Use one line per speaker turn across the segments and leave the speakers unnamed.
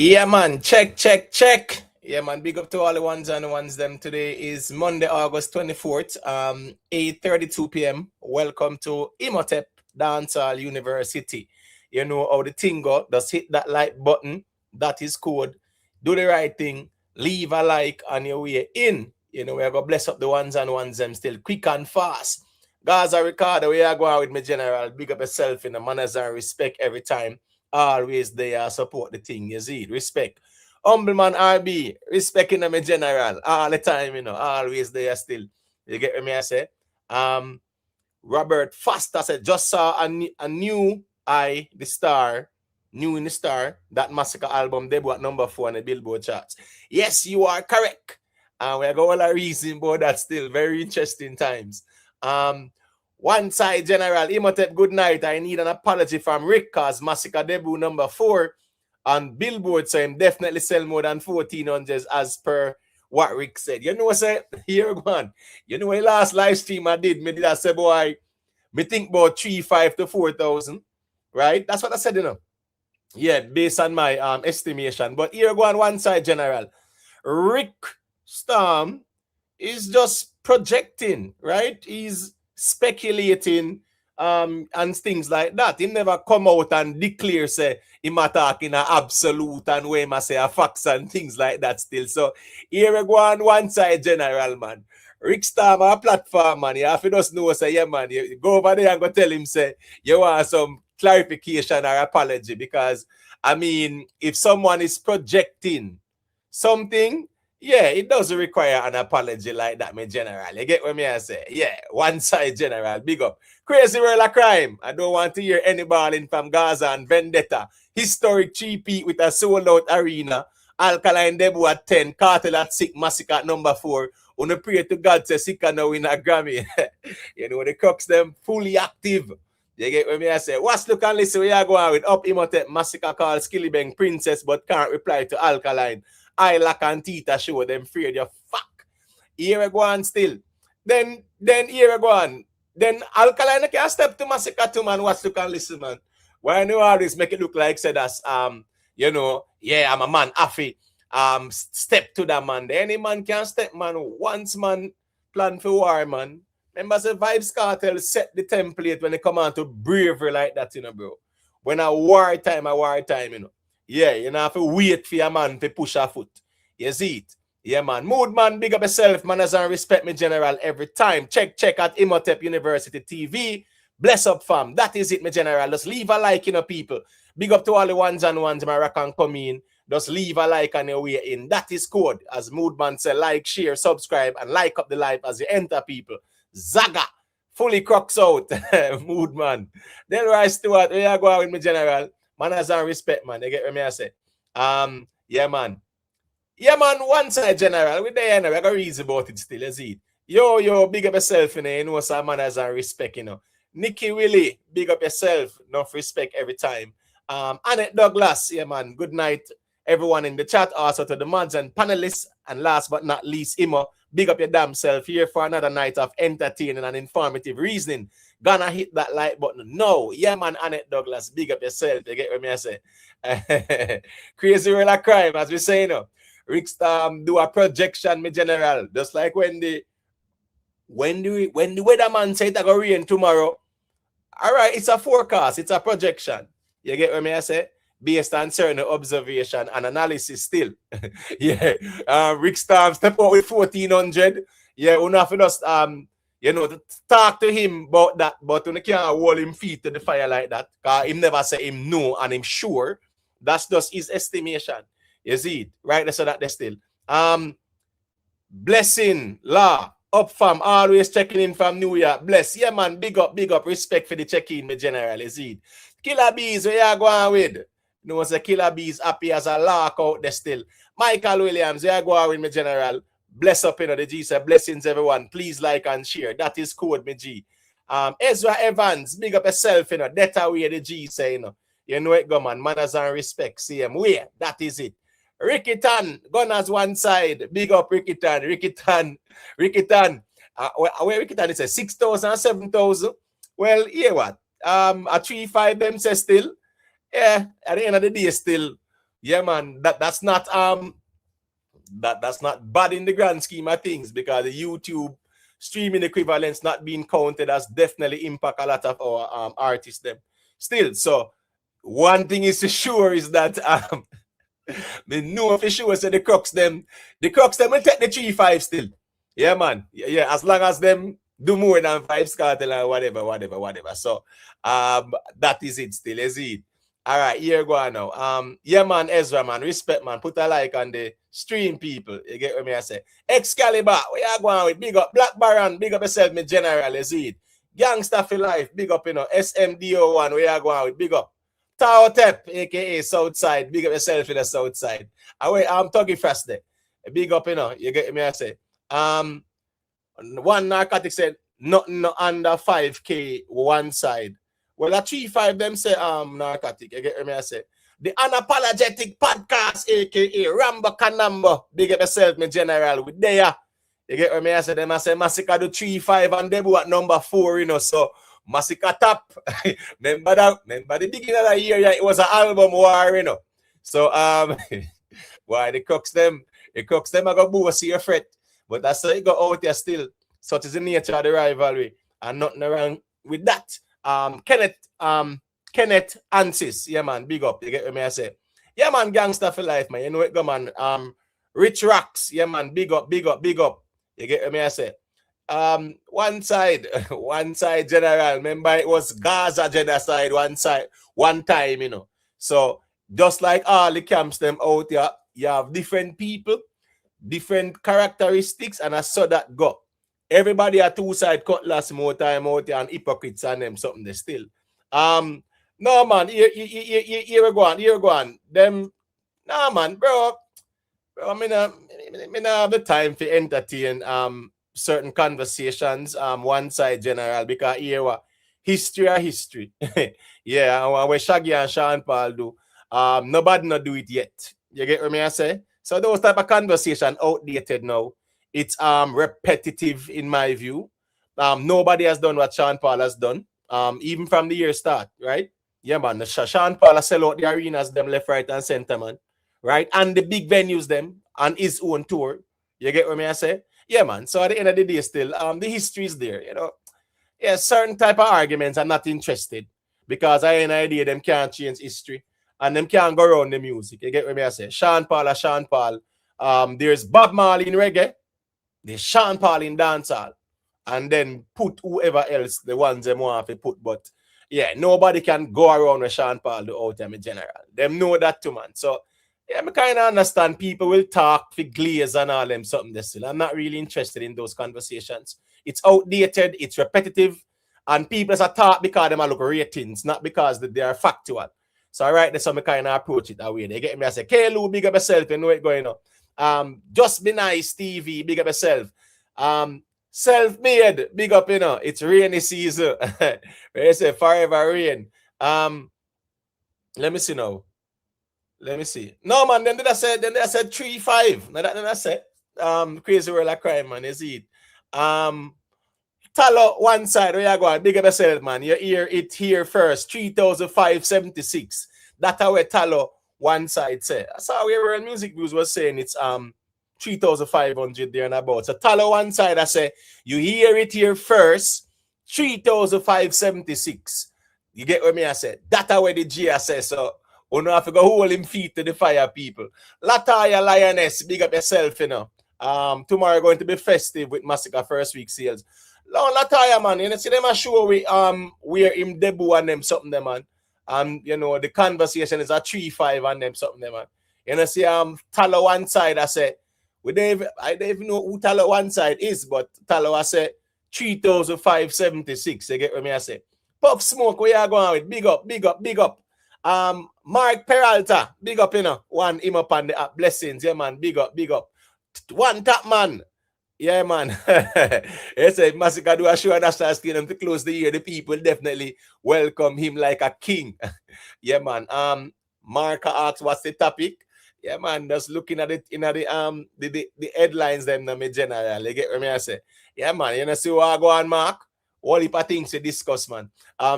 Yeah, man. Check, check, check. Yeah, man. Big up to all the ones and the ones them. Today is Monday, August 24th, 8:32 p.m. Welcome to Imhotep Dancehall University. You know how the thing go. Just hit that like button. That is code. Do the right thing. Leave a like on your way in. You know, we're going to bless up the ones and ones them still quick and fast. Gaza Ricardo, we are going with me general. Big up yourself in the manners and respect every time. Always there support the thing, you see. Respect. Humble man RB, respecting them in general. All the time, you know, always there still. You get what I say? Robert Foster said, just saw a new the star, new in the star, that Masicka album debut at number 4 on the Billboard charts. Yes, you are correct. And we're going to reason about that still. Very interesting times. One side general, Imhotep, good night. I need an apology from Rick because Masicka debut number 4 on Billboard, so him definitely sell more than 1,400 as per what Rick said. You know what I said? Here one. You know the last live stream I did I say, boy, me think about 3,500 to 4,000. Right? That's what I said, you know. Yeah, based on my estimation. But here go on one side general. Rick Storm is just projecting, right? He's speculating and things like that. He never come out and declare say him attacking an absolute and way I say a facts and things like that still. So here we go on one side general, man. Rick Storm a platform, man. You have to just know say, yeah, man, you go over there and go tell him say you want some clarification or apology, because I mean, if someone is projecting something, yeah, it doesn't require an apology like that, me general. You get what me I say? Yeah, one side general, big up. Crazy world of crime. I don't want to hear any balling from Gaza and Vendetta. Historic 3-peat with a sold-out arena. Alkaline debut at 10, Kartel at 6, Masicka at number 4. Wanna pray to God say Sicka now win a Grammy. You know, the Crocs them fully active. You get what me I say? Watch, look and listen, we are going with Up Imhotep, Masicka called Skillibeng Princess, but can't reply to Alkaline. I Lack and Tita show them afraid you fuck. Here we go on still. Then here we go on. Then Alkaline can step to Masicka too, man. Watch, look and listen, man. Why you always make it look like said as you know, yeah, I'm a man, Affy. Step to that man. Any man can step, man. Once man plan for war, man. Remember the Vybz Kartel set the template when they come on to bravery like that, you know, bro. When a war time, you know. Yeah, you know, have to wait for your man to push a foot. You see it? Yeah, man. Mood, man. Big up yourself, manners and respect me, general, every time. Check at Imhotep University TV. Bless up, fam. That is it, me general. Just leave a like, you know, people. Big up to all the ones and ones, my rock and come in. Just leave a like on your way in. That is code. As Moodman say, like, share, subscribe, and like up the live as you enter, people. Zaga. Fully crocks out. Moodman. Then right, Stuart, where you go with me, general? Manners and respect, man. You get what me I say? Yeah, man. Yeah, man, one side general. We're there, you know, we got reason about it still, you see. Yo, big up yourself, you know, you know, some manners and respect, you know. Nikki Willie, big up yourself. Enough respect every time. Annette Douglas, yeah, man. Good night, everyone in the chat. Also to the mods and panelists. And last but not least, Imo, big up your damn self here for another night of entertaining and informative reasoning. Gonna hit that like button. No, yeah, man, Annette Douglas, big up yourself. You get what me I say? Crazy world of crime, as we say, you know. Rick Storm do a projection, me general. Just like when the weatherman said it's gonna rain tomorrow. All right, it's a forecast, it's a projection. You get what me I say? Based on certain observation and analysis still. Yeah. Rick Storm step out with 1,400. Yeah, we have to just you know, to talk to him about that, but you can't hold him feet to the fire like that. Because him never say him no and him sure. That's just his estimation. You see it? Right? So that they still. Blessing, law, up fam, always checking in from New York. Bless. Yeah, man, big up, respect for the check-in, me general, you see it? Killer Bees, where you going with? You know, say Killer Bees happy as a lark out there still. Michael Williams, where you going with, me general? Bless up, you know, the G say blessings, everyone. Please like and share. That is code, me G. Ezra Evans, big up yourself, you know. That's how we the G say, you know. You know it, go, man. Manners and respect, same way. That is it. Ricky Tan, gunners one side. Big up Ricky Tan. Ricky Tan. Where Ricky Tan is 6,000, 7,000. Well, yeah, what? A 3-5 them say still. Yeah, at the end of the day, still Yeah, man. That's not that's not bad in the grand scheme of things, because the YouTube streaming equivalents not being counted as definitely impact a lot of our artists them still. So one thing is for sure is that me know for sure so the Crux them will take the 3-5 still. Yeah, man. Yeah, as long as them do more than Vybz Kartel or whatever. So that is it still, is it? All right, here go on now. Yeah, man, Ezra, man, respect, man. Put a like on the stream, people. You get what me I say? Excalibur, we are going with big up Black Baron, big up yourself, me general, is it? Gangsta for life, big up, SMDO1, we are going with big up. Tep, aka Southside, big up yourself in the Southside. I'm talking fast there. Big up, you get me I say. One narcotic said nothing under 5K one side. Well, a 3-5 them say narcotic. You get me I say. The Unapologetic Podcast, aka Rambo Kanamba. Big up yourself, me general. With there. You get me I say. Them I say Masicka do 3-5 and they at number 4, So Masicka top. remember the beginning of the year, yeah, it was an album war, So why the Crux them are gonna boo see your fret. But that's how it go out there still. Such is the nature of the rivalry. And nothing wrong with that. Kenneth Ansis. Yeah, man. Big up. You get what me I say? Yeah, man. Gangster for life, man. You know it go, man. Rich Rocks. Yeah, man. Big up. You get what me I say? One side general. Remember, it was Gaza genocide one time, So just like all the camps them out here, you have different people, different characteristics, and I saw that go. Everybody at two side cutlass more time out here and hypocrites and them something they still. No man, here we go on. Them, nah man, bro, I mean, I have the time to entertain certain conversations one side general, because here what history. Yeah, and what Shaggy and Sean Paul do, nobody not do it yet. You get what me I say? So those type of conversation outdated now. It's repetitive in my view. Nobody has done what Sean Paul has done. Even from the year start, right? Yeah, man. Sean Paul has sell out the arenas them left, right, and center, man. Right? And the big venues them on his own tour. You get what me I say? Yeah, man. So at the end of the day, still, the history is there, Yeah, certain type of arguments I'm not interested, because I have an idea them can't change history and them can't go around the music. You get what me I say? Sean Paul. There's Bob Marley in reggae. There's Sean Paul in dancehall. And then put whoever else the ones them want to put. But yeah, nobody can go around with Sean Paul the out time in general. Them know that too, man. So yeah, I kind of understand people will talk for glaze and all them something this still. I'm not really interested in those conversations. It's outdated, it's repetitive, and people just talk because them are look ratings, not because they are factual. So all right, that's how I kind of approach it that way. They get me, I say, Kaylu, big up yourself, you know it going on. Just be nice, TV, big up yourself. Self-made, big up, it's rainy season. They say forever rain. Let me see now. Let me see. No, man, then I said 3-5. Now that I said, crazy world of crime, man, is it? Talo one side, where you going? Big up yourself, man. You hear it here first. 3,576. That's how Talo one side say. That's how World Music News was saying it's 3,500 there and about. So Talo one side, I say, you hear it here first. 3,576. You get what me I said? That's how the G I say. So you know, have to go hold him feet to the fire, people. Lataya Lioness, big up yourself, tomorrow going to be festive with Masicka first week sales. Long Lataya, man, see them a show where him debut and them something them, man. The conversation is a 3-5 and them something them, man. See Talo one side, I say, I don't even know who Talo one side is, but Talo I say 3,576. You get what me I say? Puff Smoke, where you going with? Big up. Mark Peralta, big up, one him up on the app. Blessings, yeah, man. Big up. One tap, man. Yeah, man. He said Masicka do a show on National Stadium to close the year. The people definitely welcome him like a king. Yeah, man. Mark asks what's the topic. Yeah, man. Just looking at it in the headlines them me general. You get what I say? Yeah, man. You know see what I go on, Mark? All heap of things to discuss, man.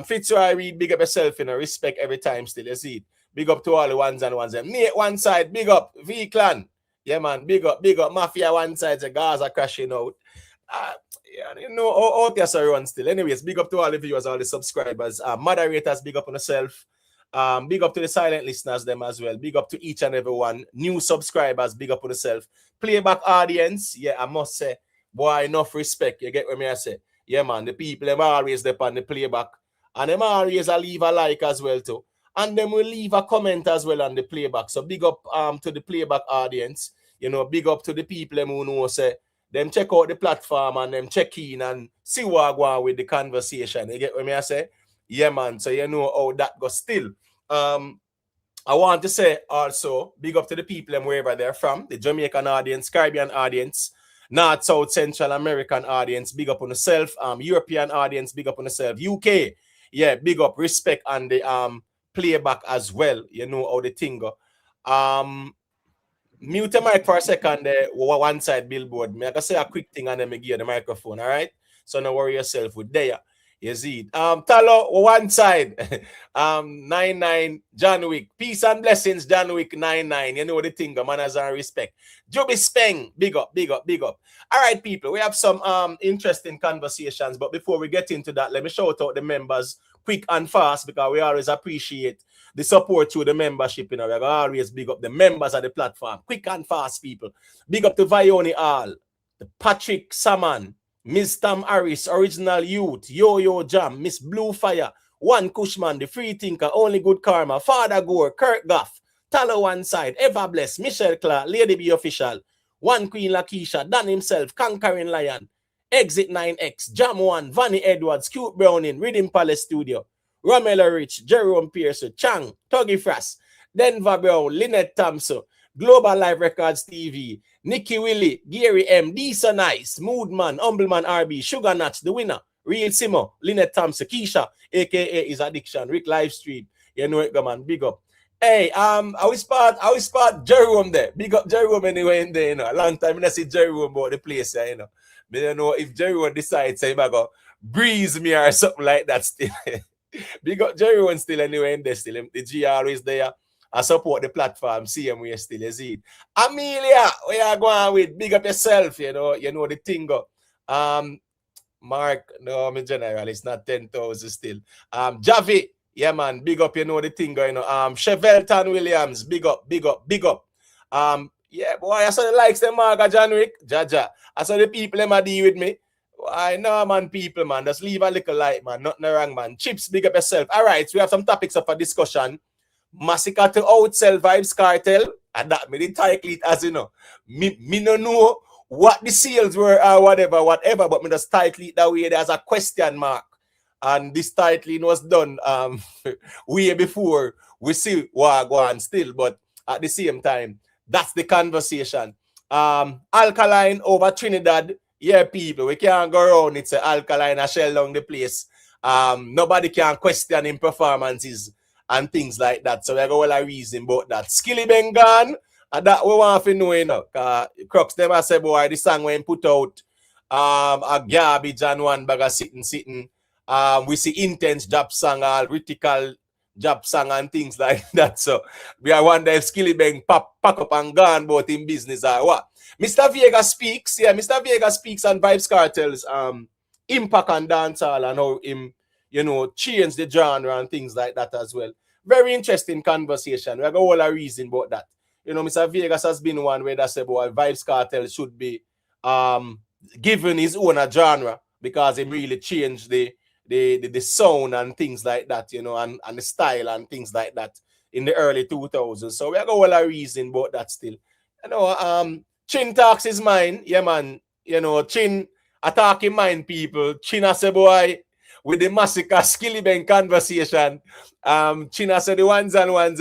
Fitzroy Reed, big up yourself, respect every time still, you see it. Big up to all the ones and ones them. Nate one side, big up. V-Clan. Yeah, man, big up. Mafia one side, the Gaza crashing out. Yeah, you know, out there so run still. Anyways, big up to all the viewers, all the subscribers, moderators, big up on yourself. Big up to the silent listeners, them as well. Big up to each and every one. New subscribers, big up on yourself. Playback audience, yeah, I must say, boy, enough respect. You get what I say? Yeah, man, the people, them always there on the playback. And them always leave a like as well, too. And them will leave a comment as well on the playback. So big up to the playback audience. You know, big up to the people them who know, say, them check out the platform and them check in and see what I go on with the conversation. You get what I say? Yeah, man. So you know how that goes still. I want to say also, big up to the people them wherever they're from, the Jamaican audience, Caribbean audience, North, South, Central American audience, big up on yourself, European audience, big up on yourself, UK, yeah, big up, respect, and the playback as well. You know how the thing go. Mute the mic for a second there, one side billboard. I can say a quick thing and then I give you the microphone, all right? So don't worry yourself with there. You see it. Talo, one side. 99 John Wick. Peace and blessings, John Wick 99. You know the thing, manners and respect. Joby Speng, big up, big up, big up. All right, people, we have some interesting conversations, but before we get into that, let me shout out the members quick and fast because we always appreciate the support to the membership. You know, we always big up the members of the platform. Quick and fast, people. Big up to Vioni Hall, the Patrick Saman, Miss Tam Harris, Original Youth, Yo-Yo Jam, Miss Blue Fire, One Cushman, The Free Thinker, Only Good Karma, Father Gore, Kirk Goff, Talo One Side, Ever Bless, Michelle Clark, Lady B Official, One Queen Lakeisha, Dan himself, Conquering Lion, Exit 9X, Jam One, Vanny Edwards, Cute Browning, Rhythm Palace Studio, Romelo Rich, Jerome Pierce, Chang, Tuggy Frass, Denver Brown, Lynette Thompson, Global Live Records TV, Nikki Willie, Gary M, Disa Nice, Moodman, Humbleman RB, Sugar Nuts, The Winner, Real Simo, Lynette Thompson, Keisha, aka His Addiction, Rick Livestream, you know it, go man, big up. Hey, I will spot Jerome there. Big up Jerome anyway in there, you know. A long time I see Jerome about the place, you know. I don't know if Jerome decides say go breeze me or something like that still. Big up Jerome still anyway in there still. The GR is there. I support the platform. See him where still is it. Amelia, where you going with? Big up yourself, you know the thing go. Mark, no, I'm in general, it's not 10,000 still. Javi, yeah, man, big up, you know the thing going, Chevelton Williams, big up. Yeah, boy, I saw the likes them, Marga John Wick, Jaja. I saw the people them deal with me. I know, man, people, man, just leave a little light, man, nothing wrong, man. Chips, big up yourself. All right, so we have some topics up for discussion. Masicka to Outsell Vybz Kartel, and that me the title it as you know. Me no know what the sales were or whatever, but me just title it that way. There's a question mark. And this titling was done way before we see what go on still, but at the same time, that's the conversation. Alkaline over Trinidad. Yeah, people, we can't go around. It's a Alkaline a shell down the place. Nobody can question him performances and things like that. So we got all a reason about that. Skillibeng gone, and that we want to know, you know. Crux them I say, boy, the song when put out a garbage and one bag of sitting. We see intense job song, critical job song and things like that. So we are wonder if Skillibeng pack up and gone about in business or what. Mr. Vega speaks, yeah, Mr. Vega speaks on Vybz Kartel's impact on dancehall and how him, you know, change the genre and things like that as well. Very interesting conversation. We got all a reason about that. You know, Mr. Vegas has been one where they say, boy, Vybz Kartel should be given his own genre because he really changed the sound and things like that, you know, and the style and things like that in the early 2000s. So we got all a reason about that still. You know, Chin talks his mind. Yeah, man. You know, Chin attacking mind people. Chin I say, boy, with the Masicka Skillibeng conversation, China said the ones and ones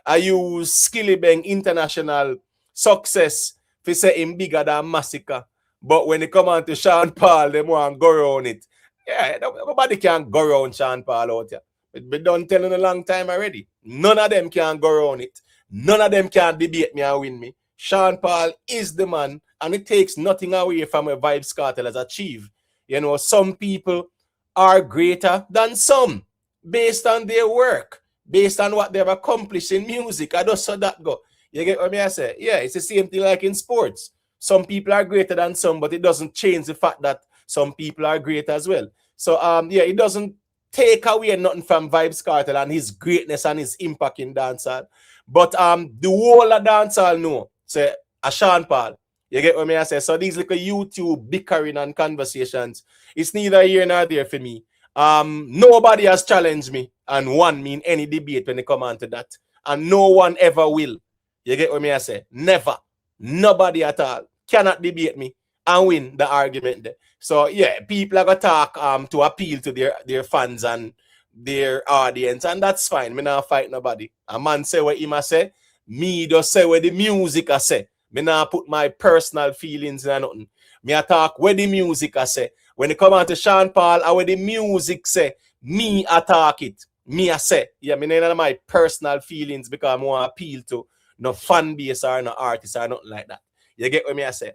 I use Skillibeng international success to say him bigger than Masicka. But when it come on to Sean Paul, they want to go around it. Yeah, nobody can go around Sean Paul out here. We done telling a long time already. None of them can go around it. None of them can debate me and win me. Sean Paul is the man, and it takes nothing away from what Vybz Kartel has achieved. You know, some people are greater than some based on their work. based on what they've accomplished in music. I just saw that go. You get what I say? Yeah, it's the same thing like in sports. Some people are greater than some, but it doesn't change the fact that some people are great as well. So yeah, it doesn't take away nothing from Vybz Kartel and his greatness and his impact in dancehall. But the whole of dancehall know. So Sean Paul. You get what I say? So these little YouTube bickering and conversations, it's neither here nor there for me. Nobody has challenged me and won me in any debate when they come on to that. And no one ever will. You get what I say? Never. Nobody at all cannot debate me and win the argument there. So yeah, people are gonna talk to appeal to their fans and their audience, and that's fine. Me not fight nobody. A man say what he must say, me just say what the music I say. Me not put my personal feelings in nothing. Me talk where the music I say. When it come on to Sean Paul, and where the music say, me attack it. Me I say. Yeah, me none of my personal feelings because I want to appeal to no fan base or no artist or nothing like that. You get what me I say?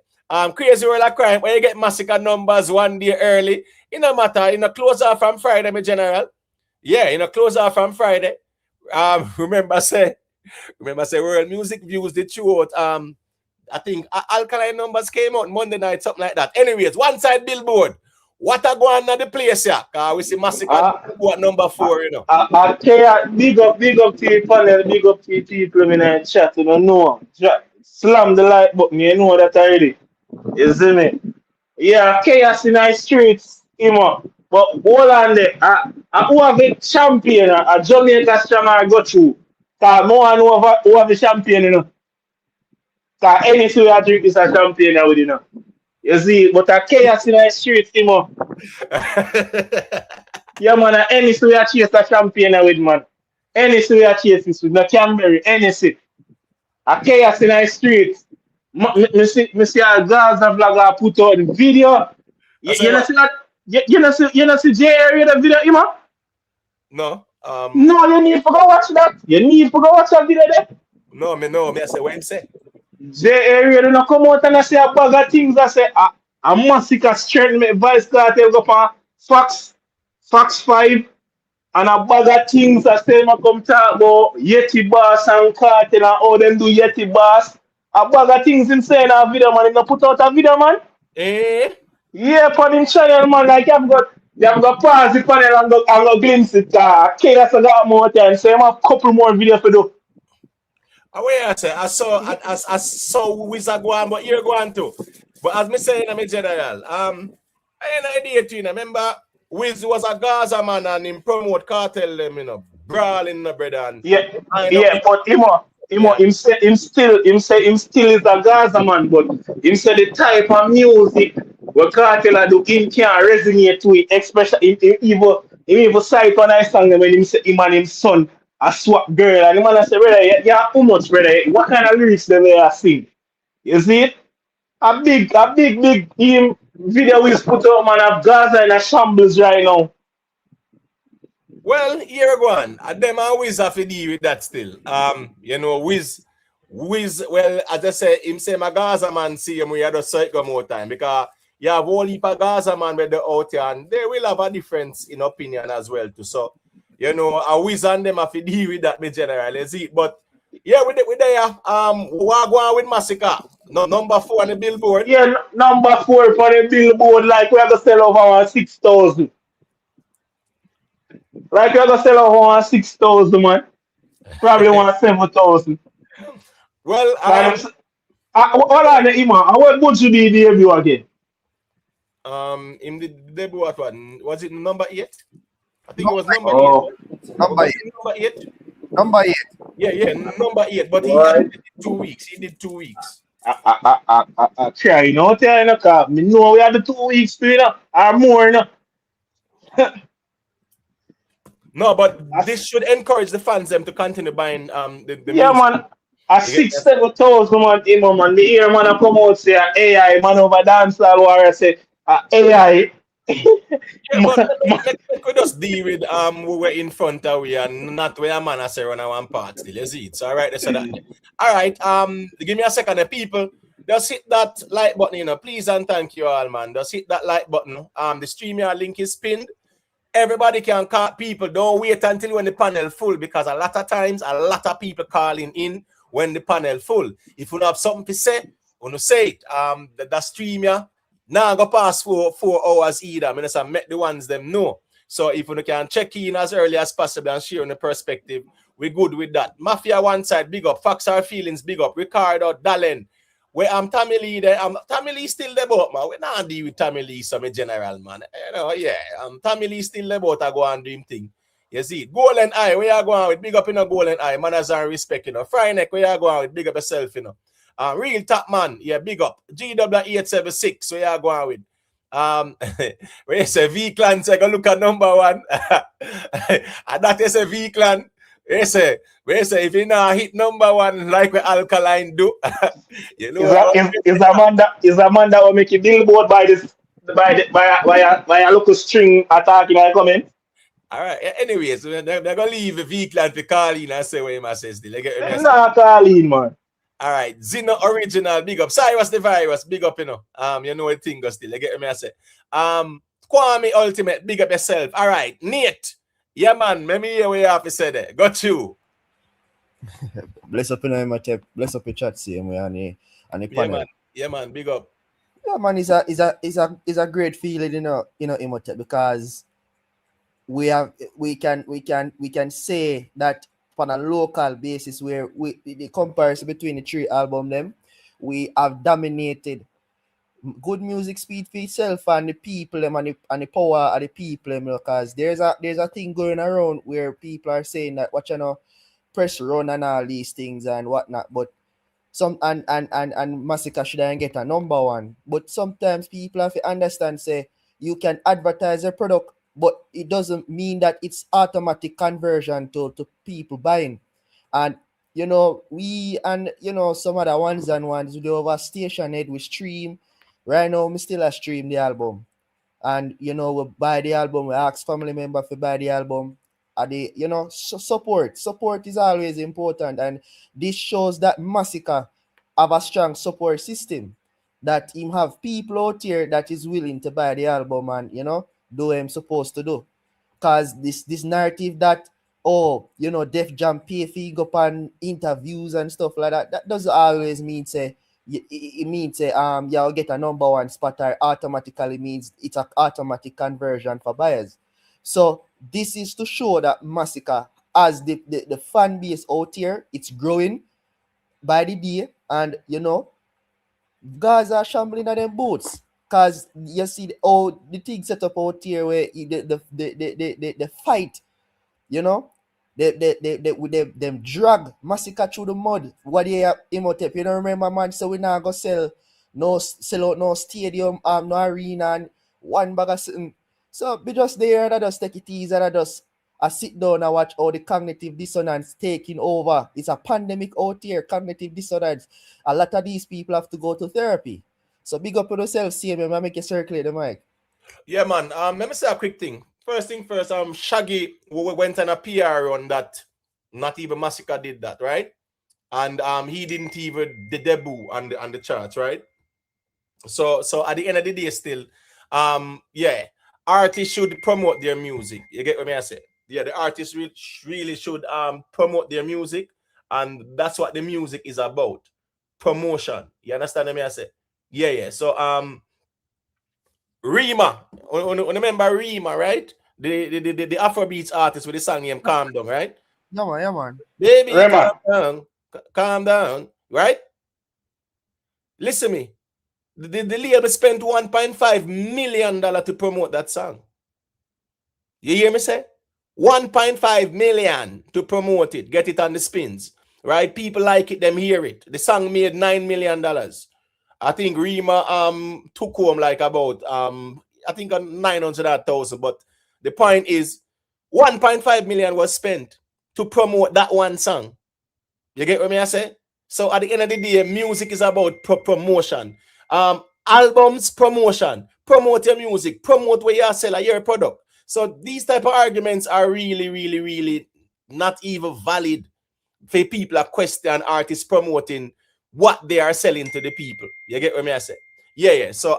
Crazy World of Crime, when you get Masicka numbers one day early, it no matter, you know, close off from Friday, my general. Yeah, you know, close off from Friday. Remember say World Music Views did throughout. I think Alkaline numbers came out Monday night, something like that. Anyways, one side Billboard. What are going on the place here? Because we see Masicka at number 4, you know.
I tell you, big up to the panel, big up to the people in the chat, you know. Slam the like button, you know that already. You see me? Yeah, chaos in the streets, you know. But hold on there. Who have a champion, a Jamaica strong I go through. Because more who have a champion, you know. Because any way I drink is a champion now, you know. You see, but a chaos in the streets, you know. Yeah, man, any way I chase a champion now with, man. Any way I chase this with, no Canberry, any way. A chaos in the streets. Me see a Gaza vlogger put out the video. You know see that? You know see J area the video, you know?
No.
No, you need to go watch that. You need to go watch that video there.
No, me I say what him say.
J area don't come out and I say a bag of things. I say a Masicka strength make Vybz Kartel go for Fox 5 and a bag of things I say I come talk about Yeti Boss and Kartel and how them do Yeti Boss. A bag of things him say in a video, man. He gonna put out a video, man.
Eh?
Yeah, upon him channel, man. Like you have got pause the panel and go glimpse it. Chaos I got more time, so I have a couple more videos to do.
I say I saw Wizard go on, but you're going too. But as me saying, I'm a general. I ain't an idiot, you know. Remember, Wiz was a Gaza man and him promote cartel them, you know, brawling, no brother. And
but him still is a Gaza man, but him say the type of music what Kartel do him can't resonate to it, especially him even cite one nice song when him say him and his son a swap girl and the man say, brother, yeah, how much, brother? What kind of lyrics they are sing? You see it? A big him video is put out, man, of Gaza in a shambles right now.
Well, here we go on. Them and Wiz have to deal with that still. You know, Wiz, well, as I say, him say my Gaza man see him, we had to say it more time because you have whole heap of Gaza man with the out here and they will have a difference in opinion as well too. So, you know, a Wiz and them have to deal with that, me generally see. But yeah, we there. What going with Masicka? No, number 4 on the Billboard.
Yeah, number 4 for the Billboard, like we have to sell over 6,000. Like you gonna sell over 6,000, man. Probably 7,000.
Well,
hold on, Iman. What would you be debut again?
In the debut, what one? Was it number 8? I think it was number 8.
Number 8.
Number 8.
Number 8.
Yeah, number 8. But he did 2 weeks. He did 2 weeks.
I try, you know, me know we had the 2 weeks, you know, or more, you know.
No, but this should encourage the fans them to continue buying the
yeah,
music.
man. A 6,000-7,000 man. The year man I come out say AI man over dancehall warrior say AI.
Yeah, but we could just deal with we were in front of we and not where a man has run our one part still. You see it. So alright, so that alright, give me a second, people. Just hit that like button, you know. Please and thank you all, man. Just hit that like button. The StreamYard link is pinned. Everybody can call. People don't wait until when the panel full, because a lot of times a lot of people calling in when the panel full. If you don't have something to say, you say it. That stream ya now go past 4 hours either. I mean, I make the ones them know. So if you can check in as early as possible and share on the perspective, we're good with that. Mafia one side, big up. Facts Our Feelings, big up. Ricardo, Dallin. Where I'm Tommy Lee there. Tommy Lee still there, but man. We not deal with Tommy Lee, some general man. You know, yeah. Tommy Lee still there, but I go and do him thing. You see, Golden Eye, where you going with? Big up in a Golden Eye. Manners and respect, you know. Fry neck, where you going with? Big up yourself, you know. Real top man, yeah, big up. GW876, where you going with? Where you say V-Clan, so I go look at number one. And that is a V-Clan. Where you say if you not hit number one like what Alkaline do, you know.
Is a man that will make you billboard by this by a local string attacking I comment?
All right. Anyways, they're gonna leave the V-Clan to call in and say what he must say still.
Nah, Alkaline, man.
All right, Zeno Original, big up. Cyrus the Virus, big up, you know. You know what thing goes still. You get me I say. Kwame Ultimate, big up yourself. All right, Nate. Yeah, man. Let me hear what you have to say there. Got you.
Bless up in my chat. Bless up your chat, same way on the panel.
Yeah, man. Big up.
Yeah, man. It's a great feeling, Imhotep, because we can say that on a local basis where the comparison between the three albums them, we have dominated. Good music speed for itself and the people them and the power of the people them, because there's a thing going around where people are saying that press run and all these things and whatnot, but and Masicka should get a number one. But sometimes people have to understand, say, you can advertise a product, but it doesn't mean that it's automatic conversion to people buying. And we and some other ones we do over station head, we stream. Right now, we still a stream the album. And we buy the album, we ask family member to buy the album. And support is always important. And this shows that Masicka have a strong support system. That him have people out here that is willing to buy the album and do what I'm supposed to do. Cause this narrative that Def Jam pay fee go on interviews and stuff like that doesn't always mean say it means you'll get a number one spot, or automatically means it's an automatic conversion for buyers. So this is to show that Masicka, as the fan base out here, it's growing by the day, and guys are shambling at them boots. Cause you see the thing set up out here where the fight, them drag Masicka through the mud. What they have Imhotep, you don't remember, man? So we now go sell out no stadium, no arena, and one bag of something. So be just there and I just take it easy and I sit down and watch all the cognitive dissonance taking over. It's a pandemic out here, cognitive dissonance. A lot of these people have to go to therapy. So big up on yourself, see me, I make you circulate the mic.
Yeah, man. Let me say a quick thing. First thing first, Shaggy went on a PR on that. Not even Masicka did that, right? And he didn't even debut on the charts, right? So at the end of the day, still, artists should promote their music. You get what I say? Yeah, the artists really should promote their music, and that's what the music is about. Promotion. You understand what I say? Yeah. So Rima, remember Rima, right? The Afrobeats artist with the song named Calm Down, right?
Yeah, man.
Baby, calm down, right? Listen me. The label spent $1.5 million to promote that song. You hear me say? $1.5 million to promote it, get it on the spins, right? People like it, them hear it. The song made $9 million. I think Rima took home like about I think 900,000. But the point is, 1.5 million was spent to promote that one song. You get what I say? So at the end of the day, music is about promotion. Albums promotion. Promote your music. Promote where you sell your product. So these type of arguments are really, really, really not even valid for people that question artists promoting what they are selling to the people. You get what I say? Yeah. So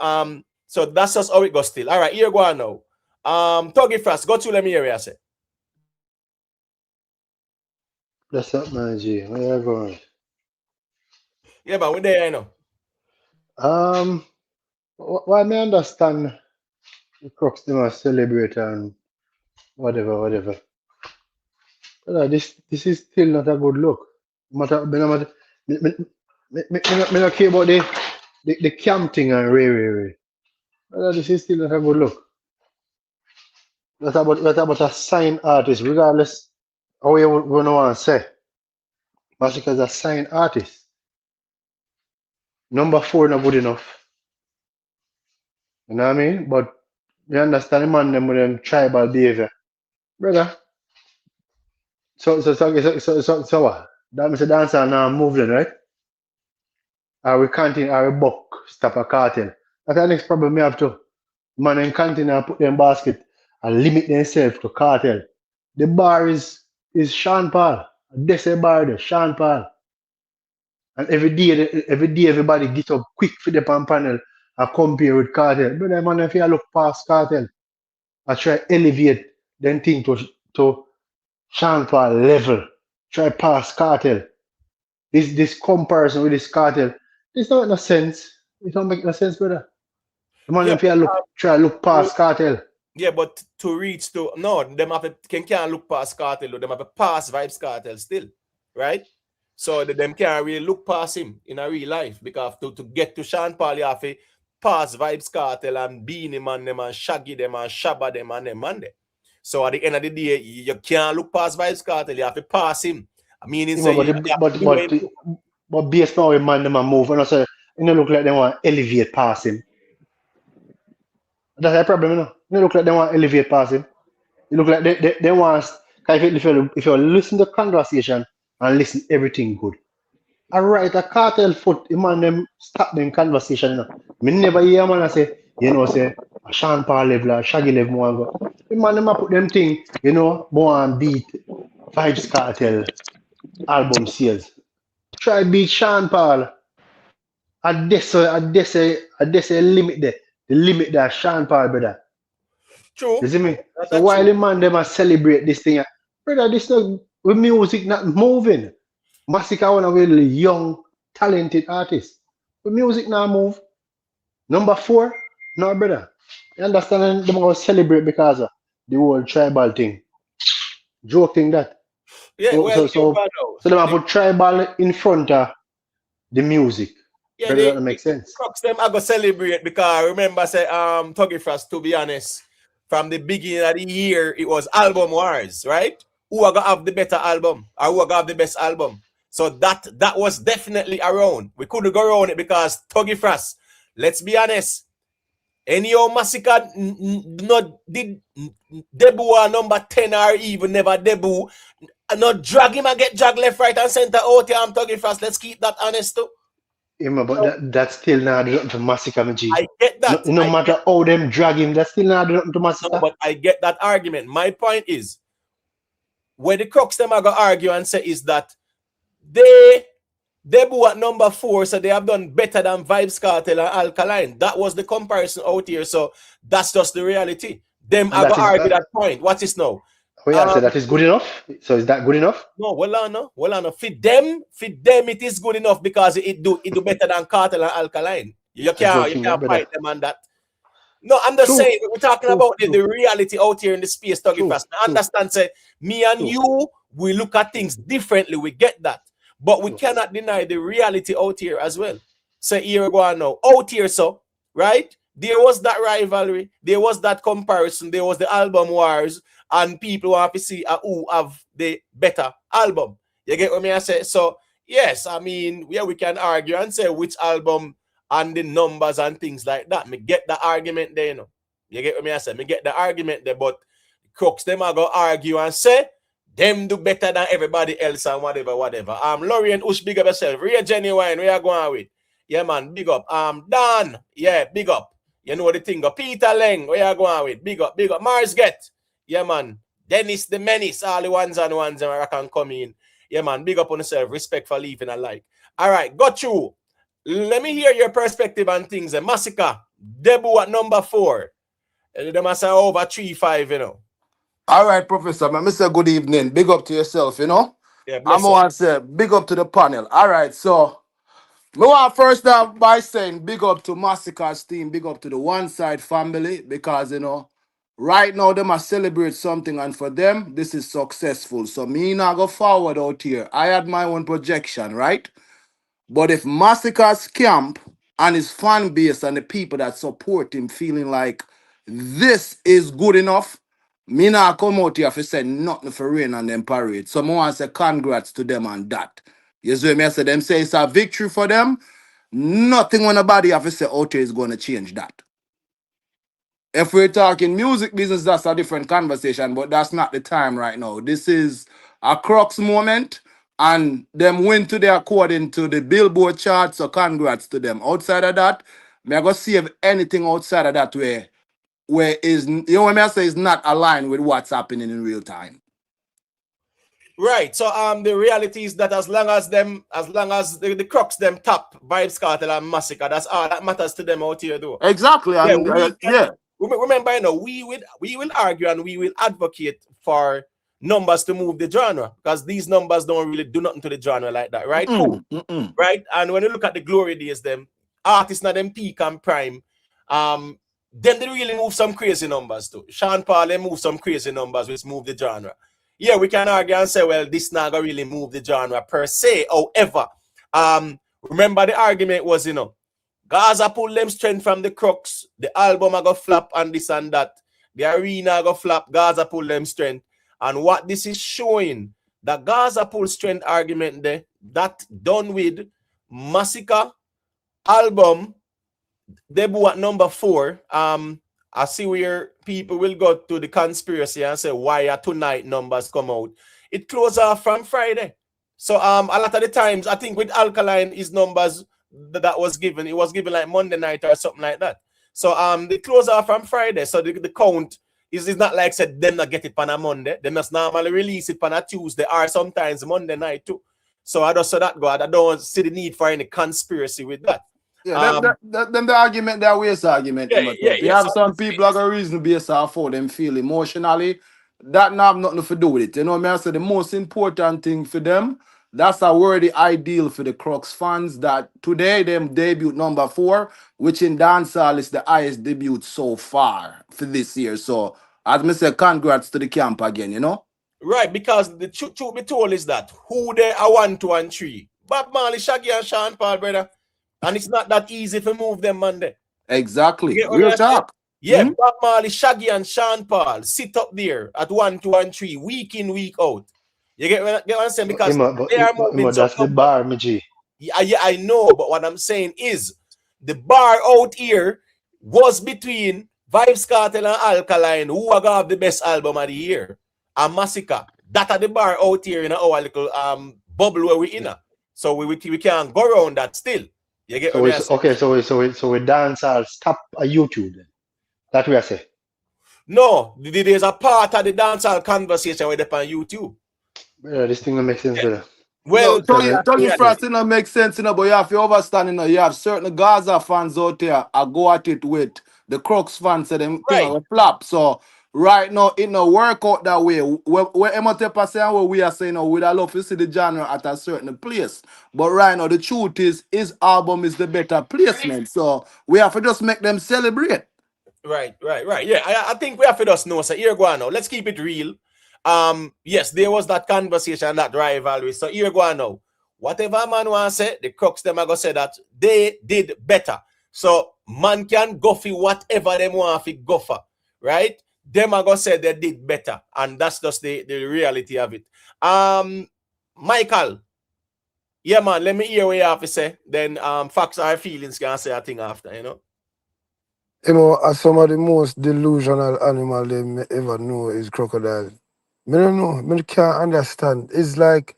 that's just how it goes still. All right, here go on now. Tuggy Frost, go to let me hear you say.
That's up, man, G. Where you going?
Yeah, but we're there, you know.
Why me understand the Crocs they must celebrate and whatever. This is still not a good look. Me not care about the camp thing and Ray. This is still not a good look. That's about a sign artist, regardless how you want to say. Masicka is a sign artist. Number 4 not good enough. You know what I mean? But you understand the man them with them tribal behavior. Brother. So what? That means the dancer now moving, right? Are we continue, are we buck, stop a cartel? That's the next problem we have to. Man and continue and put them basket and limit themselves to cartel. The bar is Sean Paul. That's a bar there, Sean Paul. And every day everybody get up quick for the panel and compare with cartel. Brother, man, if you look past cartel, I try elevate them thing to Sean Paul level. Try pass cartel. This comparison with this cartel, this don't make no sense. It don't make no sense, brother. The man if you try look past cartel.
Yeah, but to reach to them have can't look past cartel, them have a pass Vybz Kartel still, right? So them can't really look past him in a real life because to get to Sean Paul, you have to pass Vybz Kartel and Beanie Man them and Shaggy them and Shabba them and them and them. So at the end of the day, you can't look past Vybz Kartel, you have to pass him. I mean,
but based on how man them a move, and also you know look like they want to elevate past him. That's a problem, you know. You look like they want to elevate past him. You look like they want. If you listen to the conversation and listen everything good. I write a cartel foot, the man them stop them conversation. You know. Me never hear a man say, say a Sean Paul level, a Shaggy level more go. The man them a put them thing, more and beat Vybz Kartel album sales. Try beat Sean Paul. I say limit there. The limit that Sean Paul, brother.
True.
You see me? So while the man them a celebrate this thing, brother, this not with music not moving. Masicka one a really young, talented artist. With music now move. Number 4, no brother. You understand them going to celebrate because of the whole tribal thing. Joking that.
Yeah,
so them put tribal in front of the music.
Yeah,
that makes sense.
Crocs them I go celebrate because I remember say Tuggy Frost, to be honest, from the beginning of the year it was album wars, right? Who are gonna have the better album or who are gonna have the best album? So that was definitely around. We couldn't go around it because Tuggy Frost, let's be honest. Any old Masicka not did debut number 10 or even never debut. Not drag him and get dragged left, right, and center out here. I'm Tuggy Frost. Let's keep that honest too.
Yeah, but that's still not doing nothing to Masicka, G.
I get that.
No matter how them drag him, that's still not doing nothing to Masicka.
No, but I get that argument. My point is, where the Crocs them are going to argue and say is that they debut at number 4, so they have done better than Vybz Kartel and Alkaline. That was the comparison out here, so that's just the reality. Them are going to argue that point. What is now?
Oh yeah, so that is good enough. So is that good enough?
No, well on. For them, it is good enough because it do better than Kartel and Alkaline. You can't fight them on that. No, I'm just saying we're talking about the reality out here in the space. Tuggy Frost. I understand. Say me and you, we look at things differently. We get that, but we cannot deny the reality out here as well. So here we go on now. Out here, so right there was that rivalry, there was that comparison, there was the album wars. And people want to see who have the better album. You get what I say? So, yes, I mean, we can argue and say which album and the numbers and things like that. Me get the argument there, You get what I say? Me get the argument there, but Crooks, them are going to argue and say them do better than everybody else and whatever. Laurie and Ush, big up yourself. Real genuine, where you going with? Yeah, man, big up. Dan, yeah, big up. You know the thing. Peter Leng, where you going with? Big up. Mars Get. Yeah, man. Dennis the Menace, all the ones and I can come in. Yeah, man. Big up on yourself. Respect for leaving and like. All right, got you. Let me hear your perspective on things. Masicka, debut at number 4. They must say over 3-5, you know.
All right, Professor. Man, Mr. Good evening. Big up to yourself, you know.
Yeah,
I'm
bless up.
going to say big up to the panel. All right, so we want first off by saying big up to Masicka's team, big up to the One Side family, because you know, right now they must celebrate something, and for them, this is successful. So me now go forward out here. I had my own projection, right? But if Masicka's camp and his fan base and the people that support him feeling like this is good enough, me not come out here for say nothing for rain and them parade. So I want to say congrats to them on that. You see me? I say them say it's a victory for them. Nothing when nobody have to say out here is going to change that. If we're talking music business, that's a different conversation, but that's not the time right now. This is a crux moment, and them win today according to the Billboard chart, so congrats to them. Outside of that, me I go see if anything outside of that where is, you know what I say, is not aligned with what's happening in real time.
Right. So the reality is that as long as the crux them top Vybz Kartel and Masicka, that's all that matters to them out here, though.
Exactly,
Yeah,
and yeah.
Remember, you know, we will argue and we will advocate for numbers to move the genre, because these numbers don't really do nothing to the genre like that, right? Cool. Right? And when you look at the glory days, them artists na them peak and prime, then they really move some crazy numbers too. Sean Paul, they move some crazy numbers which move the genre. Yeah, we can argue and say, well, this not gonna really move the genre per se. However, remember the argument was, you know, Gaza pull them strength from the crux. The album I go flop and this and that. The arena I go flop. Gaza pull them strength. And what this is showing, the Gaza pull strength argument there, that done with Masicka album debut at number 4. I see where people will go to the conspiracy and say why are tonight numbers come out. It closed off from Friday. So a lot of the times I think with Alkaline his numbers that was given, it was given like Monday night or something like that. So they close off from Friday. So the count is not like said them not get it on a Monday. They must normally release it on a Tuesday or sometimes Monday night too. So I just saw that go. I don't see the need for any conspiracy with that.
Yeah, the argument, that waste argument. You have some people that got a reason to be off for them feel emotionally. That not have nothing to do with it. You know what I mean? So the most important thing for them, that's a worthy ideal for the Crux fans, that today them debut number 4, which in dancehall is the highest debut so far for this year. So as I say, congrats to the camp again, you know?
Right, because the truth be told is that who they are 1, 2, and 3. Bob Marley, Shaggy, and Sean Paul, brother. And it's not that easy to move them Monday.
Exactly. Real talk.
Yeah, Bob Marley, Shaggy, and Sean Paul sit up there at 1, 2, and 3, week in, week out. You get what I'm saying? Because they are moving.
That's the bar, my G.
Yeah, I know, but what I'm saying is the bar out here was between Vybz Kartel and Alkaline, who are gonna have the best album of the year, and Masicka. That are the bar out here in our little bubble where we're in. So we can't go around that still. You get what I'm saying?
Okay, so we dancehall stop a YouTube then. That we are saying.
No, there's a part of the dancehall conversation where they're on YouTube.
This thing don't make sense, brother.
Well,
Tony Frost, it don't make sense, you know, but you have to understand, you know, you have certain Gaza fans out there I go at it with the Crux fans, so them thing will flop. So right now, it no work out that way. Where Emotepa saying what we are saying, you know, we'd love to see the genre at a certain place. But right now, the truth is, his album is the better placement. So we have to just make them celebrate.
Right. Yeah, I think we have to just know. So here go on now. Let's keep it real. Yes, there was that conversation, that rivalry. So here go on now. Whatever man want to say, the Crux them are going to say that they did better. So man can go for whatever them want to go for, right? Them are going to say they did better. And that's just the reality of it. Michael. Yeah, man, let me hear what you have to say. Then facts or feelings can say a thing after, you know?
You know, as some of the most delusional animal they may ever know is crocodile. I don't know. I can't understand. It's like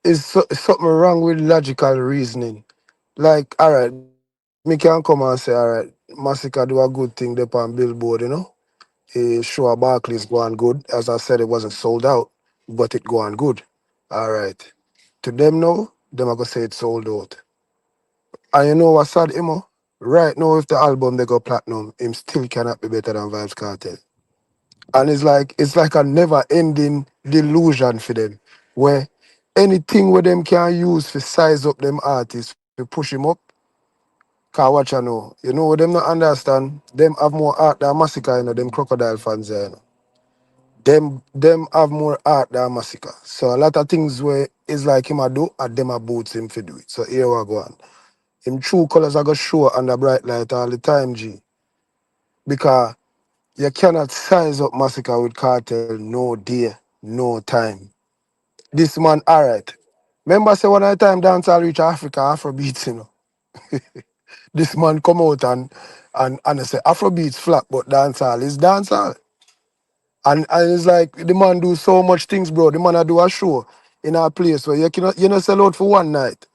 it's something wrong with logical reasoning. Like, all right, me can come and say, all right, Masicka do a good thing there on Billboard, you know. Show Barclays going good. As I said, it wasn't sold out, but it going good. All right. To them now, them are going to say it's sold out. And you know what's sad, Imo? right now if the album they go platinum, him still cannot be better than Vybz Kartel. And it's like a never ending delusion for them. Where anything where them can use for size up them artists, to push him up, cause watch I know. You know what them not understand? Them have more art than Masicka, you know, them crocodile fans there, you know. Them have more art than Masicka. So a lot of things where it's like him a do and them a boots him for do it. So here we go on. Him true colours are go show under bright light all the time, G. Because you cannot size up Masicka with Cartel no day, no time. This man, alright. Remember say one of the time dancehall reach Africa, Afrobeats, you know. This man come out and say Afrobeats flat, but dancehall is dancehall. And it's like the man do so much things, bro. The man a do a show in a place where you know sell out for one night.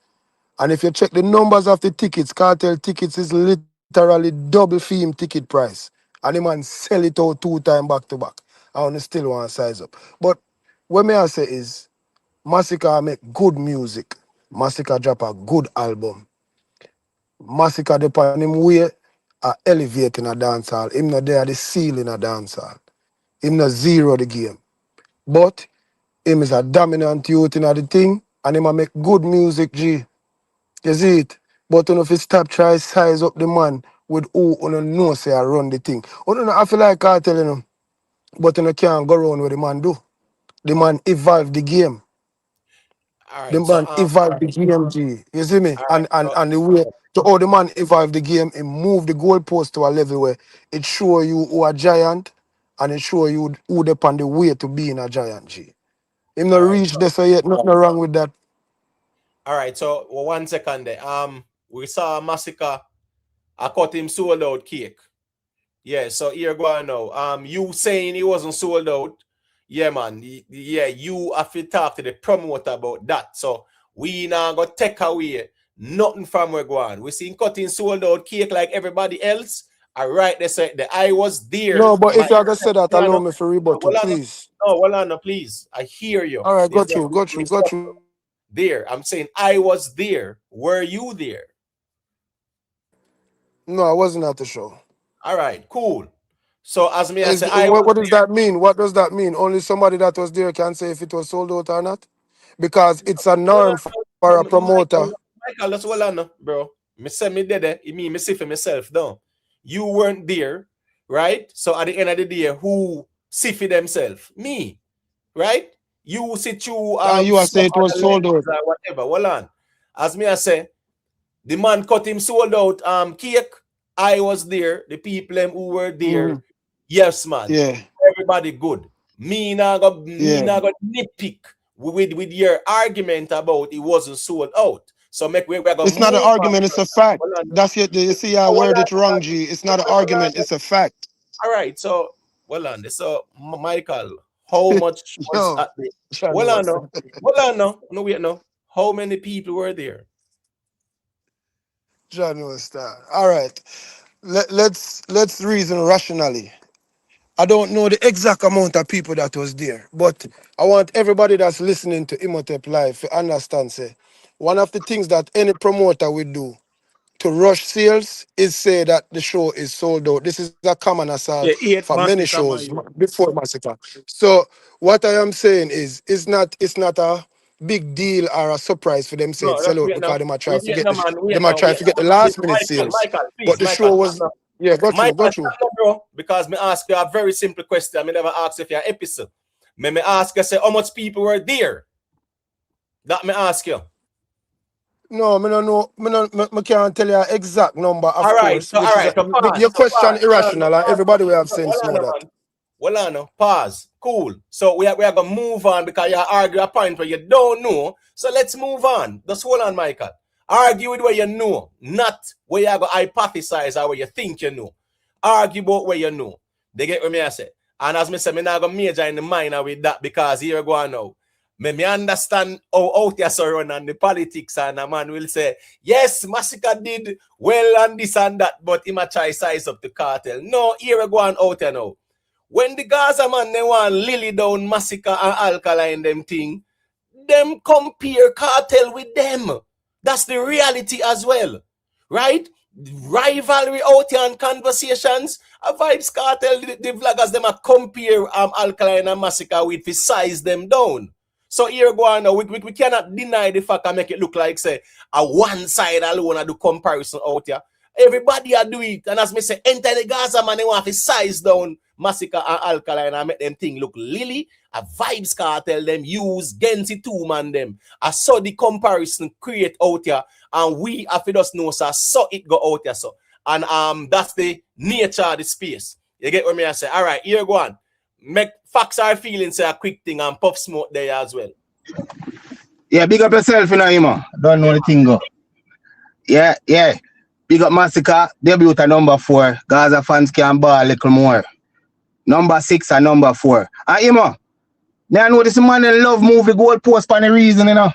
And if you check the numbers of the tickets, Cartel tickets is literally double fee ticket price. And the man sell it out 2 times back to back. I want still want to size up. But what me I say is Masicka make good music. Masicka drop a good album. Masicka depend him way elevating a dancehall. Him not there the ceiling a dancehall. Him not zero the game. But him is a dominant youth in the thing and him a make good music, G. You see it? But you know if you stop try size up the man with who you know say I run the thing. You know I feel like I telling him, but you know can't go around what the man do. The man evolve the game.
All
The
right, so
man evolve the game, G. You see me?
all right,
And the way to how the man evolve the game, it move the goalpost to a level where it show you who a giant and it show you who depend the way to being a giant, G. Him not
all right,
reach there so yet, nothing wrong with that.
all right. So 1 second there. We saw Masicka. I cut him sold out cake. Yeah, so here go on now. You saying he wasn't sold out. Yeah, man. Yeah, you have to talk to the promoter about that. So we now got take away nothing from where go on. We seen cutting sold out cake like everybody else. All right, they said that I was there.
No, but
My
if you are gonna say that,
hold
allow
on,
me for rebuttal,
hold on.
please.
No, hold on, please. I hear you.
All right,
This
got
guy
you, got you, got you.
there. I'm saying I was there. Were you there?
No, I wasn't at the show.
All right, cool. So as me, I say I was
What does
there.
that mean? What does that mean? Only somebody that was there can say if it was sold out or not? Because it's a
Hold
norm for a promoter.
Michael, let's hold on, bro. Me say me did it. It mean me see for myself down. You weren't there, right? So at the end of the day, who see for themselves? Me, right? You sit you
And you are
some
saying it was
other
sold
ladies
out.
or whatever. Hold on. As me I say, the man cut him sold out cake. I was there. The people them who were there,
Mhm.
yes, man.
Yeah,
Everybody good. Me now got
yeah.
nitpick with your argument about it wasn't sold out. So we're gonna
It's not an
move on.
argument, it's a fact.
Hold on.
That's it. You see, I
Hold
word
on,
it wrong, G. It's not an
hold on.
argument, it's a fact.
All right, so hold on. So Michael, how much was
Yo,
at the
Johnny
hold on
was
now? Hold on now. No, wait no. How many people were there?
Johnny was that. All right. Let's reason rationally. I don't know the exact amount of people that was there, but I want everybody that's listening to Imhotep Live to understand, say, one of the things that any promoter will do to rush sales is say that the show is sold out. This is a common assault
Yeah,
for
eight
many
Masicka,
shows
man.
before Massacre. So what I am saying is it's not a big deal or a surprise for them say
No,
it
no,
sell out
wait
because
no.
they might try to get the
Wait
they might
no,
try
wait
to get the
no.
last minute sales.
Michael,
But
please,
the show
Michael, stop
was
now.
yeah,
Michael,
got you.
stop now, bro. Because me ask you a very simple question. I never ask if you're episode. Me ask you say how much people were there. That me ask you.
No, me no know. Me can't tell you an exact number, of
All right,
course,
so
which is
so pause.
your
So
question
pause. Hold on,
irrational, and
pause.
everybody will have
Hold
sense
on,
know that.
man. Hold on, no. Pause. Cool. So we are gonna move on because you argue a point where you don't know. So let's move on. Just hold on, Michael. Argue with where you know, not where you go hypothesize or where you think you know. Argue about where you know. They get what me I say. And as me say, me not gonna major in the minor with that because here go on now. Me understand how out here so run and the politics, and a man will say, yes, Masicka did well and this and that, but he might try size up the cartel. No, here we go on out here now. When the Gaza man they want Lily down Masicka and Alkaline them thing, them compare cartel with them. That's the reality as well. Right? rivalry out here and conversations. A Vybz Kartel, the vloggers, them a compare Alkaline and Masicka with to size them down. So here go on now, we cannot deny the fact and make it look like say a one side alone I do comparison out here. Everybody are do it, and as me say, enter the Gaza man, they want to size down Masicka and Alkaline and make them thing look lily. A Vybz Kartel them use Gensi 2 man them. I saw the comparison create out here, and we have to just know so it go out here so. And that's the nature of the space. You get what me I say? All right, here go on. Make facts are feeling say a quick thing and Puff Smoke there as well.
Yeah, big up yourself, you know, Ima. Don't know the thing go. Yeah. Big up Masicka, debut at number 4. Gaza fans can ball a little more. Number 6 and number 4. And Ima, now I know this man in love move the goal post for the reason, you know.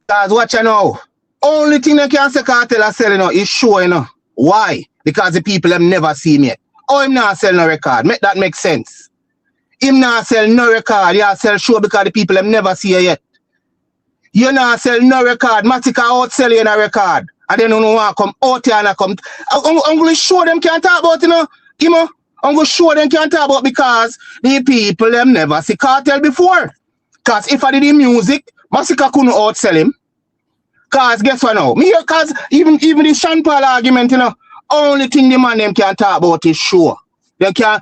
Because watch you now. Only thing that can say Kartel are selling, you know, is show, you know. Why? Because the people have never seen yet. Oh, him not sell no record. Make that make sense. Him not sell no record. You sell show because the people have never seen it yet. You not sell no record. Masicka outsell you in a record. And then you know want come out here and come. I'm going to show them can't talk about, you know. I'm going to show them can't talk about because the people have never see Kartel before. Because if I did the music, Masicka couldn't outsell him. Because guess what now? Because even the Sean Paul argument, you know, only thing the man them can talk about is show. They can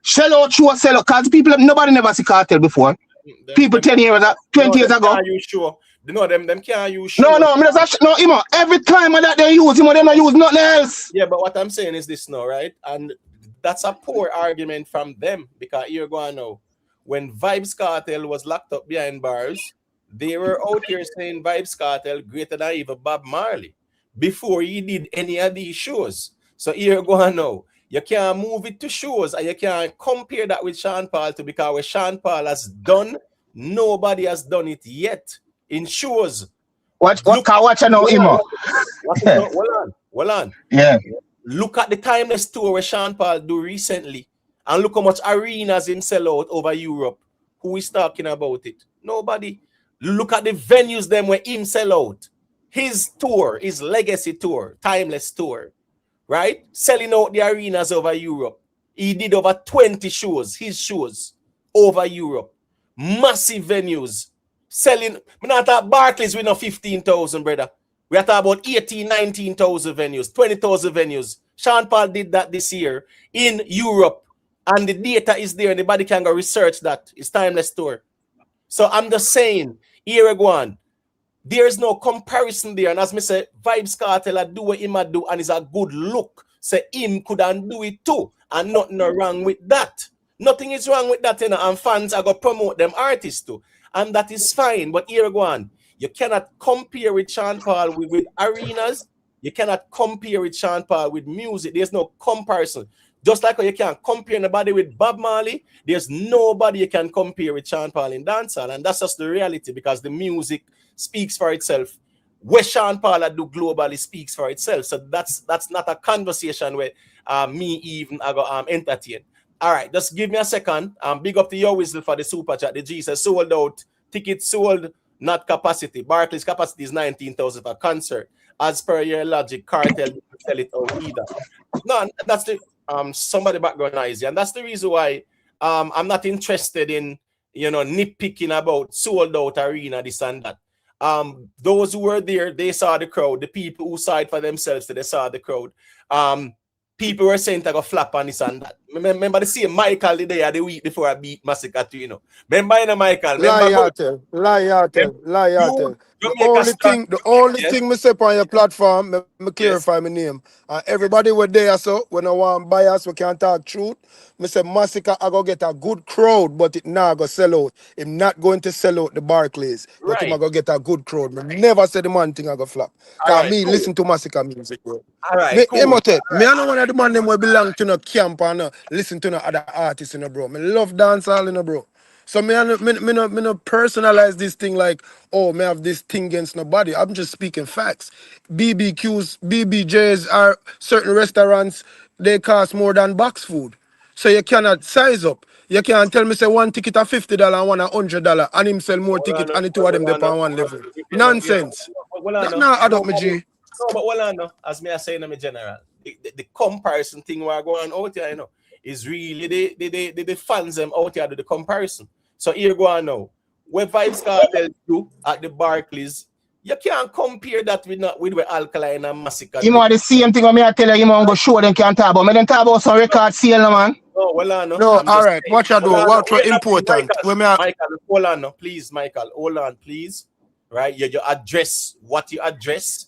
sell out, because people, nobody never see Kartel before. People 10 years, 20 years ago.
You sure? No, them can't use show.
No, every time that they use, they don't use nothing else.
Yeah, but what I'm saying is this now, right? And that's a poor argument from them because here go on now. When Vybz Kartel was locked up behind bars, they were out here saying Vybz Kartel greater than even Bob Marley before he did any of these shows. So here go on now. You can't move it to shows and you can't compare that with Sean Paul to because what Sean Paul has done, nobody has done it yet in shows.
Watch you now, Imo.
Hold on.
Yeah.
Look at the Timeless tour where Sean Paul do recently and look how much arenas him sell out over Europe. Who is talking about it? Nobody. Look at the venues them where him sell out. His tour, his legacy tour, Timeless tour, right? Selling out the arenas over Europe. He did over 20 shows, his shows over Europe. Massive venues. Selling, we're not at Barclays with no 15,000, brother. We are talking about 18, 19,000 venues, 20,000 venues. Sean Paul did that this year in Europe. And the data is there. Anybody can go research that. It's Timeless tour. So I'm just saying, here we go on. There's no comparison there. And as me say, Vybz Kartel do what him do and it's a good look. Say him could do it too. And nothing wrong with that. Nothing is wrong with that, you know, and fans are going to promote them artists too. And that is fine. But here we go on. You cannot compare with Sean Paul with arenas. You cannot compare with Sean Paul with music. There's no comparison. Just like you can't compare nobody with Bob Marley, there's nobody you can compare with Sean Paul in dancehall. And that's just the reality because the music speaks for itself. What Sean Paul do globally speaks for itself. So that's not a conversation where me even I go entertain. All right, just give me a second. Big up to your whistle for the super chat. The G says sold out. Tickets sold, not capacity. Barclays capacity is 19,000 for concert. As per your logic, Kartel didn't sell it out either. No, that's the somebody background noisy, and that's the reason why I'm not interested in nitpicking about sold out arena, this and that. Those who were there, they saw the crowd. The people who saw it for themselves, they saw the crowd. People were saying to go flap on this and that. Remember the same Michael the day the week before I beat Masicka, Remember Michael?
Lie, The only thing me say on your platform, me clarify my name. Everybody were there, so when I want bias, we can't talk truth. Me say Masicka I go get a good crowd, but it not go sell out. I'm not going to sell out the Barclays, but him I go get a good crowd. Me never say the man thing I go flap. Cause me listen to Masicka music, bro.
All right,
Me I know one of the man them will belong to no camp and listen to no other artists, bro. Me love dancehall, bro. So me no personalize this thing like, oh, me have this thing against nobody. I'm just speaking facts. BBQs, BBJs are certain restaurants, they cost more than box food. So you cannot size up. You can't tell me say one ticket at $50 and one at $100 and him sell more ticket and the two of them depend on one level. Nonsense. That's not add up, my G.
No, but hold on, no. As me I say in my general, the comparison thing we're going out here, is really the fans them out here do the comparison. So here go on now. Where Vybz Kartel do at the Barclays, you can't compare that with where Alkaline and Masicka
You
do.
know the same thing when me I tell you, go show them can't talk about. Me then talk about some record sale, no, man.
No, hold on, no.
No,
I'm
all
just
right.
saying.
What you do?
Hold on,
What
no.
important?
Michael, hold on, no. Please, Michael, hold on, please. Right? You address what you address.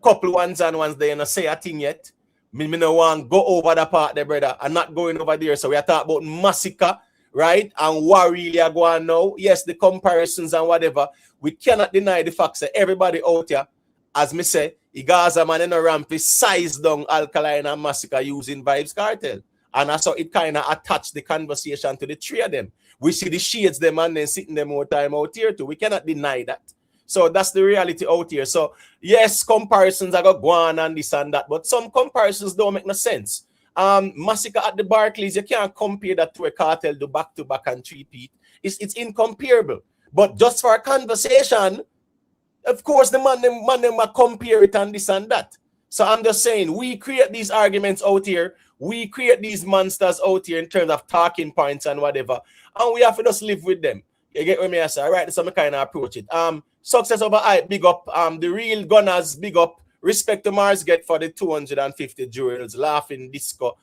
Couple ones and ones there, you say a thing yet. Me no want go over the part there, brother. I'm not going over there. So we are talking about Masicka, right? And what really are going now. Yes, the comparisons and whatever. We cannot deny the fact that everybody out here, as me say, Igaza man in a ramp is size down Alkaline and Masicka using Vybz Kartel. And that's how it kind of attached the conversation to the three of them. We see the shades them and then sitting them more time out here too. We cannot deny that. So that's the reality out here. So yes, comparisons are going to go on and this and that, but some comparisons don't make no sense. Masicka at the Barclays, you can't compare that to a Cartel do back-to-back and three-peat. It's incomparable. But just for a conversation, of course, the man them compare it and this and that. So I'm just saying, we create these arguments out here. We create these monsters out here in terms of talking points and whatever. And we have to just live with them. You get what I say? All right, that's how I kind of approach it. Success over hype, big up. The real gunners, big up. Respect to Mars get for the 250 jewels. Laughing disco.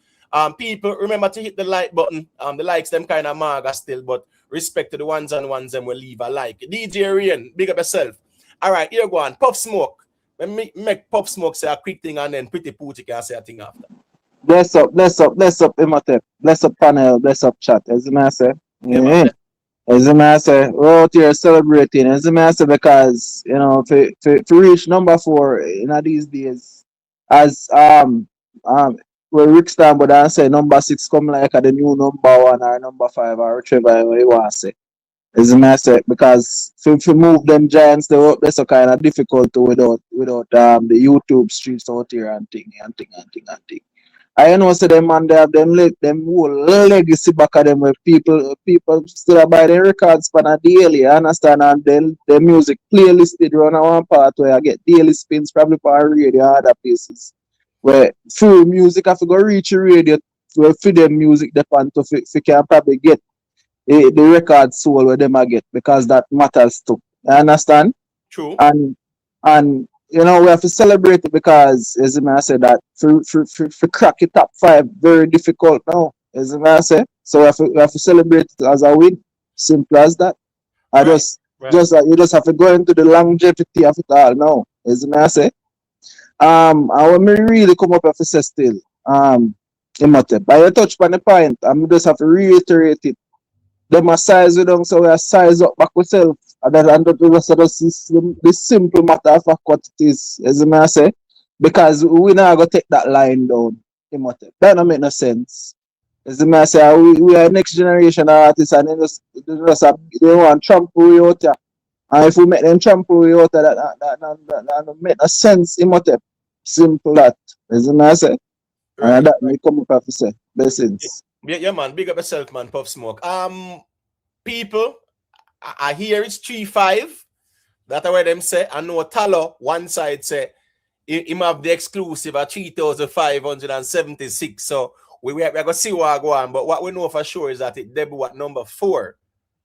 People remember to hit the like button. The likes them kind of maga still, but respect to the ones and ones them will leave a like. DJ Rain, big up yourself. All right, here go on. Pop Smoke. Let me make Pop Smoke say a quick thing and then Pretty Poochie can say a thing after.
Bless up, Imhotep. Bless up panel, bless up chat. As the I say.
Yeah,
As I say, we're out here celebrating. As I say, because to reach number 4 in these days, as where Rick stand, but I say number 6 come like the new number 1 or number 5 or whichever you want to say. As I say, because to move them giants, that's a kind of difficult without the YouTube streets out here and thing. I know so them man they have them whole legacy back of them where people still buy their records for a daily, you understand? And then the music playlisted run on one part where I get daily spins probably for radio and other places. Where full music have to go reach a radio where for them music depend to if can probably get the record soul where them I get because that matters too. You understand?
True.
And we have to celebrate it because, as I said, that for crack it top 5, very difficult now, as I said. So we have to celebrate it as a win. Simple as that. Just you just have to go into the longevity of it all now, as I say. And when me really come up with a say still, Imhotep, but you touch on the point, I just have to reiterate it. Them a size it down, so we are size up back ourselves. And the simple matter of what it is, as I say, because we not going to take that line down. That don't make no sense. As I say, we are next generation artists and they want to trample we out there. And if we make them trample we out there, that don't make no sense. Simple that. As I say. And that may come up to say. Blessings.
Yeah, man. Big up yourself, man. Pop Smoke. People, I hear it's 3-5. That's where them say. I know Talo, one side say, him have the exclusive at 3,576. So we're going to see what I go on. But what we know for sure is that it debut at number 4.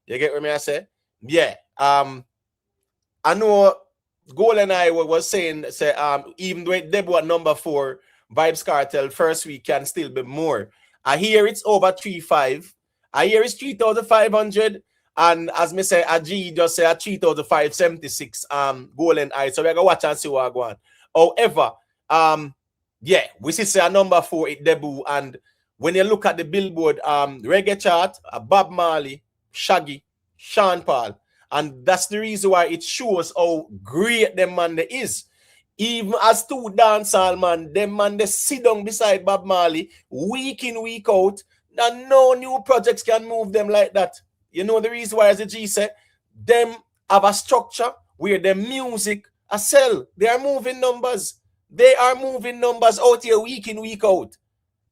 You get what I say? Yeah. I know Goal and I was saying, even though it debut at number 4, Vybz Kartel first week can still be more. I hear it's over 3-5. I hear it's 3,500. And as me say, a G just say a 3,576 goal and I. So we're gonna watch and see what I go on. However, yeah, we see say a number 4 it debut. And when you look at the Billboard reggae chart, Bob Marley, Shaggy, Sean Paul, and that's the reason why it shows how great them man they is. Even as 2 dancehall man, them man they sit down beside Bob Marley week in, week out, and no new projects can move them like that. You know the reason why, as the G said, them have a structure where the music a sell. They are moving numbers. They are moving numbers out here week in, week out.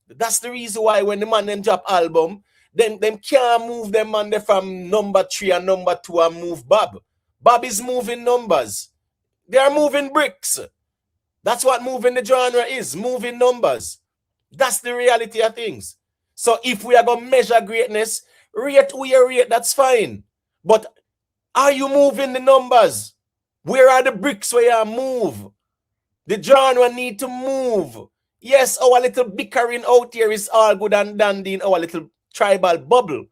That's the reason why when the man them drop album, them can't move them man they from number 3 and number 2 and move Bob. Bob is moving numbers. They are moving bricks. That's what moving the genre is, moving numbers. That's the reality of things. So if we are going to measure greatness, rate who you rate, that's fine. But are you moving the numbers? Where are the bricks where you move? The genre need to move. Yes, our little bickering out here is all good and dandy in our little tribal bubble.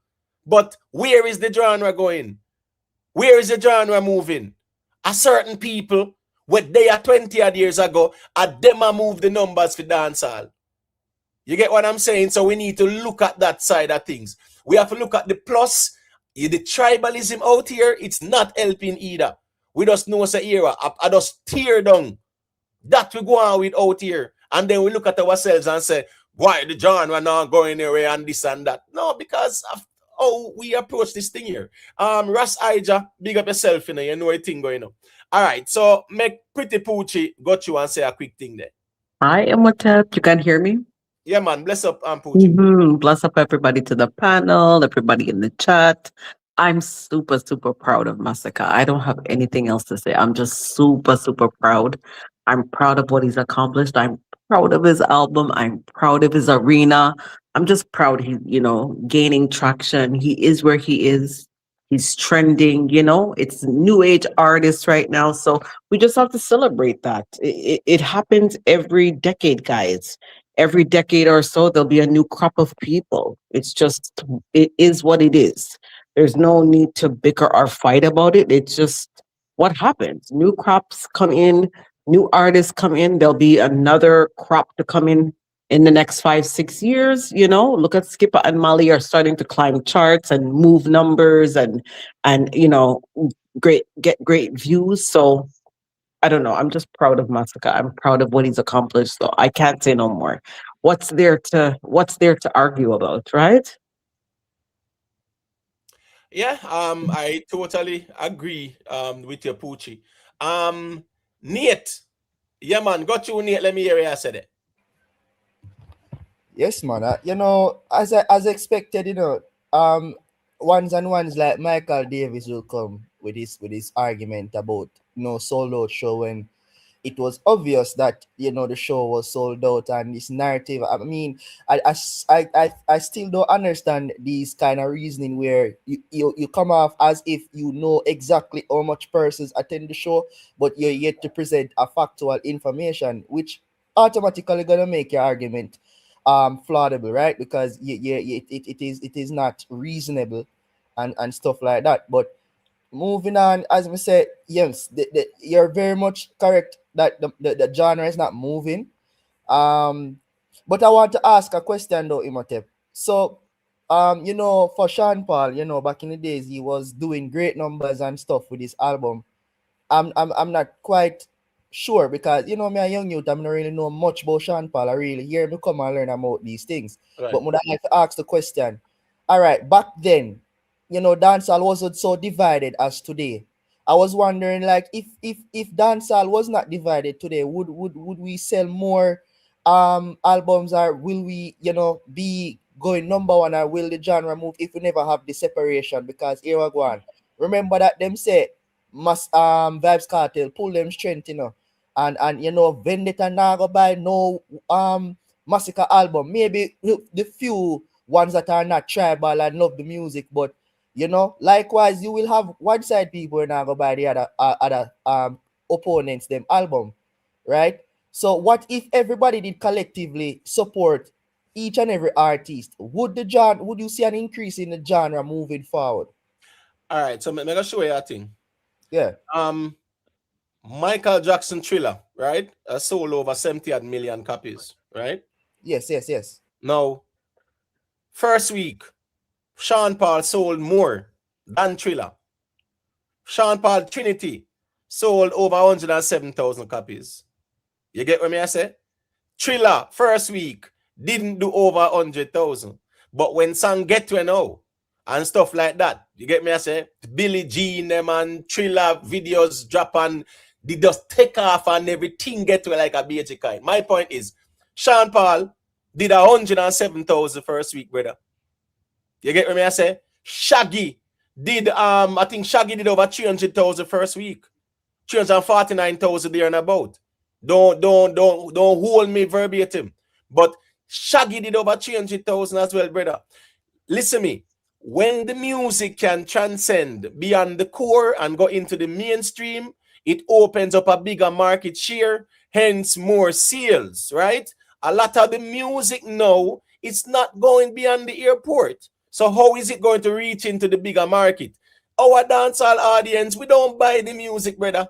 But where is the genre going? Where is the genre moving? A certain people, what they are 20 odd years ago, them a move the numbers for dancehall. You get what I'm saying? So we need to look at that side of things. We have to look at the plus. The tribalism out here, it's not helping either. We just know it's an era. I just tear down. That we go on with out here. And then we look at ourselves and say, why the genre not going anywhere and this and that? No, because of how we approach this thing here. Ras Ija, big up yourself, you know a thing going on. All right, so make Pretty Poochie got you and say a quick thing there.
I am Watep. You can hear me?
Yeah, man. Bless up, Poochie.
Bless up everybody to the panel, everybody in the chat. I'm super, super proud of Masicka. I don't have anything else to say. I'm just super, super proud. I'm proud of what he's accomplished. I'm proud of his album. I'm proud of his arena. I'm just proud he's, gaining traction. He is where he is. He's trending, it's new age artists right now. So we just have to celebrate that. It happens every decade, guys. Every decade or so, there'll be a new crop of people. It is what it is. There's no need to bicker or fight about it. It's just what happens. New crops come in, new artists come in. There'll be another crop to come in the next 5-6 years. Look at Skipper and Mali are starting to climb charts and move numbers and get great views. So I don't know. I'm just proud of Masicka. I'm proud of what he's accomplished. So I can't say no more. What's there to argue about, right?
Yeah, I totally agree with your Poochie. Nate. Yeah, man, got you, Nate. Let me hear you said it.
Yes, man. As expected, ones and ones like Michael Davis will come with his argument about sold out show when it was obvious that the show was sold out, and this narrative. I mean, I still don't understand these kind of reasoning where you come off as if you know exactly how much persons attend the show, but you're yet to present a factual information, which automatically gonna make your argument plausibly, right? Because it is not reasonable and stuff like that. But moving on, as we said, yes, you're very much correct that the genre is not moving. But I want to ask a question though, Imhotep. So, for Sean Paul, back in the days, he was doing great numbers and stuff with his album. I'm not quite sure because me a young youth, I'm not really know much about Sean Paul. I really hear me come and learn about these things.
Right.
But would I like to ask the question? All right, back then, dancehall wasn't so divided as today. I was wondering, like, if dancehall was not divided today, would we sell more albums, or will we be going number one, or will the genre move if we never have the separation? Because here we go on. Remember that them say Vybz Kartel pull them strength, and Vendetta now go buy no Masicka album. Maybe the few ones that are not tribal and love the music, but likewise you will have one side people now go buy the other opponents them album, right? So what if everybody did collectively support each and every artist? Would you see an increase in the genre moving forward?
All right, so I'm gonna show you a thing.
Yeah.
Michael Jackson Thriller, right? Sold over 70 million copies, right?
Yes.
Now, first week, Sean Paul sold more than Thriller. Sean Paul Trinity sold over 107,000 copies. You get what I say? Thriller, first week, didn't do over 100,000. But when song get to now and stuff like that, you get me? I say, Billie Jean, them and Thriller videos drop and they just take off and everything get to like a BG kind. My point is, Sean Paul did 107,000 first week, brother. You get what I say? Shaggy did, I think Shaggy did over 300,000 first week. 349,000 there and about. Don't hold me verbatim. But Shaggy did over 300,000 as well, brother. Listen me. When the music can transcend beyond the core and go into the mainstream, it opens up a bigger market share, hence more sales, right? A lot of the music now, it's not going beyond the airport. So how is it going to reach into the bigger market? Our dancehall audience, we don't buy the music, brother.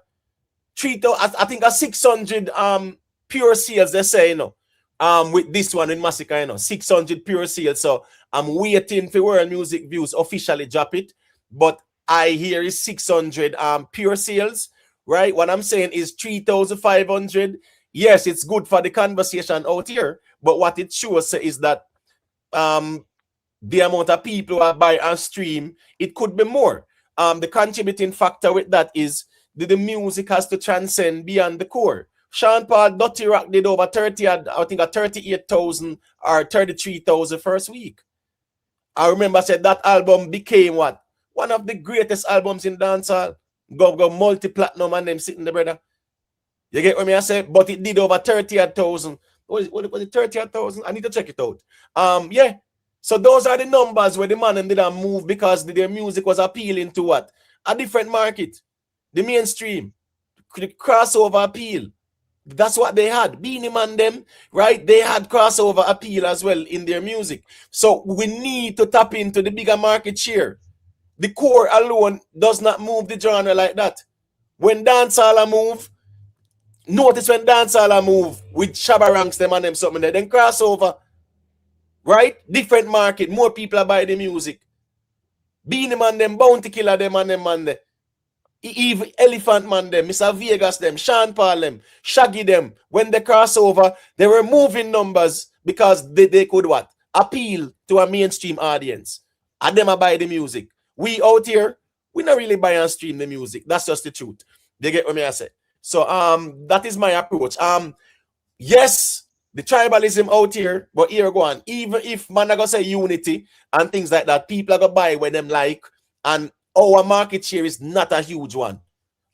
I think a 600 pure sales, they say, with this one in Masicka, 600 pure sales. So I'm waiting for World Music Views officially drop it, but I hear is 600 pure sales, right? What I'm saying is 3,500. Yes, it's good for the conversation out here, but what it shows is that the amount of people who buy and stream, it could be more. The contributing factor with that is the music has to transcend beyond the core. Sean Paul Dirty Rock did over 38,000 or 33,000 first week. I remember I said that album became what? One of the greatest albums in dancehall. Go multi-platinum and them sitting there, brother. You get what I say? But it did over 38,000. Was it 38,000? I need to check it out. Yeah. So those are the numbers where the man didn't move because their music was appealing to what? A different market. The mainstream. The crossover appeal. That's what they had. Beanie Man them, right? They had crossover appeal as well in their music. So we need to tap into the bigger market share. The core alone does not move the genre like that. When dancehall move, notice when dancehall move with Shabba Ranks them and them something there, then crossover, right? Different market, more people buy the music. Beanie Man them, Bounty Killer them and them man there. Even Elephant Man them, Mr. Vegas them, Sean Paul them, Shaggy them, when they cross over, they were moving numbers because they could what? Appeal to a mainstream audience. And them buy the music. We out here, we not really buy and stream the music. That's just the truth. They get what I say. So that is my approach. Yes, the tribalism out here, but here go on. Even if man I go say unity and things like that, people are gonna buy when them like, and our market share is not a huge one.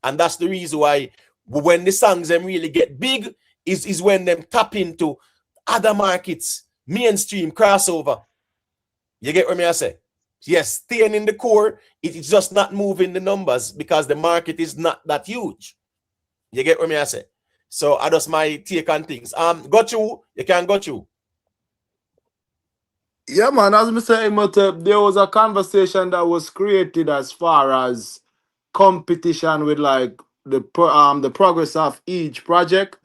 And that's the reason why when the songs them really get big is when them tap into other markets, mainstream, crossover. You get what I say? Yes, staying in the core, it's just not moving the numbers because the market is not that huge. You get what I say? So that's my take on things. Got you can got you.
Yeah, man, as I say, there was a conversation that was created as far as competition with like the progress of each project.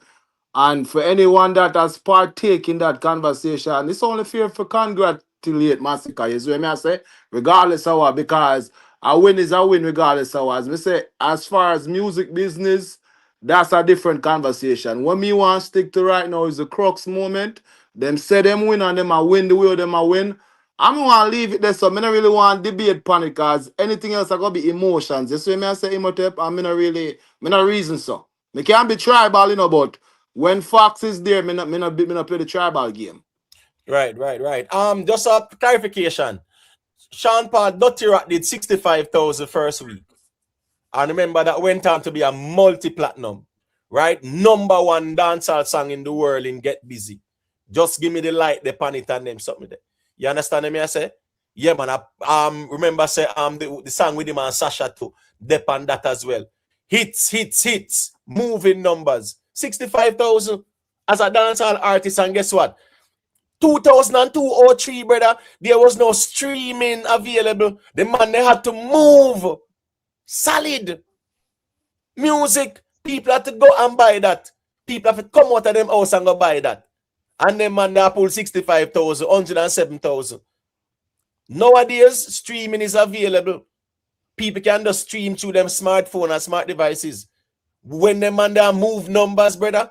And for anyone that has partaken in that conversation, it's only fair for congratulate Masicka. You see what I say? Regardless of what, because a win is a win regardless of what. As I say, as far as music business, that's a different conversation. What me want to stick to right now is the crux moment. Them say them win and them a win the way them a win. I'm want to leave it there, so I don't really want to debate panic because anything else are going to be emotions. You see what I say, Imhotep? I'm not reason so. I can't be tribal, but when Fox is there, me not play the tribal game.
Right. Just a clarification. Sean Paul Dirty Rock did 65,000 first week. And remember that went on to be a multi-platinum, right? Number one dancehall song in the world in Get Busy. Just give me the light, the pan it and them something there. You understand me? I say? Yeah, man. I remember say the song with him and Sasha too. Dep on that as well. Hits, moving numbers. 65,000 as a dancehall artist, and guess what? 2002 or 3, brother, there was no streaming available. The man, they had to move. Solid music. People had to go and buy that. People have to come out of them house and go buy that. And then man, they pull 65,000, 107,000. Nowadays, streaming is available. People can just stream through them smartphone and smart devices. When the man there move numbers, brother,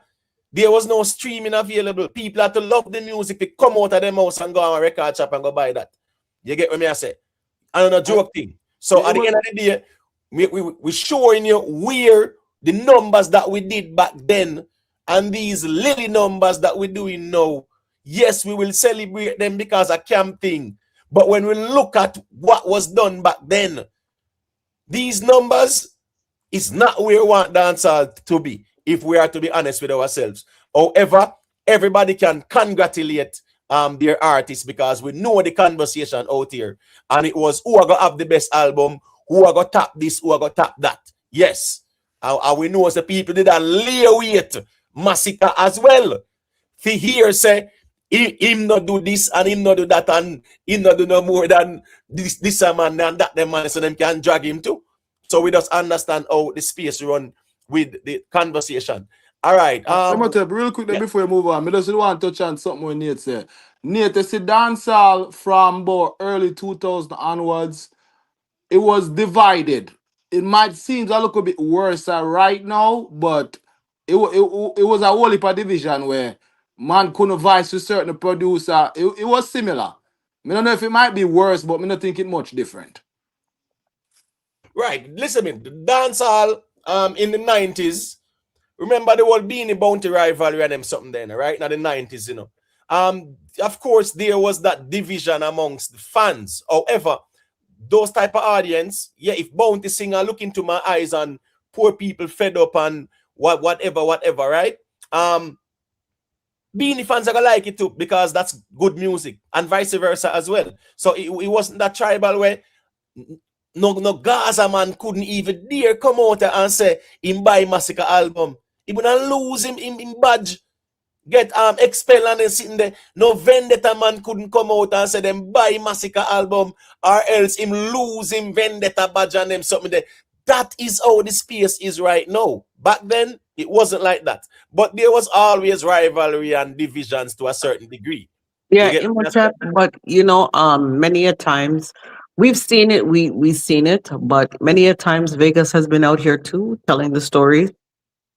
there was no streaming available. People had to love the music to come out of them house and go on a record shop and go buy that. You get what I say? And a joke thing. So at the end of the day, we showing you where the numbers that we did back then and these lily numbers that we're doing now. Yes, we will celebrate them because of camping. But when we look at what was done back then, these numbers is not where we want dancehall to be. if we are to be honest with ourselves. However, everybody can congratulate their artists because we know the conversation out here. And it was who are going to have the best album, who are going to tap this, who are going to tap that. Yes. And we know the people did a lay weight Masicka as well. For here say, him not do this and him not do that and him not do no more than this man and that man, so them can drag him too. So we just understand how the space run with the conversation. All right.
I'm gonna tell you real quick before you move on. I just want to touch on something when Nate said. Nate, see dancehall from about early 2000 onwards, it was divided. It might seem a little bit worse right now, but it was a whole heap of division where man couldn't vice to certain producer. It was similar. I don't know if it might be worse, but I don't think it much different.
Right. Listen, the dancehall in the 90s. Remember the whole Beanie Bounty rivalry and them something then, right? Now the 90s, you know. Of course, there was that division amongst the fans. However, those type of audience, yeah, if Bounty singer look into my eyes and poor people fed up and whatever, right? Beanie fans are gonna like it too because that's good music and vice versa as well. So it wasn't that tribal way. No Gaza man couldn't even dare come out and say him buy Masicka album. He gonna lose him badge. Get expelled and then sitting there. No Vendetta man couldn't come out and say them buy Masicka album or else him lose him Vendetta badge and them something there. That is how the space is right now. Back then, it wasn't like that. But there was always rivalry and divisions to a certain degree.
Yeah, but you know, many a times we've seen it, we've seen it, but many a times Vegas has been out here too, telling the stories.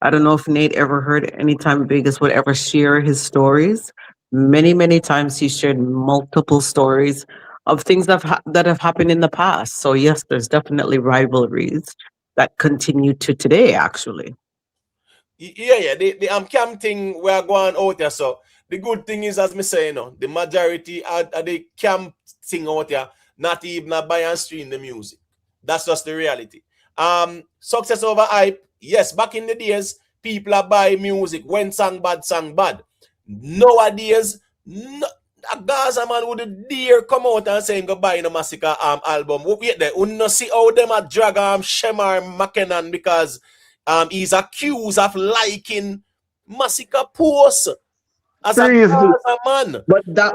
I don't know if Nate ever heard any time Vegas would ever share his stories. Many times he shared multiple stories of things that have happened in the past. So yes, there's definitely rivalries that continue to today, actually.
Yeah. The camp thing we're going out there. So the good thing is, as me say, you know, the majority are the camp thing out there, not even buy and stream the music. That's just the reality. Success over hype. Yes, back in the days, people are buy music when song bad. Nowadays, a Gaza man would dare come out and say go buy the Masicka album. Wait there, we not see how them a drag Shemar McKinnon because he's accused of liking Masicka posts as a Gaza man.
But that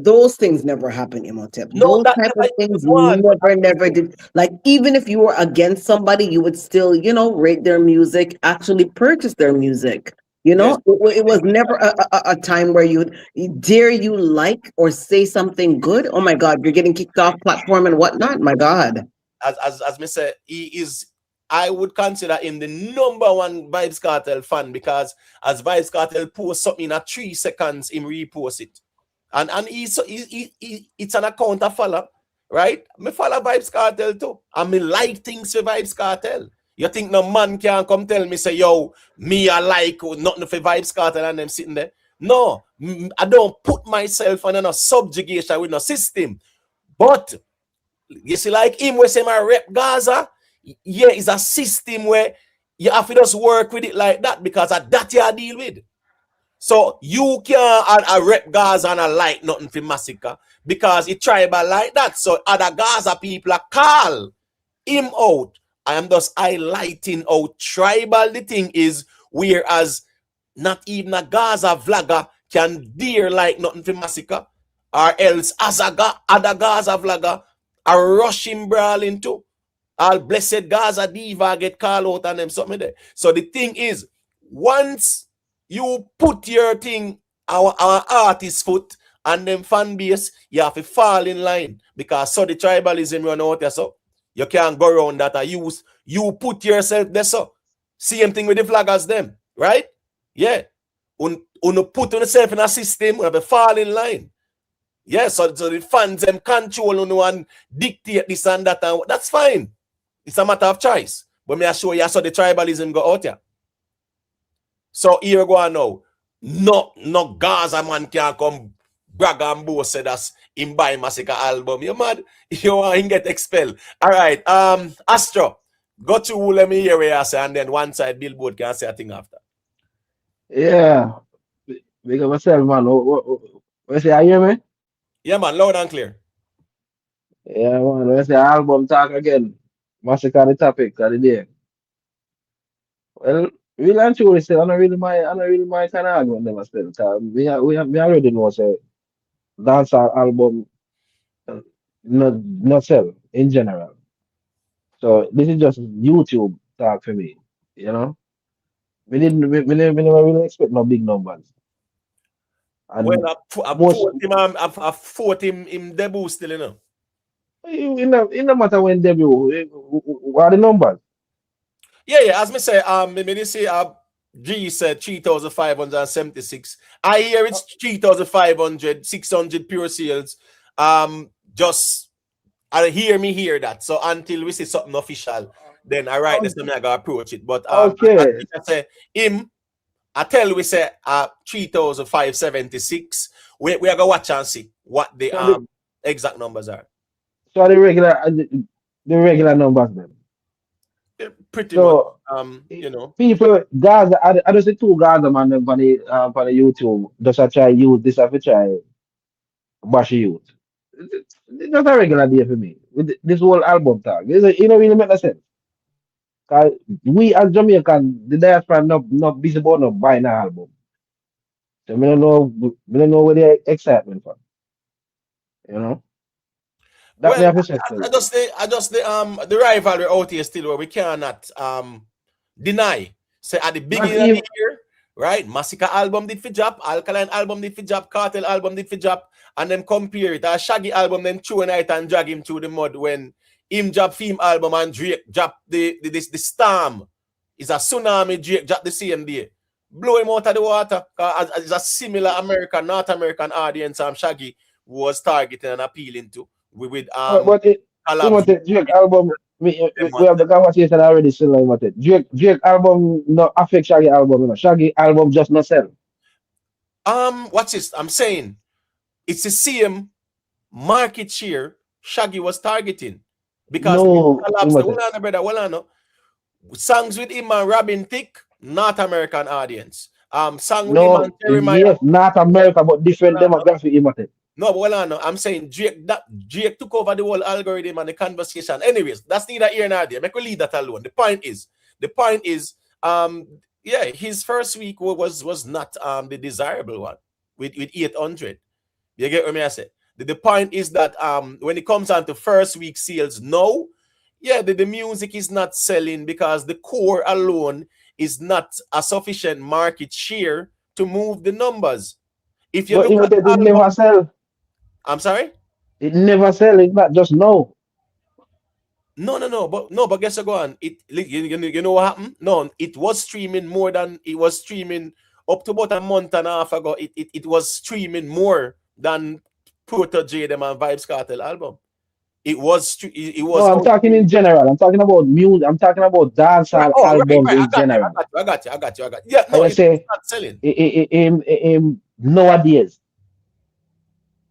those things never happen, Imhotep.
No,
Those type of things never did. Like even if you were against somebody, you would still, you know, rate their music, actually purchase their music. You know, yes. It was never a time where you dare you like or say something good. Oh my God, you're getting kicked off platform and whatnot. My God.
As me say, he is. I would consider him the #1 Vybz Kartel fan because as Vybz Kartel posts something in 3 seconds, him repost it. And it's an account I follow, right? Me follow Vybz Kartel too. And me like things for Vybz Kartel. You think no man can come tell me, say, yo, me I like nothing for Vybz Kartel and them sitting there? No, I don't put myself under no subjugation with no system. But, you see, like him, we say my rep Gaza, yeah, it's a system where you have to just work with it like that because that you deal with. So you can't a rep Gaza and a like nothing for Masicka because it tribal like that. So other Gaza people are call him out. I am just highlighting how tribal the thing is, whereas not even a Gaza vlogger can dare like nothing for Masicka, or else as other Gaza vlogger are rushing brawling too. All blessed Gaza diva get called out and them something there. So the thing is, once you put your thing, our artist foot and them fan base, you have to fall in line because so the tribalism run out there. So you can't go around that. You put yourself there. So same thing with the vloggers them, right? Yeah. You put yourself in a system, you have to fall in line. Yeah, so the fans them control you and dictate this and that, and that's fine. It's a matter of choice. But me I show you so the tribalism go out here. So here we go now. No Gaza man can come brag and boast say that's him buy Masicka album. You mad? You want him get expelled. All right. Astro, go to let me hear what you say, and then one side Billboard can say a thing after.
Yeah. Big up myself, man. What you say, you hear me?
Yeah, man, loud and clear.
Yeah, man. What you say, album talk again. Massacre the topic of the day. Well, really and truly still, I don't really my kind of argument them still. Cause we already know say dancehall album uh, not sell in general. So this is just YouTube talk for me. You know, we never really expect no big numbers.
Well,
And
I
most
fought him, I fought him debut still, you know.
it no matter when debut, what are the numbers?
Yeah. As me say, me say, G said 3,576. I hear it's 3,500, 600 pure sales. Just I hear that. So until we see something official, then I write this time I gotta approach it. But
Okay,
I say him, I tell we say 3,576. We are gonna watch and see what the
so
exact numbers are.
the regular numbers then.
Yeah, pretty much.
So eh,
You know.
people Gaza, I just see two Gaza man them on the YouTube just a try use this have to try bash youth. It's just a regular day for me. With this whole album talk. You know really make no sense. Cause we as Jamaican, the diaspora not busy about not buying an album. So we don't know where the excitement from. You know? That
Well,
me have to say still.
I just the rivalry out here still where we cannot deny. Say at the
Not
beginning of the
even
year, right? Masicka album did for job, Alkaline album did for job, Cartel album did for job, and then compare it. A Shaggy album then chew night and drag him through the mud when him job theme album and Drake drop the storm. Is a tsunami Drake drop the same day. Blow him out of the water. As it's a similar American, North American audience Shaggy was targeting and appealing to with
but
collabs with
Drake album
them
we
ones.
have the conversation already still like what it. Drake album not affect Shaggy album, you know. Shaggy album just not sell.
What's this? I'm saying it's the same market share Shaggy was targeting because his
No,
collabs, the one on brother, well, no, songs with him and Robin Thicke, North American audience. Song with him and
no,
Jeremiah.
yes, not America, but different demographic him at it.
No, but well, no, I'm saying Drake took over the whole algorithm and the conversation. Anyways, that's neither here nor there. Make we leave that alone. The point is, yeah, his first week was not the desirable one with 800. You get what I say? The point is that when it comes on to first week sales, no, yeah, the music is not selling because the core alone is not a sufficient market share to move the numbers. If you
But
look at the
it
album,
never sell.
I'm sorry.
It never sell. It's not just no.
But guess what? Go on. You know what happened? No, it was streaming more than it was streaming up to about a month and a half ago. It was streaming more than Proto J them and Vybz Kartel album. It was
No, I'm talking in general. I'm talking about music. I'm talking about
right.
dancehall
Oh,
albums
right.
in general.
I got you. Yeah,
I
no,
just
it's
say
not selling.
nowadays,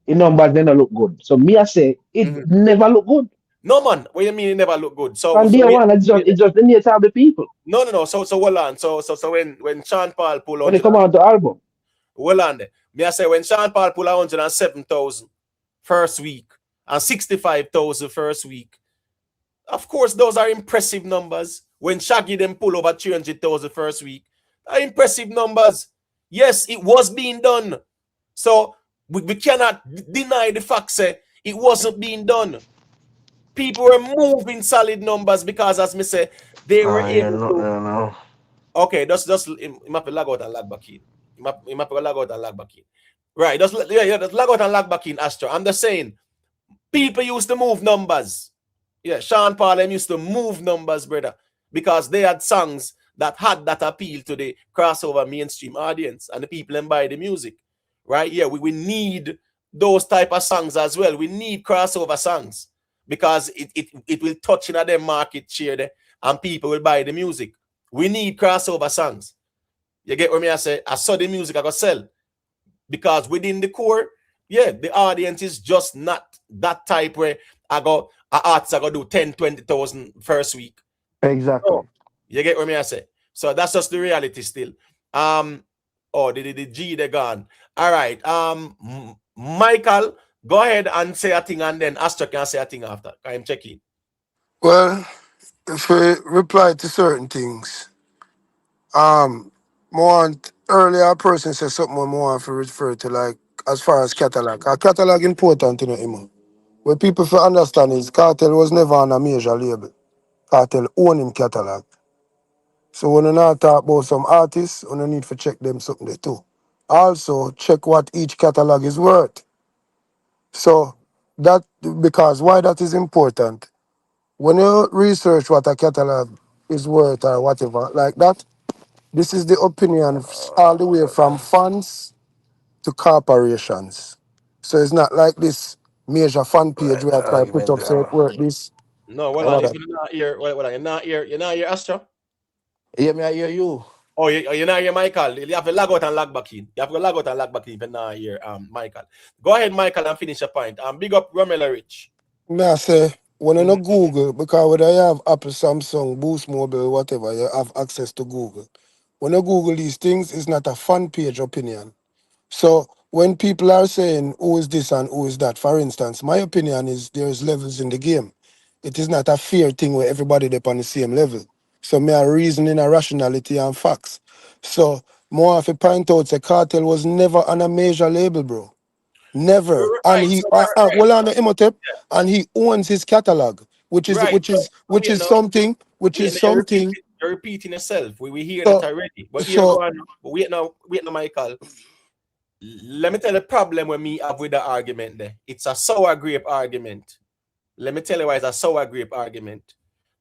the numbers they don't look good. So me I say it never look good.
No man, what you mean it never look good?
From day one, it's just the nature of the people
no. So hold on. So when Sean Paul pull
when
on
they come out the album.
hold on there. Me I say when Sean Paul pull 107,000 first week and 65,000 first week. Of course, those are impressive numbers. When Shaggy them pull over 300,000 first week, are impressive numbers. Yes, it was being done. So we cannot deny the fact say it wasn't being done. People were moving solid numbers because, as me say, they were able to.
No.
Okay, just you have to log out and log back in. You have to log out and log back in. Right, just log out and log back in, Astro. I'm just saying, people used to move numbers. Yeah, Sean Paul them used to move numbers, brother, because they had songs that had that appeal to the crossover mainstream audience and the people that buy the music, right? Yeah, we need those type of songs as well. We need crossover songs because it will touch in their market share there and people will buy the music. We need crossover songs. You get what I say? I saw the music I got sell because within the core, yeah, the audience is just not that type where artists are gonna do 10, 20,000 first week.
Exactly.
Oh, you get what I say? So that's just the reality still. Oh, the G they gone. All right. Michael, go ahead and say a thing, and then Astro can say a thing after. I'm checking.
Well, if we reply to certain things, more earlier a person said something more to refer to like as far as catalog. A catalog important, you know, Imo. What people for understand is Cartel was never on a major label. Cartel own him catalog. So when you not talk about some artists, you need to check them something there too. Also check what each catalog is worth. So that because why that is important. When you research what a catalog is worth or whatever like that, this is the opinion all the way from fans to corporations. So it's not like this major fan page where I try to put up say it worth this
No, well
or
on. If
whatever.
you're not here, you're not here, Astro.
Yeah, me I hear you.
Oh, you're not here, Michael. You have to log out and log back in. You have to log out and log back in if you're not here, Michael. Go ahead, Michael, and finish your point. Big up Romela Rich.
Me I say when you know Google, because whether you have Apple, Samsung, Boost Mobile, whatever, you have access to Google. When you Google these things, it's not a fan page opinion. So when people are saying who is this and who is that, for instance, my opinion is there's levels in the game. It is not a fair thing where everybody they on the same level. So me are reasoning a rationality and facts. So more of a point out the Cartel was never on a major label, bro. Never. And
Right,
he
so right,
well on the Imhotep, and he owns his catalog, which is
right.
which is which
Wait,
is
no,
something which
wait,
is
no,
something.
you're repeating yourself. We hear that
So
already. But here
so
go on. But wait now, Michael. Let me tell you the problem with me have with the argument there. It's a sour grape argument. Let me tell you why it's a sour grape argument.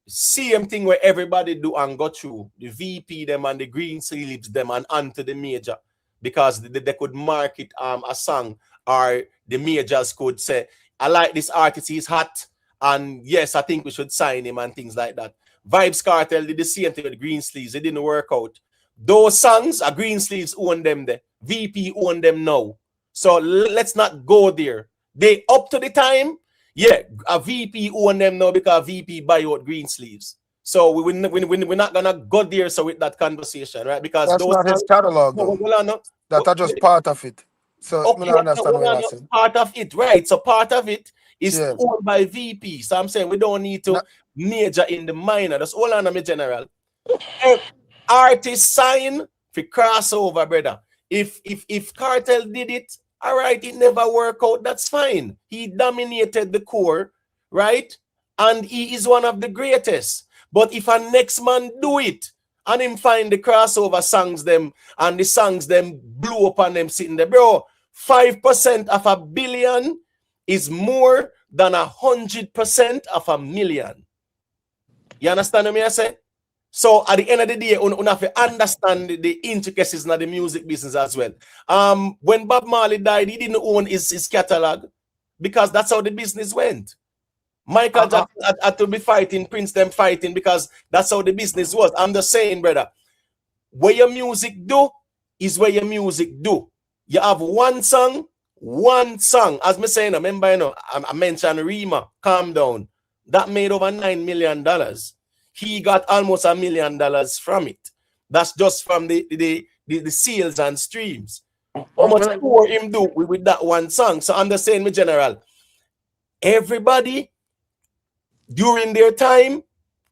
Same thing where everybody do and go through the VP them and the green sleeves them and onto the major because they could market a song or the majors could say I like this artist, he's hot, and yes, I think we should sign him and things like that. Vybz Kartel did the same thing with green sleeves. It didn't work out. Those songs are green sleeves own them there. VP own them now. So let's not go there. They up to the time. Yeah, a VP own them now because VP buy out green sleeves. So we're not gonna go there so with that conversation, right? Because
that's
those
not his catalog
no,
though.
well, no,
That are just part of it. So I
okay,
don't understand what you're
no,
saying.
part of it, right? So part of it is
Yeah.
owned by VP. So I'm saying we don't need to
Na-
major in the minor. That's all on me general. If artist sign for crossover, brother. If Cartel did it, all right, it never worked out. That's fine. He dominated the core, right? And he is one of the greatest. But if a next man do it and him find the crossover songs them and the songs them blew up on them sitting there, bro, 5% of a billion is more than 100% of a million. You understand what I say? So at the end of the day, you have to understand the intricacies of the music business as well. When Bob Marley died, he didn't own his catalog because that's how the business went. Michael Jackson had to be fighting, Prince them fighting because that's how the business was. I'm just saying, brother, where your music do is where your music do. You have one song. As me saying, remember, I mentioned Rima, Calm Down. That made over $9 million. He got almost $1 million from it. That's just from the sales and streams. How much more him do with that one song? So I'm just saying, me general, everybody during their time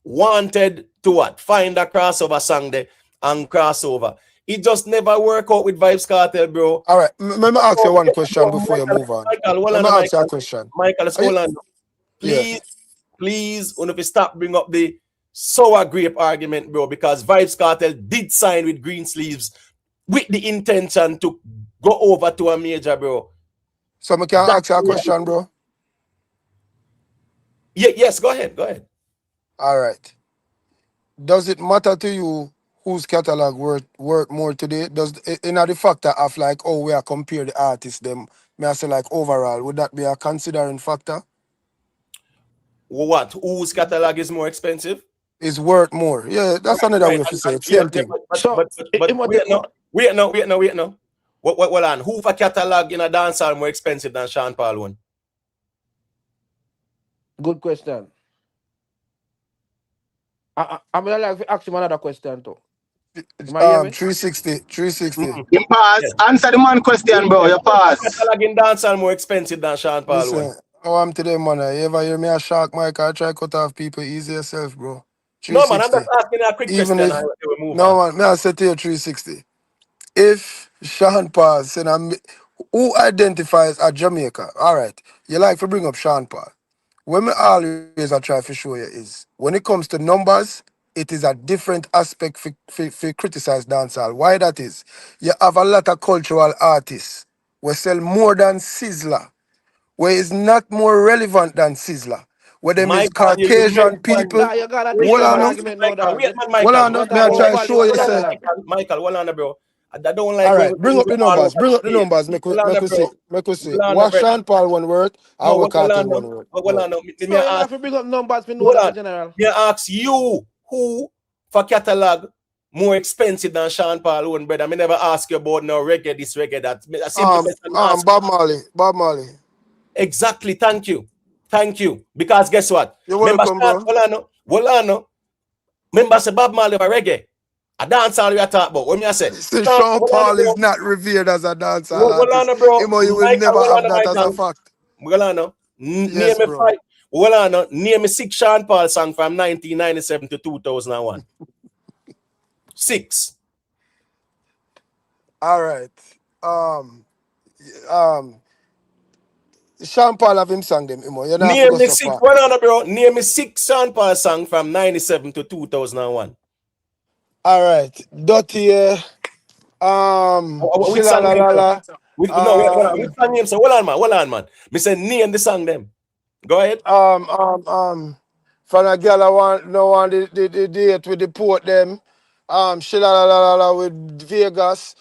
wanted to what? Find a crossover song there and crossover. It just never work out with Vybz Kartel, bro.
All right. Let me ask you one question before you move on.
Michael, hold
Let
on,
me ask you a
Michael.
question.
Michael, let's
Are you-
hold on.
yeah.
Please, if you stop bring up the sour grape argument, bro, because Vybz Kartel did sign with green sleeves with the intention to go over to a major, bro.
So I can ask you a question, bro.
Yeah, yes, go ahead.
All right. Does it matter to you whose catalog worth more today? Does in the factor of like, oh, we are compare the artists them, may I say like overall, would that be a considering factor?
What? Whose catalog is more expensive?
Is worth more. Yeah, that's another
Right,
way to say it.
yeah,
Same thing.
So
but wait now. What on? Who for catalog in a dancehall more expensive than Sean Paul one?
good question. I'm gonna like to ask him another question too. Am I hear me?
360. 360.
You pause.
Yeah.
Answer the man question, bro. You pause.
Catalog in dancehall more expensive than Sean Paul one.
Listen, how I'm today, man. You ever hear me a shark mic? I try cut off people easy yourself, bro.
No, man, I'm
360.
just asking a quick
Even
question
if,
and we move
no,
on.
man, may I say to you 360. If Sean Paul said, who identifies as Jamaica? All right, you like to bring up Sean Paul. What me always I try to show you is, when it comes to numbers, it is a different aspect for criticize dancehall. Why that is? You have a lot of cultural artists who sell more than Sizzler, where is not more relevant than Sizzler, where them is
Michael, you
Caucasian
mentioned
people.
Nah, you got a
wait,
Hold
different
on, no.
argument now,
Michael,
dog.
wait, man,
Hold
Michael.
on,
You
no.
talk
May I
about
try
Hold
to
value
show
and
you,
on,
say.
culture.
Michael, hold on, bro. I don't like
All
when
right, bring up
we
the
all
numbers.
over
Bring
the
up the
place.
numbers. Make we,
Hold
make
on,
we see.
bro.
Make we see.
Hold on,
What
brother.
Sean Paul one word,
No,
our
hold
cartel
on,
one word.
hold
Go.
on. Me
No, you don't
ask,
have to bring up numbers. We know
hold
that
on.
in general.
Me ask you who for catalog more expensive than Sean Paul one, brother. Me never ask you about no reggae this, reggae that. A simple question ask.
Bob Marley. Bob Marley.
Exactly. Thank you. Thank you. Because guess what?
You're
Remember,
welcome, bro.
hold on. Remember, say Bob Marley for reggae. A dance all we are talking about. When me I say,
See,
Sean,
Sean
hold on,
Paul is
bro.
not revered as a dancehall
Hold
artist.
on, bro.
You will
Michael,
never
hold
have
on,
that as a
Michael.
fact.
Hold on.
Yes,
Name me
bro.
five. Hold on. Name me 6 Sean Paul song from 1997 to 2001. 6.
All right. Um, Sean Paul have him sang them. You don't have to
Name
go
me
so
6.
far.
Hold on, bro. Name me 6 Sean Paul song from 97 to 2001.
All right. Dirty.
Which song name, sir?
Shilalalala.
No, wait, hold on. Which song name, sir? Hold on, man. Me say name the song them. Go ahead.
From a girl I want the date with the port them. Shilalalala with Vegas.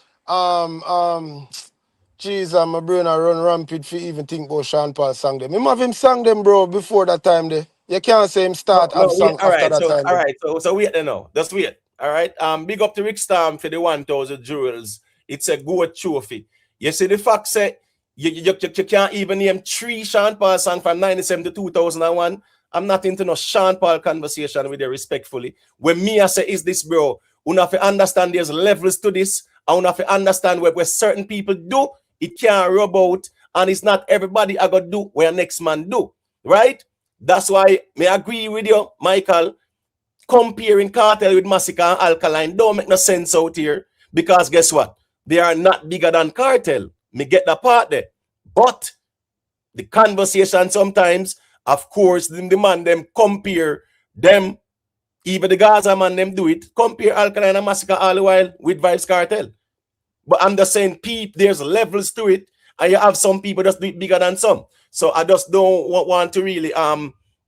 Jeez, my brain I run rampant for even think about Sean Paul sang them. Him have him sang them, bro, before that time there. You can't say him start have
No, wait.
song
All
after
right.
that time
All
there.
right. So wait now. Just wait. All right. Big up to Rick Storm for the 1,000 jewels. It's a good trophy. You see the fact say you can't even name 3 Sean Paul songs from 97 to 2001. I'm not into no Sean Paul conversation with you respectfully. When me I say is this, bro, you have to understand there's levels to this. I have to understand where certain people do, it can't rub out, and it's not everybody I gotta do where next man do. Right? That's why me agree with you, Michael. Comparing Kartel with Masicka and Alkaline don't make no sense out here, because guess what? They are not bigger than Kartel. Me get the part there. But the conversation sometimes, of course, the man them compare them, even the Gaza man them do it, compare Alkaline and Masicka all the while with Vybz Kartel. But I'm just saying, Pete, there's levels to it, and you have some people just do it bigger than some. So I just don't want to really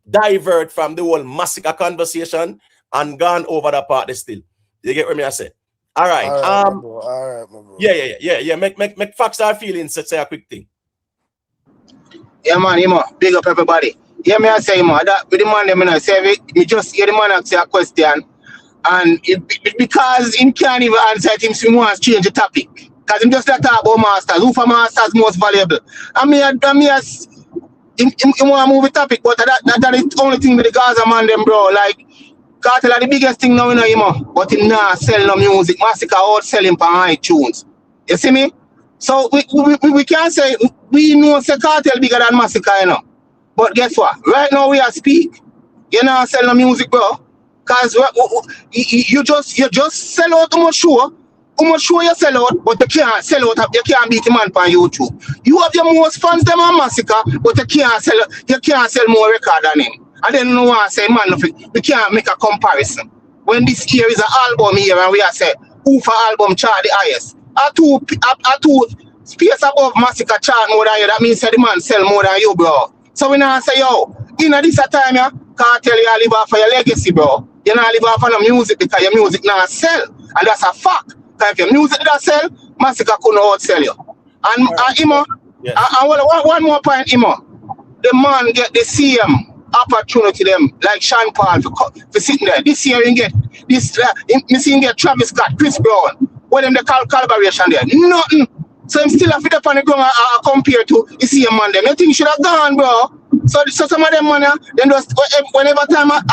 divert from the whole Masicka conversation and gone over that part still. You get what I say? All right.
All right, my bro. All right, my bro.
Yeah. Make facts start feeling such a quick thing.
Yeah, man, big up everybody. Yeah, me I say, that with the man, them, I say, me just hear the man ask you a question, and because him can't even answer it, him wants to change the topic. Because him just talk about masters. Who for masters most valuable? And me want to move the topic, but that is the only thing with the Gaza man, them, bro. Like, Kartel are the biggest thing now, but him not sell no music. Masicka outsell him on iTunes. You see me? So we can't say, we know say Kartel bigger than Masicka, But guess what? Right now we are speak. You not sell no music, bro. Cause you just sell out too much show. How much show you sell out, but you can't sell out. You can't beat the man on YouTube. You have your most fans them on Masicka, but you can't sell more record than him. And then no one say, man, we can't make a comparison. When this here is an album here, and we are say, who for album chart the highest? Are two space above Masicka chart more than you. That means that the man sell more than you, bro. So we now say, yo, in this time, yeah, Kartel you live off for your legacy, bro. You not live off on the music because your music not sell. And that's a fact. Because if your music does sell, Masicka couldn't outsell you. And Imo,
Yes.
and one more point, Imo. The man get the same opportunity them like Sean Paul for sitting there. This year you get this you get Travis Scott, Chris Brown. What them the collaboration there? Nothing. So I'm still a fit up on the ground compared to the same man them. You think should have gone, bro. So some of them money, then just whenever time a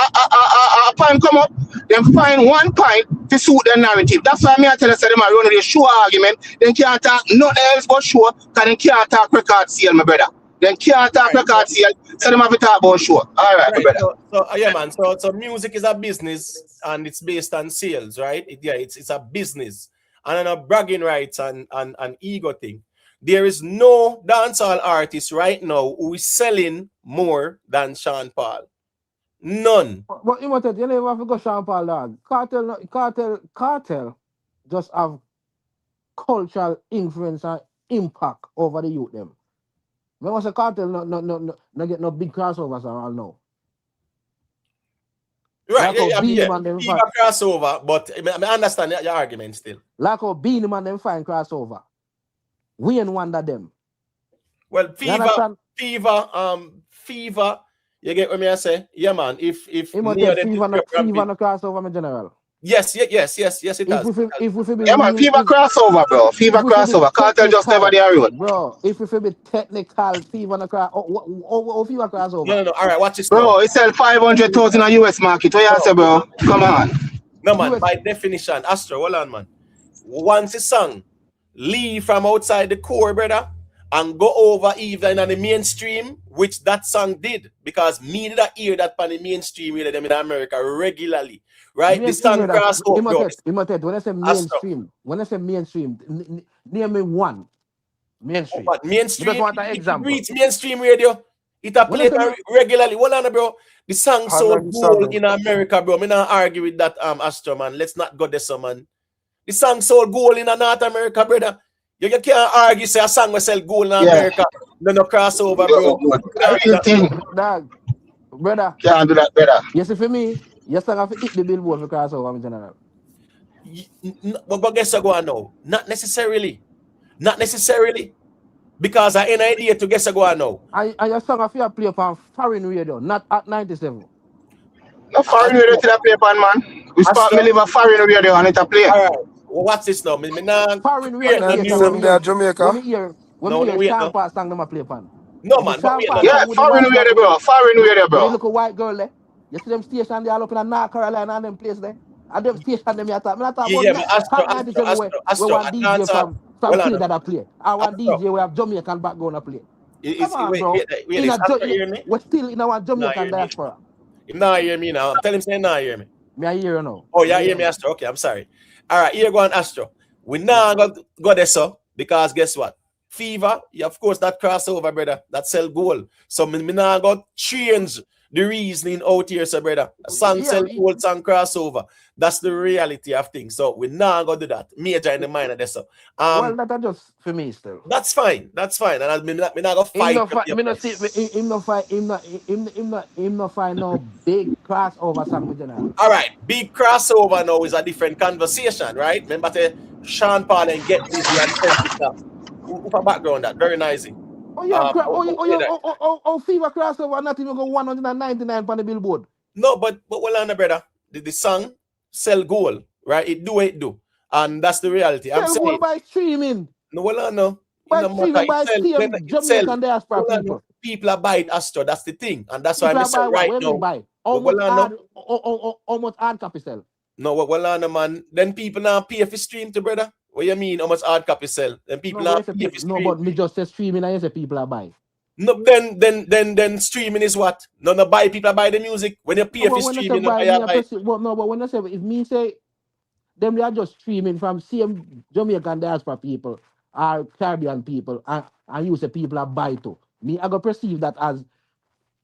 point come up, then find one point to suit their narrative. That's why I tell you say them a run with a show argument. Then can't talk nothing else but show, because they can't talk record sale, my brother. Then can't talk record sale, so them have to talk about show. All right, my brother.
So yeah, man. So music is a business and it's based on sales, right? It's a business and a bragging rights and an ego thing. There is no dancehall artist right now who is selling more than Sean Paul. None.
But you never have to go Sean Paul, dog. Cartel just have cultural influence and impact over the youth them. When I say Cartel no get no big crossovers around now.
Right,
like
yeah. Crossover, but I understand your argument still.
Like how Beanie Man them find crossover. We ain't one of them.
Well, Fever, you get what me I say? Yeah, man. If
Fever no crossover, my general.
Yes, it does.
Yeah, man, Fever crossover, bro. Fever crossover. Cartel just never there, road.
Bro, if we be technical, Fever no crossover. Oh, Fever crossover.
No. All right, watch this.
Bro, it sell 500,000 in US market. What you say, bro? Come on.
No, man. By definition, Astro, hold on, man. Once a song leave from outside the core, brother, and go over even in the mainstream, which that song did, because me did hear that on the mainstream with them in America regularly, right? The song cross over.
When I say mainstream, name me one mainstream.
But mainstream,
it
mainstream radio. It a play regularly. Hold on, bro. The song sold gold in America, bro. Me not argue with that, Astro, man. Let's not go there, so, man. The song sold gold in North America, brother. You can't argue say a song will sell gold in America. No crossover, bro.
Dog, brother.
Can't do that, brother.
Yes, for me, your song have to hit the billboard for crossover in general.
But guess what go on now? Not necessarily. Because I ain't an idea to guess what go on now.
And your song have to play on foreign radio, not at 97.
No foreign radio to the play on, man. We start me live a foreign radio and it a play.
All right. What's this now?
Foreign radio.
Jamaica.
When we hear Sean Paul song them a play on.
No, man.
Yeah, foreign radio, bro. Foreign radio, bro.
You look a white girl there. You see them station they all up in North Carolina and them place there. And them station them you talk. I talk about Astro, one DJ from Trinidad that play. I want DJ we have Jamaican background to play. Come on, bro. We're still in our Jamaican diaspora.
You not hear me now. Tell him say not hear me.
Me I hear you now.
Oh, yeah, hear me, Astro. Okay, I'm sorry. All right, here go on, Astro. We now go there, so, because guess what? Fever, of course, that crossover, brother, that sell gold. So, me now go change the reasoning out here, so, brother. A song sell gold, song crossover. That's the reality of things. So, we now go do that. Major in the mind of this, so.
Well, that's just for me still.
That's fine. And I'm not go fight.
Him not find no big crossover song with general.
All right, big crossover now is a different conversation, right? Remember the Sean Paul and Get Busy and stuff. Who background that? Very nice.
Fever crossover not even go 199 on the billboard.
No, but well on the brother. The song sell gold, right? It do. And that's the reality. I'm saying
gold by streaming.
No, well no.
By streaming, by Jamaican diaspora people.
People are buying Astro, that's the thing. And that's why I'm saying right now.
How much hard copy sell?
No, well on man. Then people now pay for stream to brother. What you mean? How much hard copy sell? Then people now pay for stream.
No, but me just say streaming and you say people are buying.
No, then streaming is what? No, buy people buy the music. When you pay for streaming,
but when I say if me say them they are just streaming from same Jamaican diaspora people or Caribbean people and you say people are buy too. Me I go perceive that as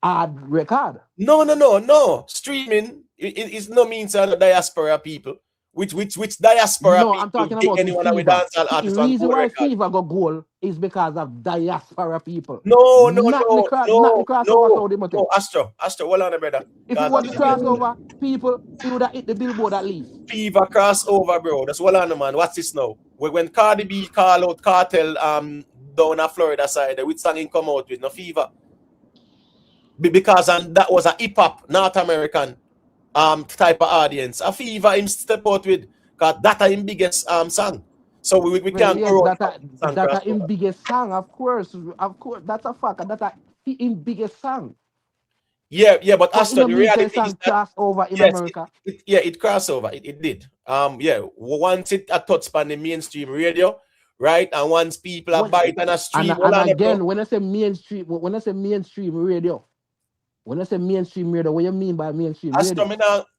hard record.
No. Streaming is no means of the diaspora people. Which diaspora
no,
people
I'm talking about
anyone with dancehall artists.
The reason why Fever go goal is because of diaspora people.
No. Astro, hold on, brother.
If you want to crossover people, you would have hit the billboard at least.
Fever crossover, bro. That's hold on, man. What's this now? When Cardi B call out Cartel down at Florida side, which song he come out with? No Fever. Because that was a hip hop, North American type of audience. A Fever him step out with, because that's his biggest song. So we can't go
that's his biggest song, of course. That's a fact. That's a in biggest song.
Yeah, but
So
Aston,
it
the
means say
reality is
song
that
cross over in
yes,
America.
it crossover. It did. Yeah, once it a touch on the mainstream radio, right? And once people are
When
buy it on a stream, hold
and
on, bro.
again, when I say mainstream radio, when I say mainstream radio, what you mean by mainstream radio?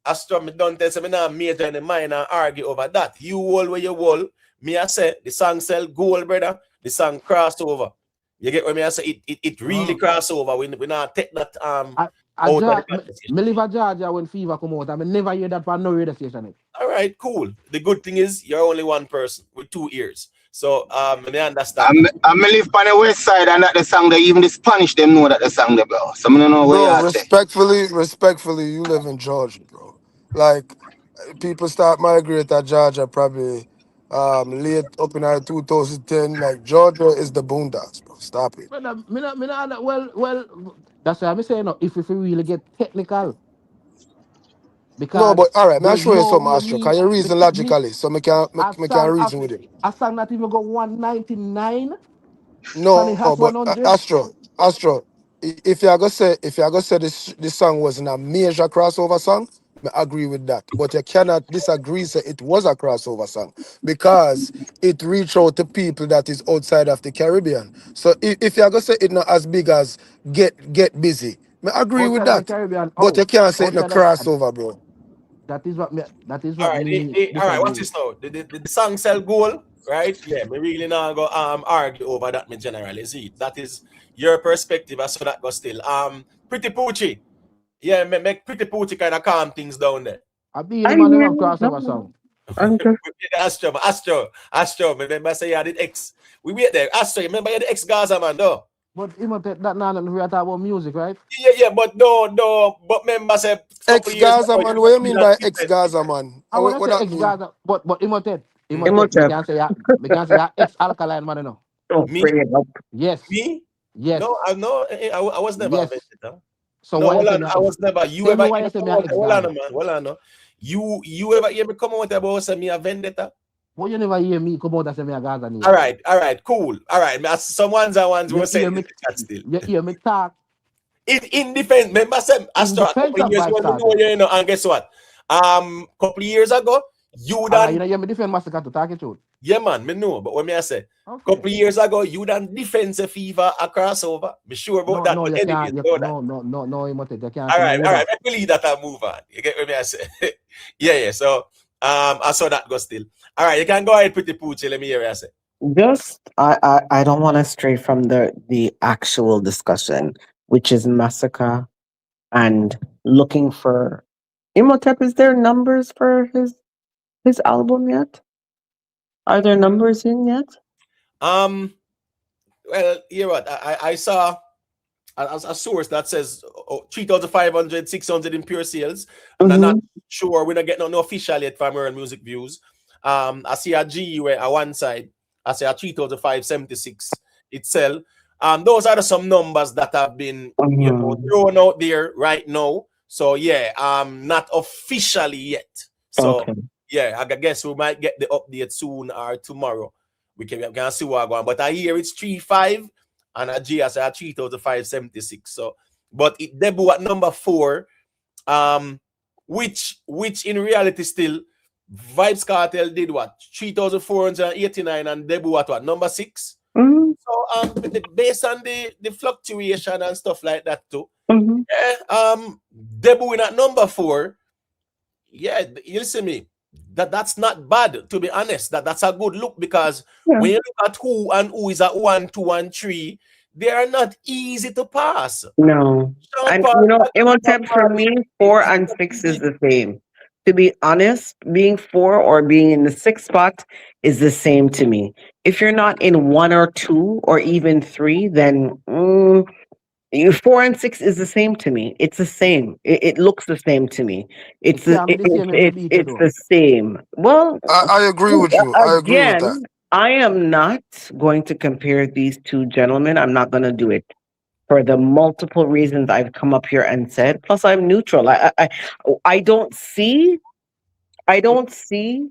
Aston, me don't tell me now major in the mind and argue over that. You hold where you hold. Me I say the song sell gold, brother. The song crossover. You get what me I say? It really crossover. We not take that
I
out of the conversation.
me live at Georgia when Fever come out. I mean, never hear that from no radio station.
All right, cool. The good thing is you're only one person with 2 ears. So I understand
I'm
that.
I'm live on the west side and that the song they even the Spanish them know that the song they bro. So I don't know where
Bro,
you say.
respectfully, you live in Georgia, bro. Like, people start migrate to Georgia probably late up in 2010. Like, Georgia is the boondocks, bro. Stop it.
But well, that's why I'm saying no, if we really get technical,
No,
because
but all right, man, I'll
there's
show you
no
something,
way
Astro. Can you reason logically? So me can reason with it.
a song not even go 199 on the
No,
Hot
but
100.
Astro, if you gonna say this song wasn't a major crossover song, I agree with that. But you cannot disagree say it was a crossover song because it reached out to people that is outside of the Caribbean. So if you gonna say it not as big as Get Busy, I agree with
Outside of the
that.
Caribbean,
But you can't say it no
outside of
crossover, bro.
that is
All
what
right,
me
all right. What's
disagree.
this now? The song sell gold, right? Yeah, me really not go argue over that. Me generally see that is your perspective. I saw that go still. Pretty Poochie. Yeah, make Pretty Poochie kind of calm things down there.
I be the
I
man who
hear
have
you.
crossover song.
I'm just
Astro. Remember say you had the X. We wait there. Astro, remember you had the X Gaza man though.
But you know that now we are talking about music, right?
Yeah, but no. But remember say a couple
Ex
of years
Gaza
ago,
man,
you
what you
feel
mean
that
by ex
different.
Gaza man?
I want to
What
say
that
ex
mean?
Gaza, but me
Imhotep.
can say yeah, ex Alkaline man, you know.
Don't
Me?
bring it up.
Yes,
Me?
yes,
No, I was never a
yes.
vendetta.
So
No,
why you
hold
say
on.
me
I was never. You
tell me
ever
why
hear
you
me
say
come
me a
out?
ex
Hold on,
Gaza?
man. Hold on. No. You ever hear me come out about say me a vendetta?
Why you never hear me come out and say me a Gaza neither?
All right, cool. All right. Some ones
You
were saying
hear
in
me,
the chat still.
you hear me talk
In defense, remember some
in
Astro a
defense
couple of
of
years
Vybz
when we know
Kartel.
you know, and guess what? Couple of years ago, you
You
done
know, hear me defend Masicka to talk it truth.
yeah man, me know, but what me I say?
Okay.
Couple of years ago, you done defense fever a crossover. Be sure about that.
No,
But
you
anyways,
can't.
know that.
No, Imhotep, you can't
All
say me
right.
woulda.
I believe that I move on. You get what me I say? yeah. So I saw that go still. All right, you can go ahead, Pretty Poochie. Let me hear what I say.
Just I don't want to stray from the actual discussion, which is Massacre and looking for Imhotep. Is there numbers for his album yet? Are there numbers in yet?
Well, you know what? I saw a source that says 3,500, 600 in pure sales. And I'm not sure. We're not getting no official yet from our music views. I see a G where on one side, I see a 3,576 itself. Those are some numbers that have been thrown out there right now. So yeah, not officially yet. So yeah, I guess we might get the update soon or tomorrow. We can see what going on. But I hear it's 3.5 and a G as a 3,576. So, but it debut at number 4, which in reality still Vybz Kartel did what 3,489 and debut at what number 6. So based on the fluctuation and stuff like that too. Debuting at number 4. Yeah, you listen to me. That's not bad, to be honest. That's a good look because when you look at who is at 1, 2, and 3, they are not easy to pass.
No. And you know, Imhotep for me, 4 and 6 is the same. To be honest, being 4 or being in the 6th spot is the same to me. If you're not in 1 or 2 or even 3, then 4 and 6 is the same to me. It's the same. It looks the same to me. It's the same. Well,
I agree with you. I agree with that.
again, I am not going to compare these two gentlemen. I'm not going to do it for the multiple reasons I've come up here and said. Plus, I'm neutral. I don't see. I just don't see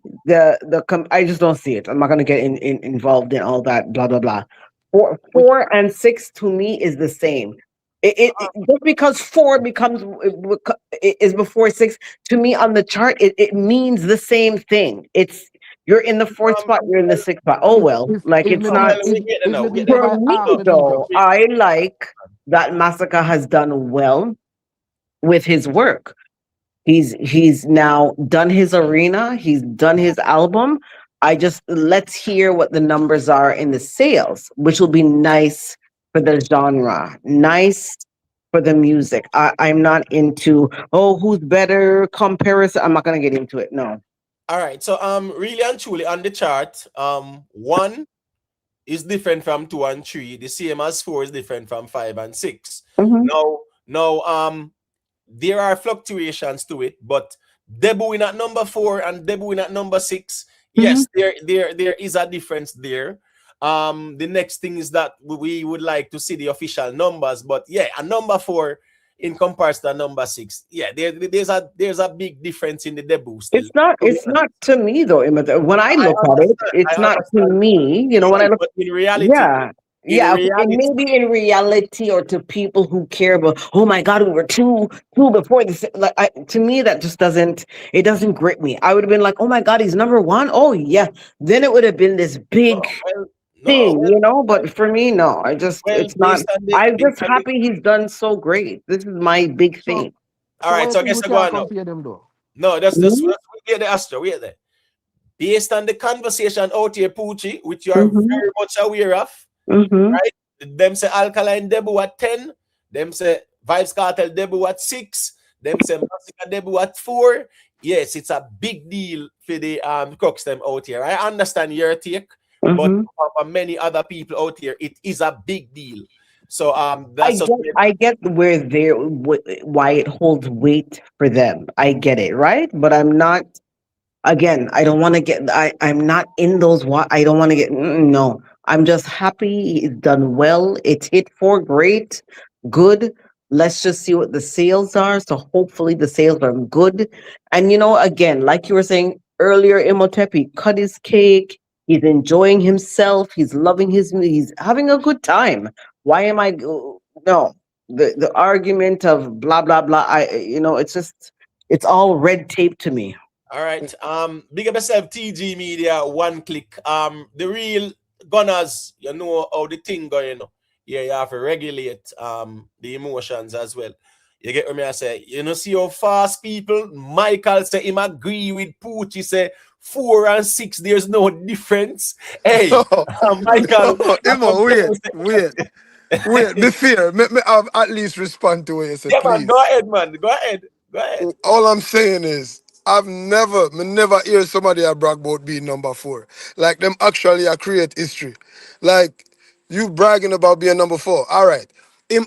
it. I'm not going to get involved in all that blah blah blah. 4 and 6 to me is the same. Just because 4 is before 6, to me on the chart, it means the same thing. It's you're in the 4th spot, you're in the 6th spot. Oh well, like
If
it's
me
not.
go,
Well, we get it
if
now.
me
We
think
get it.
if
For
I
me
ask me think
though,
Wait,
I like that Masicka has done well with his work. He's now done his arena, he's done his album. I just let's hear what the numbers are in the sales, which will be nice for the genre, nice for the music. I'm not into who's better comparison. I'm not gonna get into it. No.
all right. So really and truly on the chart, 1 is different from 2 and 3. The same as 4 is different from 5 and 6.
Mm-hmm.
Now, there are fluctuations to it, but debuting at number 4 and debuting at number 6,
Mm-hmm.
yes, there is a difference there. The next thing is that we would like to see the official numbers, but yeah, a number 4 in comparison to number 6, yeah, there's a big difference in the debut still.
It's not. It's not to me though. When I
I
look at it,
understand. I
it's not to
understand.
me. You know, when I
Right,
look.
but in reality,
Yeah.
in
Yeah, okay. And
reality,
maybe in reality, or to people who care about, oh my God, we were two before this. Like, to me, that just doesn't. It doesn't grip me. I would have been like, oh my God, he's number 1. Oh yeah. Then it would have been this
no,
big
well, no,
thing,
well,
you know.
well,
But for me, no.
well,
It's not.
based on the,
I'm
the,
just
on the
happy he's done so great. This is my big
so
thing.
all
so why
right.
you
So I
think
guess
we
I go
can't
on now.
compare them though?
No, that's
Mm-hmm.
we get the Astro. Wait there. Based on the conversation out here, Poochie, which you are
Mm-hmm.
very much aware of,
Mm-hmm.
right? Them say Alkaline debut at 10. Them say Vybz Kartel debut at 6. Them say Masicka debut at 4. Yes, it's a big deal for the crooks them out here. I understand your take, but
Mm-hmm.
for many other people out here, it is a big deal. So
I
that's just
get, I get where why it holds weight for them. I get it, right? But I'm not. Again, I don't want to get. I'm not in those. I don't want to get. No, I'm just happy it's done well. It's hit 4, great, good. Let's just see what the sales are. So hopefully the sales are good. And again, like you were saying earlier, Imotepi cut his cake. He's enjoying himself. He's loving He's having a good time. Why am I? No, the argument of blah blah blah. It's just it's all red tape to me.
all right. Big up yourself, TG Media, one click. The real gunners, you know how the thing going. Yeah, you have to regulate the emotions as well. You get what me I say? You know, see how fast people. Michael say him agree with Poochie say 4 and 6. There's no difference. Hey, Michael.
Imo, wait. Be fair. Make me have at least respond to what you say,
Yeah, man. Go
please.
ahead, man. Go ahead. Go ahead.
All I'm saying is, me never hear somebody a brag about being number 4. Like them actually a create history. Like you bragging about being number 4. All right. Him.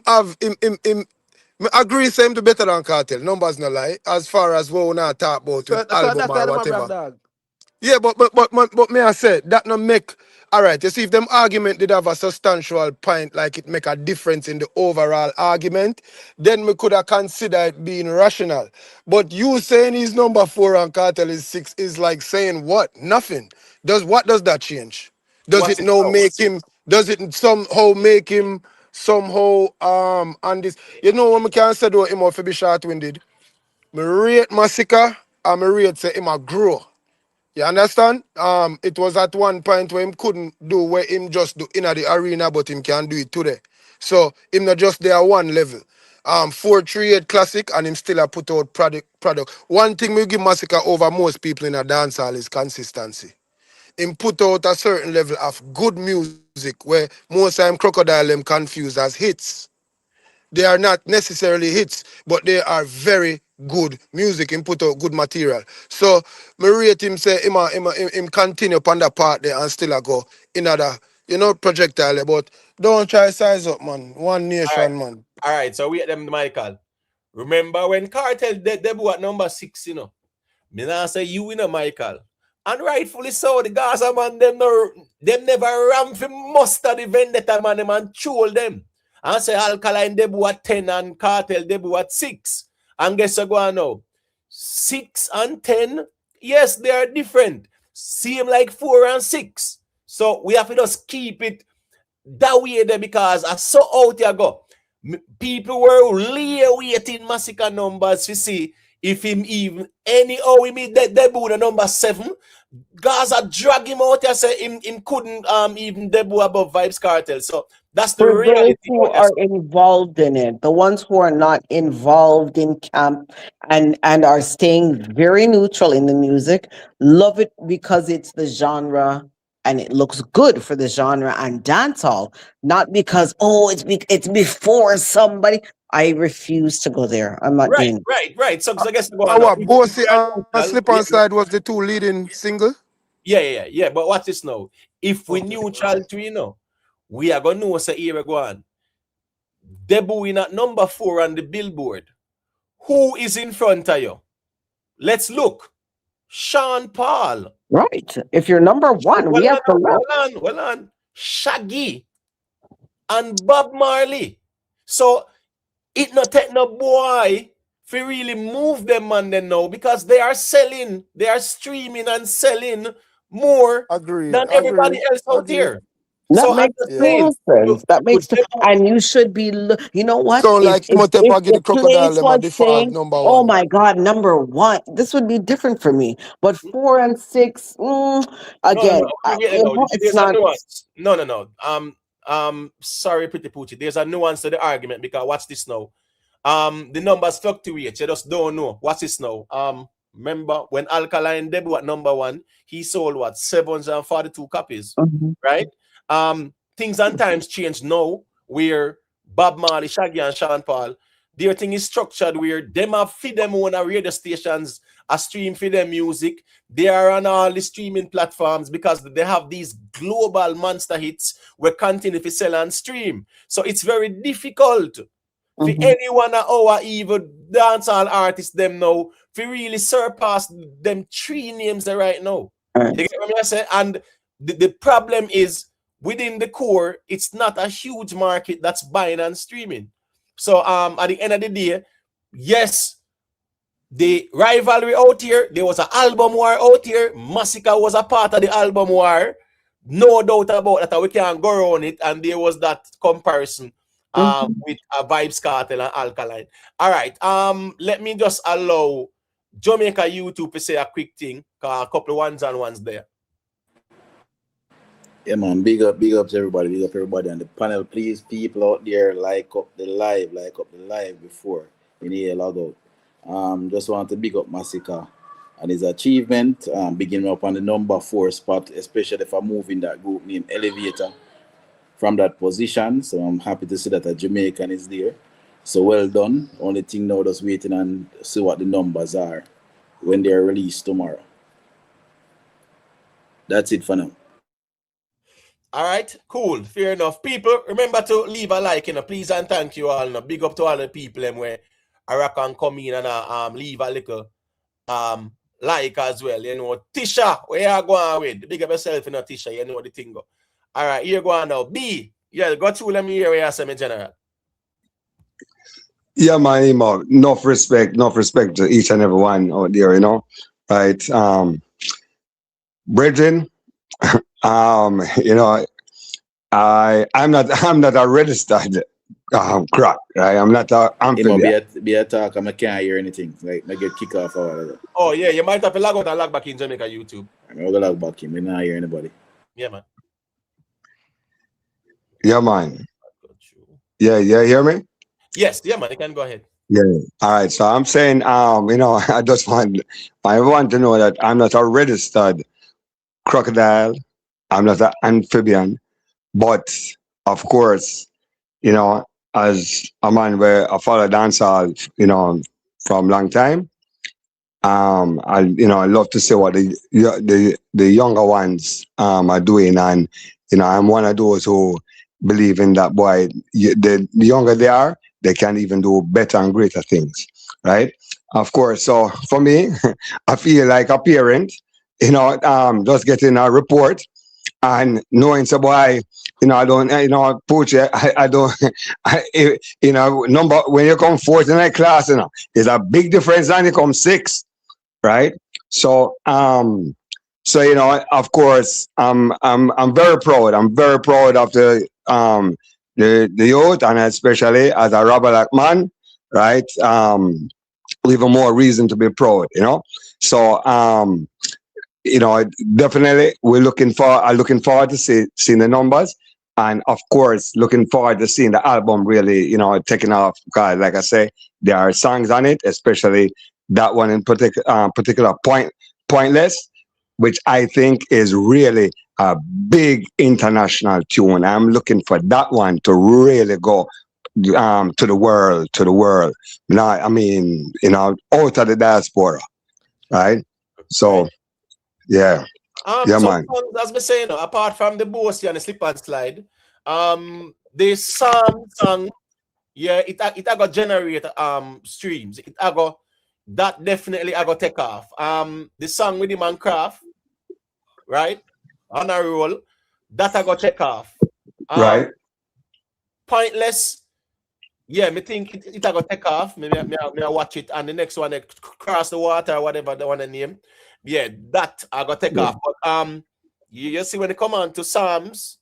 Me agree, same to better than Cartel. Numbers no lie. As far as what we not talk about with
So
album
that's why
or
them a brag
whatever.
dog.
Yeah, but me I said that no make all right. You see, if them argument did have a substantial point, like it make a difference in the overall argument, then we could have considered it being rational. But you saying he's number 4 and Cartel is 6 is like saying what? Nothing. What does that change? Does
What's
it
it
now
now?
make him? Does it somehow make him somehow on this? You know what we can say though him off be short winded. Me rate Masicka and me rate say him a grow. You understand? It was at one point where him couldn't do what him just do in the arena, but him can do it today. So him not just there one level. 438 classic and him still a put out product. One thing we give Masicka over most people in a dancehall is consistency. Him put out a certain level of good music where most time crocodile them confused as hits. They are not necessarily hits, but they are very good music and put out good material. So me rate him say him continue upon that part there and still a go in other, projectile. But don't try size up, man. One
All right.
nation, man.
All right. So we at them, Michael. Remember when Cartel debut at number 6, Me now say Michael. And rightfully so, the Gaza man, them never ram for muster the vendetta man, them and troll them. And say Alkaline debut at 10 and Cartel debut at 6. And guess what go on now? 6 and 10, yes, they are different. Same like 4 and 6. So we have to just keep it that way there because I saw out here go. People were waiting Masicka numbers to see if him even anyhow we meet debut the number 7. Gaza drag him out and say him couldn't even debut above Vybz Kartel. So that's the
For those
reality
who
out there.
are involved in it, the ones who are not involved in camp and are staying very neutral in the music, love it because it's the genre and it looks good for the genre and dancehall, not because it's before somebody. I refuse to go there. I'm not
Right,
doing it.
right, right. So I guess go on
And
now.
what,
If
Bossy
we are
and
neutral,
Slip on Side was the 2 leading single?
yeah. But watch this now. If we
Okay.
neutral to we are gonna know say here we go on. Debuting at number 4 on the Billboard. Who is in front of you? Let's look. Sean Paul.
Right. If you're number one, we have to look.
Well on. Shaggy and Bob Marley. So it not take no boy to really move them man then now because they are selling, they are streaming and selling more than everybody else out here.
That
So I'm
makes
just
Yeah.
saying,
total sense. That makes and you should be. You know what?
So like Imhotep
If
I get
the
the Crocodile
place
them a
was
default
saying,
number
"Oh
1.
my God, number one," this would be different for me. But 4 and 6, again, it's
There's a
not.
nuance. No. Sorry, Pretty Poochie. There's a nuance to the argument because watch this now. The numbers fluctuate. You just don't know. Watch this now. Remember when Alkaline debuted at number 1, he sold what 742 copies,
Mhm.
right? Things and times change now. Where Bob Marley, Shaggy, and Sean Paul, their thing is structured where them have feed them on a radio stations, a stream for their music. They are on all the streaming platforms because they have these global monster hits where continue to sell and stream. So it's very difficult for anyone at our even dancehall artists them now to really surpass them 3 names there right now.
Right.
You get what I say? And the problem is within the core, it's not a huge market that's buying and streaming. So at the end of the day, yes, the rivalry out here, there was an album war out here. Masicka was a part of the album war. No doubt about that. We can't go around it. And there was that comparison with Vybz Kartel and Alkaline. All right. Let me just allow Jamaica YouTube to say a quick thing. A couple of ones and ones there.
Yeah, man, big up to everybody, big up everybody on the panel. Please, people out there, like up the live before you need a log out. Just want to big up Masicka and his achievement, beginning up on the number 4 spot, especially if I move in that group named Elevator from that position. So I'm happy to see that a Jamaican is there. So well done. Only thing now just waiting and see what the numbers are when they are released tomorrow. That's it for now.
All right, cool, fair enough. People, remember to leave a like, please and thank you all. Big up to all the people where I can come in and leave a little like as well. Tisha, where you going with? Big up yourself, Tisha. You know the thing go. All right, here go on now. B, yeah, go through. Let me hear what you say, general.
Yeah, man, enough respect to each and every one out there, right? Brethren, I'm not a registered crack, right? I'm not a amphibian.
Be a talk, I can't hear anything. Like I get kicked off or whatever.
Oh yeah, you might have to log out and log back in Jamaica YouTube.
I'm gonna log back in, I not hear anybody.
Yeah, man.
Yeah, man. Yeah, hear me?
Yes, yeah, man. You can go ahead.
Yeah. All right. So I'm saying, I just want everyone to know that I'm not a registered crocodile. I'm not an amphibian. But of course, as a man where I follow dancehall, from long time, I love to see what the younger ones are doing, and I'm one of those who believe in that. Boy, the younger they are, they can even do better and greater things, right? Of course. So for me, I feel like a parent, just getting a report and knowing so boy, I don't, Pooch, I don't, number when you come fourth in that class, is a big difference than you come sixth, right? So, of course, I'm very proud. I'm very proud of the the youth, and especially as a rubber like man, right? Even more reason to be proud, you know. So you know, definitely we're looking forward to seeing the numbers, and of course looking forward to seeing the album really, you know, taking off, because like I say, there are songs on it, especially that one in particular, Pointless, which I think is really a big international tune. I'm looking for that one to really go to the world. Now, I mean, you know, out of the diaspora, right? So yeah. Yeah,
So
man.
as we say, you know, apart from the Bossy and the Slip and Slide, the song, yeah, it I got generate streams. That definitely I got take off. The song with the man Craft, right? On a roll, that I got check off.
Right.
Pointless, yeah, me think it I got take off. Maybe I watch it, and the next one, Cross the Water, whatever the one the name. Yeah, that I got take off. But you see when they come on to Psalms,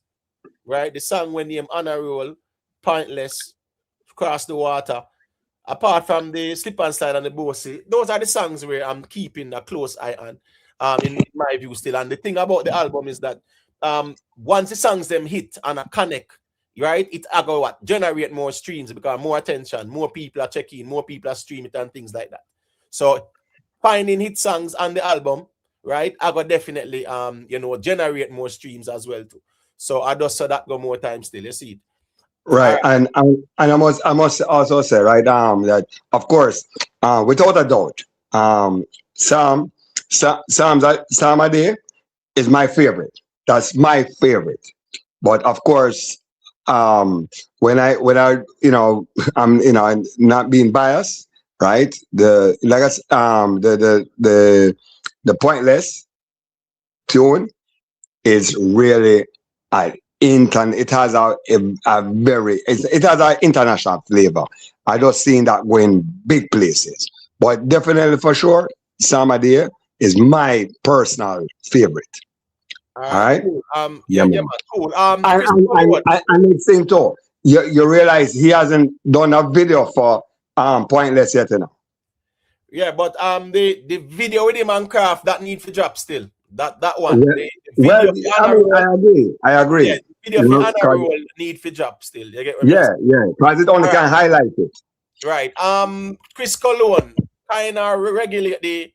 right? The song when name on a roll, Pointless, Cross the Water. Apart from the Slip and Slide and the Bossy, those are the songs where I'm keeping a close eye on. In my view still. And the thing about the album is that once the songs them hit and a connect, right, it go what generate more streams because more attention, more people are checking, more people are streaming it and things like that. So finding hit songs on the album, right, I got definitely you know, generate more streams as well too. So I just saw that go more time still. You see it.
Right. And I must also say, right, that of course, without a doubt, Sam Ade is my favorite. That's my favorite. But of course, when I you know, I'm, you know, I'm not being biased, right? The Pointless tune is really it has a very, it has an international flavor. I just seen that going big places. But definitely for sure, Sam Ade is my personal favorite. All right.
Cool.
Yeah,
man, cool. Chris,
and it's same too. You realize he hasn't done a video for Pointless yet, you know.
Yeah, but the video with him and Craft that need for drop still. That one.
Yeah.
The
Well,
video
I agree.
Yeah, the video
You
for
know,
Honor Roll need for drop still. You get what I'm saying?
yeah, because it only can highlight it.
Right. Chris Cologne kind of regulate the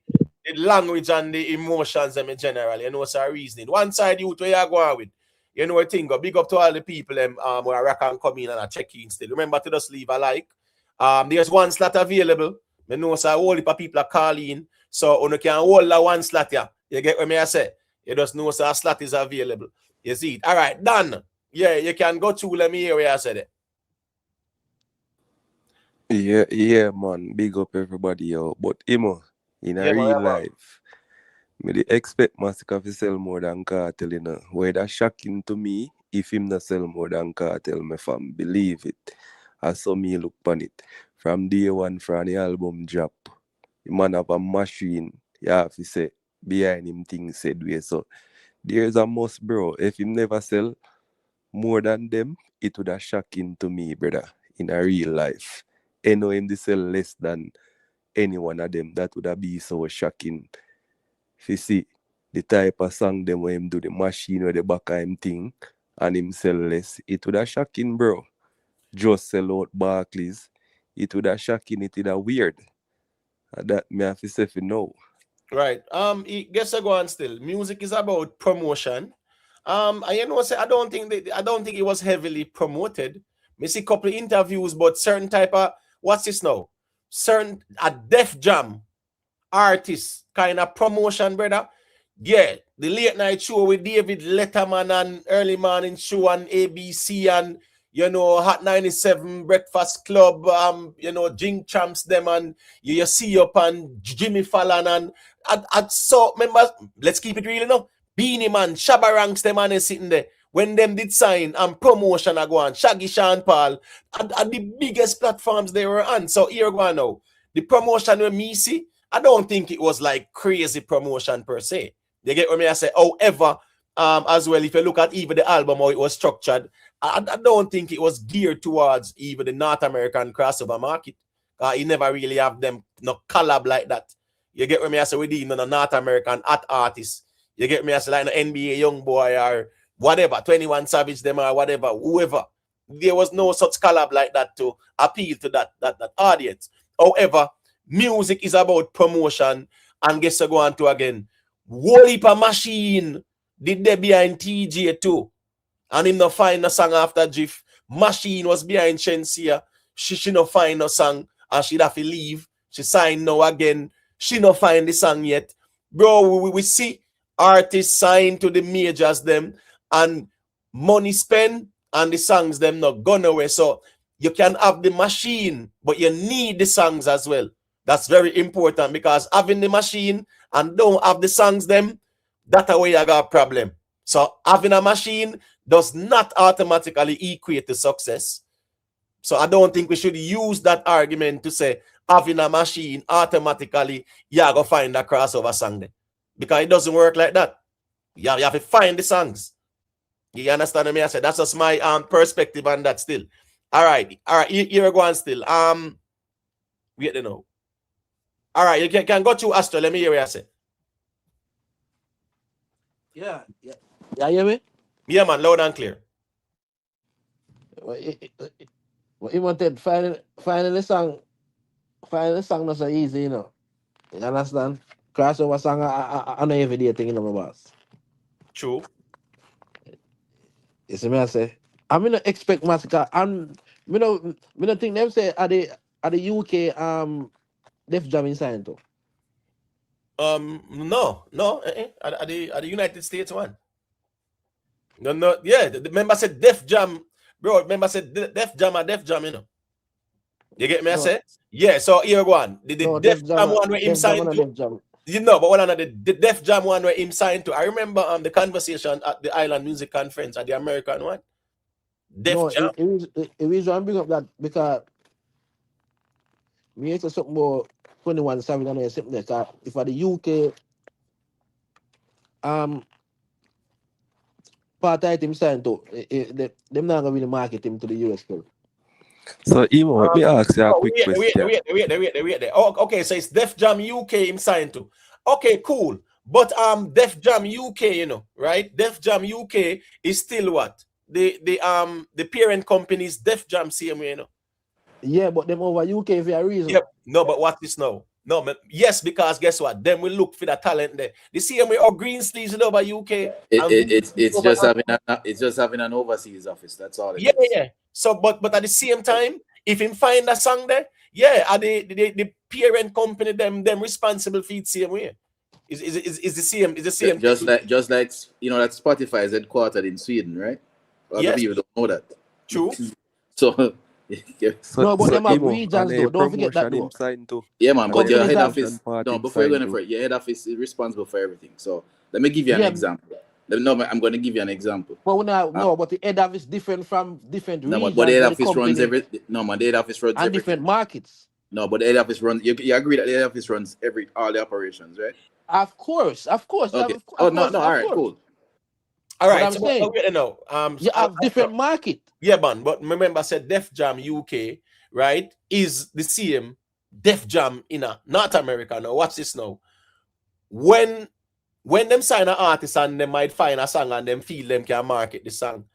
language and the emotions them in general. You know, it's a reasoning. One side you where you going with. You know what thing go. Big up to all the people where I can come in and I check in still. Remember to just leave a like. There's one slot available. I know so all the people are calling. So you can hold that one slot here. You get what I say? You just know so a slot is available. You see it. All right, done. Yeah, you can go to let me hear where I said it.
Yeah, man. Big up everybody, yo. But Imo, in a real life, me dey expect Masicka to sell more than Kartel, you know. Where that shocking to me, if him not sell more than Kartel, me fam believe it. I saw me look on it. From day one, from the album drop, the man have a machine, you have to say, behind him things said way. So there's a must, bro. If him never sell more than them, it would have shocking to me, brother, in a real life. I know him to sell less than any one of them. That would have be so shocking. If you see the type of song them when him do the machine or the back of him thing and him sell less, it would have shocking, bro. Just sell out Barclays, it would have shocking, it would have weird. And that me have to say for now.
Right. Guess I go on still. Music is about promotion. And you know, say I don't think it was heavily promoted. Me see a couple of interviews, but certain type of what's this now? Certain a Def Jam artist kind of promotion, brother. Yeah, the late night show with David Letterman and early morning show and ABC and you know Hot 97 Breakfast Club, you know Jing Champs them and you see up and Jimmy Fallon and so remember, let's keep it real now. Beanie Man, Shabba Ranks them and is sitting there. When them did sign and promotion are going, Shaggy Sean Paul at the biggest platforms they were on. So here go on now. The promotion with me see, I don't think it was like crazy promotion per se. You get what I say? However, as well, if you look at even the album how it was structured, I don't think it was geared towards even the North American crossover market. You never really have them no collab like that. You get what me I say with the North American art artists. You get me I say like an NBA young boy or whatever, 21 Savage them or whatever, whoever. There was no such collab like that to appeal to that audience. However, music is about promotion, and guess I go on to again. Whole heap of Machine did they behind TJ too. And him no find a song after Jiff. Machine was behind Shensia. She no find no song and she'd have to leave. She signed now again. She no find the song yet. Bro, we see artists signed to the majors them and money spent and the songs them not gone away. So you can have the machine, but you need the songs as well. That's very important because having the machine and don't have the songs them, that's where you got a problem. So having a machine does not automatically equate to success. So I don't think we should use that argument to say having a machine automatically you go find a crossover song there. Because it doesn't work like that. You have to find the songs. You understand what I say? That's just my perspective on that still. All right, here we go on still. Wait to know. All right, you can go to Astro. Let me hear what I say.
Yeah. You hear me?
Yeah, man, loud and clear.
Well, he wanted finding the song not so easy, you know. You understand? Crossover song I know every day thing, you know, my boss.
True.
You see me I say? I mean not expect Masicka. Me no think them say are the UK Def Jam inside too.
No. At the United States one. No, yeah. The member said Def Jam, bro. Member said Def Jam, you know. You get me? I say? Yeah, so here go on. The Def Jam one where him signed to. You know, but one of the Def Jam one where him signed to. I remember the conversation at the Island Music Conference at the American one. Def Jam.
It was one bring up that because me it's something more 21 Savage and something like that. If for the UK part of him signed to them not gonna really market him to the US though.
So Emo, let me ask you a quick question.
Wait. Oh, okay, so it's Def Jam UK him signed to. Okay, cool. But Def Jam UK, you know, right? Def Jam UK is still what? The parent company's Def Jam CMA, you know.
Yeah, but them over UK for a reason.
Yep. No, but what is now? No, but yes, because guess what? Then we look for the talent there. The CMA or Green Sleeves is over UK.
It's just having an overseas office. That's all.
Yeah. So, but at the same time, if him find a song there, yeah, are the parent company them responsible for it same way? Is the same? Is the same?
Just like you know that Spotify is headquartered in Sweden, right? A lot of people don't know that.
True.
So.
No, but them have regions though. Don't forget that though.
Yeah, man. But your head office. No, before you're going for it, your head office is responsible for everything. So let me give you an example. No, I'm going to give you an example.
But but the head office different from different regions.
No, but the head office runs everything. No, man. The head office runs
and different markets.
No, but the head office runs. You agree that the head office runs all the operations, right?
Of course.
Okay. All right, cool.
All right,
I'm saying, you have different market.
Yeah, man. But remember, I said Def Jam UK, right, is the same Def Jam in North America. Now, watch this now. When them sign an artist and they might find a song and them feel them can market the song,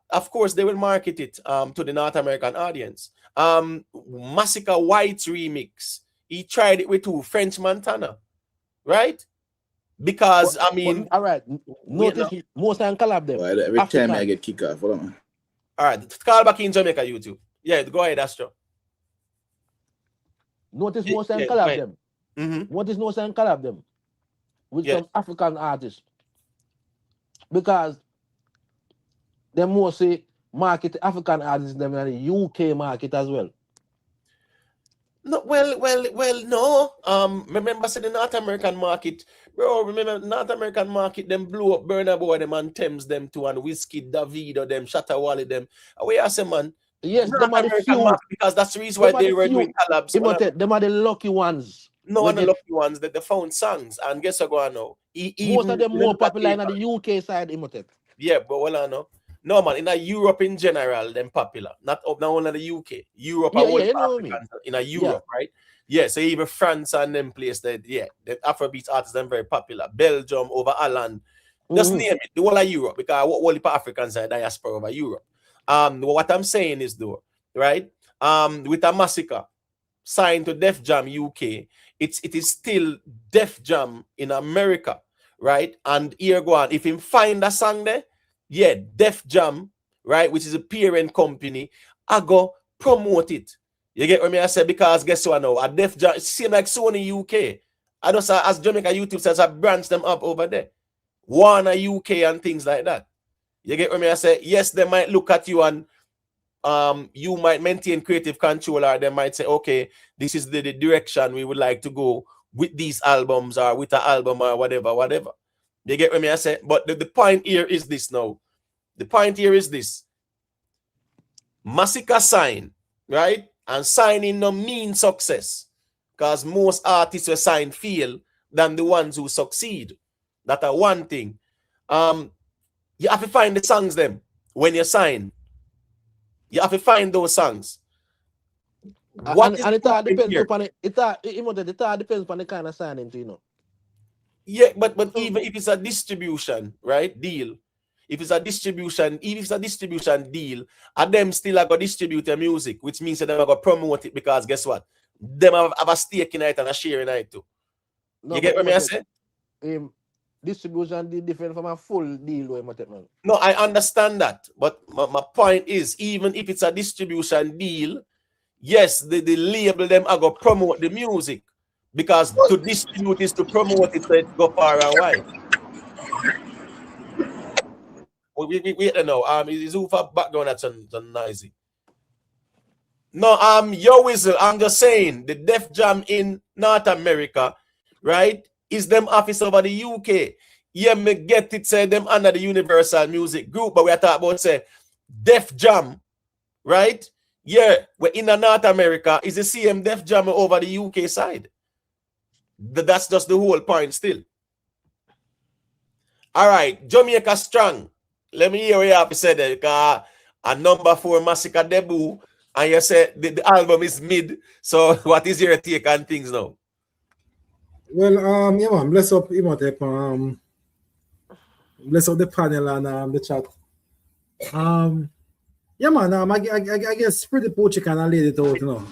of course they will market it to the North American audience. Masicka White's remix, he tried it with French Montana, right? Because I mean,
all right, notice most and collab them.
Well, every time I get kicked off, hold on.
All right, call back in Jamaica YouTube. Yeah, go ahead, Astro.
Notice most and collab them. Notice most and collab them with some African artists because they mostly market African artists them in the UK market as well.
No, well, no. Remember, say the North American market, bro. Remember, North American market, them blew up Burna Boy, them and Thames, them too, and Whiskey, Davido, them, Shatta Wally, them. Where I say, man?
Yes, them are the few.
Because that's the reason why they were doing collabs.
Them are the lucky ones.
No, one of the lucky ones that they found songs, and guess what? Go on now.
Most of them more popular in the UK side, Imhotep.
Yeah, but well, I know. No, man, in a Europe in general, them popular. Not only the UK. Europe,
Yeah,
and all
you know what I mean.
Africans in a Europe, right? Yeah, so even France and them place that, the Afrobeat artists are very popular. Belgium over Holland. Just name it, the whole of Europe, because all the Africans are diaspora over Europe. What I'm saying is though, right? With a Masicka signed to Def Jam UK, it is still Def Jam in America, right? And here go on, if him find a song there, Def Jam, right, which is a parent company, I go promote it. You get what I say? Because guess what now? A Def Jam, same like Sony UK. I just as Jamaica YouTube says, I branch them up over there. Warner UK and things like that. You get what I say? Yes, they might look at you and you might maintain creative control, or they might say, okay, this is the direction we would like to go with these albums or with an album or whatever. You get what I say? But the point here is this now. The point here is this. Masicka sign, right? And signing no mean success. Because most artists who sign fail than the ones who succeed. That's one thing. You have to find the songs them when you sign. You have to find those songs.
And it all depends upon it. It all depends upon the kind of signing, you know.
Yeah, but even if it's a distribution, right, deal, if it's a distribution deal, and them still are going to distribute their music, which means that they're going to promote it, because guess what? Them have a stake in it and a share in it too. No, you get what I say?
Distribution deal different from a full deal.
No, I understand that. But my point is, even if it's a distribution deal, yes, the label them are going to promote the music. Because to distribute is to promote it, so it go far and wide. Wait now. Is Ufa background that's noisy? No, your whistle. I'm just saying the Def Jam in North America, right, is them office over the UK. Yeah, me get it, say them under the Universal Music Group, but we are talking about say Def Jam, right? Yeah, we're in North America is the same Def Jam over the UK side. That's just the whole point still. All right, Jamaica Strong. Let me hear what you have to say there, because a number 4 Masicka debut, and you said the album is mid. So what is your take on things now?
Well, yeah, man, bless up Imhotep, bless up the panel and the chat. Yeah, man, I guess pretty Pochi kind of laid it out, you know.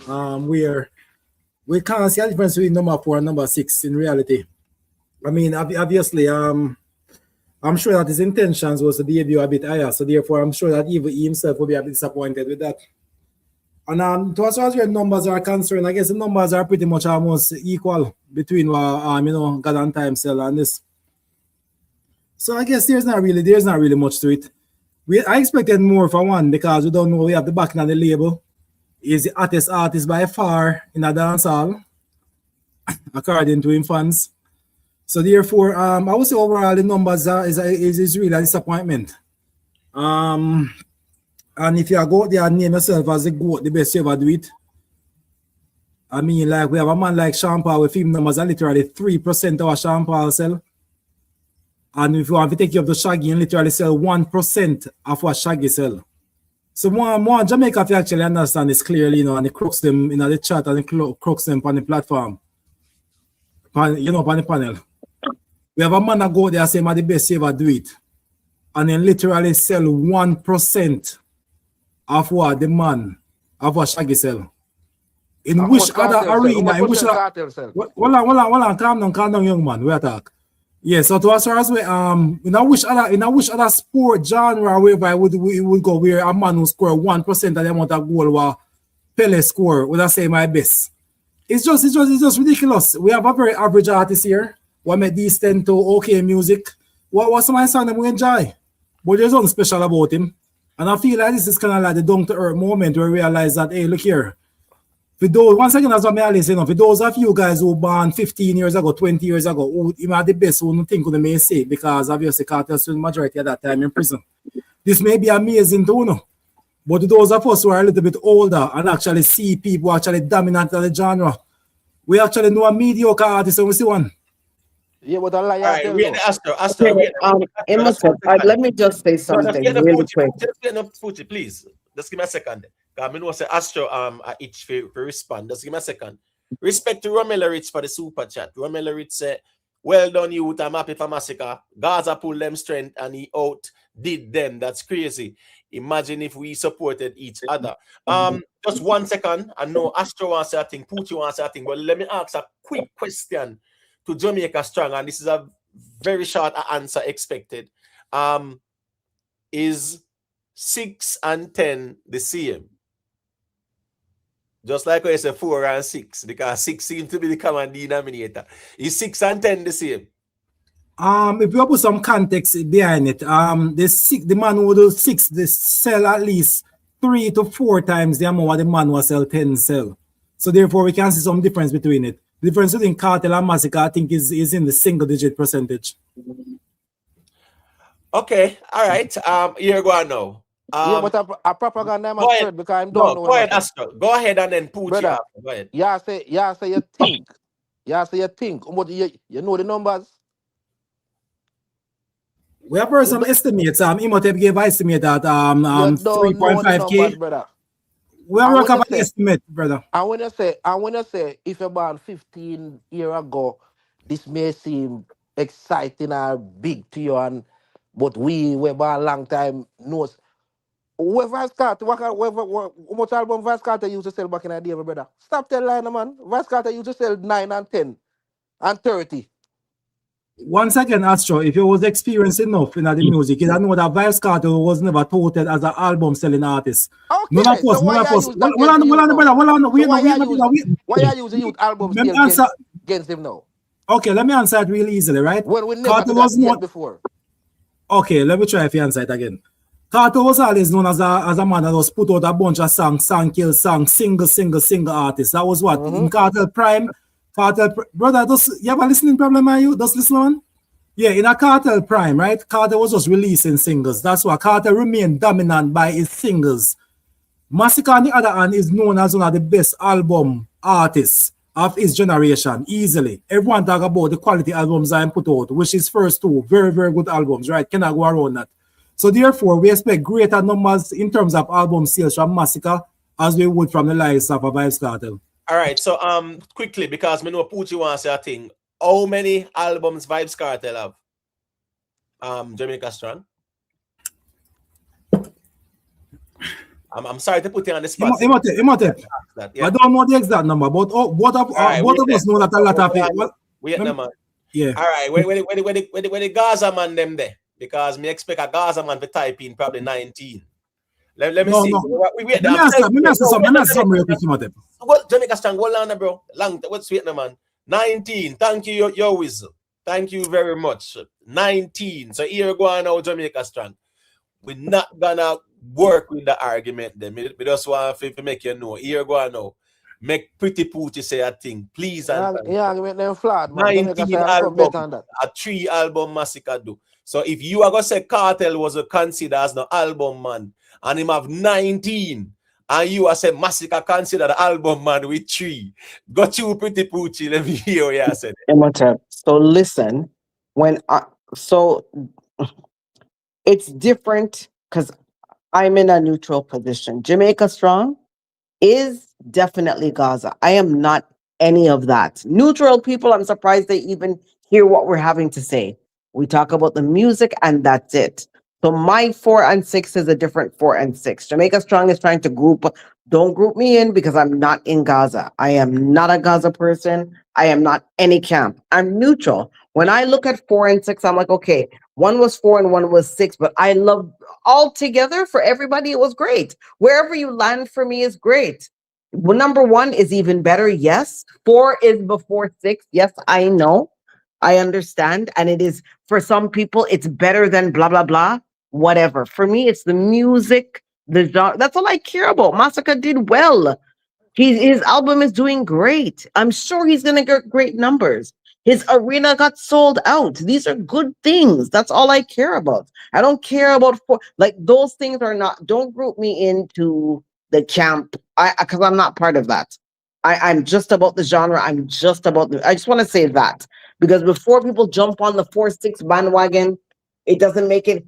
We can't see a difference between number 4 and number 6 in reality. I mean, obviously, I'm sure that his intentions was to debut a bit higher, so therefore I'm sure that even he himself will be a bit disappointed with that. And to as far as your numbers are concerned, I guess the numbers are pretty much almost equal between God and Time Cell and this. So I guess there's not really much to it. I expected more for one, because we don't know we have the backing of the label. He's the hottest artist by far in a dancehall, according to him fans. So therefore, I would say overall the numbers is really a disappointment. And if you go out there and name yourself as the GOAT, the best you ever do it. I mean, like we have a man like Sean Paul with film numbers are literally 3% of what Sean Paul sell. And if you want to take you up to Shaggy and literally sell 1% of what Shaggy sell. So more Jamaica, if you actually understand this clearly, you know, and it crooks them in the chat and it crooks them on the platform. On the panel. We have a man that go there and say, "I'm the best you ever do it." And then literally sell 1% of what the man, of what Shaggy sell. In which other arena, in which other... Hold on, calm down, young man, we attack. Yeah, so to as far as we, in which other sport genre whereby we would go where a man who score 1% of the amount of goal what Pele score, would I say my best? It's just ridiculous. We have a very average artist here. We make decent to okay music. What's my song that we enjoy? But there's something special about him. And I feel like this is kind of like the down-to-earth moment where we realize that, hey, look here. For those, once again, as what I say, for those of you guys who born 15 years ago, 20 years ago, who are the best, who don't think who they may say, because obviously Kartel spent the majority of that time in prison. This may be amazing to know. But to those of us who are a little bit older and actually see people actually dominant in the genre, we actually know a mediocre artist and we see one.
Yeah, but I lie
All
I
right,
tell
wait,
though.
Astro, wait, Astro, just
Imhotep,
1 second.
let me just say
No, just
something
get the
really
Poochie,
quick.
just get the Poochie, please. Just give me a second. Because I know say Astro I itch for respond. Just give me a second. Respect to Romelo Rich for the super chat. Romelo Rich said, well done, youth. I'm happy for Masicka. Gaza pulled them strength and he outdid them. That's crazy. Imagine if we supported each other. Just 1 second. I know Astro wants to say a thing, Poochie wants to say a thing, but let me ask a quick question to Jamaica Strong, and this is a very short answer expected. Is 6 and 10 the same? Just like I say 4 and 6, because 6 seems to be the common denominator. Is 6 and 10 the same?
If you put some context behind it, the man who do 6, they sell at least 3 to 4 times the amount the man who sell 10 sell. So therefore, we can see some difference between it. The difference between Kartel and Masicka, I think, is in the single-digit percentage.
Okay, all right. Here go on now.
Yeah, but a propaganda
Go
must
ahead.
spread because I'm
No,
don't know
go ahead,
myself.
Astro. Go ahead and then Poochie
Brother,
after. Go ahead.
yeah, say you think. Yeah, say you think. But you know the numbers.
We have heard some estimates. Imhotep gave estimate at
you don't know the numbers,
3.5K.
brother.
We have worked up an estimate, brother.
And when you say if you're born 15 years ago, this may seem exciting or big to you, but we were born a long time knows. Where Vybz Kartel, how much album Vybz Kartel used to sell back in the day, my brother? Stop telling line, man. Vybz Kartel used to sell 9 and 10 and 30.
Once again, Astro, if you was experienced enough in the music, you know that Vybz Kartel was never touted as an album selling artist.
Okay,
None of us,
so why you use that against the youth now? Why you use the youth album still against him now?
Okay, let me answer it really easily, right?
Well, we never did that yet before.
Okay, let me try if you answer it again. Kartel was always known as a man that was put out a bunch of songs, kill songs, single artists. That was what? In Kartel Prime. Brother, you have a listening problem, are you? Just listen on? Yeah, in a Kartel Prime, right? Kartel was just releasing singles. That's why Kartel remained dominant by his singles. Masicka, on the other hand, is known as one of the best album artists of his generation, easily. Everyone talk about the quality albums I put out, which is first 2 very, very good albums, right? Cannot go around that. So therefore, we expect greater numbers in terms of album sales from Masicka as we would from the likes of Vybz Kartel.
All right, so quickly, because I know Poochie wants to say a thing. How many albums Vybz Kartel have? Jamaica Strong. I'm sorry to put you on the spot.
Imhotep.
Yeah.
I don't know the exact number, but both of us know that a lot of it.
Wait, man.
Yeah.
All right, where the Gaza man them there? Because me expect a Gaza man to type in probably 19. Let me see.
Let me ask you something real quick, Imhotep.
What Jamaica Strong? Hold on, bro. What's waiting, man? 19. Thank you, your whistle. Thank you very much. 19. So here we go now, Jamaica Strong. We're not gonna work with the argument then. We just want to make you know. Here we go now. Make Pretty Poochie say a thing, please.
Yeah, make them flat, man.
19 album, a 3 album Masicka do. So if you are gonna say Kartel was considered as the album man, and him have 19, and you are saying Masicka considered the album man with 3, got you Pretty Poochie. Let me hear what you said.
So listen, so it's different because I'm in a neutral position. Jamaica Strong is definitely Gaza. I am not any of that. Neutral people, I'm surprised they even hear what we're having to say. We talk about the music and that's it. So my 4 and 6 is a different 4 and 6. Jamaica Strong is trying to don't group me in because I'm not in Gaza. I am not a Gaza person. I am not any camp. I'm neutral. When I look at 4 and 6, I'm like, okay, one was 4 and one was 6, but I love all together for everybody. It was great. Wherever you land for me is great. Well, number 1 is even better. Yes. 4 is before 6. Yes, I know. I understand. And it is, for some people, it's better than blah, blah, blah, whatever. For me, it's the music, the genre. That's all I care about. Masicka did well. His album is doing great. I'm sure he's going to get great numbers. His arena got sold out. These are good things. That's all I care about. I don't care about, those things are not, don't group me into the camp because I'm not part of that. I'm just about the genre. I'm just about the. I just want to say that because before people jump on the 4-6 bandwagon, it doesn't make it.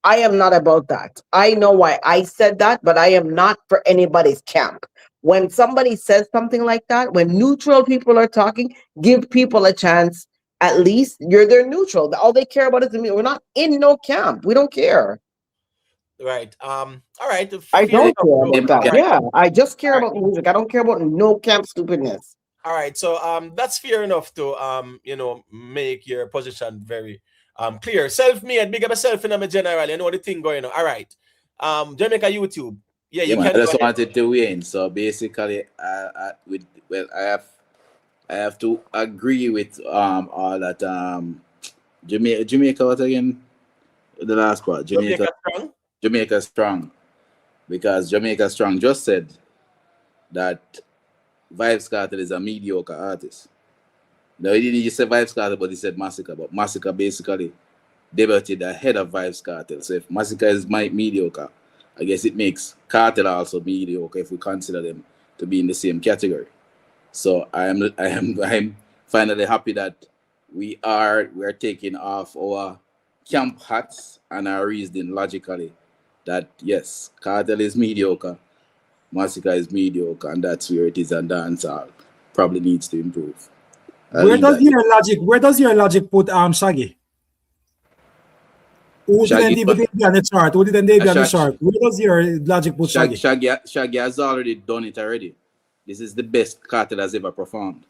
I am not about that. I know why I said that, but I am not for anybody's camp. When somebody says something like that, when neutral people are talking, give people a chance. At least you're their neutral. All they care about is the music. We're not in no camp. We don't care.
Right. All right.
I
Fair
don't
enough,
care
though.
about that.
All right.
Yeah, I just care
All right.
about music. I don't care about no camp stupidness.
All right. So that's fair enough to make your position very clear. Self-made, big up yourself in a general. You know the thing going on. All right. Jamaica YouTube. Yeah,
Yeah,
you
man.
can
I
go
just
ahead.
wanted to win. So basically, I have to agree with all that Jamaica what again? The last part.
Jamaica strong.
Jamaica strong. Because Jamaica strong just said that Vybz Kartel is a mediocre artist. No, he didn't just say Vybz Kartel, but he said Masicka. But Masicka basically debuted ahead of Vybz Kartel. So if Masicka is mediocre, I guess it makes Kartel also mediocre if we consider them to be in the same category. So I'm finally happy that we're taking off our camp hats and are reasoning logically that yes, Kartel is mediocre, Masicka is mediocre, and that's where it is, and dancehall probably needs to improve.
Where does your logic put Shaggy? Who didn't debut on the chart? Who didn't debut on the chart? Where does your logic put Shaggy?
Shaggy has already done it already. This is the best Kartel has ever performed.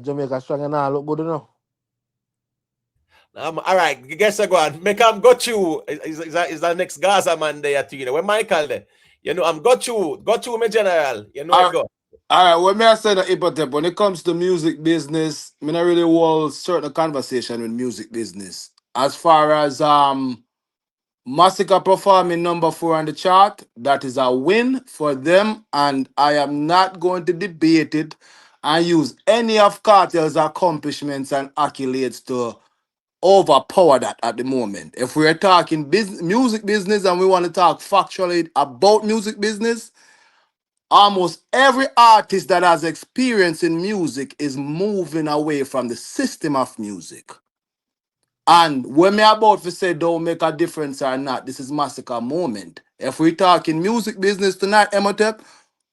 Jamaica strong and all look good enough.
All right, guess I go on. Make him got you. Is that next Gaza man there to you? When Michael there, I'm got you, my general. You know I go.
All right, when I say that when it comes to music business, I not really hold certain conversation with music business. As far as Masicka performing number 4 on the chart, that is a win for them, and I am not going to debate it and use any of Kartel's accomplishments and accolades to overpower that at the moment. If we're talking music business and we want to talk factually about music business, almost every artist that has experience in music is moving away from the system of music. And when me about to say don't make a difference or not, this is Masicka moment. If we're talking music business tonight, Emotep,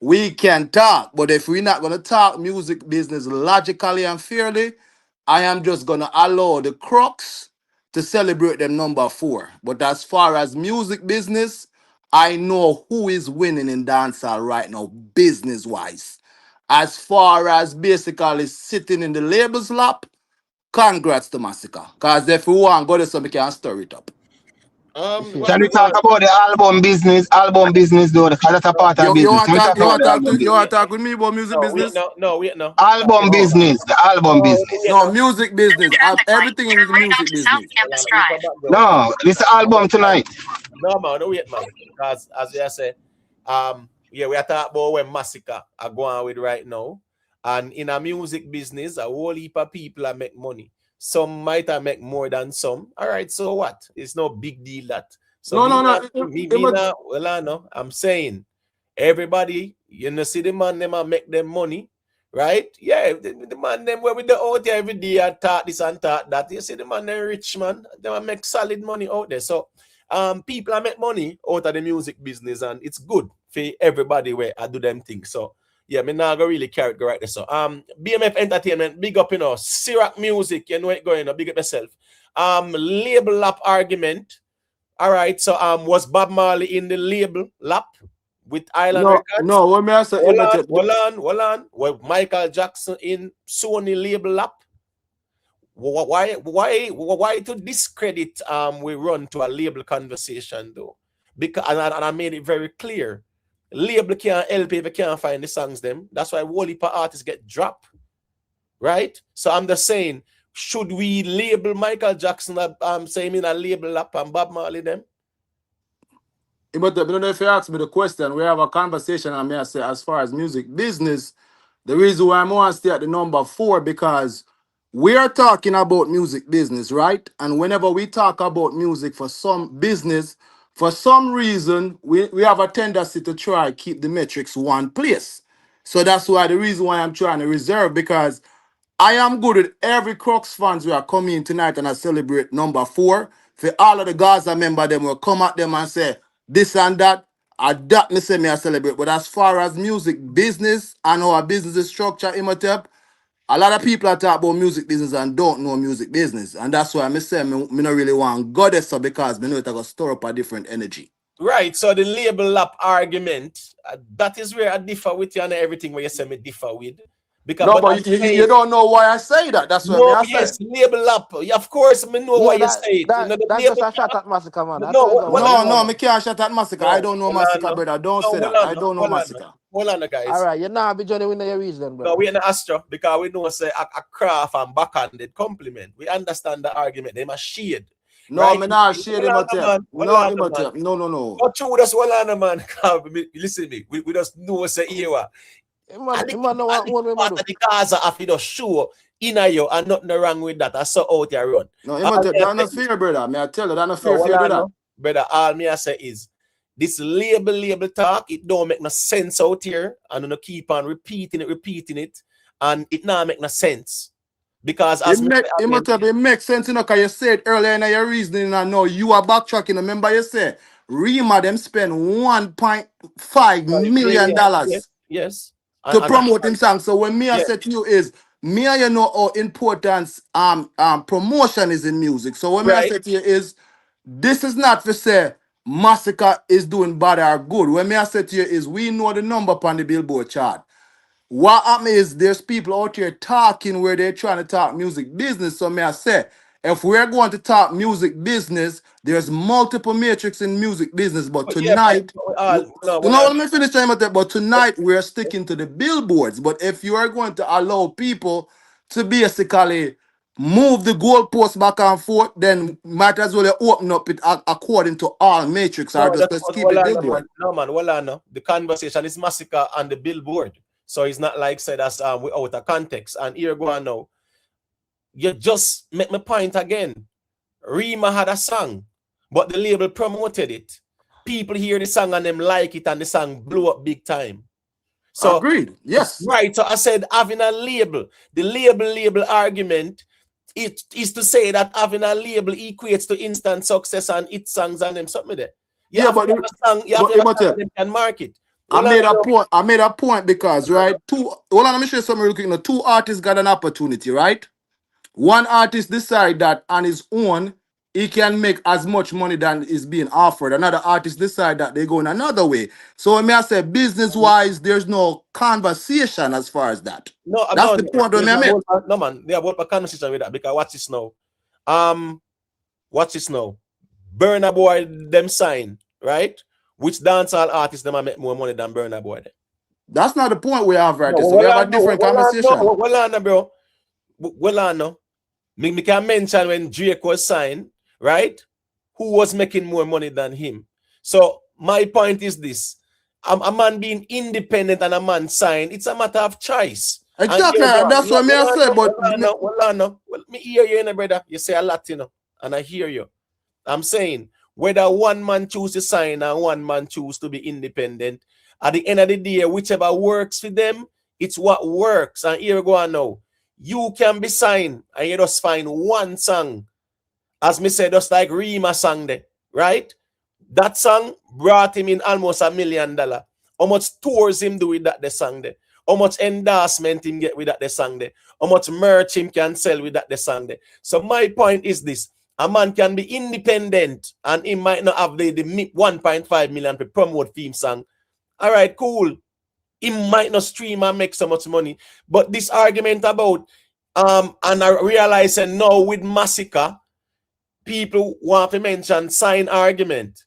we can talk. But if we're not going to talk music business logically and fairly, I am just going to allow the crooks to celebrate them number 4. But as far as music business, I know who is winning in dancehall right now, business-wise. As far as basically sitting in the label's lap, congrats to Masicka. Because if we want to go there, so we can stir it up.
Can we talk about the album business though? Because that's a part of business.
You want to talk with me about music business?
No.
Album business. The album business.
No, music business. Everything is music business.
No, this album tonight.
No, man, no wait, man. Because as I say, we are talking about when Masicka are going with right now. And in a music business, a whole heap of people are make money. Some might have make more than some. All right, so what? It's no big deal that. So I'm saying everybody, see the man them make them money, right? Yeah, the man them where with the out there every day and talk this and talk that. You see the man them rich man, they make solid money out there. So people are make money out of the music business, and it's good for everybody where I do them things. So yeah, me now go really carry it right there. So BMF Entertainment, big up, Syrup Music, it going, big up yourself. Label lap argument. All right, so was Bob Marley in the label lap with Island Records?
No, what may I say?
Hold on. Was Michael Jackson in Sony label lap? Why to discredit we run to a label conversation though? Because and I made it very clear. Label can't help if you can't find the songs them. That's why whole heap of artists get dropped. Right? So I'm just saying, should we label Michael Jackson saying in a label up and Bob Marley them?
But if you ask me the question, we have a conversation, and I say as far as music business, the reason why I'm going to stay at the number 4 because we are talking about music business, right? And whenever we talk about music for some business, For some reason, we have a tendency to try keep the metrics one place. So that's why the reason why I'm trying to reserve, because I am good with every Crocs fans who are coming in tonight and I celebrate number 4. For all of the Gaza member, them will come at them and say this and that. I that me say me I celebrate. But as far as music business and how our business is structured, Imhotep, a lot of people are talk about music business and don't know music business. And that's why I say me not really want goddess because me know it going to stir up a different energy.
Right, so the label lap argument, that is where I differ with you and everything where you say me differ with. Because,
no, but you don't know why I say that. That's what I
yes,
say.
label up. Of course, I know why you say it.
That's just a shot at Masicka, man.
No, me can't shot at Masicka.
No,
I don't know Masicka, brother. Don't say that. I don't know Masicka.
Hold on, guys.
All right, you're not be Johnny when you reach them, brother.
No, we're in the Astro because we know say a craft and backhanded compliment. We understand the argument. They must shade.
No,
right?
me not shade him at No.
But true, that's one on man. Listen to me. We just know say here.
Man, no one
part of the Gaza after the show in a you and nothing wrong with that. I saw out your run.
No, that's not fair, brother. May I tell you, that's not fair for you to do that.
Brother, all me I say is this label talk, it don't make no sense out here. And you keep on repeating it, and it not make no sense. Because as
it makes sense, you know, because you said earlier in your reasoning, and now you are backtracking. Remember, you said Rima them spend $1.5 million.
Yes.
To promote him song. So when me I said to you is me and you know how importance promotion is in music. So when me I said to you is this is not for say Masicka is doing bad or good. When me I said to you is we know the number on the Billboard chart. What happened is there's people out here talking where they're trying to talk music business. So may I say, if we're going to talk music business, there's multiple metrics in music business. But tonight, let me finish time with that. But tonight we're sticking to the billboards. But if you are going to allow people to basically move the goalposts back and forth, then might as well open up it according to all metrics or just keep it billboard.
No man, no. The conversation is Masicka and the billboard. So it's not like say that's without a context. And here go on now. You just make my point again. Rima had a song, but the label promoted it. People hear the song and them like it, and the song blew up big time. So
agreed. Yes.
Right. So I said having a label, the label argument it is to say that having a label equates to instant success and hit songs and them something there.
But
you can market.
I made a point because right, let me show you something real quick. Two artists got an opportunity, right? One artist decide that on his own he can make as much money than is being offered. Another artist decide that they go in another way. So when I say business wise, there's no conversation as far as that.
No,
that's the point when I make.
No man, they have a conversation with that because watch this now. Watch this now. Burna Boy them sign, right? Which dancehall artists them make more money than Burna Boy?
That's not the point we have right there. So we have a different conversation.
Bro. Me can mention when Drake was signed, right? Who was making more money than him? So my point is this: a man being independent and a man signed, it's a matter of choice.
Exactly, that's what I say. But
well, me hear you, brother. You say a lot, and I hear you. I'm saying whether one man choose to sign and one man choose to be independent, at the end of the day, whichever works for them, it's what works. And here we go on now. You can be signed and you just find one song. As me said, just like Rima sang there, right? That song brought him in almost $1 million. How much tours him do with that the song there? How much endorsement him get with that the song there? How much merch him can sell with that the song there? So my point is this. A man can be independent and he might not have the 1.5 million to promote theme song. All right, cool. He might not stream and make so much money. But this argument about, and I realize now with Masicka, people want to mention sign argument.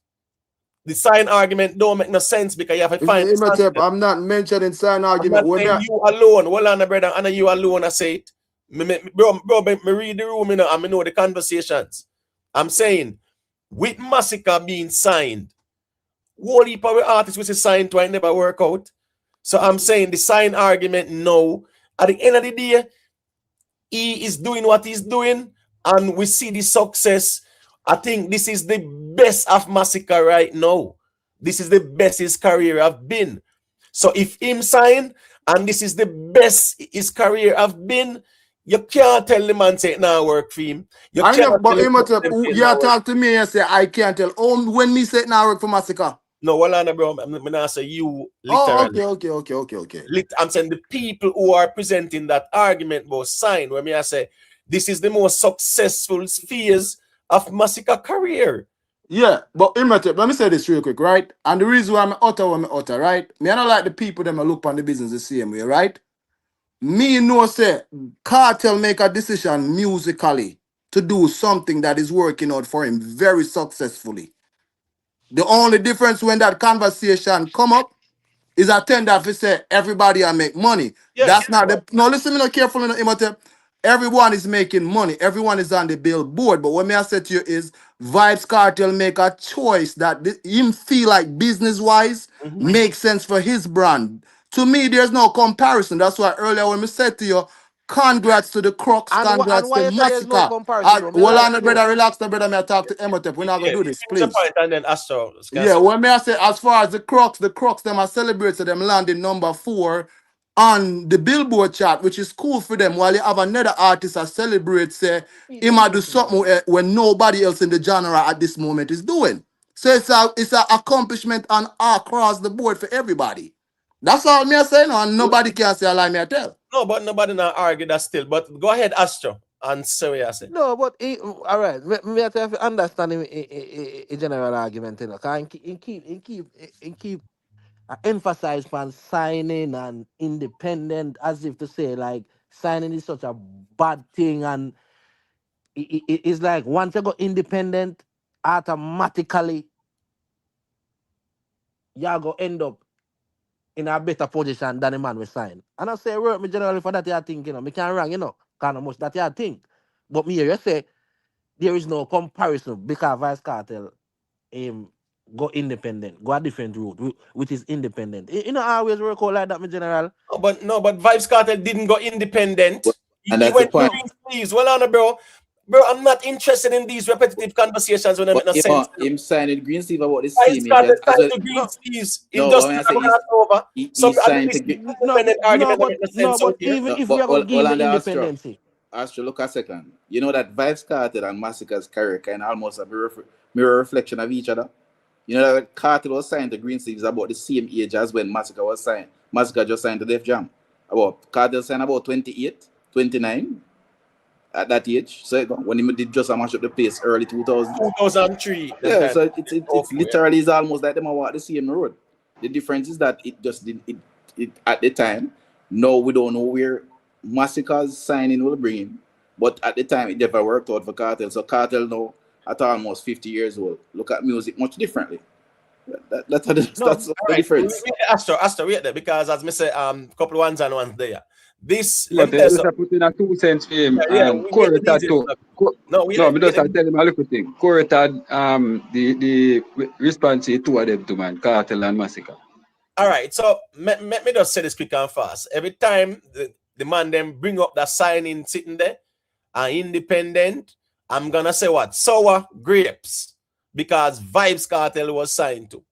The sign argument don't make no sense because you have to find.
I'm not mentioning sign argument.
You alone. Well, on, brother, and you alone, I say it. Me read the room, and I know the conversations. I'm saying, with Masicka being signed, whole heap of artists which is signed to never work out. So I'm saying the sign argument, no. At the end of the day, he is doing what he's doing, and we see the success. I think this is the best of Masicka right now. This is the best his career have been. So if him sign and this is the best his career have been, you can't tell the man say it now work for him. You
I know,
cannot
but
tell him
you talk to me and say I can't tell. Oh, when me say it now work for Masicka.
No, well, on, bro, I'm not saying you
Oh,
literally.
okay.
I'm saying the people who are presenting that argument about sign, where me I say this is the most successful phase of Masicka career.
Yeah, but let me say this real quick, right? And the reason why I'm utter, right? Me, I don't like the people that look on the business the same way, right? Me know say Kartel make a decision musically to do something that is working out for him very successfully. The only difference when that conversation come up is I tend to say everybody I make money.
Yes.
That's not the no. Listen, me not careful. Everyone is making money. Everyone is on the billboard. But what me I say to you is Vybz Kartel make a choice that him feel like business wise makes sense for his brand. To me, there's no comparison. That's why earlier when we said to you, congrats to the Crooks,
And
congrats to
why you say there's no
Masicka.
comparison, bro? Me
Well,
like
on the
you.
brother, relax, the brother. May I talk to Emotep. We're not gonna do this,
Finish the
please.
point and then Astro.
Yeah, when may I say, as far as the Crocs, them are celebrated, them landing number 4 on the Billboard chart, which is cool for them. While you have another artist that celebrates, say, he might do something when nobody else in the genre at this moment is doing. So it's a accomplishment on across the board for everybody. That's all me I say now, and nobody can say a lie me I tell.
No, but nobody now argue that still. But go ahead, Astro, and say what you say.
No, but all right. Me have to understand a general argument, you know. Cause keep emphasize on signing and independent as if to say like signing is such a bad thing, and it's like once you go independent, automatically you go end up in a better position than the man we sign. And I say, work me generally for that you think, you know, me can't wrong, you know, kind of much that you think. But me, you say there is no comparison because Vybz Kartel go independent, go a different route, which is independent. You know, I always work out like that, my general.
But Vybz Kartel didn't go independent.
And
He
that's the
went
point.
green sleeves. Well, on, bro. Bro, I'm not interested in these repetitive conversations when they make no sense.
Him signing green sleeve about the
Vybz
same age
Kartel
as well.
signed to green sleeves.
No,
He just
but I say
over.
he
So
signed to
independent argument that make no sense out here.
Even if we are going to give the independency.
Astro, look a second. You know that Vybz Kartel and Masicka's career kind of almost a mirror reflection of each other. You know that Kartel was signed to green sleeves about the same age as when Masicka was signed. Masicka just signed to Def Jam. Kartel signed about 28, 29 at that age. So when he did just mash up the place early 2000.
2003.
Yeah, so it's literally is almost like them are walk the same road. The difference is that it just did it at the time. Now we don't know where Masicka's signing will bring him. But at the time it never worked out for Kartel. So Kartel now at almost 50 years old look at music much differently. That's the difference.
Astro, wait there, because as I say, couple ones and ones there. This
but they just put in a 2 cents for him. Corey had too. No, me just tell him a little thing. Corey had the response to two of them to man, Kartel and Masicka.
All right, so let me just say this quick and fast. Every time the man then bring up that signing sitting there, independent, I'm gonna say what? Sour grapes. Because Vybz Kartel was signed to.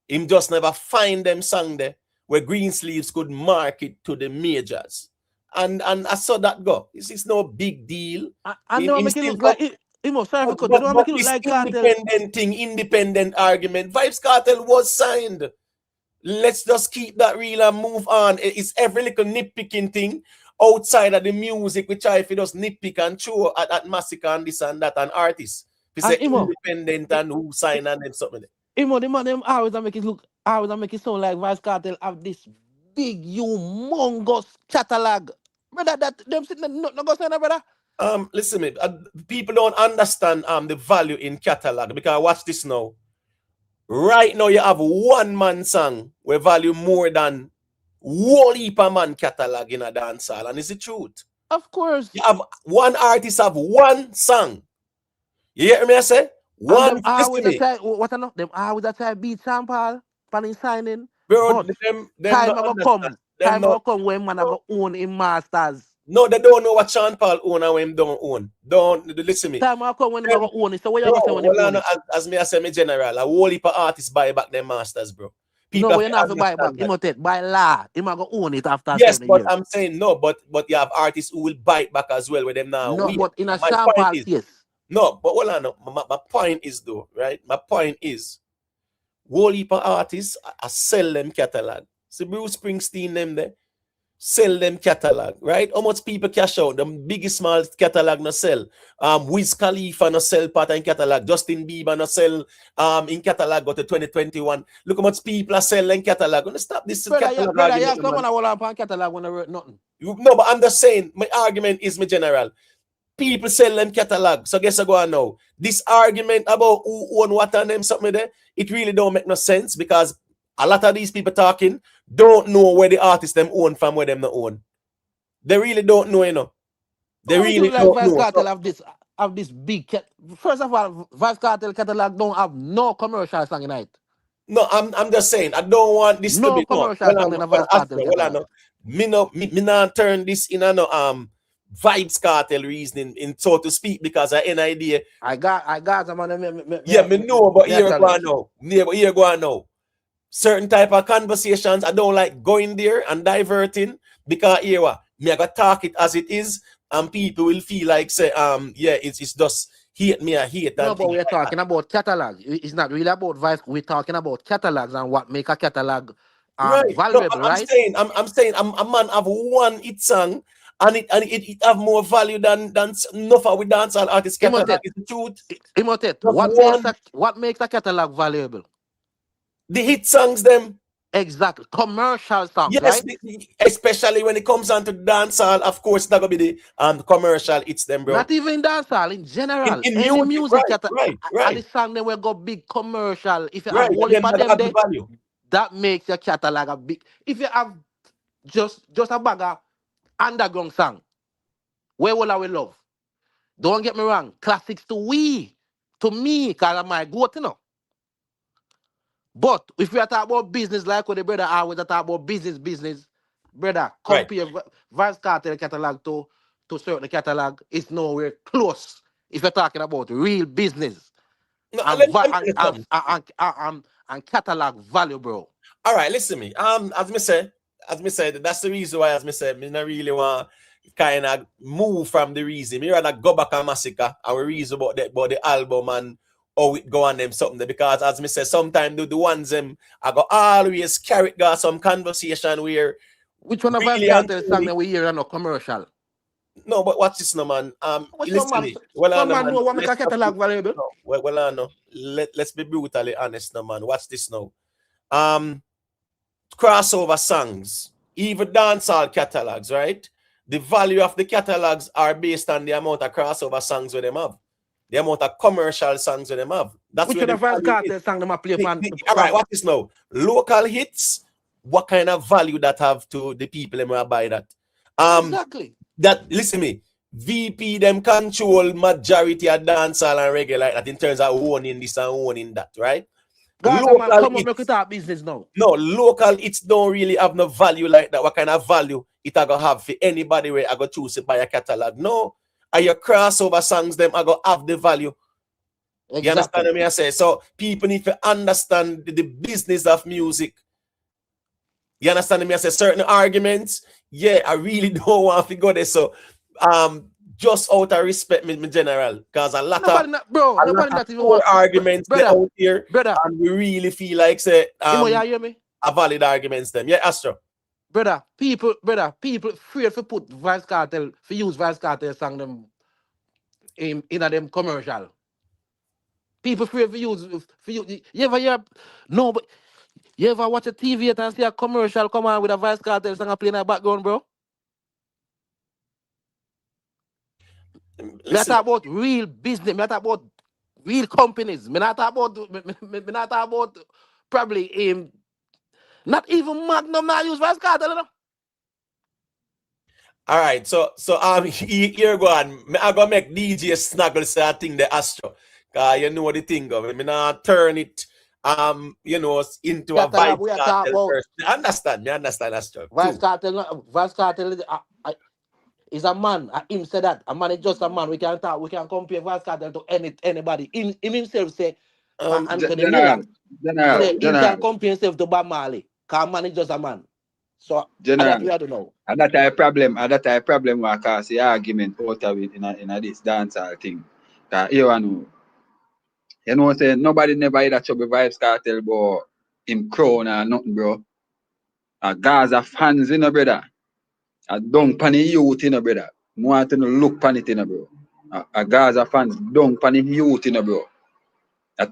Him just never find them song there where green sleeves could market to the majors. And I saw that go. It's no big deal.
I know make it look like
independent argument. Vybz Kartel was signed. Let's just keep that real and move on. It's every little nitpicking thing outside of the music, which if it does nitpick and show at Masicka and this and that and artists. If say independent and who sign and then something.
The man them always make it sound like Vybz Kartel have this big, humongous catalog. Brother, that them sitting not go sign, brother.
Listen, me, people don't understand the value in catalog because watch this now. Right now, you have one man song where value more than whole heap of man catalog in a dancehall, and it's the truth.
Of course.
You have one artist have one song. You hear me? I say one.
Them always try beat sample, panning signing.
Bro,
time will come when man go own in masters.
No, they don't know what Sean Paul own and when don't own. Don't listen me.
Time I come when they go own it. So what you
Bro,
gonna say when they
well,
own it?
as me I say me general, a whole heap of artists buy back their masters, bro. People
No,
have
we're
to
not to buy it back.
understand that.
Imitate by law. He might go own it after a
Yes,
certain
but
year.
I'm saying no, but you have artists who will buy it back as well with them now.
No, but in a
My
Sean
point
Paul
is
case.
no, but hold on. No. My point is though, right? My point is whole heap of artists I sell them catalog. See Bruce Springsteen them there. Sell them catalog, right? How much people cash out? The biggest small catalog no sell. Wiz Khalifa no sell part in catalog. Justin Bieber no sell in catalog go to 2021. Look how much people are selling catalog. Gonna stop this catalog
Brother,
argument.
yeah, someone I will have on catalog when I wrote nothing.
No, but I'm just saying, my argument is my general. People sell them catalog. So guess I go on now. This argument about who own what and them something there, it really don't make no sense because a lot of these people talking don't know where the artists them own from where them not own. They really don't know, you know. They really
like
don't
Vybz
know.
Kartel have this big first of all, Vybz Kartel catalog don't have no commercial song in it.
No, I'm just saying I don't want this to be
commercial song in a Vybz Kartel catalog.
Me not turn this in a Vybz Kartel reasoning, in so to speak, because I an idea.
I got some of them.
Me know, but here go on now. Here go on now. Certain type of conversations I don't like going there and diverting because here me I got talk it as it is and people will feel like say yeah it's just hate me I hate.
No, but we're talking about catalog. It's not really about Vybz. We're talking about catalogs and what make a catalog
right.
valuable,
No, I'm
right?
saying a man have one hit song and it have more value than enough with dancehall artists catalog. Is the truth.
Imotet, what makes a catalog valuable?
The hit songs them.
Exactly. Commercial songs,
yes,
right?
Especially when it comes on to dancehall, of course, that gonna be the commercial hits them, bro.
Not even dancehall, in general.
In
any music
right.
And the song they will go big commercial. If you
right.
have one of them there,
value.
that makes your catalog a big. If you have just a bag of underground song, where will I will love? Don't get me wrong, classics to me, because I'm my goat, you know. But if we are talking about business, like what the brother always talk about business, brother, compare Vybz Kartel catalog to certain catalog, it's nowhere close. If you're talking about real business and catalog value, bro.
All right, listen to me. As me said, that's the reason why, as me said, me not really want kind of move from the reason. Me rather go back and Masicka and we reason about the album and how it go on them something there. Because as me said, sometimes the ones them I go always carry got some conversation where
which one of us got the song that we hear on a commercial?
No, but watch this no man. Listen
man,
me. Well,
some man know what make a catalog valuable.
No, well, no. Let's be brutally honest no man. Watch this now. Crossover songs, even dancehall catalogs, right? The value of the catalogs are based on the amount of crossover songs that them have. The amount of commercial songs that them have. That's
which
where
the Vybz Kartel song them play on.
All right, watch this now. Local hits, what kind of value that have to the people them who buy that?
Exactly.
That listen me. VP them control majority of dancehall and reggae like that in terms of owning this and owning that, right?
Local man, come on, make it our business now.
No, local hits don't really have no value like that. What kind of value it I go have for anybody where I go choose to buy a catalog? No, are your crossover songs them I go have the value. Exactly. You understand what I say? So people need to understand the business of music. You understand me? I say certain arguments, yeah, I really don't want to go there. So just out of respect, me general, because a lot of arguments out here, and we really feel like say a valid arguments them. Yeah, Astro.
Brother, people afraid to put Vybz Kartel, to use Vybz Kartel song them in them commercial. People afraid to use you ever hear no, but you ever watch a TV and see a commercial come on with a Vybz Kartel song playing in the background, bro? Me talk about real business. Me talk about real companies. Me not talk about probably not even Magnum not use Vybz Kartel, you know?
All right, so here go on. I go make DJ Snuggle say I think the Astro. You know the thing of me not turn it into a Vybz Kartel first. Me understand Astro.
Vybz Kartel is a man. Him say that a man is just a man. We can talk. We can compare Vybz Kartel to anybody. Him himself say Anthony Miller. Say he can compare himself to Bob Marley. Cause man is just a man. So that we don't know.
And that a problem. And that a problem. Because the argument out of it in this dancehall thing. Cause you know, say nobody never had a trouble Vybz Kartel, but him crown or nothing, bro. A Gaza fans, you know, brother. A dung pan the youth, you know, brother. I want to look pan it, you know, bro. A Gaza fans dung pan the youth, you know, bro.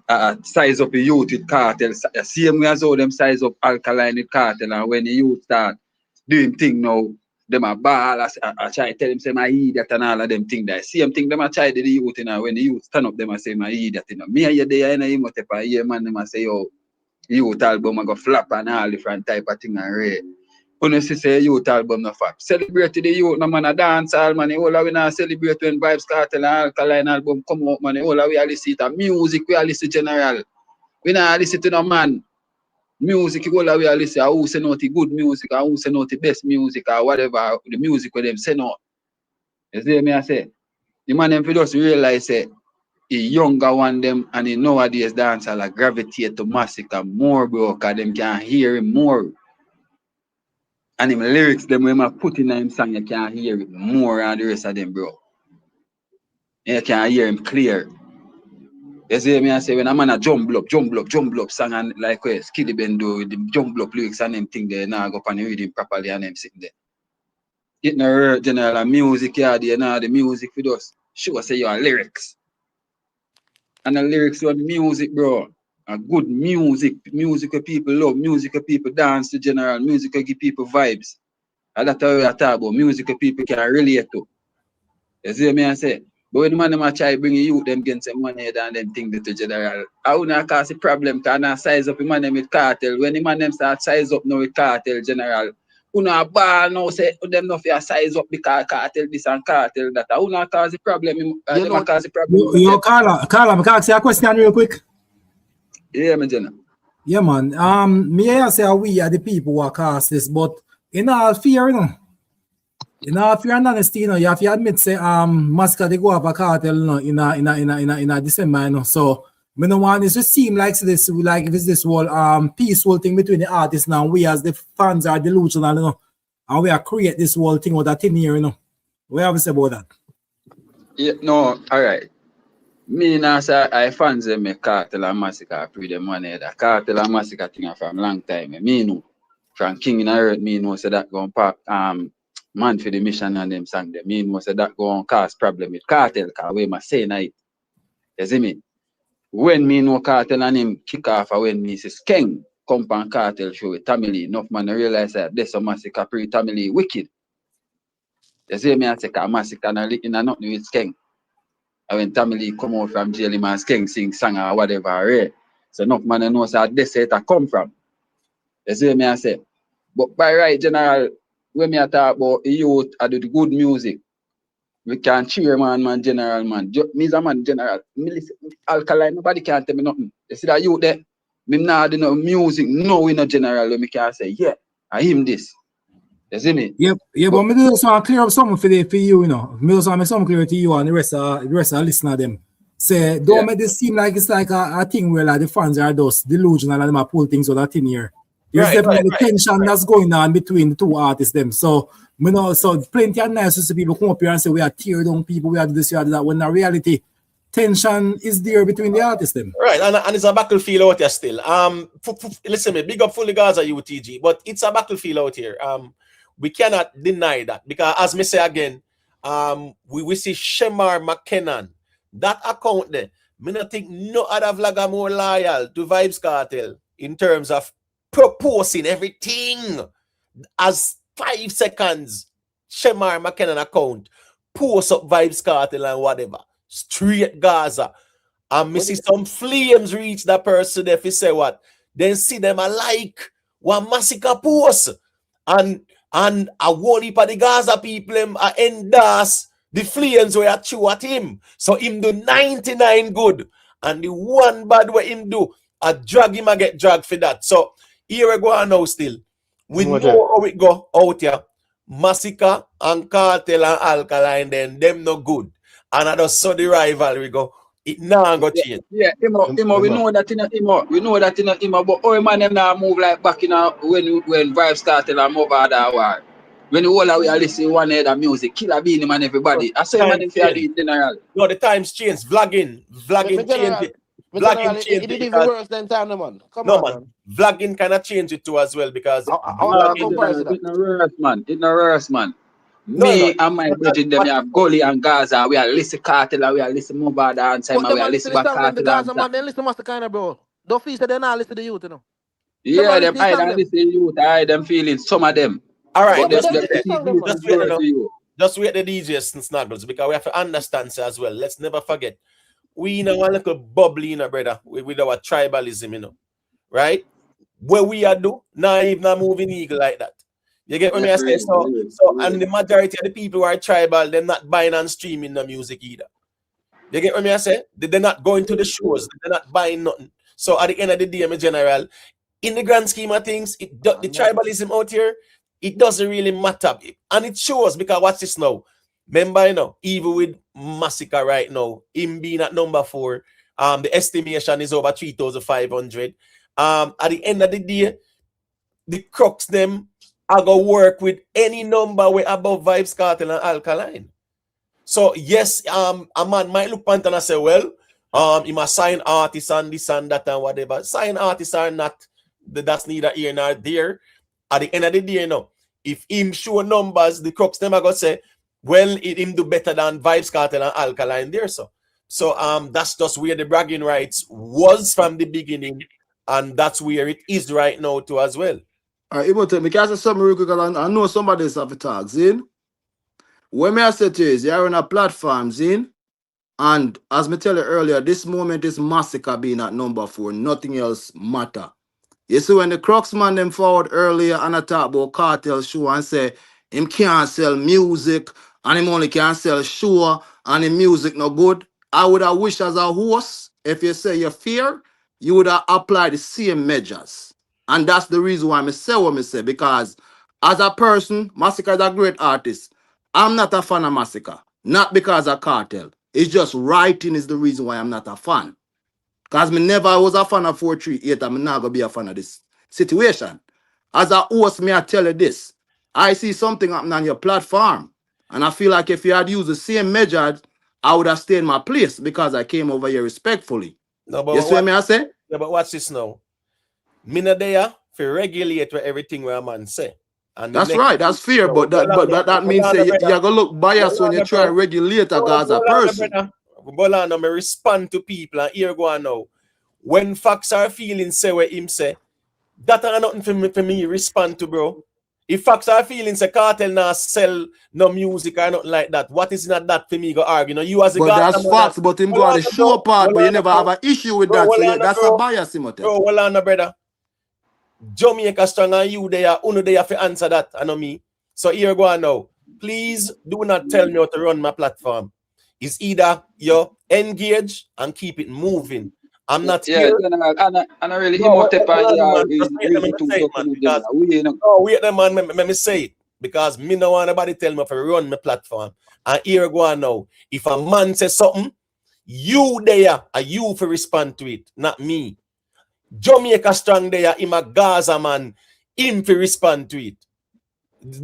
A size up the youth with Kartel. Same way as how them size up Alkaline with Kartel. And when the youth start doing thing now, them a ball, I try to tell them say my idiot and all of them thing that. Same thing them a try to do the youth, you know. When the youth stand up, them a say my idiot, you know. Me and you there, you know, you must have a year, man, them a say, yo, youth album a go flap and all different type of thing and rare. When you say youth album no flap. Celebrate the youth, no man a dance all man. All we not celebrate when Vybz Kartel and Alkaline album come out, man. All we are listen to music, we are listen general. We not listen to no man. Music, all we are listen to who say not the good music, or who say not the best music, or whatever the music with them say no. You see me I say? The man them just realize say the younger one them and the nowadays dancer like gravitate to Masicka more, bro, because them can hear him more. And him lyrics them when I put in him song, you can hear it more than the rest of them, bro. You can hear him clear. You see me I say when a man a jump up song and like where Skillibeng do with the jump up lyrics and them thing there now go up and read him properly and them sitting there. It no hurt general and music yeah there now the music for us. Sure say you are lyrics. And the lyrics on music, bro. A good music where people love, music where people dance to general, music where give people vibes. And that's how we talk about music where people can relate to. You see me I say? But when the man them try bring you them get some money and them thing to general. I would not cause a problem because I size up the man them with Kartel. When the man them start size up now with Kartel general, who not ball now say them not for size up because Kartel this and Kartel that. I would not cause a problem. Cause a problem.
Yo, Carla, I can ask you a question real quick.
Yeah, my general.
Yeah, man. Me I say we are the people who are cast this, but in all fear, you know. In all fear and honesty, you know, you have to admit, say, Masicka they go up a Kartel, you know, in a December, you know. So me no want it to seem like this, like if it's this whole peaceful thing between the artists now. We as the fans are delusional, you know, and we are create this whole thing with that thing here, you know. What have you say about that?
Yeah, no, all right. Me now say I fans them make Kartel and Masicka pre them money. The Kartel and Masicka thing from long time. Me know from King in the Earth, me know say that going pop man for the mission and them sang them. Me know say that going cause problem with Kartel because we must say night. You see me? When me know Kartel and him kick off when me see Skeng come on Kartel show with Tamily, enough man realize that this a Masicka pre Tamily wicked. You see me I say Masicka na licking and nothing with Skeng. And when Tamily come out from jail, man Skeng sing song or whatever, right? So enough man knows how this it come from. You see me I say. But by right general, when me talk about youth I do the good music, we can cheer man general man. Me a man general. Me listen Alkaline, nobody can tell me nothing. You see that youth there? Me nah do no music, no we no general when me can say, yeah, I him this. You see me?
Yeah, but me just want to clear up something for you, you know. Me just want to make something clear to you and the rest of the listener them. Say, don't make this seem like it's like a thing where like the fans are just delusional and them are pull things out of thin here. There's definitely tension that's going on between the two artists them. So, you know, so plenty of nice to see people come up here and say we are tear down people, we are this, we are that. When in reality, tension is there between the artists them.
Right, and it's a battlefield out here still. Listen, me big up Fully Gaza UTG, but it's a battlefield out here. We cannot deny that because, as me say again, we see Shemar McKinnon, that account there. Me not think no other vlogger more loyal to Vybz Kartel in terms of proposing everything as 5 seconds. Shemar McKinnon account post up Vybz Kartel and whatever straight Gaza. And me see some flames reach that person if he say what, then see them alike one Masicka post and I won't heap of the Gaza people endorse the flames where I chew at him. So him do 99 good and the one bad way him do, I drag him and get dragged for that. So here we go on now still. We know how it go out here. Masicka and Kartel and Alkaline, then them no good. And I just saw the rivalry go. It now go change.
Yeah, Imo, we know that in a Imo, but all man them now move like back in a when Vybz Kartel and move out that war. When the whole of we are listening one head of music, Killer Beanie man everybody. I say man them say do it general.
No, the times change. Vlogging change it. Vlogging change
it even worse than time, man. Come on, man.
Vlogging kind of change it too as well because
It's no worse, man. Me and my brethren, them have Gully and Gaza. We are listen Kartel and we are listen Mobile Dance and we are listen back Kartel.
Gaza man, they listen Master kind of bro. Don't feel that they not listen to you, you know.
Yeah, them I don't listen to you. I them feeling some of them.
All right,
just
wait the DJs and Snuggles because we have to understand as well. Let's never forget. We know one little bubbly, you know, brother, with our tribalism, you know. Right? What we are do, now even moving eagle like that. You get what I say? So and the majority of the people who are tribal, they're not buying and streaming the music either. You get what I say? They're not going to the shows, they're not buying nothing. So at the end of the day, my general, in the grand scheme of things, the tribalism out here, it doesn't really matter. And it shows because watch this now. Remember, you know, even with Masicka right now, him being at number 4, the estimation is over 3,500. At the end of the day, the crux them are gonna work with any number way above Vybz Kartel and Alkaline. So yes, a man might look pant and say, well, he must sign artists and this and that and whatever. Sign artists are not, that's neither here nor there. At the end of the day, you know, if him show numbers, the crux them are gonna say, well, him do better than Vybz Kartel and Alkaline there. So that's just where the bragging rights was from the beginning, and that's where it is right now too as well.
All right, Imo, me can say something real quick. I know somebody else have to talk, Zin. When me I say to you is you're on a platform, Zin, and as me tell you earlier, this moment is Masicka being at number 4. Nothing else matter. You see, when the Crux man them forward earlier and I talk about Kartel show and say him can't sell music and him only can sell show and him music no good, I would have wished as a host, if you say you fear, you would have applied the same measures. And that's the reason why I say what I say, because as a person, Masicka is a great artist. I'm not a fan of Masicka, not because of Kartel. It's just writing is the reason why I'm not a fan. Because me never was a fan of 438, I'm not going to be a fan of this situation. As a host, me I tell you this. I see something happening on your platform. And I feel like if you had used the same measures, I would have stayed in my place because I came over here respectfully.
No, but
you see what I say?
Yeah, but watch this now. Me not there for regulate with everything where a man say. And
that's right, that's fair, but that means you're going to look biased when you try to regulate a Gaza person.
Bolano, me respond to people and here go on now. When facts are feeling say what him say, that are nothing for me respond to, bro. If facts are feeling say Kartel not sell no music or nothing like that, what is not that for me go argue? You know, you as a
but
guy,
that's facts, but him go on the show part, but you never have an issue with that, so that's a bias,
bro, well on, brother. Jamaica strong and you there, uno there for answer that, I know me. So here go on now. Please do not tell me how to run my platform. It's either you engage and keep it moving. I'm not here.
And I really
wait a man, let me say it. Because me no want nobody tell me if I run my platform. And here go on now. If a man says something, you there are you for respond to it, not me. Jamaica strong there, him a Gaza man, him for respond to it.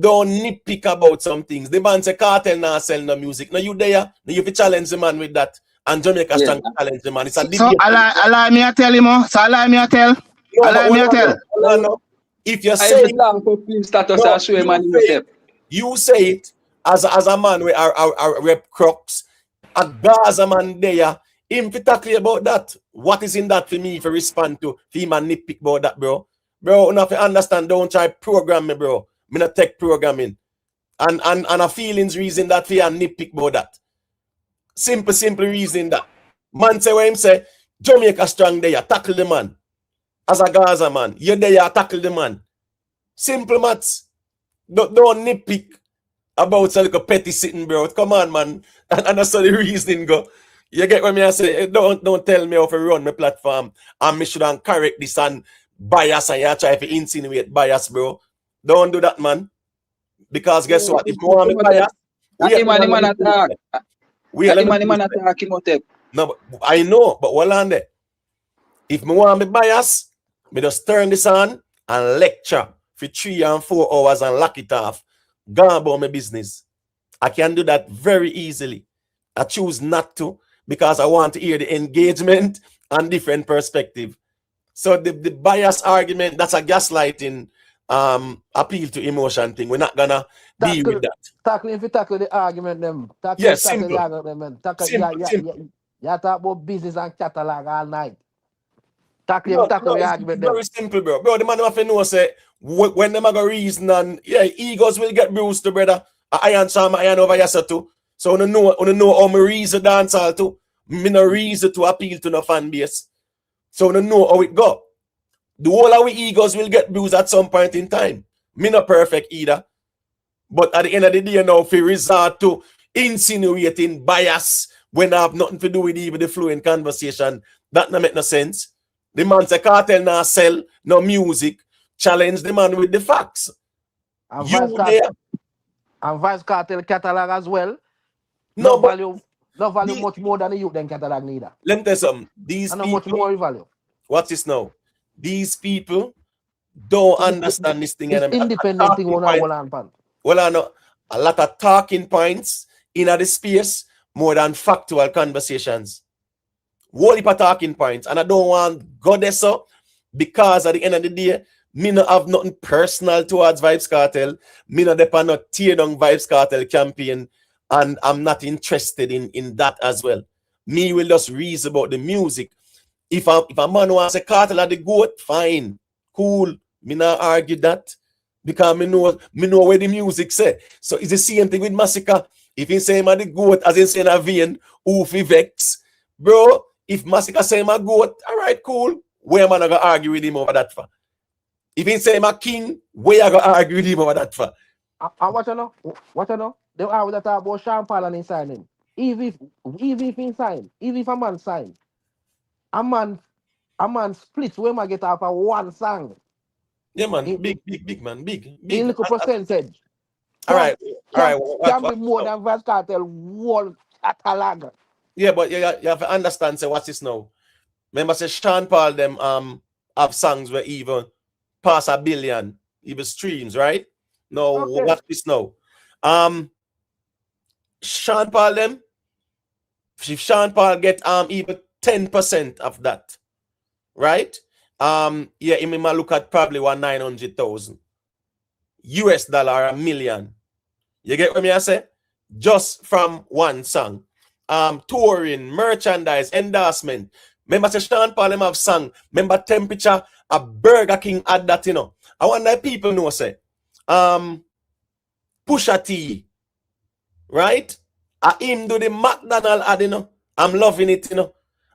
Don't nitpick about some things. The man say Kartel now sell no music. Now you there, now you challenge the man with that. And Jamaica strong challenge the man. It's a debate.
So allow me to tell him, so allow me to tell.
No,
allow me to tell.
No. If you say you say it as a man with our rep Crux, a Gaza man there, him to tackle about that. What is in that for me if I respond to him and nitpick about that, bro? Bro, enough to understand, don't try program me, bro. Me not tech programming. And a feelings reason that for you nitpick about that. Simple reason that. Man say what him say, Jamaica strong there, tackle the man. As a Gaza man, you there, tackle the man. Simple maths. Don't nitpick about some little petty sitting, bro. Come on, man. And that's how the reasoning go. You get what me I say? Don't tell me how to run my platform and me shouldn't correct this and bias and you try to insinuate bias, bro. Don't do that, man. Because guess what? If you want me bias,
man attack.
let me
Man attack Imhotep.
No, but I know, but hold on there. If me want me bias, me just turn this on and lecture for 3 and 4 hours and lock it off. Go about my business. I can do that very easily. I choose not to because I want to hear the engagement and different perspective. So the bias argument, that's a gaslighting appeal to emotion thing. We're not gonna deal with that.
Tackle the argument them.
Simple.
The argument them. You talk about business and catalog all night. Tackle the argument them.
Very simple, bro. Bro, the man have to know say when them go reason and egos will get bruised, brother. I answer my iron over here too. So I know how my reason dance all too. Me no reason to appeal to no fan base. So I know how it go. The whole of our egos will get bruised at some point in time. Me not perfect either. But at the end of the day now, if we resort to insinuating bias when I have nothing to do with even the fluent conversation, that not make no sense. The man say Kartel now sell no music. Challenge the man with the facts.
And Vybz Kartel catalog as well. No value much more than the youth than catalog neither.
Let me tell you something. These people,
much more value.
What's this now? These people don't understand this thing.
It's independent thing on our pan.
Well, I know a lot of talking points in the space more than factual conversations. Whole heap of talking points, and I don't want goddess up because at the end of the day, me not have nothing personal towards Vybz Kartel. Me not depend not tear down Vybz Kartel campaign, and I'm not interested in that as well. Me will just reason about the music. If a man wants a Kartel at the goat, fine, cool. Me not argue that because me know where the music say. So it's the same thing with Masicka. If he say him at the goat, as in saying a vein, who fi vex, bro. If Masicka say him a goat, all right, cool. Where am I gonna argue with him over that for? If he say him a king, where I gonna argue with him over that for?
What you know? They are with that about Sean Paul and signing. Even if he sign, even if a man sign, a man splits when I get off of one song.
Yeah, man, big man, big.
In little percentage.
All right.
Can be more than Vybz Kartel one catalog.
Yeah, but you have to understand. Say what's this now? Remember, say Sean Paul them have songs where even pass 1 billion, even streams, right? No, okay. What's this now? Sean Paul them. If Sean Paul get even 10% of that, right? Yeah, he might look at probably $900,000 US dollar, $1 million. You get what me I say? Just from one song. Touring, merchandise, endorsement. Remember, say Sean Paul have song. Remember, Temperature, a Burger King had that, you know. I want that people know, say, Pusha T, right? I him do the McDonald's ad, you know. I'm loving it, you know.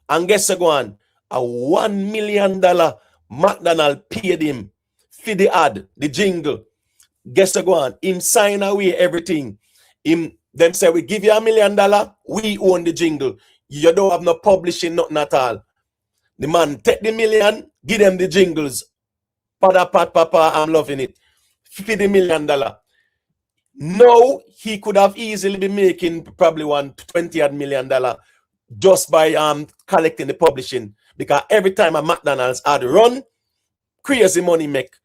And guess what? A $1 million McDonald's paid him for the ad, the jingle. Guess what? Him sign away everything. Them say we give you $1 million, we own the jingle. You don't have no publishing, nothing at all. The man take the million, give them the jingles. Papa, I'm loving it. $50 million. No, he could have easily been making probably $20 million just by collecting the publishing. Because every time a McDonald's ad run, crazy money make.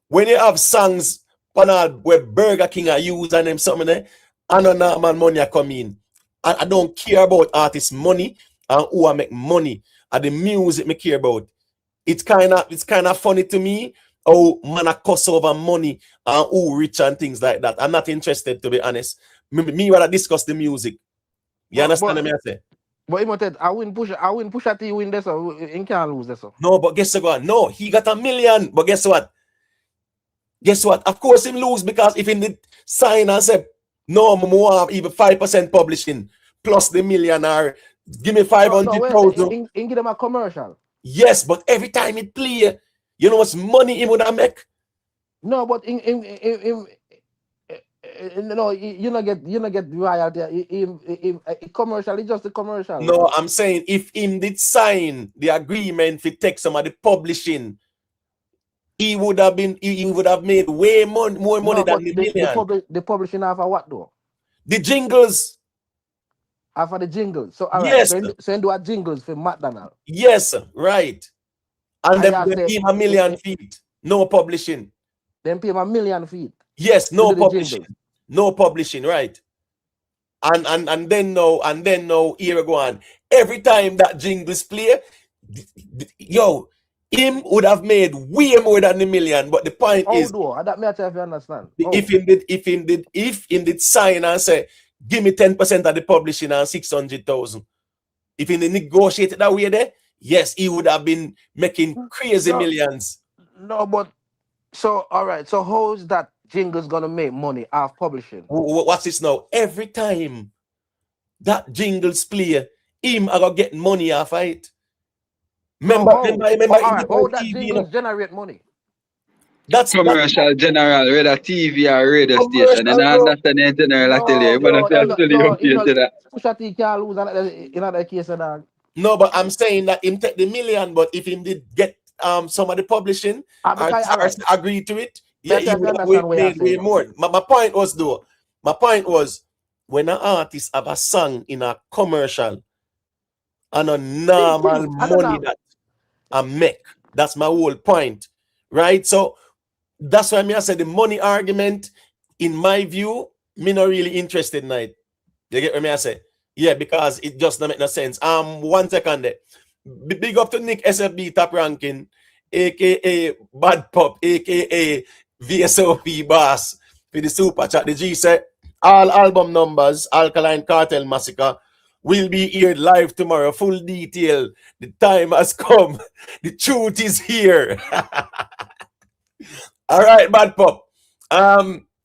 When you have songs where Burger King are used and them something there, I know normal money are coming. I don't care about artists' money and who I make money. And the music me care about. It's kind of funny to me how man a cuss over money and who rich and things like that. I'm not interested, to be honest. Me rather discuss the music. You understand what I say?
But Imhotep, I win Pusha T win this, so he can't lose this.
No, but guess what? No, he got $1 million. But guess what? Of course him lose because if he did sign and say, no, more have even 5% publishing plus the $1 million or give me 500,000.
Give them a commercial.
Yes, but every time it play, you know what's money he would make?
No, but no, you not get royalty. Commercial, it's just a commercial.
No, I'm saying if him did sign the agreement to take some of the publishing, he would have made way more money
No,
than
but
the million.
the publishing half of what though?
The jingles,
Half of the jingles. So all right,
yes,
so you do a jingles for McDonald.
yes, right. And
I
them
just
they
say
pay him a million feet, no publishing.
then pay him $1 million feet.
Yes,
to
no
do the
publishing,
jingles.
no publishing, right? And then now here we go on. Every time that jingles play, yo, him would have made way more than the million. But the point
How
is,
do? That me I tell if you understand. How?
if him did sign and say, give me 10% of the publishing and 600,000. If he negotiated that way there, yes, he would have been making crazy millions.
No, but so all right. So how is that jingles gonna make money off publishing?
What's this now? Every time that jingles play, him are gonna get money off of it. Remember,
How that
TV,
jingles generate money?
That's
commercial general, whether TV or radio station, and I
Commercial,
understand in general. I tell you, but I feel fully up here to that.
Pusha T can't lose another case of that.
No, but I'm saying that him take the million, but if him did get some of the publishing or agree to it, yeah, he would have made way more. My point was though, when an artist have a song in a commercial and a normal money that I make, that's my whole point, right? So that's why I said the money argument, in my view, me not really interested in it. You get what I say? Yeah, because it just don't make no sense. 1 second there. Big up to Nick SFB top ranking, aka Bad Pop, aka VSOP boss for the super chat. The G said all album numbers, Alkaline, Kartel, Masicka will be here live tomorrow. Full detail. The time has come. The truth is here. All right, Bad Pop.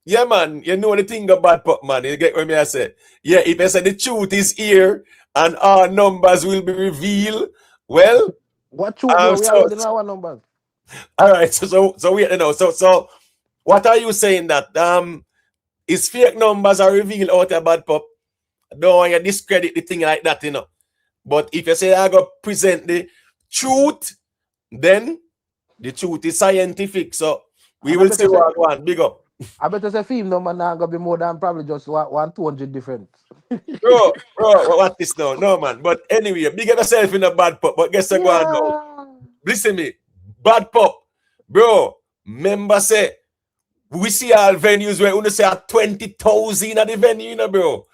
Yeah, man, you know the thing about Pop, man. You get what I say? Yeah, if I say the truth is here and our numbers will be revealed, well,
what truth? We already know our numbers.
All right, so wait, you know, so what are you saying that is fake numbers are revealed out of Bad Pop? Don't want you discredit the thing like that, you know. But if you say I go present the truth, then the truth is scientific. So we will see what I want. Big up.
I bet it's a film number now gonna be more than probably just 200 different.
bro, what this now? No, man. But anyway, big up yourself in a Bad Pop. But guess what going on? Listen me, Bad Pop, bro. Remember say we see all venues where we say 20,000 at the venue, you know, bro.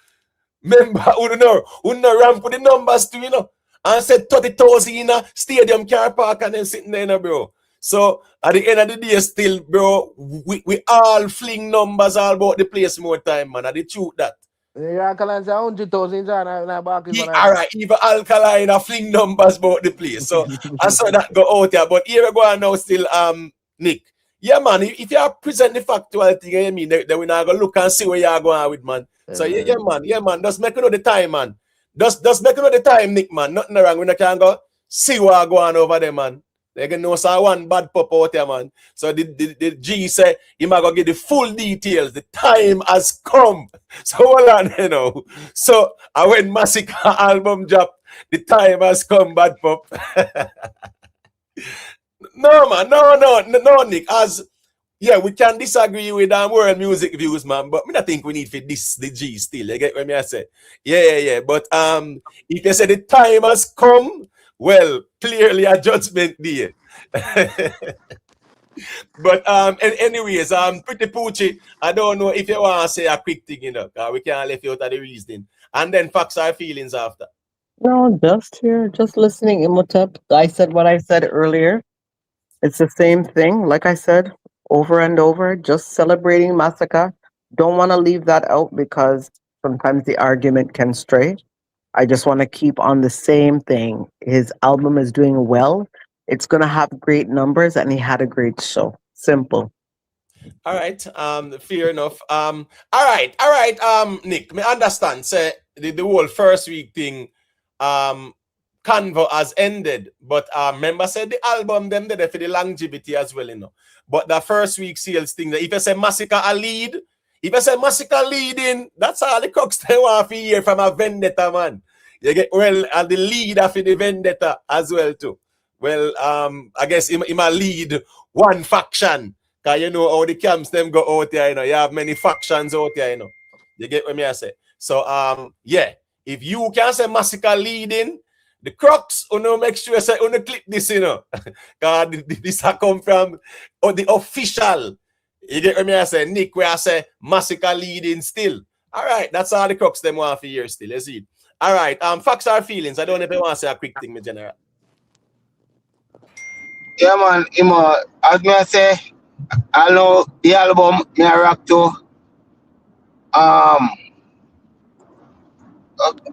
Remember, we know ramp with the numbers too, you know. And said 30,000 in a stadium car park and then sitting there, you know, bro. So at the end of the day, still, bro, we all fling numbers all about the place more time, man. And the truth that.
Yeah, Alkaline say 100,000
all right, even Alkaline are fling numbers about the place. So I saw that go out there. But here we go on now still, Nick. Yeah, man, if you are present the factual thing, I mean, then we're not gonna look and see where you are going with, man. So yeah, man, just make the time, man. Just make the time, Nick, man. Nothing wrong. We not can go see what going on over there, man. They can know so one Bad Pop out there, man. So the G say you might go get the full details. The time has come. So hold on, you know. So when Masicka album drop, the time has come, Bad Pop. No, man, no, Nick. As yeah, we can disagree with world music views, man. But I don't think we need for this the G still. You get what I say? Yeah. But if you say the time has come, well, clearly a judgment day. But anyways, pretty poochie. I don't know if you want to say a quick thing, you know, because we can't let you out of the reasoning. And then facts our feelings after.
No, just here, just listening. Imhotep. I said what I said earlier. It's the same thing, like I said, over and over, just celebrating Masicka. Don't want to leave that out because sometimes the argument can stray. I just want to keep on the same thing. His album is doing well. It's going to have great numbers, and he had a great show. Simple.
All right. Fair enough. All right. Nick, me understand. Say the whole first week thing. Convo has ended, but remember said the album them there for the longevity as well, you know. But the first week sales thing, if you say Masicka a lead, if you say Masicka leading, that's all the cooks they want to hear from a vendetta, man. You get well, and the leader for the vendetta as well too. Well, I guess him a lead one faction. Because you know how the camps them go out there, you know. You have many factions out there, you know. You get what me I say? So yeah, if you can say Masicka leading, the crux, you know, make sure say you click this, you know. Because this come from the official. You get what me I say? Nick, where I say Masicka leading still. All right, that's all the crux them want for years still. Let's see. All right, facts or feelings. I don't know if you want to say a quick thing, my general.
Yeah, man. As me I say, I know the album me I rock to.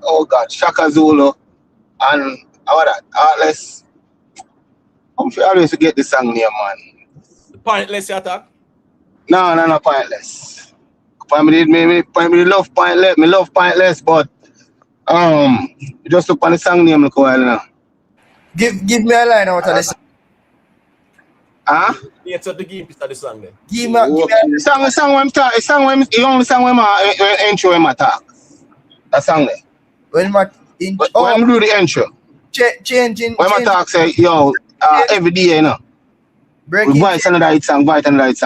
Oh God, Shaka Zulu and all that. I'm sure I always forget the song name, man.
Pointless attack.
No, Pointless. Me love Pointless. Me love Pointless, but just look on the song name look while now.
Give me a line out of this.
Huh?
Yeah, so the game piece of the song then.
Give me a
song when I'm talk. Song when the only song when I intro when I talk. That song there.
When I
do the intro.
Changing.
When I talk say yo every day, you know.
Breaking.
Voice another hit song.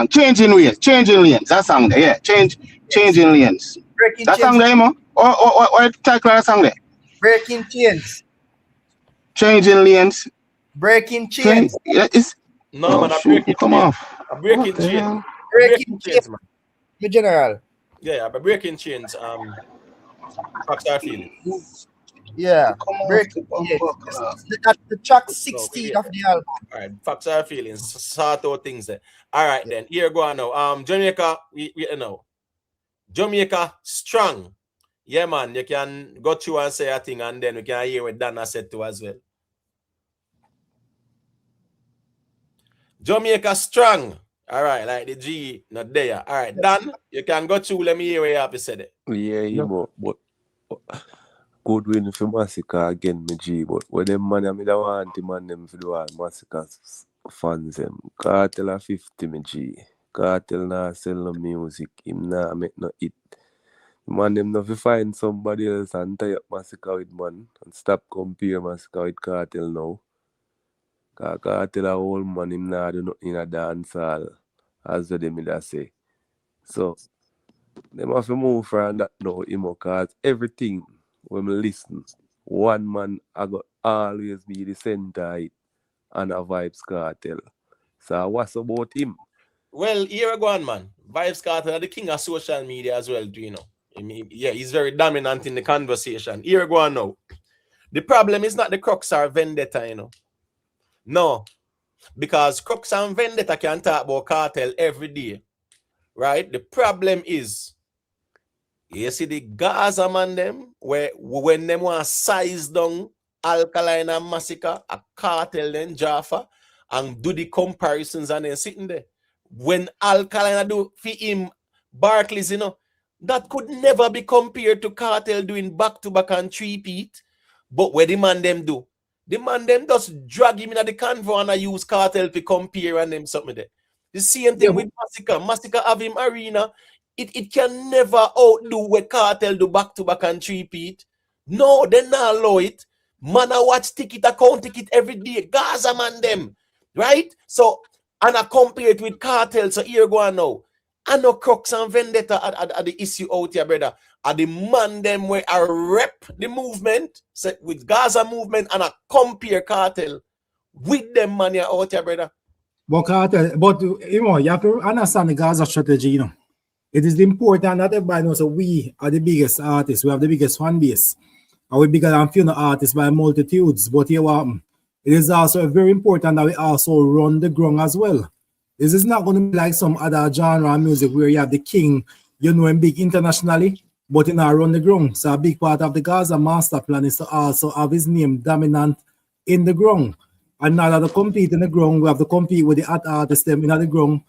Changing lanes. That song there, yeah. Changing lanes.
Breaking
that song there, man. Or title that song there.
Breaking chains.
Changing lanes.
Breaking chains.
No, man,
shoot, come off.
I'm breaking chains.
Breaking chains, man. The general.
Yeah, but breaking chains. Facts or feelings.
Yeah. Breaking chains. The track 16 of the album.
All right, facts or feelings. Sort out things there. All right, then. Here go on now. Jamaica, we know. Jamaica strong. Yeah, man. You can go through and say a thing, and then we can hear what Dana said to as well. Jamaica strong. All right, like the G not there. All right, Dan, you can go through. Let me hear what you have to say there.
Yeah, but good win for Masicka again, my G. But when them man, I don't want the man them for do all Masicka fans them. Kartel a 50, my G. Kartel nah sell no music. Him nah make no hit. Man them not fi find somebody else and tie up Masicka with man and stop compare Masicka with Kartel now. Kartel a whole man, him nah do nothing in a dancehall, as what them da say. So, them have to move from that now, cause everything when we listen, one man I got always be the center it and a Vybz Kartel. So, what's about him?
Well, here we go on, man. Vybz Kartel are the king of social media as well, do you know? I mean, yeah, he's very dominant in the conversation. Here we go on now. The problem is not the crux or vendetta, you know. No, because crux and vendetta can talk about Kartel every day, right? The problem is, you see the Gaza man them, where when them want size down Alkaline and Masicka, a Kartel then Jaffa, and do the comparisons and then sitting there. When Alkaline do for him Barclays, you know, that could never be compared to Kartel doing back-to-back and three-peat. But what the man them do? The man them just drag him in the convo and I use Kartel to compare and them something there. The same thing with Masicka. Masicka have him arena. It can never outdo what Kartel do back-to-back and three-peat. No, they not allow it. Man, I watch ticket, I count ticket every day. Gaza man them. Right? So, and I compare it with Kartel. So here go on now. I know crux and vendetta at the issue out here, brother. Are the man them where I rep the movement with Gaza movement and I compare Kartel with them man here out here, brother.
But Kartel, but you know, you have to understand the Gaza strategy, you know. It is important that everybody knows that we are the biggest artists, we have the biggest fan base. And we're bigger than few artists by multitudes. But here it is also very important that we also run the ground as well. This is not going to be like some other genre of music where you have the king, you know him big internationally, but you know run the ground. So a big part of the Gaza master plan is to also have his name dominant in the ground. And now that to compete in the ground, we have to compete with the hot artists them in the ground.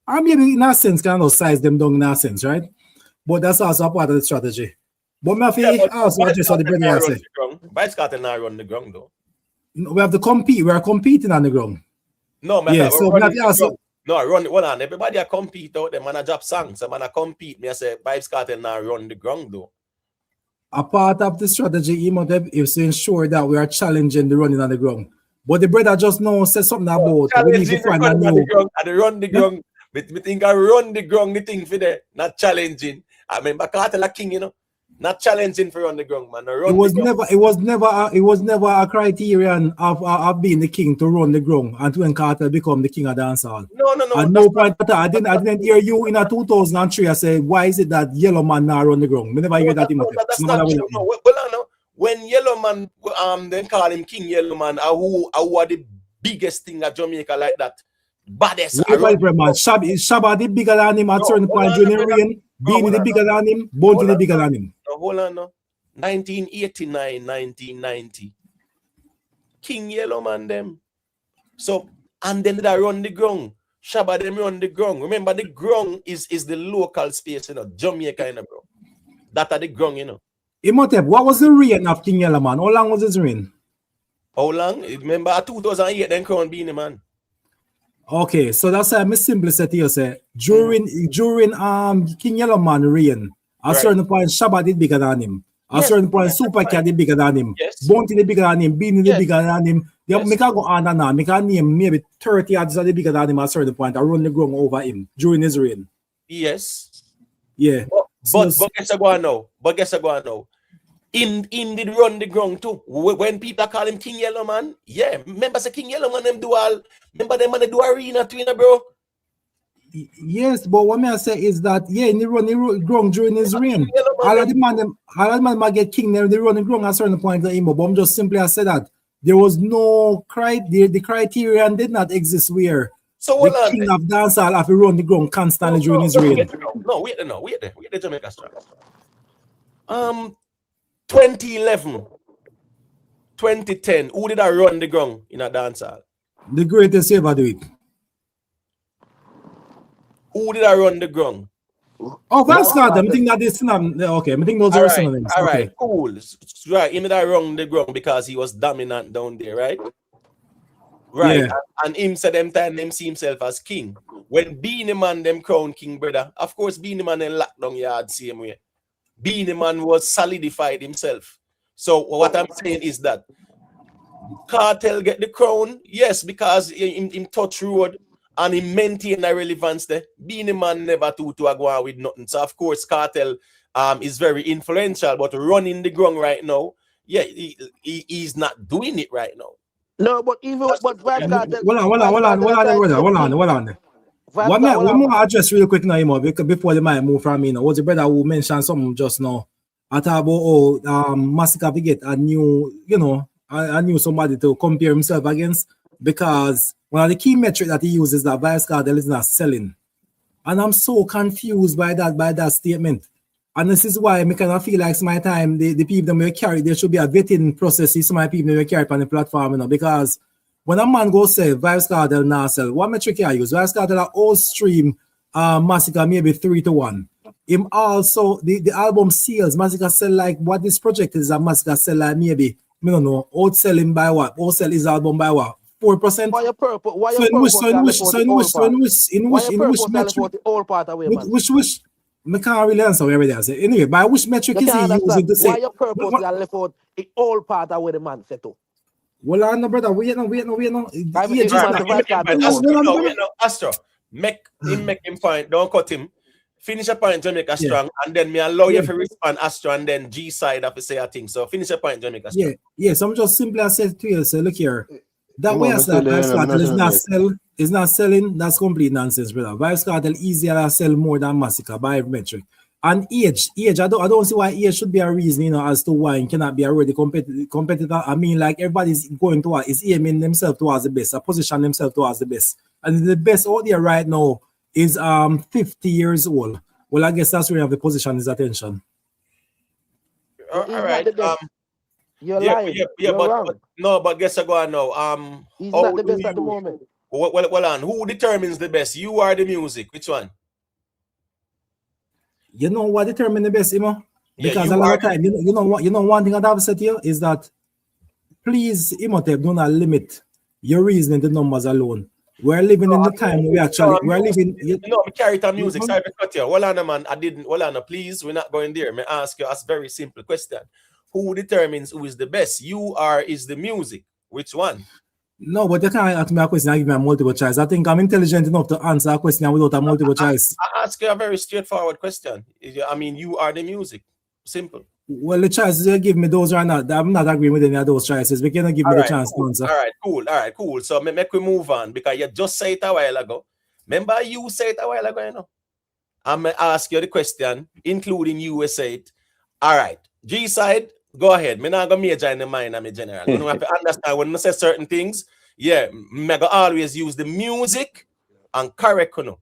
And maybe in a sense, kind of size them down in a sense, right? But that's also a part of the strategy. But Mafi also just what the brother say.
Vybz Kartel not run the ground though.
We have to compete. We are competing on the ground.
No, man.
Yeah, so
run it. Hold on. Everybody compete out. Them man a drop songs. Some man a compete. Me I say Vybz Kartel not run the ground though.
A part of the strategy is to ensure that we are challenging the running on the ground. But the brother just now said something about we need to
Challenging
find a
the
new.
ground, and run the ground. Me think I run the ground, the thing for there, not challenging. I remember Kartel a king, you know, not challenging for run the ground, man.
It was never a criterion of being the king to run the ground and when Carter become the king of dancehall.
No.
At no point at all. I didn't hear you in a 2003. I say, why is it that Yellow Man now run the ground? We never hear that.
That's not true. No. Well, when Yellow Man, then call him King Yellow Man, who are the biggest thing at Jamaica like that? Baddest.
Shabba the bigger than him at certain point during the reign. Beanie the bigger than him. Bounty the bigger than him.
Hold on, no. 1989, 1990. King Yellow Man them. So, and then they run the ground. Shabba them run the ground. Remember, the ground is the local space, you know, Jamaica, you know, bro. That are the ground, you know.
Imhotep, what was the reign of King Yellow Man? How long was his reign?
How long? Remember, 2008, then crown Beanie Man.
Okay, so that's why I simply said to you, say, during King Yellow Man reign, at certain point, Shabba did bigger than him. At certain point, Super Cat did bigger than him. Bounty did bigger than him. Beanie did bigger than him. Make I go on and on. Make I name maybe 30 odds that bigger than him at certain point. I run the ground over him during his reign.
Yes.
Yeah.
But guess what now? In did run the ground too. When people call him King Yellow Man, yeah. Remember say King Yellow Man them do all. Remember them man they do arena too, bro.
Yes, but what I say is that in the run the ground during his reign. All of the man might get king there, they run the ground at certain point of him. But I'm just simply I said that there was no the criterion did not exist where the king of dancehall have to run the ground constantly during his reign.
Wait there, Jamaica strong. 2011, 2010, who did I run the ground in a dancehall?
The greatest ever do it.
Who did I run the ground?
Oh, Vybz Kartel. I think that is okay. I think those are synonyms.
All right, cool. Right, he did I run the ground because he was dominant down there, right? Right,
Yeah.
and him said them time them see himself as king. When Beanie Man them crown king, brother, of course Beanie Man in lockdown yard same way. Beanie Man was solidified himself. So what I'm saying is that Kartel get the crown, yes, because in touch road and he maintain a relevance there. Beanie Man never to go on with nothing. So of course Kartel is very influential, but running the ground right now, yeah, he's not doing it right now.
No, but even Vybz Kartel.
Hold on. One more address real quick now, before the might move from me. Was the brother who mentioned something just now? I thought about Masicka to get a new somebody to compare himself against, because one of the key metrics that he uses is that Vybz Kartel is not selling. And I'm so confused by that statement. And this is why I kind of feel like it's my time, the people that may carry, there should be a vetting process, some of the people that may carry on the platform, because when a man goes say Vybz Kartel now sell, what metric I use? Vybz Kartel are all stream Masicka maybe 3-1. Him also the album sales, Masicka sell like what this project is, that Masicka sell like maybe, I don't know, outsell him by what? Outsell his album by what? 4%?
Why your purpose?
Which I can't really answer every day. I say, anyway, by which metric is he using to say?
Why your purpose that left out the all part of where the man set up?
Well, I know, brother. Wait no.
Astro, make him point. Don't cut him. Finish a point, Jamaica strong, and then me allow you to respond, Astro, and then G side have to say a thing. So finish a point, Jamaica strong.
Yeah. So I'm just simply I said to you, say, look here. That way I said Vybz Kartel is not selling. That's complete nonsense, brother. Vybz Kartel easier to sell more than Masicka by metric. And age, I don't see why age should be a reason, as to why it cannot be already competitor. I mean, like everybody's going to is aiming themselves towards the best, position themselves towards the best. And the best out there right now is 50 years old. Well, I guess that's where you have the position his attention.
All right.
You're lying. You're wrong.
But guess I go on now.
He's not the best at the moment.
Well on. Who determines the best? You or the music? Which one?
You know what determines the best, Imo? Because a lot of time, you know one thing I'd have said to you is that please, Imhotep, do not limit your reasoning to numbers alone. We're living in the time where
we carry it on music. Sorry to cut you. Well on, man. Please, we're not going there. May I ask you a very simple question. Who determines who is the best? You or is the music? Which one?
No, but you can't ask me a question and give me a multiple choice. I think I'm intelligent enough to answer a question without a multiple choice.
I ask you a very straightforward question. I mean, you are the music. Simple.
Well, the choices you give me, those are not. I'm not agreeing with any of those choices. We cannot give me the chance to answer.
All right, cool. So make we move on because you just said it a while ago. Remember, you said it a while ago, you know. I'm gonna ask you the question, including you will say it. All right, G side, go ahead. Me not gonna major in the mind of me general. You have to understand when I say certain things. Yeah, me go always use the music and correct, you know.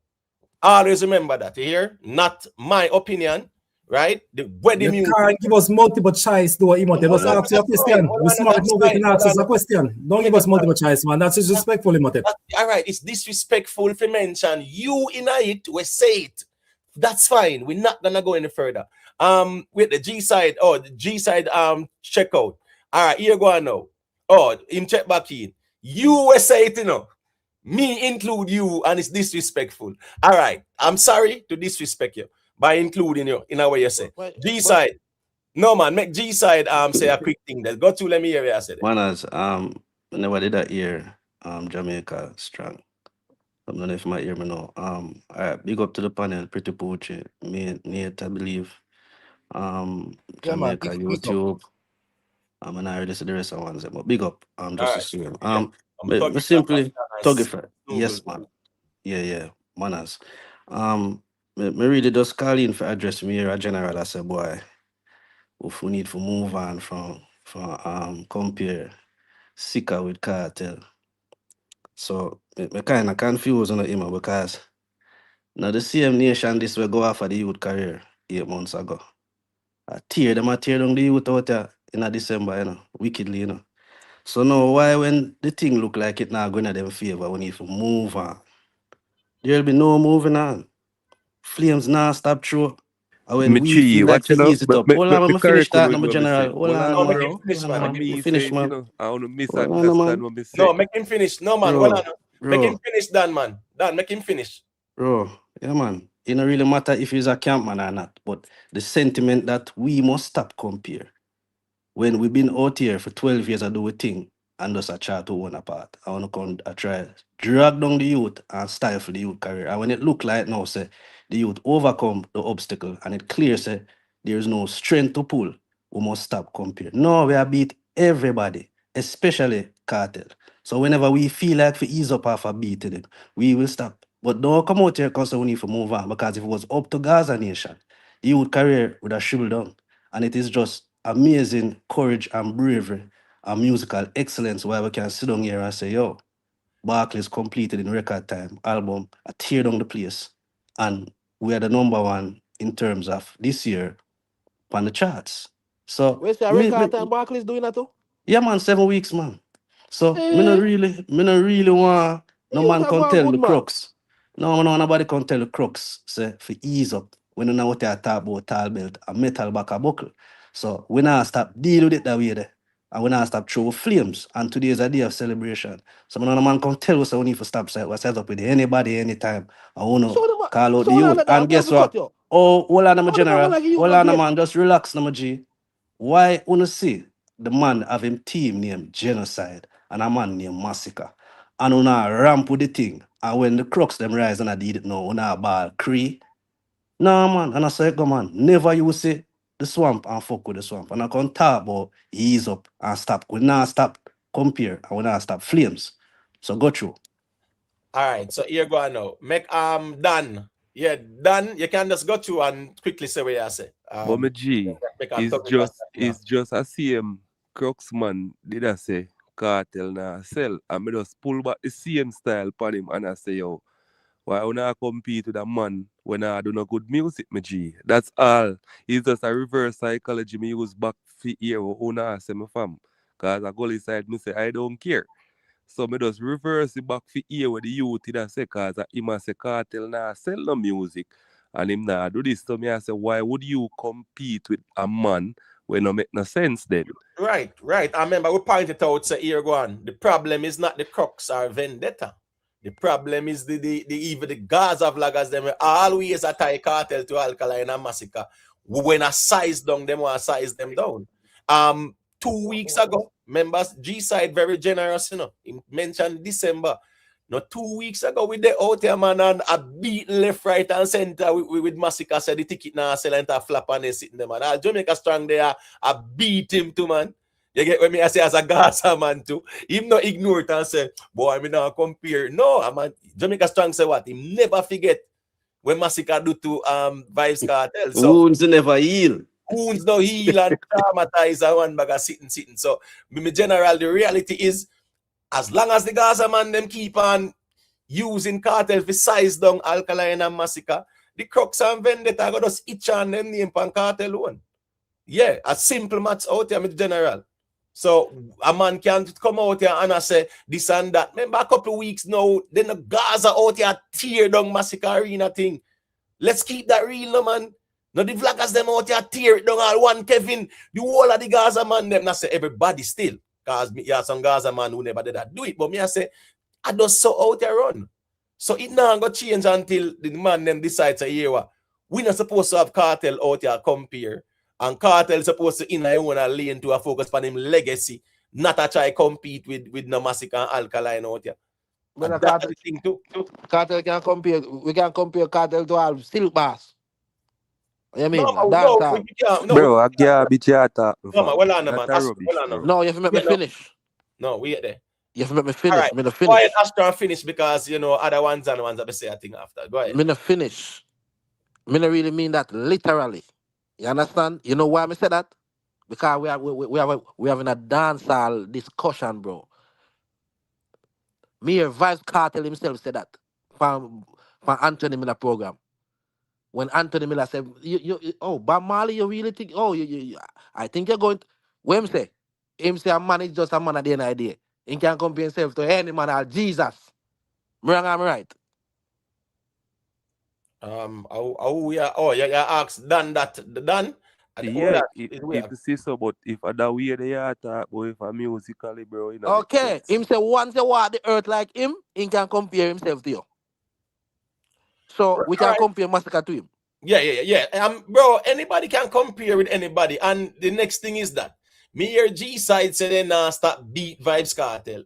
Always remember that. You hear? Not my opinion, right? The wedding music.
Can't give us multiple choice, though. Emote. Just ask you a question. We smart enough we can answer the question. Don't give us multiple choice, man. That's disrespectful, Emote.
All right, it's disrespectful to mention you in it. We say it. That's fine. We're not gonna go any further. With the G side, the G side check out. All right, here go on now. Oh, him check back in. You were saying it, you know. Me include you, and it's disrespectful. All right, I'm sorry to disrespect you by including you in a way you say. G side. No man, make G side say a quick thing. That go to let me hear what I said.
Manners, never did that year. Jamaica strong. I don't know if you might hear me now. All right, big up to the panel, pretty poetry. Me, Nate, I believe. Jamaica, YouTube. And I already see the rest of ones, but big up. Just to see them. Me simply Tuggifer. Yes, man. Yeah, manners. Me really just call in for address me here a general. I say, boy, if we need to move on from compare Sika with Cartel. So me kind of confused on him because now the same nation this will go off for the youth career 8 months ago. I tear down the youth out there in December, you know, wickedly, you know. So now why when the thing look like it not going to them favor, we need to move on. There'll be no moving on. Flames now stop through. And when we feel like to ease it up. Hold on, me finish that, number general. Hold on, man. Finish, man.
I want to misunderstand what me say.
No, make him finish. No, man. Hold on. Make him finish, Dan, man. Dan, make him finish.
Bro, yeah, man. It don't really matter if he's a camp man or not, but the sentiment that we must stop compare. When we've been out here for 12 years, I do a thing and just a try to own apart. I want to come I try drag down the youth and stifle the youth career. And when it look like now, say the youth overcome the obstacle and it clear say there is no strength to pull, we must stop compare. No, we have beat everybody, especially Cartel. So whenever we feel like we ease up off a beat to them, we will stop. But don't come out here because we need to move on. Because if it was up to Gaza Nation, the youth career would have shriveled down. And it is just amazing courage and bravery and musical excellence where we can sit down here and say, yo, Barclays completed in record time, album, I tear down the place. And we are the #1 in terms of this year on the charts. So
where's the record time Barclays doing that too?
Yeah, man, 7 weeks, man. So me not really want no man can tell the crux. No, nobody can tell the crux. Say for ease up. When you know what they talk about tall belt and metal back a buckle. So we now stop deal with it that way there. And we now stop throw flames. And today is a day of celebration. So no man can tell us we need to stop set up with anybody anytime. I want to call out the youth. And guess what? Oh, hold on, my general. Hold on, man. Just relax, my G. Why wanna see the man have him team named Genocide and a man named Masicka? And una ramp with the thing. And when the crooks them rise and I did it now, una ball Cree. No man, and I say go man, never you will say the swamp and fuck with the swamp. And I can talk about ease up and stop. We now stop compare and we now stop flames. So go through.
All right, so here go on now. Make Dan. Yeah, Dan, you can just go through and quickly say what you say.
But my G, it's just a same crux man did I say Cartel now sell. And me just pull back the same style upon him and I say, yo, why would I compete with a man when I do no good music, my G? That's all. It's just a reverse psychology me use back for here when I say my fam. Cause I go inside me say I don't care. So me just reverse it back for here with the youth that say cause him a say Cartel now sell no music and him now do this to me. I say why would you compete with a man when no make no sense then?
Right. I remember we pointed out say here go on. The problem is not the crux or vendetta. The problem is even the Gaza vloggers them always attack Cartel to Alkaline and Masicka. When I size down them, I size them down. 2 weeks ago, Members, G-side very generous, you know. He mentioned December. No, 2 weeks ago, we the out here, man, and a beat left, right, and center with Masicka said the ticket now sell and a flap and they sitting there, man. All Jamaica strong there, I beat him too, man. You get what me I say as a Gaza man too. Him not ignore it and say, boy, I mean now compare. No, man, Jamaica strong say what? He never forget when Masicka do to Vybz Kartel. So
wounds never heal.
Wounds no heal and traumatize and one bag of sitting. So me general, the reality is, as long as the Gaza man them keep on using Kartel for size down Alkaline and Masicka, the Crooks and Vendetta go just each and them name pan Kartel one. Yeah, a simple match out here, with general. So a man can't come out here and I say this and that. Remember a couple of weeks now, then the Gaza out here tear down Masicka Arena thing. Let's keep that real, no man. Now the vloggers them out here tear it down all one Kevin. The whole of the Gaza man them not say everybody still. Because me have some Gaza man who never did that do it. But me I say, I just so out here run. So it now go change until the man them decides a year what. We not supposed to have Kartel out here compare. And Kartel supposed to in a own lane to a focus on him legacy. Not a try compete with no Masicka and Alkaline out here.
But that's the thing too. Kartel can compare, we can compare Kartel to all Silk Bass. You mean?
No,
bro, I can't be chatting.
No, man, well on, man.
No, you have to make me finish.
No, we are there.
You have to make me finish.
All right.
Me finish.
Go ahead, Astro, finish because you know other ones and ones that say a thing after. Go ahead.
Me no finish. Me no really mean that literally. You understand? You know why I say that? Because we having a dancehall discussion, bro. Me Vybz Kartel himself said that from Anthony Miller program. When Anthony Miller said, oh, Bob Marley, you really think, I think you're going to, what him say? Him say a man is just a man at the end of the day. He can't compare himself to any man or Jesus. Me wrong, I'm right.
You asked Dan that, Dan?
Yeah, if see so, but if I that way they are talk, but if I musically, bro, you know.
Okay, him say once you walk the earth like him, he can compare himself to you. So we can compare Masicka to him.
Yeah. Bro, anybody can compare with anybody. And the next thing is that me here G side say they now start beat Vybz Kartel.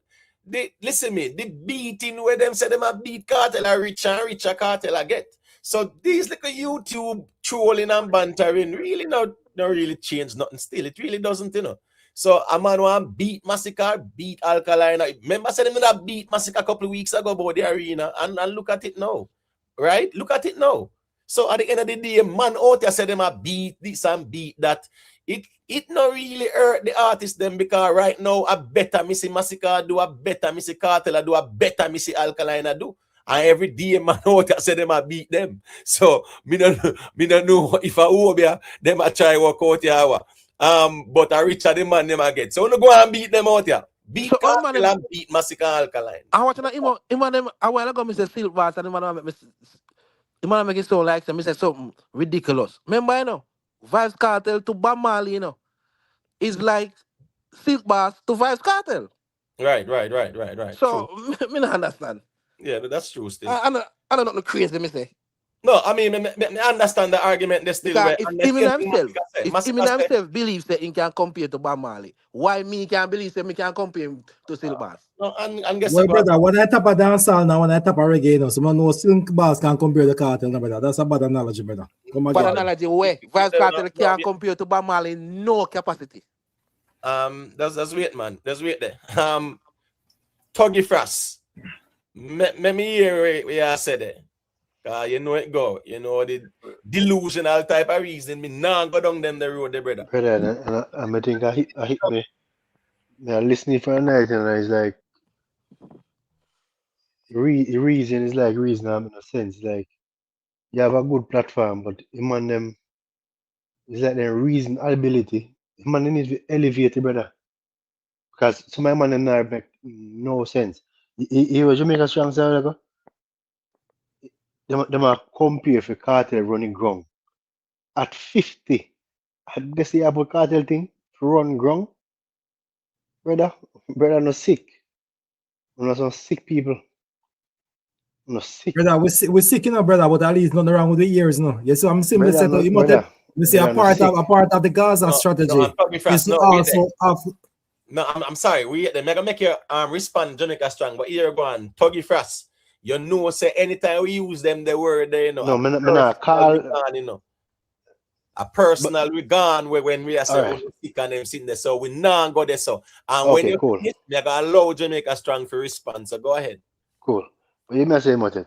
Listen me, the beating where them say them a beat Kartel a richer and richer Kartel I get. So these little YouTube trolling and bantering really not really change nothing still. It really doesn't, you know. So a man want beat Masicka, beat Alkaline. Remember I said them that beat Masicka a couple of weeks ago about the arena and look at it now. Right? Look at it now. So at the end of the day, man out there said them a beat this and beat that. It not really hurt the artist them because right now a better Missy Masicka do, a better Missy Kartel do, a better Missy Alkaline do. And every day man out there said them a beat them. So me don't know if I over them a try work out here. But I richer the man them a get. So we go and beat them out here. Beat Kartel and beat Masicka Alkaline.
I watch that him I want to go Mr. Silk Bass and him make it so like me say something ridiculous. Remember, you know, Vybz Kartel to Bob Marley, you know, is like Silk Bass to Vybz Kartel.
Right.
So me not understand.
Yeah, that's true still.
I don't know the crazy me say.
No, I mean, I understand the argument. They still
if him himself believes that he can compare to Bob Marley, why me can believe that me can compare him to Silk Bass?
No, and guess
well, brother, when I tap a dancehall now, when I tap a reggae now, someone knows Silk Bass can compare the Kartel, no, brother. That's a bad analogy, brother.
Bad analogy where Vybz Kartel can't compare to Bob Marley, no capacity.
That's wait, man. That's wait there. Tuggy Frost. Let me hear what you said there. You know it go. You know the delusional type of reason. Me now go down them the road, there, brother.
Brother, and I think I hit me. I'm listening for a night and it's like reason is like reason in a sense. Like you have a good platform, but man them is like the reason ability. Man needs to be elevated, brother. Because some of man them make no sense. You was Jamaica strong side ago. Them are compare for Kartel running ground. At 50, I guess the Apple Kartel thing to run ground. Brother no sick. We're not some sick people. We're not sick.
Brother, we're sick, you know, brother, but at least nothing wrong with the ears, no. Yes, so I'm simply saying you see a part of the Gaza strategy is to also have.
No, I'm sorry. They're gonna make you respond Jamaica Strong, but here go on. Tuggy Frost. You know, say anytime we use them, the word there, you know,
No,
a
me
personal
not call.
regard, you know. A personal
But
regard when we are
all
saying
right.
we sick and them sitting there. So we now go there. So and when
Okay,
you
cool.
finish, they're gonna allow Jamaica Strong for response. So go ahead.
Cool. But you may say much.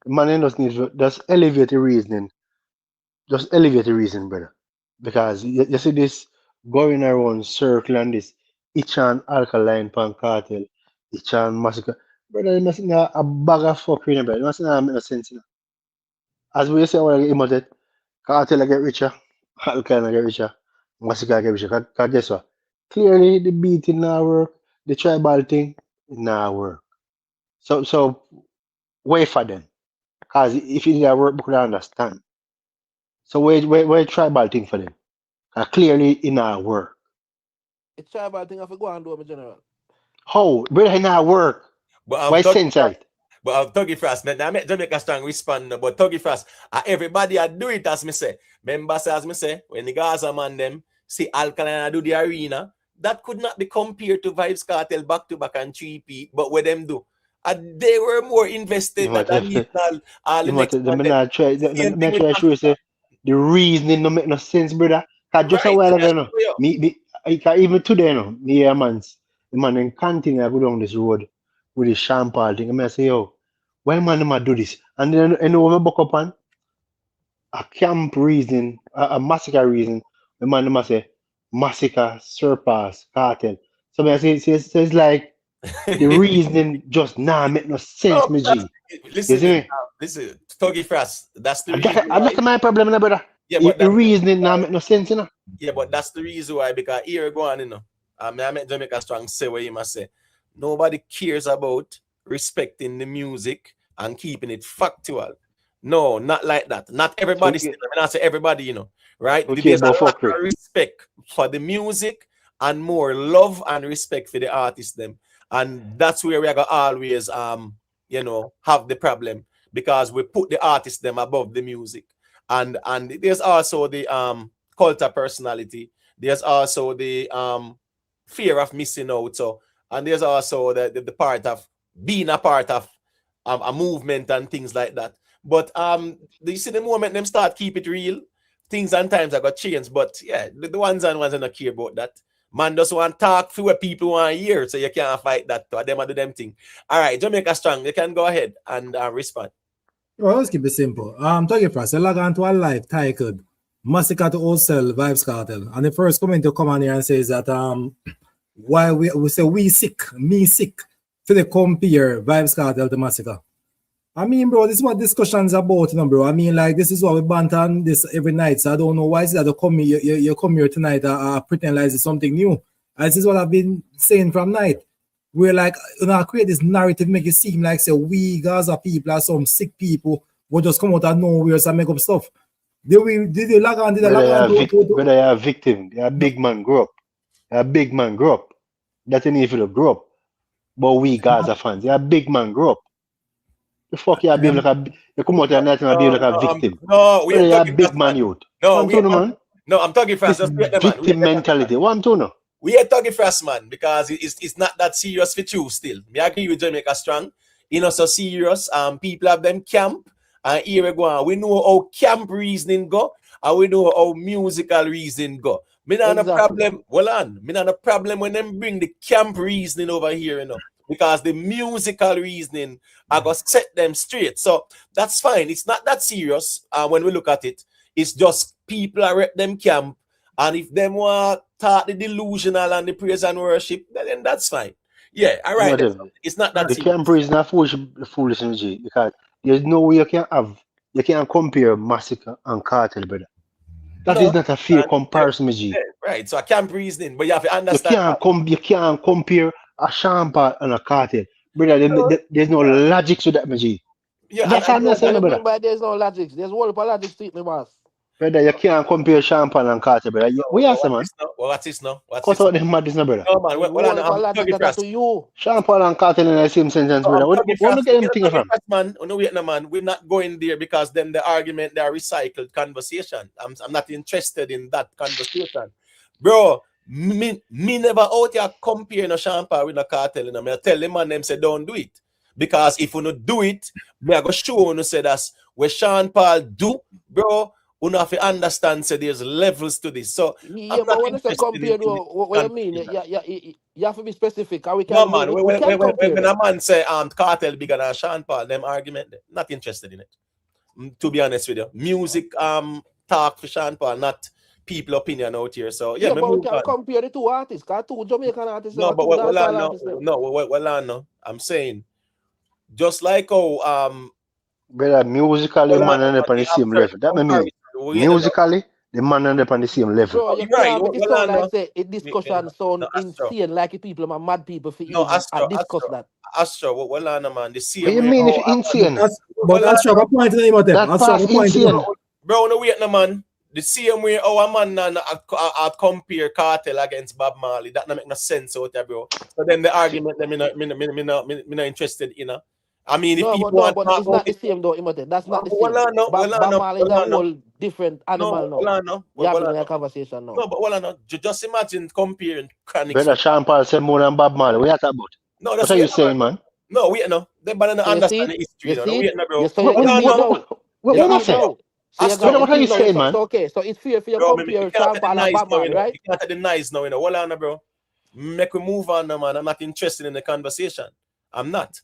Man, just need to just elevate the reasoning. Just elevate the reason, brother. Because you see this going around circle and this each and alkaline pan cartel, each and massacre. Brother, you must not a bag of fuckery, brother. You must not make no sense. You know. As we say, when I get cartel I get richer, alkaline I get richer, massacre I get richer. Cause guess what? Clearly the beating now work, the tribal thing now work. So wait for them. Because if it did work, we could understand. So where tribal thing for them? Clearly in our work.
It's tribal thing I have to go and do, my general.
How? Brother, in our work.
But
Why sense right?
But Tuggy Frost, now make Jamaica Strong respond, but Tuggy Frost, everybody I do it as me say. Remember, as me say, when the Gaza man them see Alkaline do the arena, that could not be compared to Vybz Kartel back to back and 3P, but what them do? And they were more invested than all the next one.
Them try to show you say the reasoning don't make no sense, brother. Cause just a while ago, no, even today, no, me hear the man then continue to go down this road with the champagne thing. I say, yo, why man them a do this? And then you know when I buck up on a camp reason, a massacre reason, the man them a say massacre surpass cartel. So I say, it's like the reasoning just make no sense, me G.
Listen,
You see me?
listen, Tuggy Frost, that's the
And
reason
that's my problem, no, brother.
Yeah, but
The reasoning now make no sense, you know.
Yeah, but that's the reason why, because here go on, you know. I make Jamaica Strong say what you must say. Nobody cares about respecting the music and keeping it factual. No, not like that. Not everybody.
Okay.
I say everybody, you know, right?
Okay,
There's a
but
lot
fuckery.
of respect for the music and more love and respect for the artists them, and that's where we are gonna always you know, have the problem, because we put the artists them above the music, and there's also the cult of personality. There's also the fear of missing out. So, and there's also the part of being a part of a movement and things like that. But you see, the moment them start keep it real, things and times are gonna change. But yeah, the ones and ones that don't care about that. Man just want to talk for what people want to hear, so you can't fight that. To them do them thing. All right, Jamaica Strong, you can go ahead and respond.
Well, let's keep it simple. Talking first, I log on to a live titled Masicka to Outsell Vybz Kartel. And the first comment to come on here and says that why we say we sick, me sick, to the compare Vybz Kartel to Masicka. I mean, bro, this is what discussion's about, you know, bro. I mean, like, this is what we bant on this every night. So I don't know why is that you come here tonight pretend like it's something new. And this is what I've been saying from night. We're like, you know, create this narrative, make it seem like, say, we Gaza people are some sick people who just come out of nowhere and make up stuff. Did you log on?
Whether you're a victim, you're a big man grow up. You're a big man grow up. That's an evil grow up. But we Gaza fans, you're a big man grow up. The fuck you behave like you come out and behave like a victim.
No, we
are a big man youth.
No,
man.
No, I'm talking fast.
This victim mentality. What I'm talking.
We are talking fast, man, because it's not that serious for you still. Me agree with Jamaica Strong. You know, so serious. People have them camp, and here we go on. We know how camp reasoning go, and we know how musical reasoning go. Me not a problem. Well on. Me not a problem when them bring the camp reasoning over here, you know. Because the musical reasoning I got set them straight. So that's fine. It's not that serious when we look at it. It's just people are at them camp. And if them want to talk the delusional and the praise and worship, then that's fine. Yeah, all right. It's not that
the
serious.
camp is not foolish energy, because there's no way you can compare Masicka and Kartel, brother. That is not a fair comparison, G.
Right. So I camp reasoning, but you have to understand.
You can't compare a Champagne and a Kartel. Brother, there's no logic to that, G.
Yeah,
that's what I'm saying, brother.
But there's no logic. There's one logic to it, my boss.
Brother, you can't compare Champagne and Kartel, brother. We are saying, man.
What's this now?
Cut out the madness, brother.
No, man. I'm talking fast.
Champagne and Kartel in the same sentence, brother. What do you get them thing from?
Man, no, wait, no, man. We're not going there because then the argument, they are recycled conversation. I'm not interested in that conversation. Bro, Me never out here compare no Sean Paul with no Cartel. You know? Me tell them and them say don't do it. Because if you not do it, me I go show you say that's what Sean Paul do, bro. You have to understand say there's levels to this. So
Yeah, but when you say compare, what you mean? You have to be specific. How we
no
can
man,
we can compare.
when a man say Cartel bigger than Sean Paul, them argument, not interested in it. To be honest with you, music talk for Sean Paul, not people opinion out here. So yeah,
but we can
on.
compare the two artists. Cause two Jamaican artists.
No, but I'm saying just like how
Brother, musically, man, and up on the same level. That mean musically, the man and up on the same level.
Bro, you can't make it sound like say a discussion sound insane, like people, my mad people, for even discuss that.
Astro, well, man, the same.
What you mean if insane?
But Astro, what point in the
that pass insane.
Bro, no wait, no man. The same way our man I compare Cartel against Bob Marley, that not make no sense out there, bro. So then the argument that me not interested in. I mean, if people want
but it's not the same though, Imhotep. That's not the same. Bob Marley is a whole different animal now. We're having a conversation now.
No, but just imagine comparing Chronic.
Brother Sean Paul said more than Bob Marley. What are you talking about?
No,
what are you saying, man?
No, wait, no. They better not understand the history. No, wait, no, bro.
What am I saying? What are you saying, man?
Okay, so it's fair for you to compare Sean Paul and Bob Marley, right?
You can't take the nice now, you know. Hold on, bro. Make we move on, man. I'm not interested in the conversation. I'm not.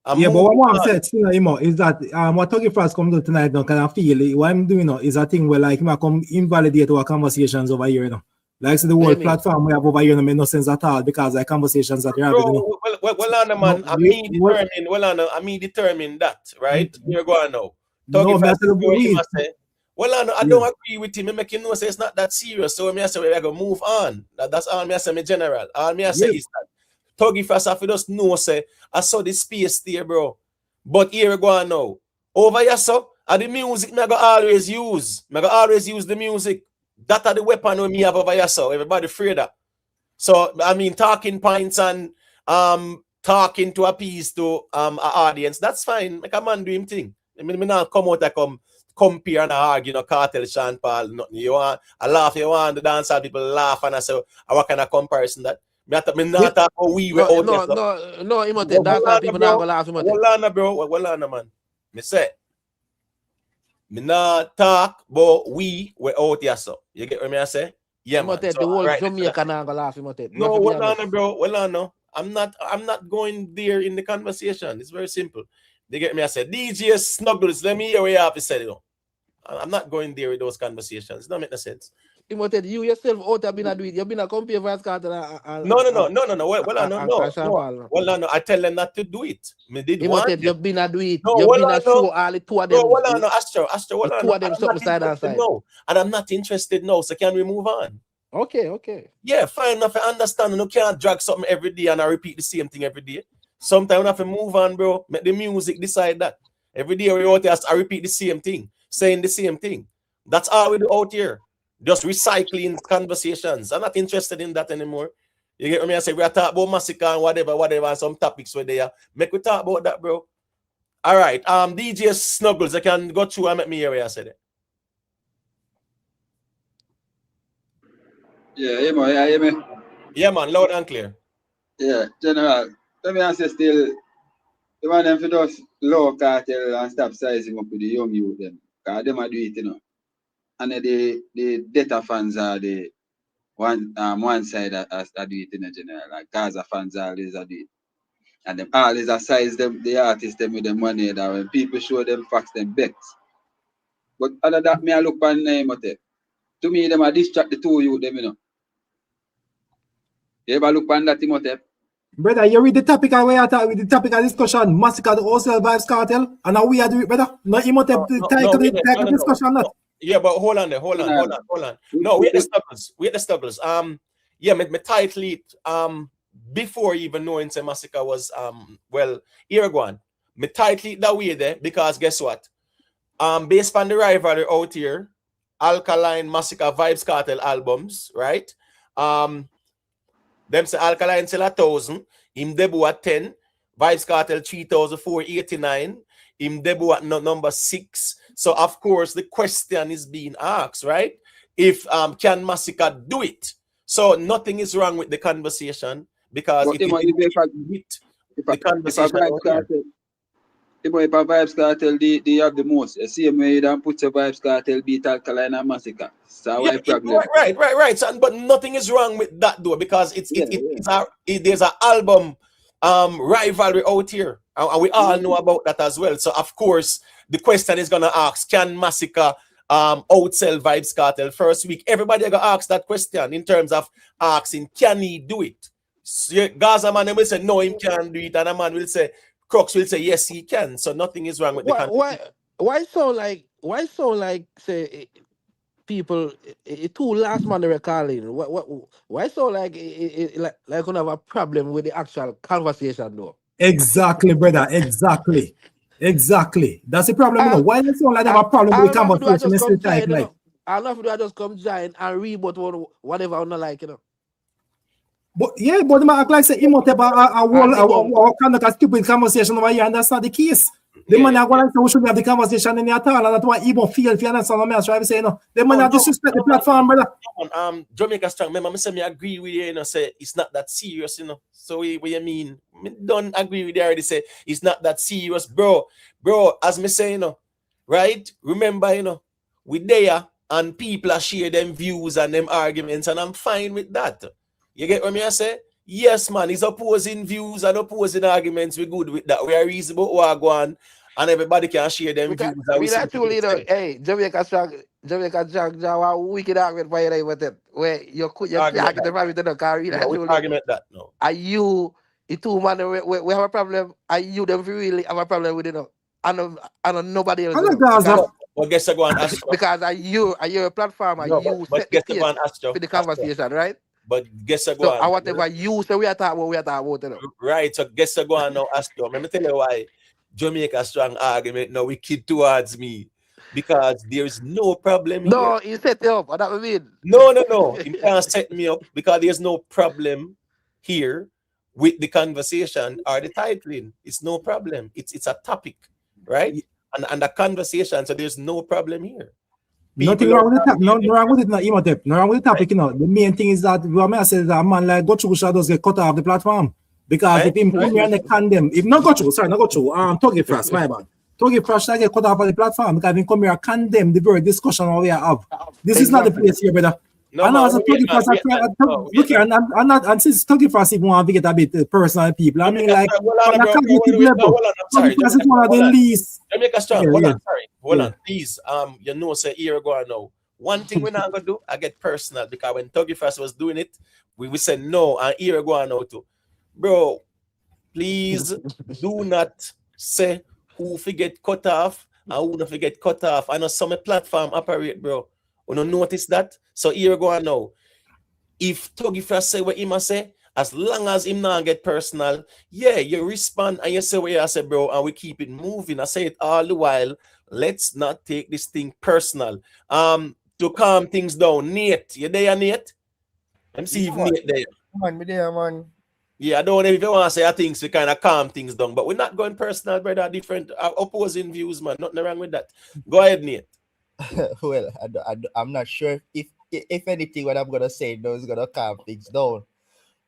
But what I'm saying, is that what Tuggy Frost come to tonight now, can I feel what I'm doing now is a thing where like him come invalidate our conversations over here, you know. Like so the whole platform we have over here don't make no sense at all because the conversations that you're having. You know?
Well, man, I mean determine that, right? You're going now. I don't agree with him. I make him know say it's not that serious. So I say we're gonna move on. That's all I say, me general. All I say is that Tuggy Frost have to just know say I saw the space there, bro. But here we go now. Over here, so the music me I go always use. I go always use the music. That are the weapon we me have over here, so everybody afraid of. So I mean talking points and talking to appease to an audience, that's fine. Make a man do him thing. I mean, me not come out and compare and argue, Cartel, Sean Paul, nothing. You want I laugh, you want the dancehall people laugh, and I say, what kind of comparison that? Me not talk about we were out there.
No, Imhotep, dancehall people not gonna laugh, Imhotep.
Well on, man. Me say, me not talk about we were out here, so. You get what I say? Yeah,
Imhotep,
man. So,
the whole Jamaica not gonna laugh, Imhotep.
No, well on, bro. Well on, I'm not going there in the conversation. It's very simple. They get me. I said, DJ Snuggles, let me hear what you have to say. I'm not going there with those conversations. It don't make no sense.
Imhotep, you yourself out have been a do it. You've been a compare Vybz Kartel
No. Well, no. I tell them not to do it. Me did
Imhotep, you've been a do it. You've been a show all the two of them.
No, Astro.
The two of them something side and side.
No, and I'm not interested now. So can we move on?
Okay.
Yeah, fine enough. I understand. You can't drag something every day and I repeat the same thing every day. Sometimes we have to move on, bro. Make the music decide that. Every day we out here, I repeat the same thing, saying the same thing. That's all we do out here. Just recycling conversations. I'm not interested in that anymore. You get what I say? We are talking about Masicka and whatever, and some topics were there. Make we talk about that, bro. All right. DJ Snuggles, I can go through and make me hear what I said.
Yeah, man.
Yeah, man, loud and clear.
Yeah, General. Let me ask you still, the man them for those low Cartel and stop sizing up with the young youth them. Because them are do it, And the data fans are the one side that do it in general. Like Gaza fans always do it. And them always size them, the artists them with the money that when people show them facts, them bets. But other that me I look on Imhotep. To me, them are distract the two youth them, You ever look on that, Imhotep?
Brother, you read the topic and we are talking with the topic of discussion, Masicka the Outsell Vybz Kartel, and now we are doing it, brother. No, Imhotep take discussion not.
Yeah, but hold on. No, we at the Snuggles. Yeah, my title it before even knowing say Masicka was well, here go on. My title it that way there because guess what? Based on the rivalry out here, Alkaline, Masicka, Vybz Kartel albums, right? Them say Alkaline sell 1,000, him debut at 10, Vybz Kartel 3,489, him debut at number 6. So of course the question is being asked, right? If can Masicka do it? So nothing is wrong with the conversation because
But
it is with the conversation out here.
If a Vybz Kartel, they have the most. You see, me don't put a Vybz Kartel beat Alkaline and Masicka. So
Yeah,
why problem?
right. So, but nothing is wrong with that though, because there's an album rivalry out here, and we all know about that as well. So of course, the question is gonna ask: can Masicka outsell Vybz Kartel first week? Everybody gonna ask that question in terms of asking, can he do it? So, Gaza man will say no, he can't do it, and a man will say, Crooks will say yes, he can. So nothing is wrong with the conversation.
Why so like say people two last man they were calling? Why so like like gonna have a problem with the actual conversation though?
Exactly, brother. Exactly. That's the problem. You know. Why does sound like they have a problem with the conversation?
Just come
Type,
join,
like,
I'll not do I just come join and rebut whatever I don't like,
But yeah, but the act like say him have a kind of a stupid conversation over here, and that's not the case. The man are going to say we should have the conversation in at all, and that's why he won't feel if you understand what I'm trying to say. No, the man are disrespect the platform, brother.
Jamaica strong. Remember, me agree with you. You know, say it's not that serious. You know, so what you mean? Me don't agree with you already. Say it's not that serious, bro. As me say, you know, right? Remember, you know, we there and people are share them views and them arguments, and I'm fine with that. You get what I say? Yes, man. It's opposing views and opposing arguments. We're good with that. We are reasonable. We are going, and everybody can share them views.
We actually, you know, hey, Jamaica strong, wicked argument for you with it. Where you can't get the family to the car.
Argument that no.
Are you the two man? We have a problem. Are you them really have a problem with it? No, and nobody else.
Well, guess I go and ask
because are you a platform? Are you set the case for the conversation, right?
But guess I go on.
Whatever you say, we are talking about. You know.
Right. So guess I go on now. Ask you. Let me tell you why Jamaica strong argument now wicked towards me, because there is no problem.
No, he set you up. What that mean?
No. He can't set me up because there's no problem here with the conversation or the titling. It's no problem. It's a topic, right? And a conversation. So there's no problem here.
Nothing wrong with it. No wrong with it. No wrong with the topic. You know, the main thing is that what I say that a man like Gochu shadows get cut off the platform because if him come here and they condemn, if not Gochu, Tuggy Fresh, my bad. Tuggy Fresh get cut off of the platform because he come here and condemn the very discussion we have. This is not the place here, brother.
No,
and also Tuggy Fresh, look here, and since Tuggy Fresh even want to get a bit personal people, I mean like on a cognitive level, Tuggy Fresh is one of the least.
Jamaica strong. Hold on, please. You know, say here ago now. One thing we're not gonna do, I get personal because when Tuggy Fresh was doing it, we said no, and here ago now too. Bro, please do not say who forget cut off and who not forget cut off. I know some platform operate, bro. You don't notice that? So here go on now. If Tuggy Fresh say what he must say, as long as him not get personal, yeah, you respond and you say what you say, bro, and we keep it moving. I say it all the while. Let's not take this thing personal. To calm things down. Nate, you there, Nate? Let me see if Nate there.
Man, me there, man.
Yeah, I don't know if you want to say things to kind of calm things down, but we're not going personal, brother. Different opposing views, man. Nothing wrong with that. Go ahead, Nate.
Well, I'm not sure if anything what I'm gonna say though is gonna calm things down,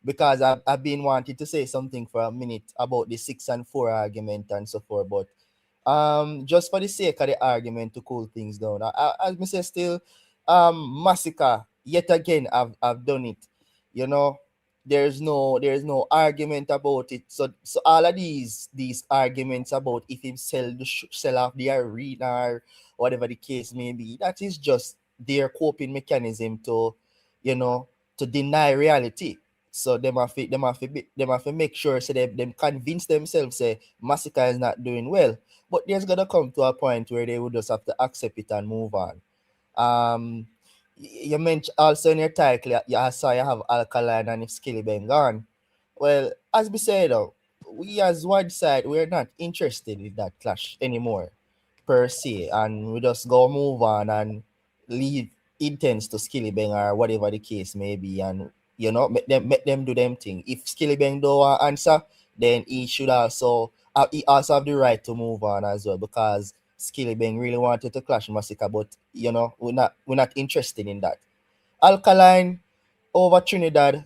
because I've been wanting to say something for a minute about the 6 and 4 argument and so forth, but just for the sake of the argument to cool things down, as me say still, Masicka yet again I've done it, you know. There's no argument about it. So all of these arguments about if him sell off the arena or whatever the case may be, that is just their coping mechanism to, you know, to deny reality. So them have to make sure so them convince themselves say Masicka is not doing well. But there's gonna come to a point where they will just have to accept it and move on. You mentioned also in your title, I saw you have Alkaline and Skillibeng gone. Well, as we said, we as one side, we're not interested in that clash anymore, per se, and we just go move on and leave intense to Skillibeng or whatever the case may be, and you know, make them do them thing. If Skillibeng don't answer, then he also have the right to move on as well, because Skillibeng really wanted to clash Masicka, but you know, we're not interested in that. Alkaline, over Trinidad.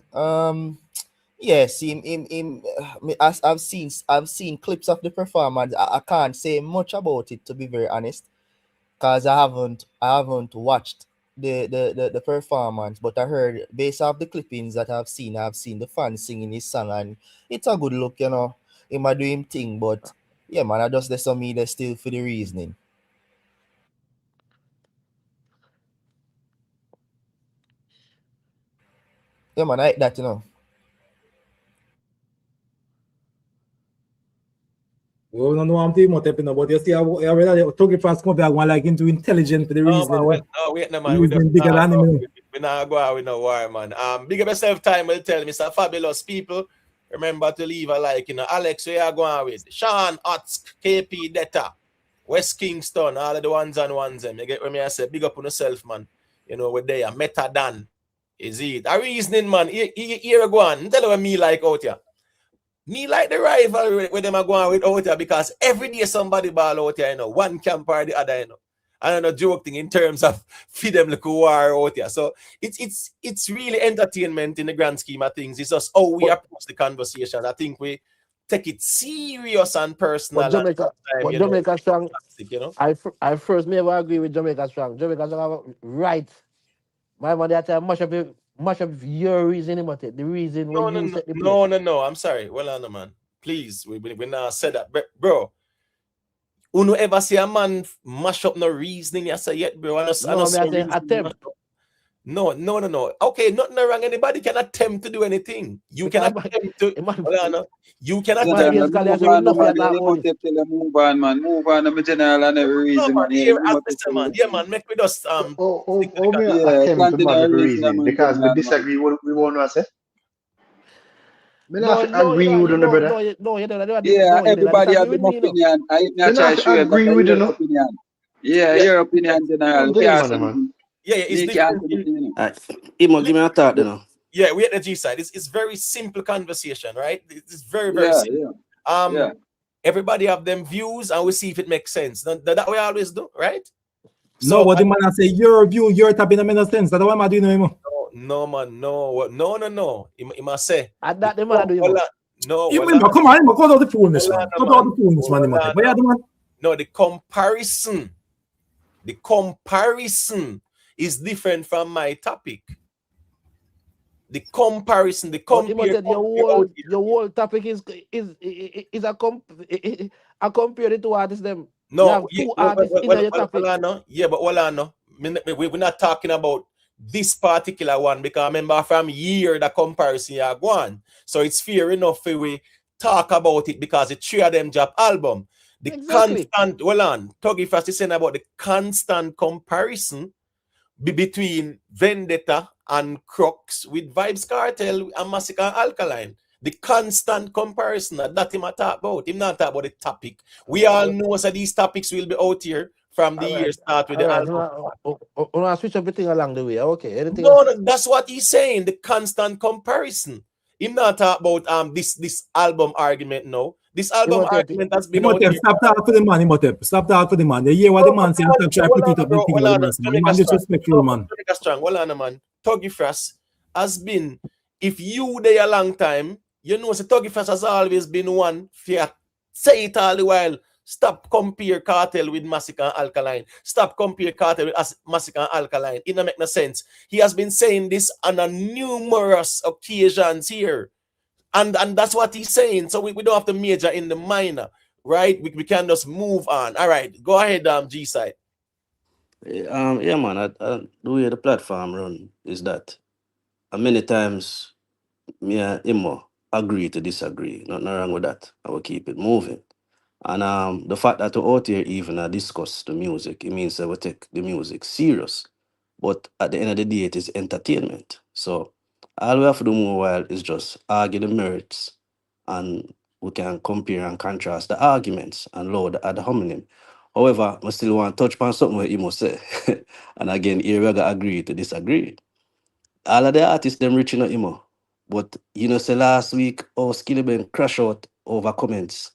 Yes, as I've seen clips of the performance. I can't say much about it, to be very honest, because I haven't watched the performance, but I heard based off the clippings that I've seen the fans singing his song, and it's a good look, you know. He might do him thing, but yeah, man, I just there's some me there still for the reasoning. Yeah, man, I like that, you know.
Well, no, no, I'm thinking about it, but you see, I already took it fast come back one like into intelligent for the
No, man,
reasoning, you know.
wait, no, man. We don't,
Reasoning bigger than him, you know.
we not go out with no war, man. Big up yourself time will tell Mr. Fabulous people. Remember to leave a like, you know. Alex, where you going with? Sean, Otsk, KP, Detta, West Kingston, all of the ones and ones. Them. You get what me I say? Big up on yourself, man. You know, with there, Meta Dan. Is it? A reasoning, man. Here go on. Tell you what me like out here. Me like the rivalry with them are going with out here because every day somebody ball out here, you know, one camp or the other, you know. I don't know, joke thing in terms of feed them like a war out here. So it's really entertainment in the grand scheme of things. It's just how we approach the conversation. I think we take it serious and personal.
But Jamaica,
and time,
Jamaica strong.
You know?
I first never agree with Jamaica strong. Jamaica strong have right. My man, that time mash up your reason, but the reason when you set the place.
No. I'm sorry. Well, on, man. Please, we not said that, bro. Uno ever see a man mash up no reasoning you say yet, bro?
I say attempt.
No. Okay, nothing wrong. Anybody can attempt to do anything. You can attempt to. You can attempt.
Move on, man. Move on. I'm a general and every reason.
Yeah, man. Make me just
attempt to magic reason because we disagree. We won't know say. Agree with you, brother.
Yeah, everybody has an opinion. I not try to show you, but your opinion. Yeah, your opinion, general.
Yeah, it's different.
Imo, give me a thought, you know.
Yeah, we at the G side. It's very simple conversation, right? It's very simple.
Yeah.
Everybody have them views, and we see if it makes sense. That we always do, right?
So, no, what the man I say, your view, your topic in a sense. That's what I'm doing, no.
No, man, no. He must say.
At that the man do you
no.
Come on, cut out the foolishness, man. Cut out the foolishness, man.
No, the comparison is different from my topic. The comparison, the compare.
Your whole topic is a compared to artists them.
No,
you have two artists in your topic.
We're not talking about this particular one because remember from year the comparison you go on. So it's fair enough if we talk about it because the three of them drop album. The constant, Tuggy Fast is saying about the constant comparison between Vendetta and Crux with Vybz Kartel and Masicka and Alkaline. The constant comparison that him talk about. Him not talk about the topic. We all know that these topics will be out here from the year start with the album.
I switch everything along the way. Okay.
No, that's what he's saying. The constant comparison. Him not talk about this album argument now. This album argument has been out here.
Stop talking for the man, Imhotep. Stop talking for the man. You hear what the man saying? Stop trying to put it up in the man disrespectful, man.
Well on, man. Tuggy Fast has been, if you there a long time, you know, Tuggy Fast has always been one for say it all the while. Stop compare Kartel with Masicka and Alkaline. Stop compare Kartel with Masicka and Alkaline. It don't make no sense. He has been saying this on a numerous occasions here. And that's what he's saying. So we don't have to major in the minor, right? We can just move on. All right, go ahead, G side.
Yeah, man. The way the platform run is that many times me and Imo agree to disagree. Nothing wrong with that. I will keep it moving. And the fact that we're out here even discuss the music, it means that we take the music serious. But at the end of the day, it is entertainment. So all we have to do more while is just argue the merits, and we can compare and contrast the arguments and load ad hominem. However, I still want to touch upon something where Imo say. And again, here we gotta agree to disagree. All of the artists them reaching out Imo. But you know, say last week, Skillibeng crash out over comments.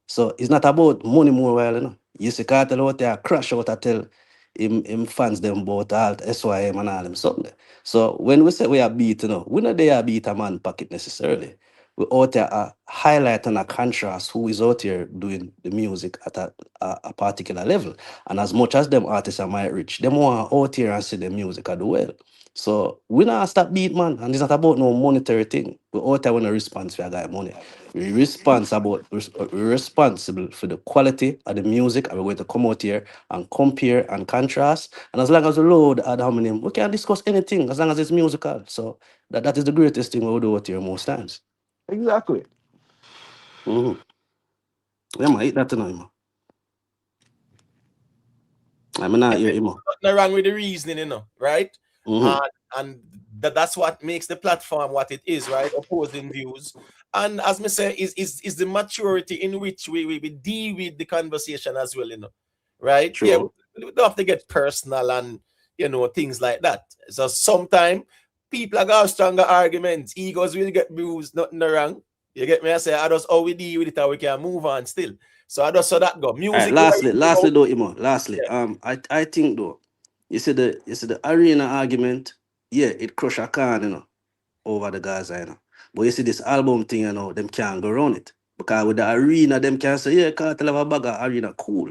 So it's not about money more while, you know. You see Kartel out there crash out, I tell him fans them both alt SYM and all them something. So when we say we are beat, we not there beat a man pocket necessarily. We out there highlight and a contrast who is out here doing the music at a particular level. And as much as them artists are might reach, them want out here and see the music I do well. So we not stop beat, man, and it's not about no monetary thing. We out there when a response for a guy money. We're responsible for the quality of the music, and we're going to come out here and compare and contrast. And as long as the load add how many, we can discuss anything as long as it's musical. So that is the greatest thing we do out here most times.
Exactly.
Mm-hmm. Yeah, man, eat that tonight, man. I'm not here, man.
Nothing wrong with the reasoning, right?
Mm-hmm.
And that's what makes the platform what it is, right? Opposing views. And as me say, is the maturity in which we deal with the conversation as well, right?
True.
Yeah, we don't have to get personal and things like that. So sometimes people are got stronger arguments, egos will get bruised, nothing wrong. You get me? I say, I just how we deal with it, how we can move on still. So I just saw that go. Music.
Right, lastly though, Imo. Lastly, yeah. I think though, you see the arena argument, yeah, it crush a can, over the Gaza, But you see this album thing, them can't go around it. Because with the arena, them can say, yeah, Kartel have a bag of arena, cool.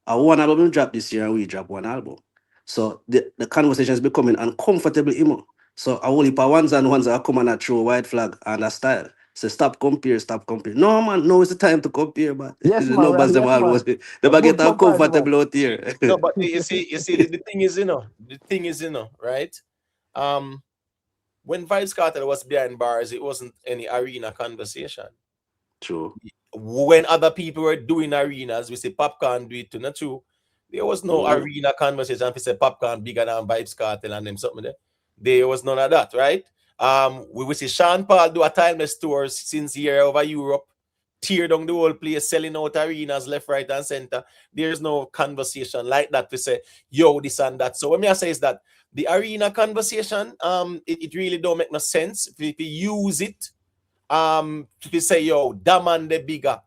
One album drop this year and we drop one album. So the conversation is becoming uncomfortable, Imo. So I only for ones that come and throw a white flag and a style. So stop compare. No, man, no, it's the time to compare, but
yes,
the
man,
numbers them always they get uncomfortable out here.
No, but you see, the thing is, right? When Vybz Kartel was behind bars, it wasn't any arena conversation.
True.
When other people were doing arenas, we say Popcorn do it too, not true. There was no arena conversation. If we say Popcorn bigger than Vybz Kartel and them something there. There was none of that, right? We will see Sean Paul do a timeless tour since here over Europe, tear down the whole place, selling out arenas left, right, and center. There's no conversation like that to say, yo, this and that. So what me I say is that the arena conversation, it really don't make no sense if you use it to say, yo, that man the bigger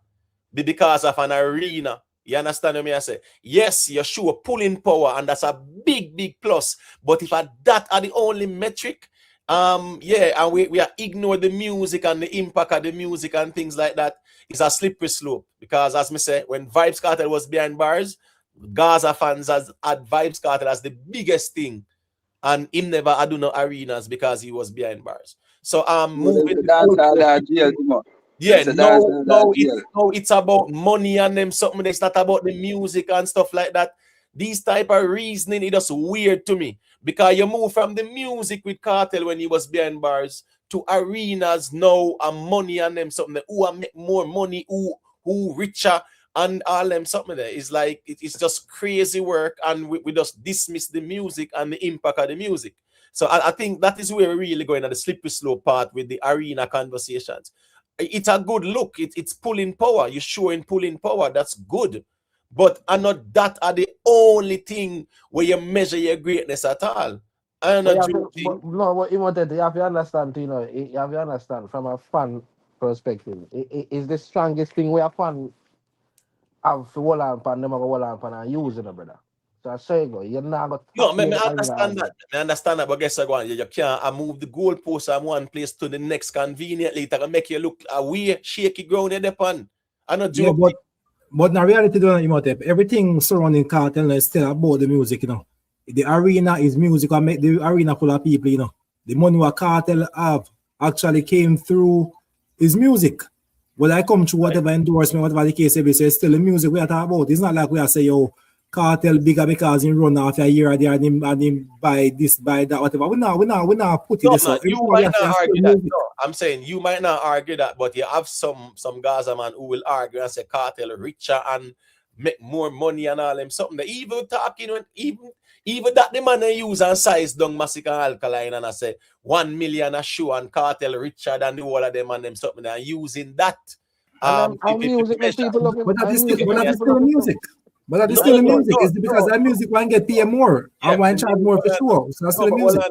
because of an arena. You understand what I say? Yes, you're sure pulling power, and that's a big plus. But if that are the only metric, yeah, and we are ignore the music and the impact of the music and things like that, it's a slippery slope. Because as me say, when Vybz Kartel was behind bars, Gaza fans had Vybz Kartel as the biggest thing, and him never had no arenas because he was behind bars. So moving it's about money and them something. It's not about the music and stuff like that. These type of reasoning, it is weird to me because you move from the music with Kartel when he was behind bars to arenas now and money and them something. Who make more money, who richer and all them something there. It's like it's just crazy work, and we just dismiss the music and the impact of the music. So I think that is where we're really going at the slippery slope part with the arena conversations. It's a good look. It's pulling power. You're showing pulling power. That's good. But not that are the only thing where you measure your greatness at all. I'm not joking.
No, what you wanted, you have to understand, you have to understand from a fan perspective. It's the strongest thing where a fan have to hold on pan, them have to hold on pan and use it, brother. So I say go, you're not going to.
No, I understand that. I understand that, but guess what? You can't move the goalpost from one place to the next conveniently. It can make you look away, shaky ground in the pan. I'm not joking.
Yeah, but in reality, everything surrounding Kartel is still about the music, The arena is music, and make the arena full of people, The money what Kartel have actually came through his music. Well, I come through whatever endorsement, whatever the case may be, so it's still the music we are talking about. It's not like we are saying, yo, Kartel bigger because he run after a year there and him buy this, buy that, whatever. We not put it this up.
You might not argue that. No, I'm saying you might not argue that, but you have some Gaza man who will argue and say Kartel richer and make more money and all them something. They even talking when even that the man they use and size down Masicka and Alkaline and I say 1 million a show and Kartel richer than the whole of them and them something and using that.
Music people love
but that is still music. But that is still music. It's because that music one get paid more. I want to charge more for sure. So that's still music.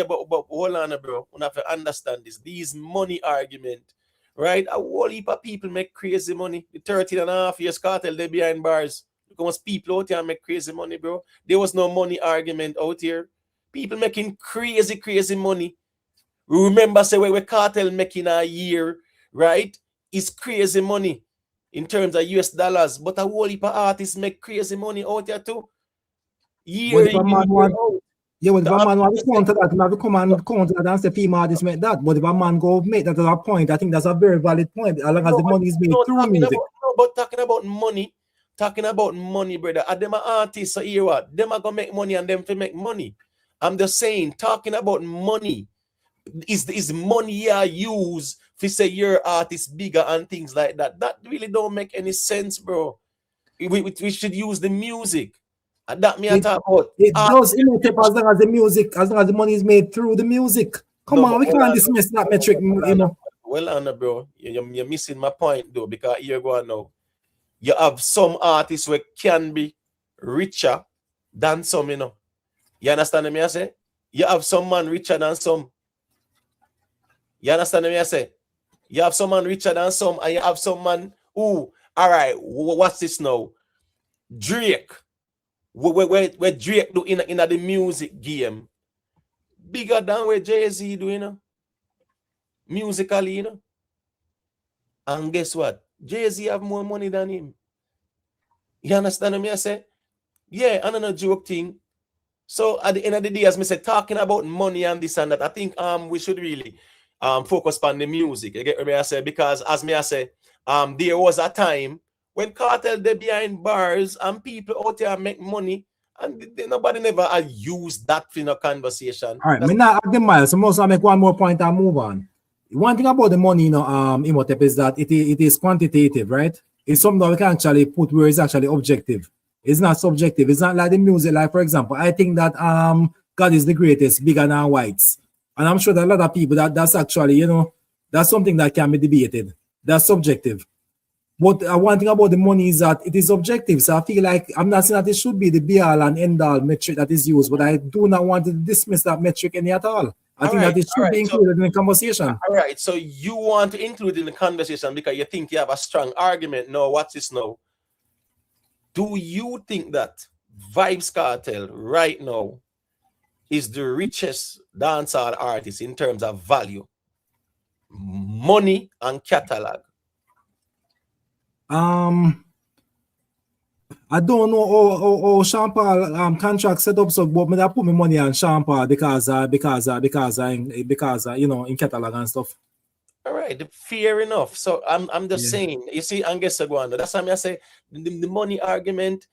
But hold on, bro. We have to understand this. These money argument, right? A whole heap of people make crazy money. The 13 and a half years Kartel, they behind bars. Because people out here make crazy money, bro. There was no money argument out here. People making crazy money. Remember, say we Cartel making a year, right? It's crazy money in terms of US dollars. But a whole heap of artists make crazy money out here too. Year
But if a man
out.
Yeah, but if a man want to counter that, he have to come and counter that and say female artists make that. But if a man go make that as a point, I think that's a very valid point. As long as the money is made through music.
But talking about money, brother. Are them artists here what? Them are gonna make money and them to make money. I'm just saying, talking about money. Is money you use to say your artist bigger and things like that? That really don't make any sense, bro. We should use the music. And that me I talk about.
It does, you know, as long as the music, as long as the money is made through the music. Come on, we can't dismiss that metric, you know.
Well, Anna, bro, you're missing my point though, because here you go now. You have some artists who can be richer than some, you know. You understand me I say? You have some man richer than some. You understand me I say? You have some man richer than some, and you have some man who, all right, what's this now? Drake. Where Drake do in the music game bigger than where Jay-Z do, you know, musically, you know. And guess what? Jay-Z have more money than him. You understand me I say? Yeah, and another joke thing. So at the end of the day, as I said, talking about money and this and that, I think we should really focus on the music. You get me I say? Because as me I say, there was a time when Cartel they behind bars and people out there make money, and nobody never used that in a conversation.
All right, me not at the miles. So most I make one more point and move on. One thing about the money, you know, Imhotep, is that it is quantitative, right? It's something that we can actually put where it's actually objective. It's not subjective. It's not like the music. Like, for example, I think that God is the greatest, bigger than whites. And I'm sure that a lot of people that's actually, you know, that's something that can be debated. That's subjective. But one thing about the money is that it is objective. So I feel like I'm not saying that it should be the be-all and end-all metric that is used, but I do not want to dismiss that metric any at all. I think that it should be included in the conversation.
All right. So you want to include in the conversation because you think you have a strong argument. No, what's this now? Do you think that Vybz Kartel right now is the richest dancehall artist in terms of value, money, and catalog?
I don't know how Sean Paul contract set up, so but me I put my money on Sean Paul because you know, in catalog and stuff.
All right, fair enough. So I'm just saying, you see, and guess what? That's why I say the money argument.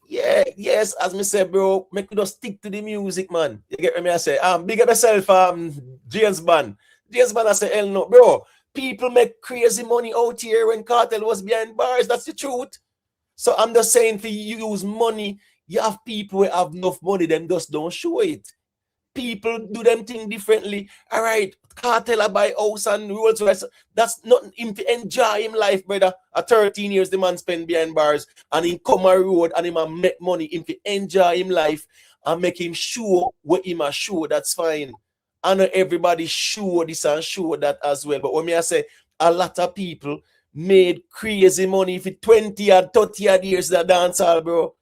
Yeah, yes, as me say, bro, make you just stick to the music, man. You get me? I say, big up yourself, James Bond. James Bond, I say, hell no, bro. People make crazy money out here when Cartel was behind bars. That's the truth. So I'm just saying, for you use money, you have people who have enough money, them just don't show it. People do them thing differently. All right, Cartel I buy house and Rolls Royce. That's not him to enjoy him life, brother. At 13 years, the man spend behind bars and he come a road and him make money. Him to enjoy him life and make him sure what him a show. That's fine. I know everybody sure this and sure that as well. But when me I say a lot of people made crazy money for 20 or 30 odd years that dancehall, bro.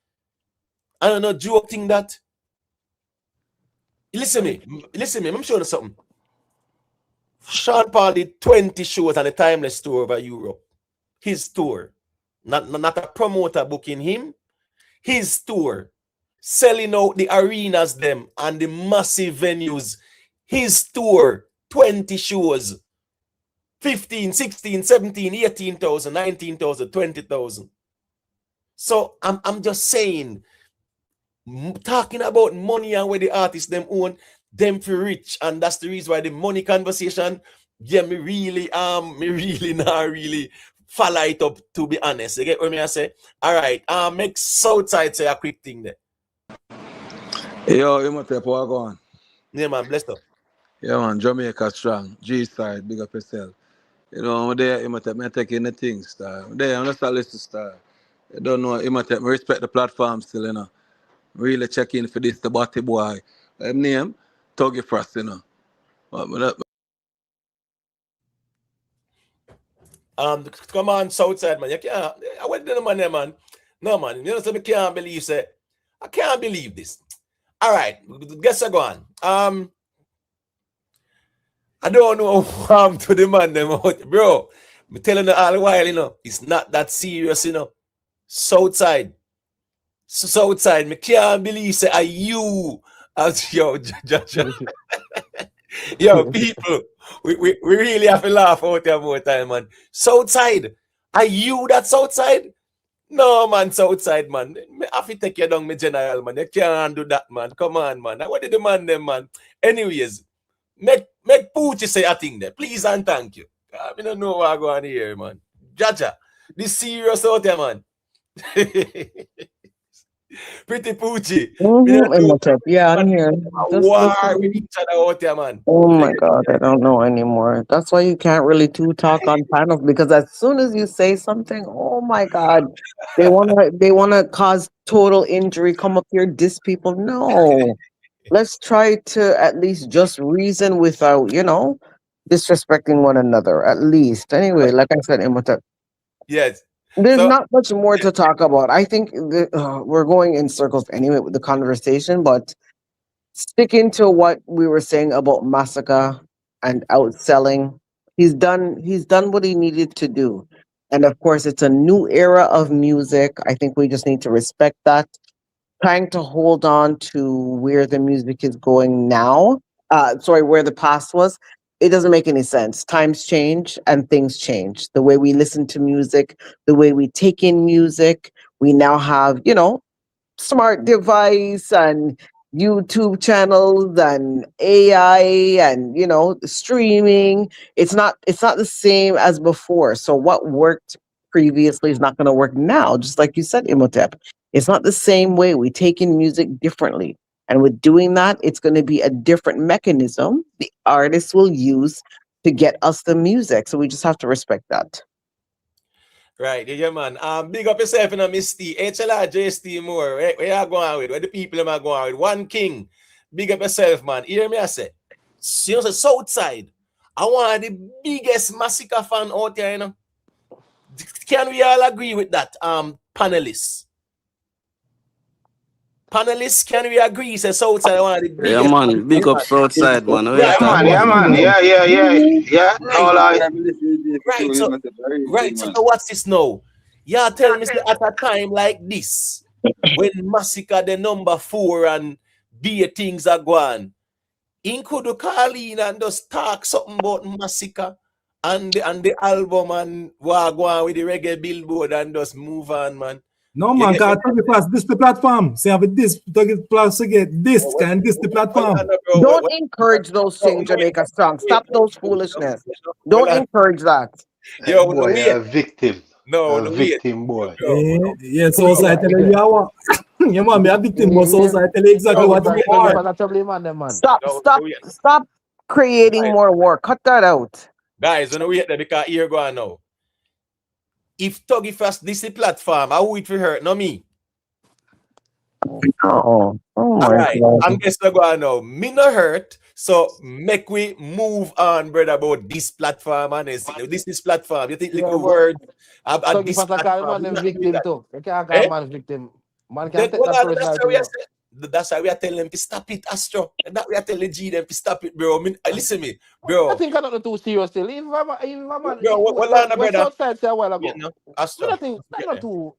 I don't know, joking that. Listen me, I'm showing you something. Sean Paul did 20 shows on the Timeless tour over Europe. His tour. Not a promoter booking him. His tour. Selling out the arenas them and the massive venues. His tour. 20 shows. 15, 16, 17, 18,000, 19,000, 20,000. So I'm just saying, talking about money and where the artists them own, them for rich, and that's the reason why the money conversation, yeah, me really not really follow it up, to be honest. You get what I say? All right, make Southside say a quick thing there.
Yo, Imhotep, what going?
Yeah, man, blessed up.
Yeah, man, Jamaica strong. G-side, big up yourself. You know, I'm there, Imhotep, I'm taking the things, star. I'm there, I'm just a list star. You don't know, Imhotep, I respect the platform still, you know. Really check in for this, the body boy. My name, Tuggy Frost, you know.
Come on, Southside, man. You can't. I went to the man there, man. No, man. You know, so I can't believe say, I can't believe this. All right, guess I go on. I don't know what to the man them out, bro. I'm telling you all the while, you know, it's not that serious, you know. Southside. Southside, me can't believe say are you as yo, yo, people. We really have to laugh out there more time, man. Southside. Are you that Southside? No, man, Southside, man. Me have to take you down, me general, man. You can't do that, man. Come on, man. What did the man them, man? Anyways, make Poochie say a thing there. Please and thank you. I don't know what I go on here, man. Jaja. This serious out there, man. Pretty Poochie.
Yeah, I'm here. Just
War with
listening.
each other out there, man.
Oh my God, I don't know anymore. That's why you can't really talk on panels because as soon as you say something, oh my God, they wanna cause total injury, come up here, diss people. No. Let's try to at least just reason without, disrespecting one another, at least. Anyway, like I said, Imhotep,
Yes.
there's
So
not much more to talk about. I think we're going in circles anyway with the conversation, but sticking to what we were saying about Masicka and outselling, he's done what he needed to do. And of course, it's a new era of music. I think we just need to respect that. Trying to hold on to where the music is going now, where the past was, it doesn't make any sense. Times change and things change. The way we listen to music, the way we take in music, we now have, smart device and YouTube channels and AI and streaming. It's not the same as before. So what worked previously is not going to work now. Just like you said, Imhotep, it's not the same way. We take in music differently, and with doing that, it's going to be a different mechanism the artists will use to get us the music. So we just have to respect that.
right, yeah, man. Big up yourself in a Misty. HLR JST more. Where you going with? Where the people am I going with? One King. Big up yourself, man. Hear me, I say. You know, the Southside. I want the biggest Masicka fan out there, you know. Can we all agree with that? Panelists. Panelists, can we agree? Say Southside one of the
Yeah,
biggest
man. Big up Southside, man. What you
Yeah, man.
talking
Yeah,
about?
man. Yeah. No lie.
Right, so what's this now? Yeah, tell me say at a time like this, when Masicka the number 4 and be things are going, in could call in and just talk something about Masicka and the album and what go on with the reggae billboard and just move on, man.
No,
You
man,
get me?
because Tuggy Plus, this the platform. Say, have this, Tuggy Plus to get this, and this the platform.
Don't encourage those things, Jamaica Strong. Stop those foolishness. Don't encourage that.
Yo, no
Boy,
wait.
a victim.
No,
A
no wait.
victim boy.
Yeah, so I tell you, you want me a victim, but so I tell you exactly what you are.
Stop creating more war. Cut that out.
Guys, when we hit there because here go on now. If Tuggy first this platform, I will it for her, not me.
Oh
All
my
right,
God.
I'm guess go on now. Me no hurt, so make we move on, brother, about this platform and this platform. You think little words about this platform?
Man, victim too. You can't call
Eh?
man victim. Man
Then,
can't take that personality.
that's why we are telling them to stop it, Astro. And that we are telling G them to stop it, bro. I mean, listen me, bro.
I think I'm not too serious still. If I'm
Bro, what on,
when
brother?
Southside say a while ago.
No, Astro.
I think that's not too.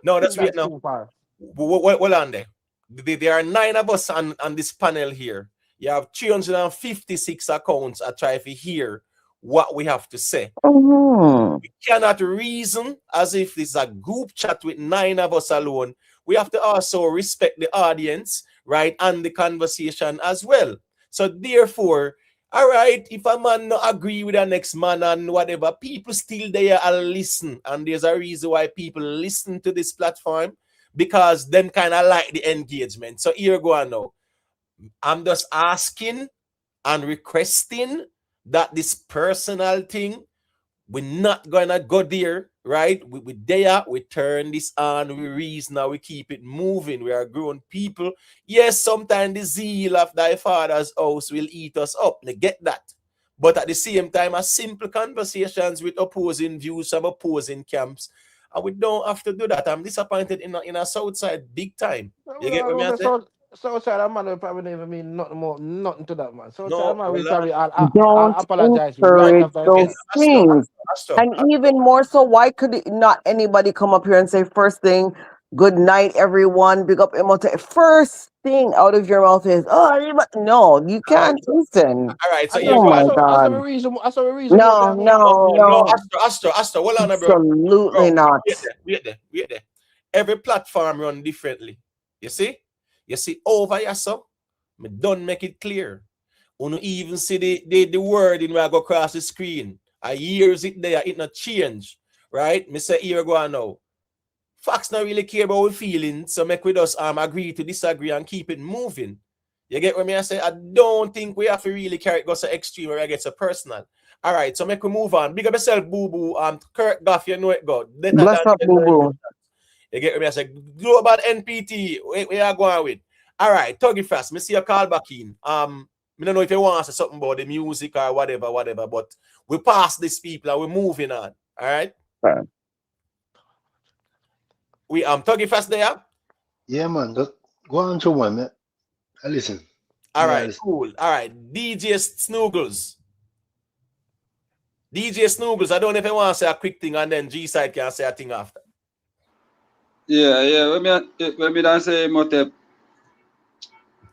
No, that's
that's
right now.
too far.
What on there? There are 9 of us on this panel here. You have 356 accounts. I try to hear what we have to say. We cannot reason as if this is a group chat with 9 of us alone. We have to also respect the audience, right, and the conversation as well. So therefore, all right, if a man not agree with the next man and whatever, people still there and listen. And there's a reason why people listen to this platform, because them kind of like the engagement. So here go on now. I'm just asking and requesting that this personal thing, we're not gonna go there, right? We there, we turn this on, we reason, now we keep it moving. We are grown people. Yes, sometimes the zeal of thy father's house will eat us up. They get that. But at the same time, a simple conversations with opposing views from opposing camps And we don't have to do that. I'm disappointed in a Southside big time. You get what I say?
Southside man will probably never mean nothing to that man. Southside
No,
man will
well,
probably I'll
Don't
apologize right
encourage
after I
those
finish.
things.
Astro.
And even more so, why could not anybody come up here and say first thing, good night, everyone, big up Emote. First thing out of your mouth is, no, you can't listen.
All right, so
I
here
Oh
go.
my
saw
God.
the reason. I saw the reason what
No,
that mean.
No,
no.
Astro, hold on, bro.
Absolutely
Bro,
not.
wait there. Every platform run differently. You see? Over here, so me don't make it clear. When you even see the wording where I go across the screen, I hears it there, it not change. Right? Me say here go on now. Facts not really care about our feelings, so make we just agree to disagree and keep it moving. You get what I say? I don't think we have to really carry it go so extreme where I get so personal. All right, so make we move on. Big up yourself, boo boo. Kirk Goff, you know it go.
Bless up, boo boo.
You get what I say? Global NPT, we are going with. All right, Tuggy Fast. Me see a call back in. I don't know if you want to say something about the music or whatever, but we pass these people and we're moving on. All right.
Okay.
We Tuggy Fast there.
Yeah, man. Go on to one, man. I listen.
All right, cool. All right, DJ Snoogles. I don't know if I want to say a quick thing and then G-Side can say a thing after.
Yeah. When me done say Motep,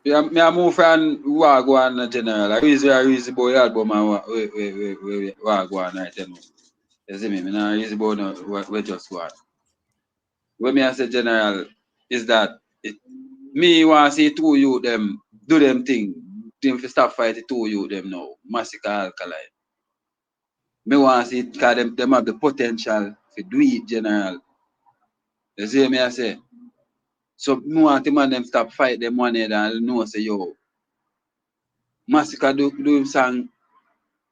me a move from Wagwan in general. Like Reason Boy album and we Wagwan right now. You see me? Me not Reason Boy no we just go on. What me I say general is that me want to see two youth them do them thing. Them for stop fighting two youth them now. Masicka, Alkaline. Me want to see because them have the potential to do it general. You see me I say? So me want the man them stop fight them one head and know say yo. Masicka do song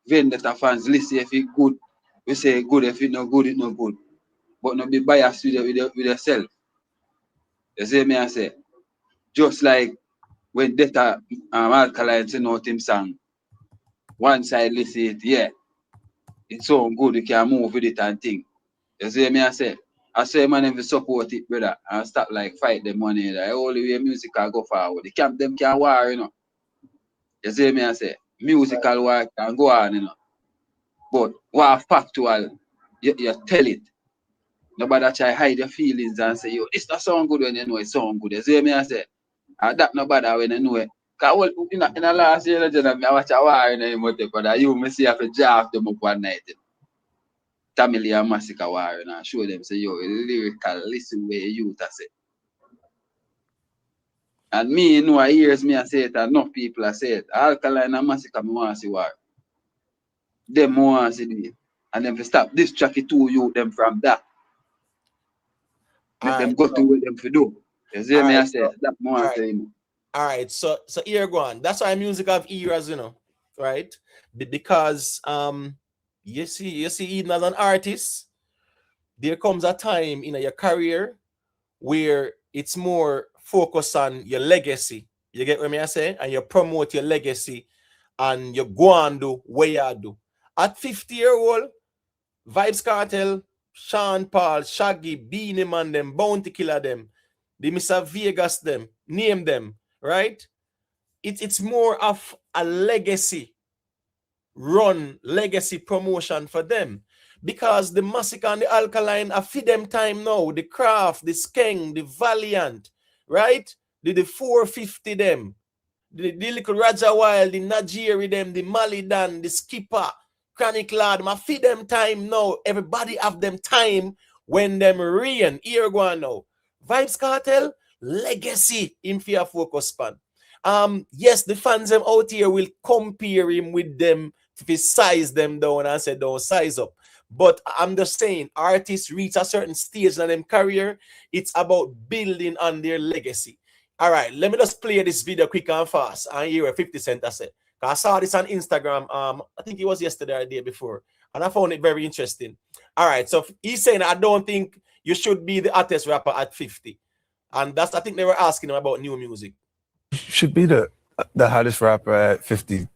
Vendetta fans listen if it good. We say good, if it no good, it no good. But not be biased with yourself. You see me I say? Just like when Data Alkaline sing out him song, one side listen it, yeah, it's so good, you can move with it and think. You see me I say? I say man if you support it, brother, and stop like fight them money. The only way music can go forward. The camp them can war, you know. You see me I say? Musical war can go on, you know. But what factual, you tell it. Nobody try hide your feelings and say, yo, it's not sound good when you know it sound good. You see me I say? And that nobody when you know it. Because in the last year, I watch a war in the motor, but you may see if you draft them up one night. Tamale and Masicka war and show them, say, yo, lyrical, listen where you say. And me, you know, I hears me and say it, and enough people I say it. Alkaline and Masicka, me want to see war. Them want to see it. And then if you stop this track, to you them from that. Let them go to what them to do. You see me, I say that more thing.
All right, so here go on. That's why music have eras, you know, right? Because you see, even as an artist, there comes a time in your career where it's more focused on your legacy. You get what I say? And you promote your legacy and you go and do what you do. At 50-year-old, Vybz Kartel, Sean Paul, Shaggy, Beanie Man, them, Bounty Killer, them, the Mr. Vegas, them, name them, right? It's more of a legacy run, legacy promotion for them. Because the Masicka and the Alkaline are feed them time now. The Craft, the Skeng, the Valiant, right? The 450 them. The little Raja Wild, the Najiri them, the Malidan, the Skipper, Chronic Lad, I feed them time now. Everybody have them time when them rain. Here go on now. Vybz Kartel, legacy in fear focus span. Yes, the fans them out here will compare him with them if he size them down and say don't size up. But I'm just saying, artists reach a certain stage in their career. It's about building on their legacy. All right, let me just play this video quick and fast. And here 50 Cent I said. I saw this on Instagram. I think it was yesterday or the day before, and I found it very interesting. All right, so he's saying I don't think you should be the hottest rapper at 50, and that's I think they were asking him about new music.
Should be the hottest rapper at 50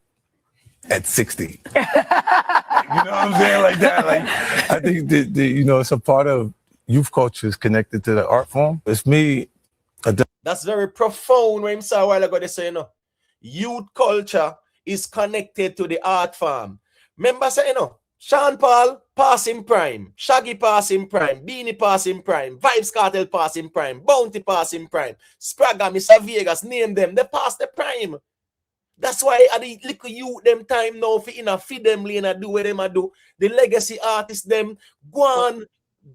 at 60. You know what I'm saying? Like that. Like I think that you know it's a part of youth culture is connected to the art form. It's me.
That's very profound when him say a while ago they say, you know, youth culture is connected to the art form. Remember say, you know, Sean Paul passing prime, Shaggy passing prime, Beanie passing prime, Vybz Kartel passing prime, Bounty passing prime, Spragga, Mr. Vegas, name them, they pass the prime. That's why I the little youth them time now for feed them lane and do what them do. The legacy artists them go on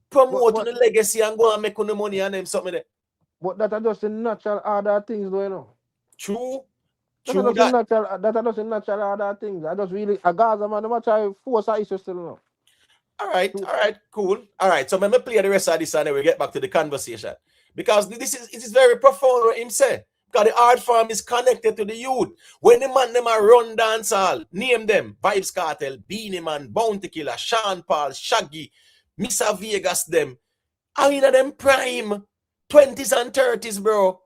promote the legacy and go and make the money and them something there.
But that are just the natural order things, though, you know.
True.
That are just the natural order things. I just really a Gaza man, no matter force our issue still, you know.
All right, cool. All right, so let me play the rest of this and then we get back to the conversation. Because it is very profound what him say. Because the art form is connected to the youth. When the man them a run dancehall, name them Vybz Kartel, Beanie Man, Bounty Killer, Sean Paul, Shaggy, Mr. Vegas them. I mean them prime 20s and 30s, bro.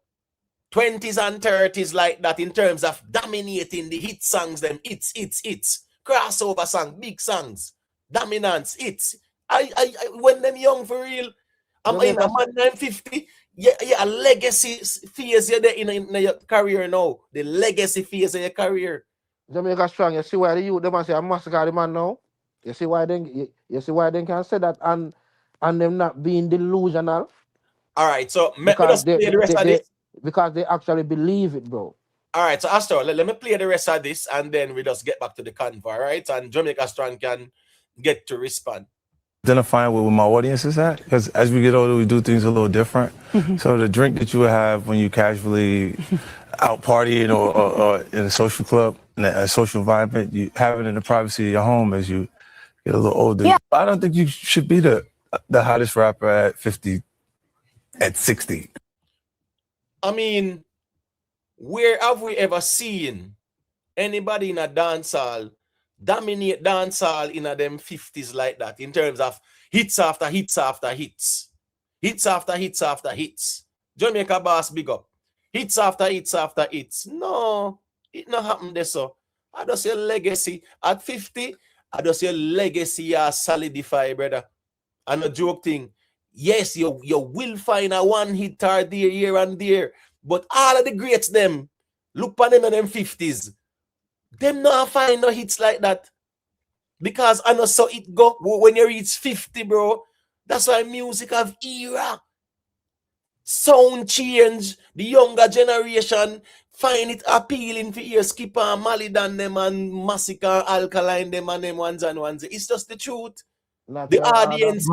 20s and 30s like that in terms of dominating the hit songs, them hits, crossover song, big songs, dominance, hits. I when them young for real, I'm in a man 950. Yeah, a legacy phase you're there in your career now. The legacy phase of your career.
Jamaica strong. You see why the youth them say I massacre the man now. You see why they can say that and them not being delusional.
All right, so let me just play the rest of this.
Because they actually believe it, bro.
All right, so Astro, let me play the rest of this and then we just get back to the convo, all right? And Jamaica Strong can get to respond.
Identifying where my audience is at, because as we get older, we do things a little different. So the drink that you would have when you casually out partying or in a social club, in a social environment, you have it in the privacy of your home as you get a little older. Yeah. I don't think you should be the hottest rapper at 50, at 60.
I mean, where have we ever seen anybody in a dancehall dominate dancehall in a them 50s like that in terms of hits after hits after hits? Hits after hits after hits. Jamaica boss big up. Hits after hits after hits. No, it not happen there so. I just your legacy at 50, I just your legacy solidify, brother. And a joke thing. Yes, you will find a one hit or there here and there, but all of the greats them look on them in them 50s. Them not find no hits like that. Because I know so it go when you reach 50, bro. That's why music have era. Sound change. The younger generation find it appealing for hear Skipper and Malidan them and Masicka, Alkaline them and them ones and ones. It's just the truth.
Natural
the audience.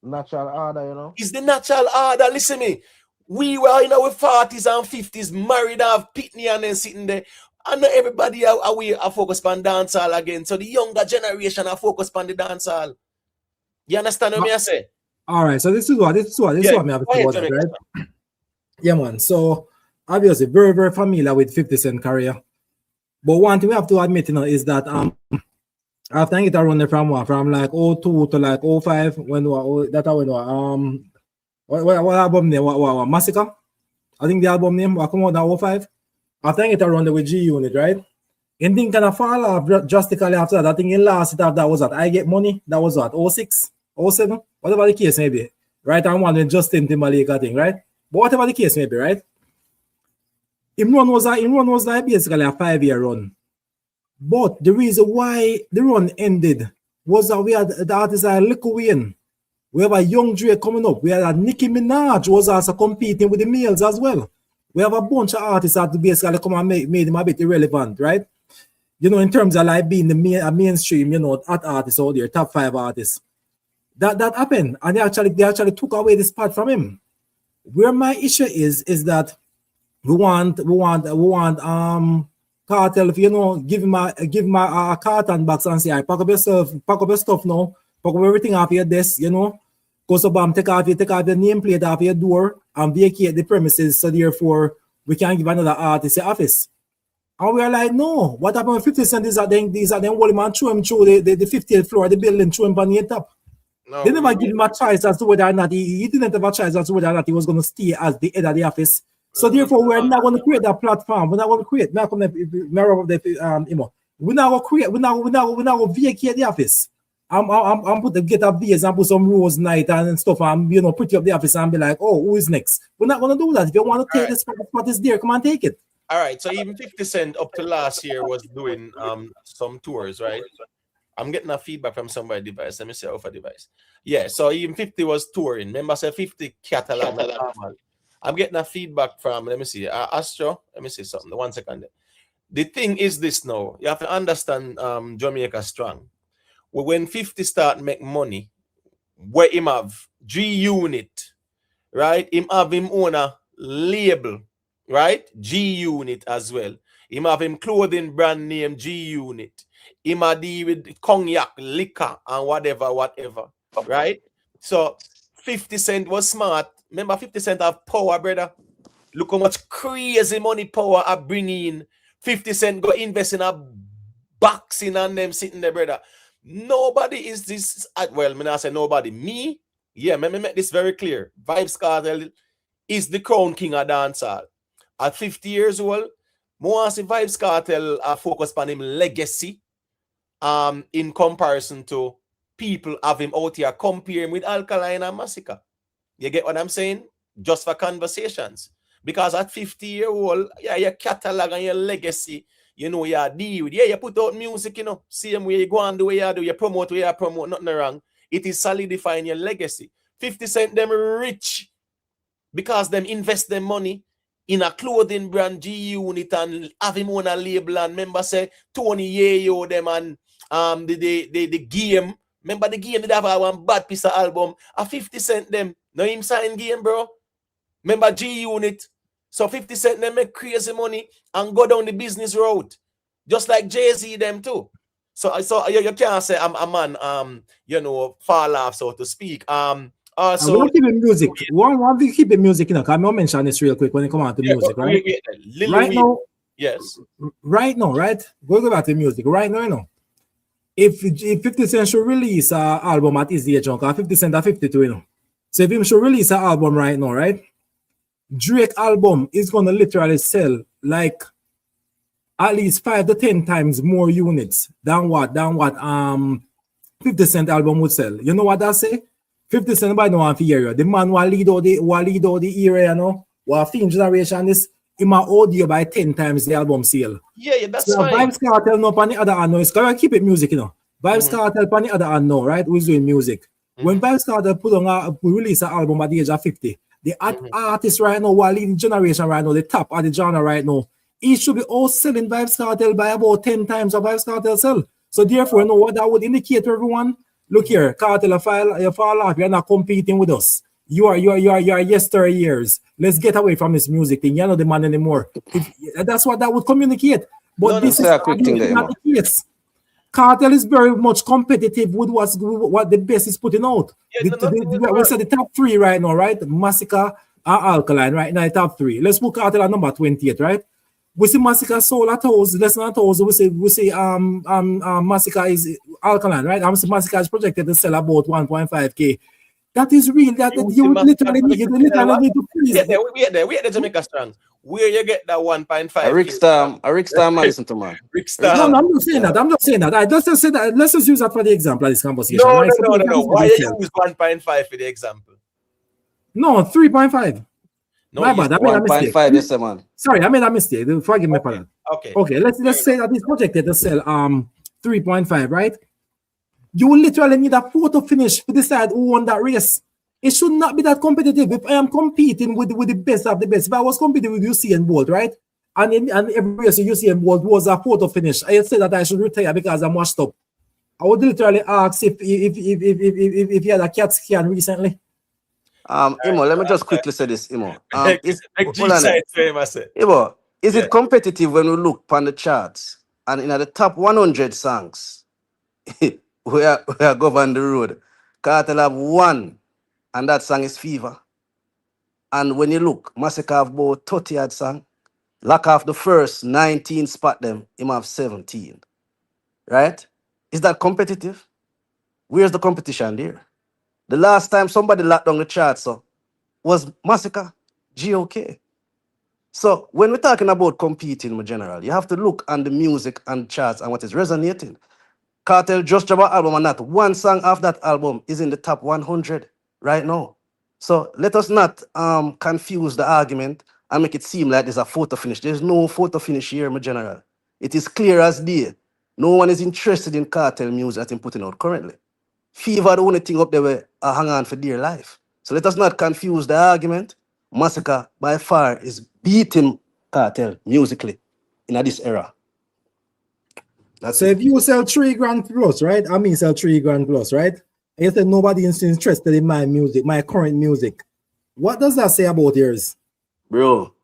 Natural order, you know.
It's the natural order. Listen to me. We were in our 40s and 50s, married, have pitney and then sitting there. And not everybody are focused on dancehall again. So the younger generation are focused on the dancehall. You understand what I say?
All right. So this is what me have to about that, right? Yeah, man. So obviously very, very familiar with 50 Cent career. But one thing we have to admit, you know, is that after I get around from like 02 to like 05, when what album name? What Masicka? I think the album name will come out in 05. After I get around with G Unit, right? And thing kind of fall off drastically after that. I think in last that was that I Get Money. That was what 06, 07, whatever the case may be, right? I'm one with Justin Timberlake thing, right? But whatever the case may be, right? Him run was like basically a 5-year run. But the reason why the run ended was that we had the artists like Lil Wayne. We have a Young Dre coming up. We had a Nicki Minaj was also competing with the males as well. We have a bunch of artists that basically come and made him a bit irrelevant, right? You know, in terms of like being the mainstream, you know, artists out there, top 5 artists. That happened, and they actually took away the spot from him. Where my issue is that we want Kartel, if you know, give him a carton box and say, I pack up your stuff now, pack up everything off your desk, you know. Go so bam, take off your nameplate off your door and vacate the premises, so therefore we can give another artist the office. And we are like, no, what happened with 50 Cent is that then hold him and throw him through the 50th floor of the building, throw him on the top. No, they never give him a choice as to whether or not he didn't have a choice as to whether or not he was going to stay as the head of the office. So therefore, we're not going to create that platform. We're not going to create. We're not going to vacate the office. I'm put to get a vase and put some rose night and stuff and put you up the office and be like, oh, who is next? We're not gonna do that. If you want to take the spot is there, come and take it.
All right, so even 50 Cent up to last year was doing some tours, right? I'm getting a feedback from somebody device. Let me see off a device. Yeah, so even 50 was touring. Remember, say 50 catalog. I'm getting a feedback from, let me see, Astro. Let me see something. 1 second. The thing is this now. You have to understand Jamaica strong. When 50 start make money, where him have G Unit, right? Him have him own a label, right? G Unit as well. Him have him clothing brand name G Unit. Him a deal with cognac, liquor, and whatever, right? So 50 Cent was smart. Remember, 50 Cent have power, brother. Look how much crazy money power I bring in. 50 Cent go invest in a boxing and them sitting there, brother. Nobody is this. Well, I say nobody. Me, yeah, me make this very clear. Vybz Kartel is the crown king of dancehall. At 50 years old, more see Vybz Kartel focus on him legacy. In comparison to people have him out here comparing with Alkaline and Masicka. You get what I'm saying? Just for conversations. Because at 50-year-old, yeah, your catalog and your legacy, you deal with. Yeah, you put out music, same way you go and do what you do, you promote where you promote, nothing wrong. It is solidifying your legacy. 50 Cent them rich because them invest their money in a clothing brand G Unit and have him on a label and remember say Tony Yayo them and the game. Remember the game did have one bad piece of album. A 50 Cent them. No him sign game, bro. Remember G Unit. So 50 Cent them make crazy money and go down the business route. Just like Jay-Z them too. So you can't say I'm a man fall off, so to speak.
So we'll keep the music. One we keep the music, because I'm gonna mention this real quick when it come out to music, right? Right now,
yes.
Right now, right? Go back to music. Right now, if 50 Cent should release an album at his age, 50 Cent at 52, So if him should release an album right now, right? Drake album is gonna literally sell like at least 5 to 10 times more units than what 50 Cent album would sell. You know what I say? 50 Cent by no one for area. The man will lead all the area, what film generation is in my audio by 10 times the album sale.
Yeah, that's
so
fine.
Vybz Kartel no on the other hand, it's gotta keep it music, Vybz Kartel on the other hand, right? Who's doing music? When Vybz Kartel release an album at the age of 50, the artist right now, while leading generation right now, the top of the genre right now, he should be all selling Vybz Kartel by about 10 times of Vybz Kartel sell. So therefore, you know what that would indicate to everyone? Look here, Kartel, you fall off, you're not competing with us. You are yesteryears. Let's get away from this music thing. You're not the man anymore. That's what that would communicate. But this is not the case. Kartel is very much competitive with what the best is putting out. We said the top 3 right now, right? Masicka and Alkaline right now, top 3. Let's put Kartel at number 28, right? We see Masicka sold at those, less than 1,000. We say Masicka is Alkaline, right? Masicka is projected to sell about 1.5K. That is real. That you literally need to freeze.
We are the Jamaica strong. Where you get that 1.5?
A Rick Star listen to man.
Rick Star.
No, I'm not saying that. Let's just say that. Let's just use that for the example of this conversation.
No.
Right?
Why you use 1.5 for the example?
No, 3.5.
No,
my bad. I made a mistake.
1.5, yes, man.
Sorry, I made a mistake. Forgive me for that.
Okay.
Let's say that it's projected to sell 3.5, right? You will literally need a photo finish to decide who won that race. It should not be that competitive. If I am competing with the best of the best, if I was competing with Usain Bolt, right? And every race Usain Bolt was a photo finish, I said that I should retire because I'm washed up. I would literally ask if he had a CAT scan recently.
Imo, let me just quickly say this, Imo. Is it competitive when we look on the charts and in the top 100 songs? we are governed the road. Kartel have 1, and that song is Fever. And when you look, Masicka have about 30 odd song. Lock off the first 19 spot them, him have 17. Right? Is that competitive? Where's the competition there? The last time somebody locked down the charts was Masicka, GOK. So when we're talking about competing in general, you have to look on the music and charts and what is resonating. Cartel just dropped an album and not one song off that album is in the top 100 right now. So let us not confuse the argument and make it seem like there's a photo finish. There's no photo finish here, my general. It is clear as day. No one is interested in Cartel music that I'm putting out currently. Fever the only thing up there where I hang on for dear life. So let us not confuse the argument. Masicka by far is beating Cartel musically in this era.
That's so it. If you sell $3,000 plus, right? I mean, sell $3,000 plus, right? And you said nobody is interested in my music, my current music. What does that say about yours?
Bro,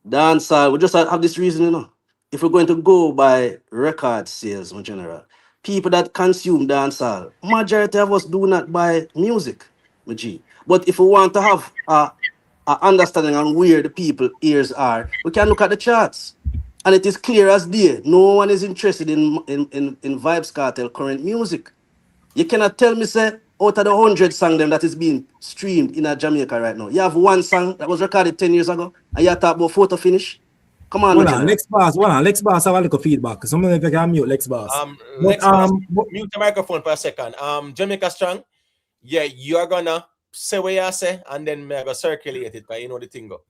dancehall, we just have this reason, you know. If we're going to go by record sales in general, people that consume dancehall, majority of us do not buy music, my G. But if we want to have a understanding on where the people ears are, we can look at the charts. And it is clear as day, no one is interested in Vybz Kartel current music. You cannot tell me, say, out of the 100 songs that is being streamed in Jamaica right now, you have one song that was recorded 10 years ago, and you talk about photo finish. Come on,
Lex Bass, Lex Bass have a little feedback. Someone if you can mute Lex Bass.
Lex Bass, mute the microphone for a second. Jamaica Strong, yeah, you're gonna say what you say, and then I'm gonna circulate it, but you know the thing go.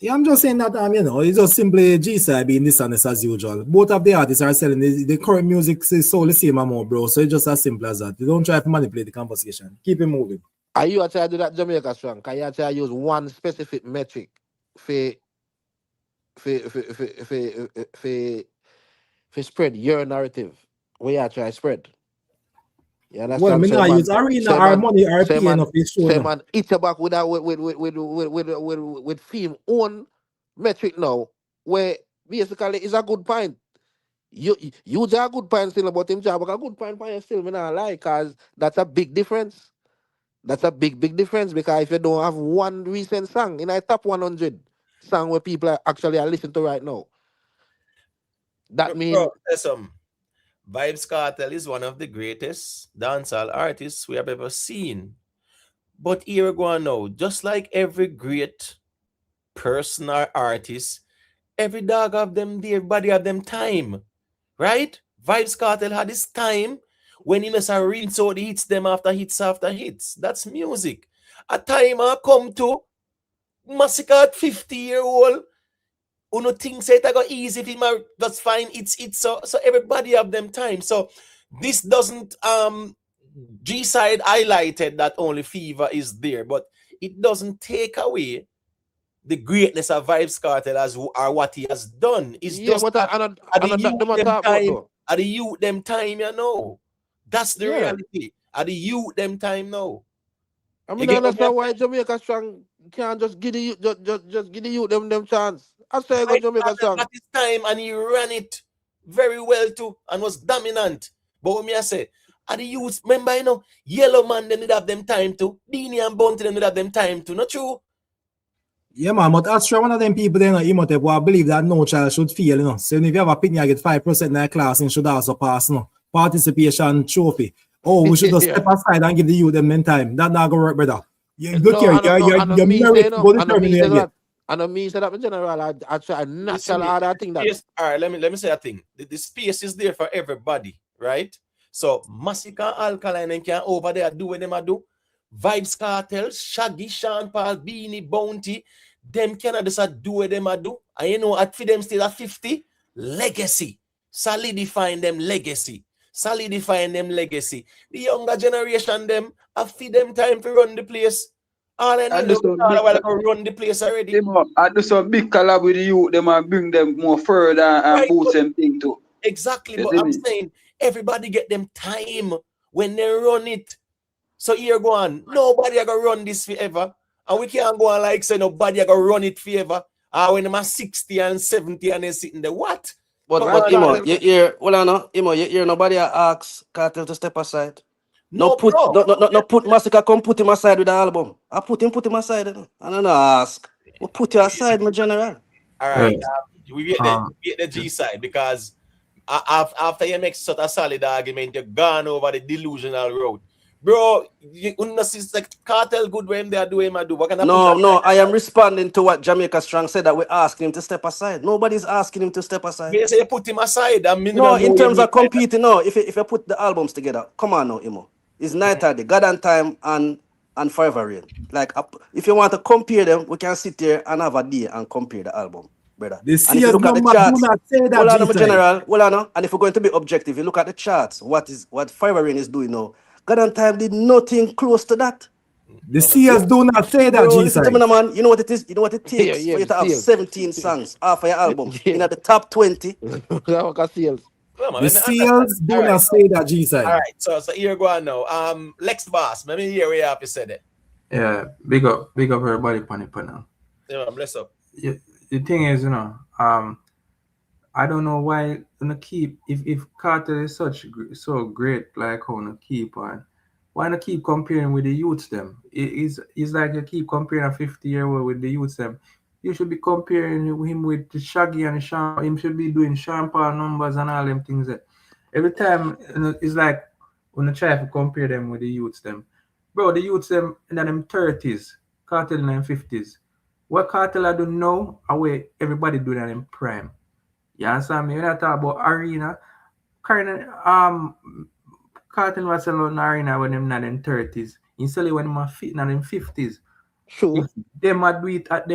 Yeah, I'm just saying that you know, it's just simply G-side being dishonest as usual. Both of the artists are selling the current music is so the same amount, bro. So it's just as simple as that. You don't try to manipulate the conversation. Keep it moving.
Are you trying to do that Jamaica Strong? Can you try to use one specific metric for spread your narrative? Where you try to spread? You understand?
Well, I mean, I use arena, our money, our PN of this show.
Say man, eat your back with film own metric now, where basically is a good point. You a good point still about him job, but a good point still me not like, cause that's a big difference. That's a big difference, because if you don't have one recent song in a top 100 song where people are actually listening to right now, that means
Vybz Kartel is one of the greatest dancehall artists we have ever seen. But here we go now, just like every great person or artist, every dog have them, everybody have them time, right? Vybz Kartel had his time when he must rinse out the hits them after hits after hits. That's music. A time I come to Masicka at 50-year-old. Uno things say it go easy if him just fine. It's so everybody have them time. So this doesn't G-side highlighted that only Fever is there, but it doesn't take away the greatness of Vybz Kartel as or what he has done. It's just at the youth them time, you know. That's the reality. At the youth them time now.
I mean, I understand why Jamaica Strong can't just give the youth, just give the youth them chance. I say go Jamaica Strong.
At his time, and he ran it very well too, and was dominant. But what me I say, at the youth, remember, you know, Yellow Man them did have them time too. Beanie and Bounty them did have them time too. Not true?
Yeah, man, but that's one of them people there, you know, who I believe that no child should fail, you know. So if you have a opinion, you get 5% in that class and should also pass, you know. Participation trophy. Oh, we should just step aside and give the youth them time. That not gonna work, brother. You look here, you're married, go determine it.
And on me, said that in general, I try natural I think that.
Yes, all right, let me say a thing. The space is there for everybody, right? So Masicka, Alkaline can over there do what them do. Vybz Kartel, Shaggy, Sean Paul, Beanie, Bounty, them cannot just do what them do. And you know, at for them still at 50, legacy. Solidifying them legacy. The younger generation, them, I feed them time to run the place. All I know run the place already.
I do some big collab with you, them and bring them more further and boost them thing too.
Exactly, but I'm saying everybody get them time when they run it. So here go on. Nobody are gonna run this forever. And we can't go on like say nobody are gonna run it forever. When I'm 60 and 70 and they're sitting there. What?
But Imo, you hear, Imo, you hear nobody asks Kartel to step aside. No put Masicka come put him aside with the album. I put him aside. I don't ask. We put you aside, my general.
All right. We get the G side because after you make such a solid argument, you've gone over the delusional road. Bro, you see like Kartel good when they are doing I do. What can I
No, I am responding to what Jamaica Strong said that we're asking him to step aside. Nobody's asking him to step aside.
You say put him aside. I mean,
No, in terms of competing, no. If you put the albums together, come on now, Imo. It's Night or Day, God and Time and Forever Rain. Like if you want to compare them, we can sit there and have a day and compare the album, brother.
The
And if you
CS
look at the
number do
charts,
not say that,
hold on,
G-side.
general, hold on, no. And if we're going to be objective, you look at the charts, what Forever Rain is doing now. God and Time did nothing close to that.
The CS do not say that,
Bro,
G-side.
listen to me, man. You know what it is? You know what it takes for you to have 17 songs off of your album in the top 20.
The seals do not say that, G-side.
All right, so here go on now. Lex Boss, let me hear where you have to say that.
Yeah, big up everybody on the panel.
Yeah, bless up.
Yeah, the thing is, I don't know why keep if Kartel is so great like how keep on. Why not keep comparing with the youths them? It's like you keep comparing a 50-year-old with the youths them. You should be comparing him with the Shaggy and Sean. Him should be doing Sean Paul numbers and all them things. Every time it's like when you try to compare them with the youths them. Bro, the youths them in them 30s, Kartel in them 50s. What Kartel I don't know, away everybody do that in prime. You understand me? When I talk about arena, Kartel was selling arena when them in them 30s. Instead when them fit in them 50s.
Sure.
If them do it at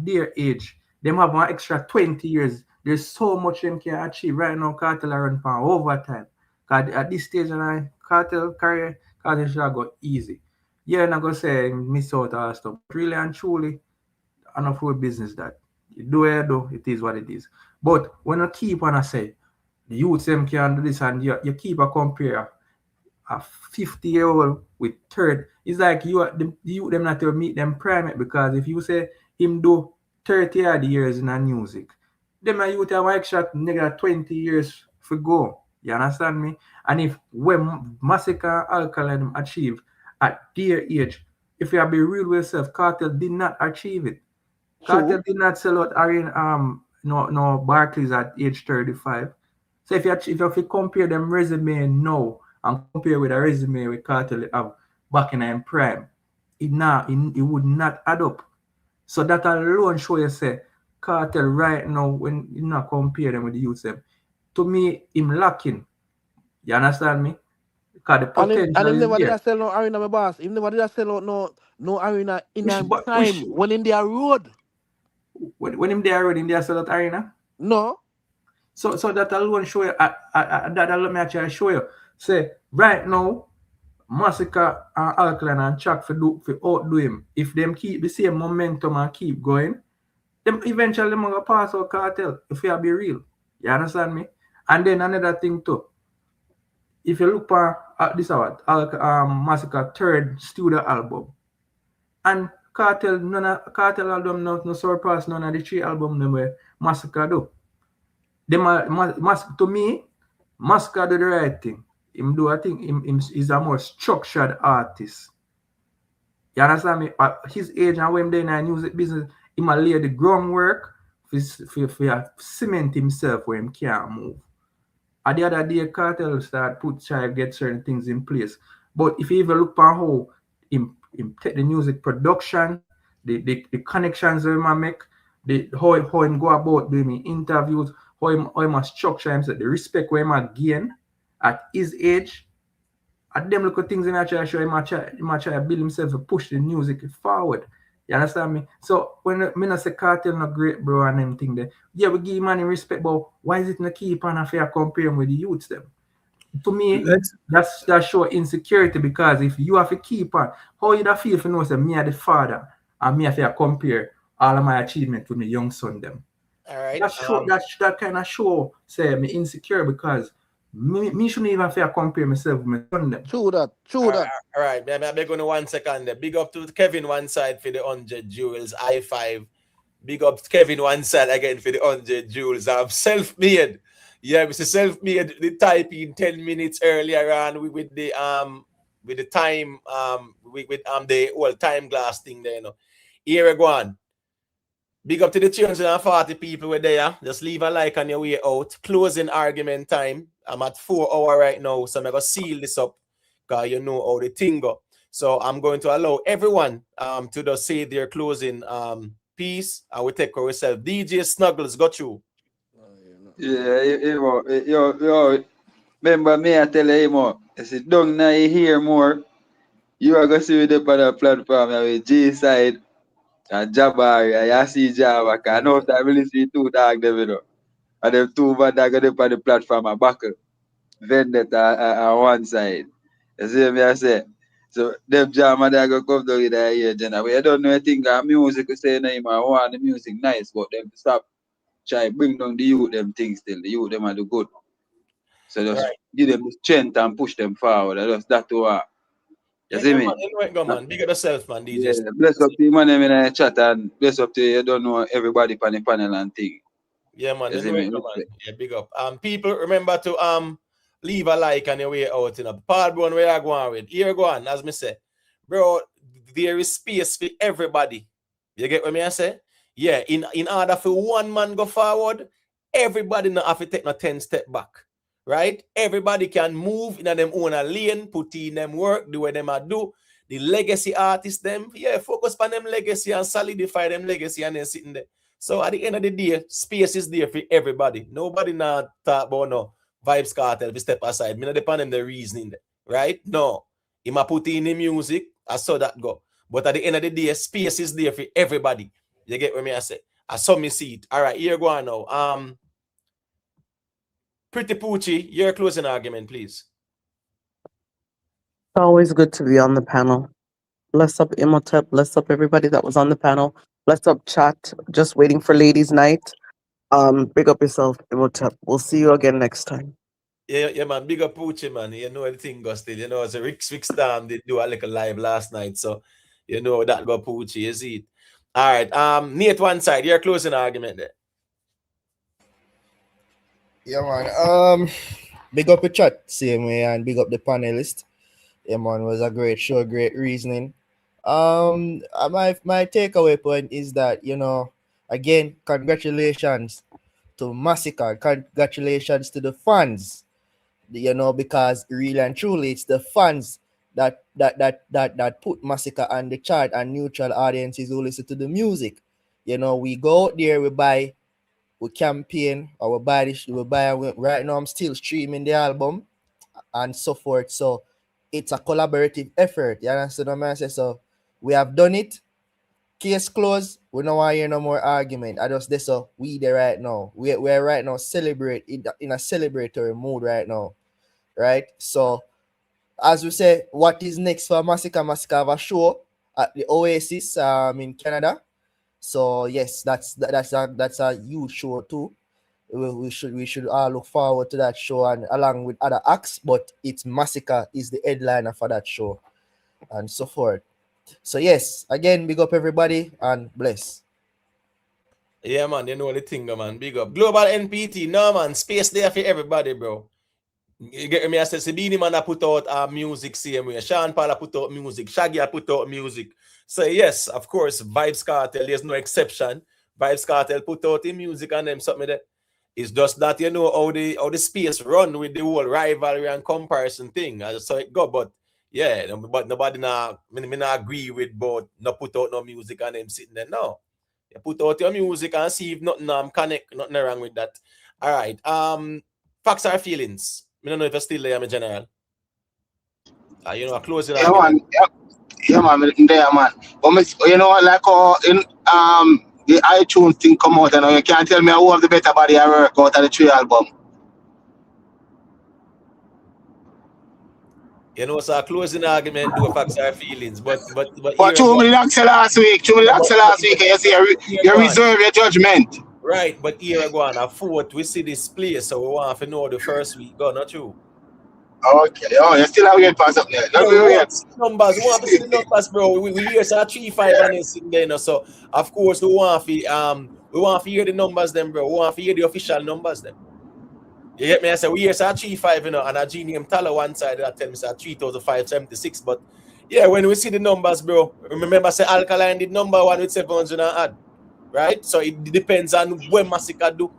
their age, them have one extra 20 years. There's so much them can achieve. Right now, Kartel are run for overtime. Because at this stage in my Kartel career, Kartel should go easy. Yeah, I'm not going to say miss out all stuff. Really and truly, enough for business that. You do it, though, it is what it is. But when you keep on, I say, the youth them can do this and you keep a compare a 50-year-old with third, it's like the youth them not to meet them prime because if you say him do 30 odd years in a music, them a youth have extra nigga 20 years for go. You understand me? And if when Masicka Alkaline achieve at their age, if you have be real with yourself, Kartel did not achieve it. Kartel did not sell out no Barclays at age 35. So if you compare them resume now and compare with a resume with Kartel have back in them prime, it would not add up. So that alone show you say Kartel right now when you not compare them with the youth them. To me, him lacking. You understand me? Because the potential
and him
is
never
there.
did sell no arena, my boss. Him never did sell out no arena in time when in their road.
When him there road, in their sell out arena?
No.
So that alone show you that alone me actually show you. Say right now, Masicka and Alkaline and Chuck for outdo him. If them keep the same momentum and keep going, them eventually them gonna pass out Kartel. If you be real, you understand me? And then another thing too. If you look at this Masicka third studio album, and Kartel album no surpass none of the 3 albums them where Masicka do. To me, Masicka do the right thing. Him do I think him is a more structured artist. You understand me? At his age and when they in the music business, he might lay the groundwork for cement himself where him can't move. At the other day, Kartel start get certain things in place. But if you even look at how him take the music production, the connections that he make, how him go about doing interviews, how him structure himself, the respect where him gain at his age, at them little things in actually show him try build himself to push the music forward. You understand me? So when I not say Kartel not great, bro, and them thing there, yeah, we give money respect, but why is it not keep on a fair comparing with the youths them? To me, that show insecurity because if you have to keep on, how you feel if you know say me are the father and me have to compare all of my achievements with my young son them.
All right.
That kind of show say me insecure because me shouldn't even have to compare myself with my son them.
True that.
All right. I'm going to 1 second there. Big up to Kevin one side for the 100 jewels. I5. Big up to Kevin one side again for the 100 jewels. I'm self-made. Yeah, Mr. Self-made. The typing 10 minutes earlier on with the time with the old time glass thing there. Here we go on. Big up to the 240 people were there. Just leave a like on your way out. Closing argument time. I'm at 4 hours right now, so I'm going to seal this up. because you know how the thing go. So I'm going to allow everyone to just say their closing piece, and we take ourselves. DJ Snuggles, got you.
Yeah, yo, remember me, I tell you, I said, don't now you hear more. You are going to see them on the platform with G side and Jabari, and you see Java. I know that I really see two dogs, them, you know. And them two bad dogs on the platform and buckle. Vendetta on one side. You see me, I say. So, them jam and they go come down with the here, Jenna. I don't know anything about music, you say, no, I want the music nice, but them stop. Try bring down the youth them things still. The youth them are the good. So just give them the strength and push them forward. Just that to you see me?
Man, anyway, go, man. Big up yourself, man, DJ.
Yeah, bless up to you, man, in the chat, and bless up to you don't know everybody on the panel and thing.
Yeah, man.
You see
Anyway,
me?
go, man. Yeah, big up. People, remember to leave a like on your way out. You know, Paul Brown, where you going with? Here go on, as me say, bro. There is space for everybody. You get what me I say? Yeah. In order for one man go forward, everybody not have to take no 10 step back. Right? Everybody can move in them own lane, put in them work, do what them do. The legacy artists, them, yeah, focus on them legacy and solidify them legacy and then sitting there. So at the end of the day, space is there for everybody. Nobody now talk about no Vybz Kartel, we step aside. Me not depend on the reasoning there, right? No. He might put in the music, I saw that go. But at the end of the day, space is there for everybody. You get what me I say? I saw me see it. All right, here go on now. Pretty Poochie, your closing argument, please.
Always good to be on the panel. Bless up Imhotep. Bless up everybody that was on the panel. Bless up chat. Just waiting for ladies' night. Big up yourself, Imhotep. We'll see you again next time.
Yeah, man. Big up Poochie, man. You know everything goes still. You know, as a Rick Stam did do a little live last night. So you know that go Poochie, you see it. All right. Nate one side, your closing argument there.
Yeah, man. Big up the chat, same way, and big up the panelist. Yeah, man, was a great show, great reasoning. My takeaway point is that, you know, again, congratulations to Masicka, congratulations to the fans, you know, because really and truly it's the fans that put Masicka on the chart, and neutral audiences who listen to the music. You know, we go out there, we buy, we campaign, or we buy this, we buy. Right now I'm still streaming the album and so forth. So it's a collaborative effort. You understand what I say? So we have done it. Case closed. We don't want to hear no more argument. I just this so we there right now. We're right now celebrate in a celebratory mood right now. Right? So as we say, what is next for Masicka? Masicka have a show at the Oasis in Canada. So yes, that's a huge show too. We should all look forward to that show, and along with other acts, but it's Masicka is the headliner for that show and so forth. So yes, again, big up everybody and bless.
Yeah, man, you know the thing, man. Big up. Global NPT, no man, space there for everybody, bro. You get me? I said, Sabini man, I put out music same way. Sean Paul put out music. Shaggy I put out music. So yes, of course, Vybz Kartel, there's no exception. Vybz Kartel put out the music and them something that it's just that you know how the space run with the whole rivalry and comparison thing. So it go, but yeah, but nobody me not agree with both not put out no music and them sitting there. No. You put out your music and see if nothing connect, nothing wrong with that. All right. Facts or feelings. I don't know if you're still there, my general. You know, a closing argument.
Yeah, man, there, man. But you know, like in the iTunes thing come out, and you can't tell me who have the better body I work out of the 3 album.
You know, so a closing argument do facts or feelings, but
2 million Axel last week. 2 million Axel last week. You say you reserve your judgment.
Right, but here go on a fourth. We see this place, so we want to know the first week. Go, not you.
Okay. Oh, you still have your pass up there.
Numbers. We want to see the numbers, bro. We hear so 3-5 and it's in there, so of course we want to hear the numbers, them, bro. We want to hear the official numbers, them. You get me? I say we hear so 3-5, you know, and a G name Tala one side that tell me so 3,576. But yeah, when we see the numbers, bro, remember say Alkaline did number 1 with 700 and add. Right? So it depends on when Masicka do.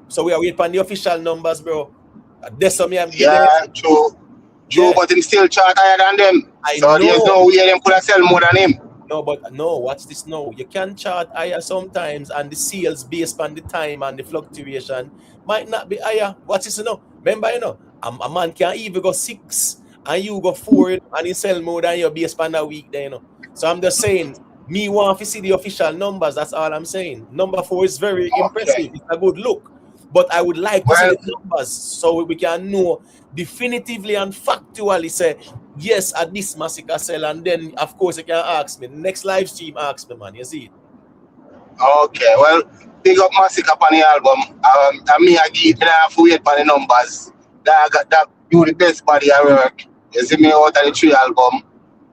So we are waiting on the official numbers, bro. That's what me
true. True, but him still chart higher than them. So there's no way them could have sell more than him.
No, but no, watch this now. You can chart higher sometimes, and the sales based on the time and the fluctuation might not be higher. Watch this now. Remember, a man can even go 6 and you go 4 and he sell more than you based on a week there, So I'm just saying, me want to see the official numbers. That's all I'm saying. Number 4 is very impressive. It's a good look. But I would like to see the numbers so we can know definitively and factually say, yes, at this Masicka sell, and then of course you can ask me. Next live stream, ask me, man. You see it?
Okay, well, big up Masicka on the album. And me I have to wait for the numbers. That do the best body of work. You see me out of the 3 album.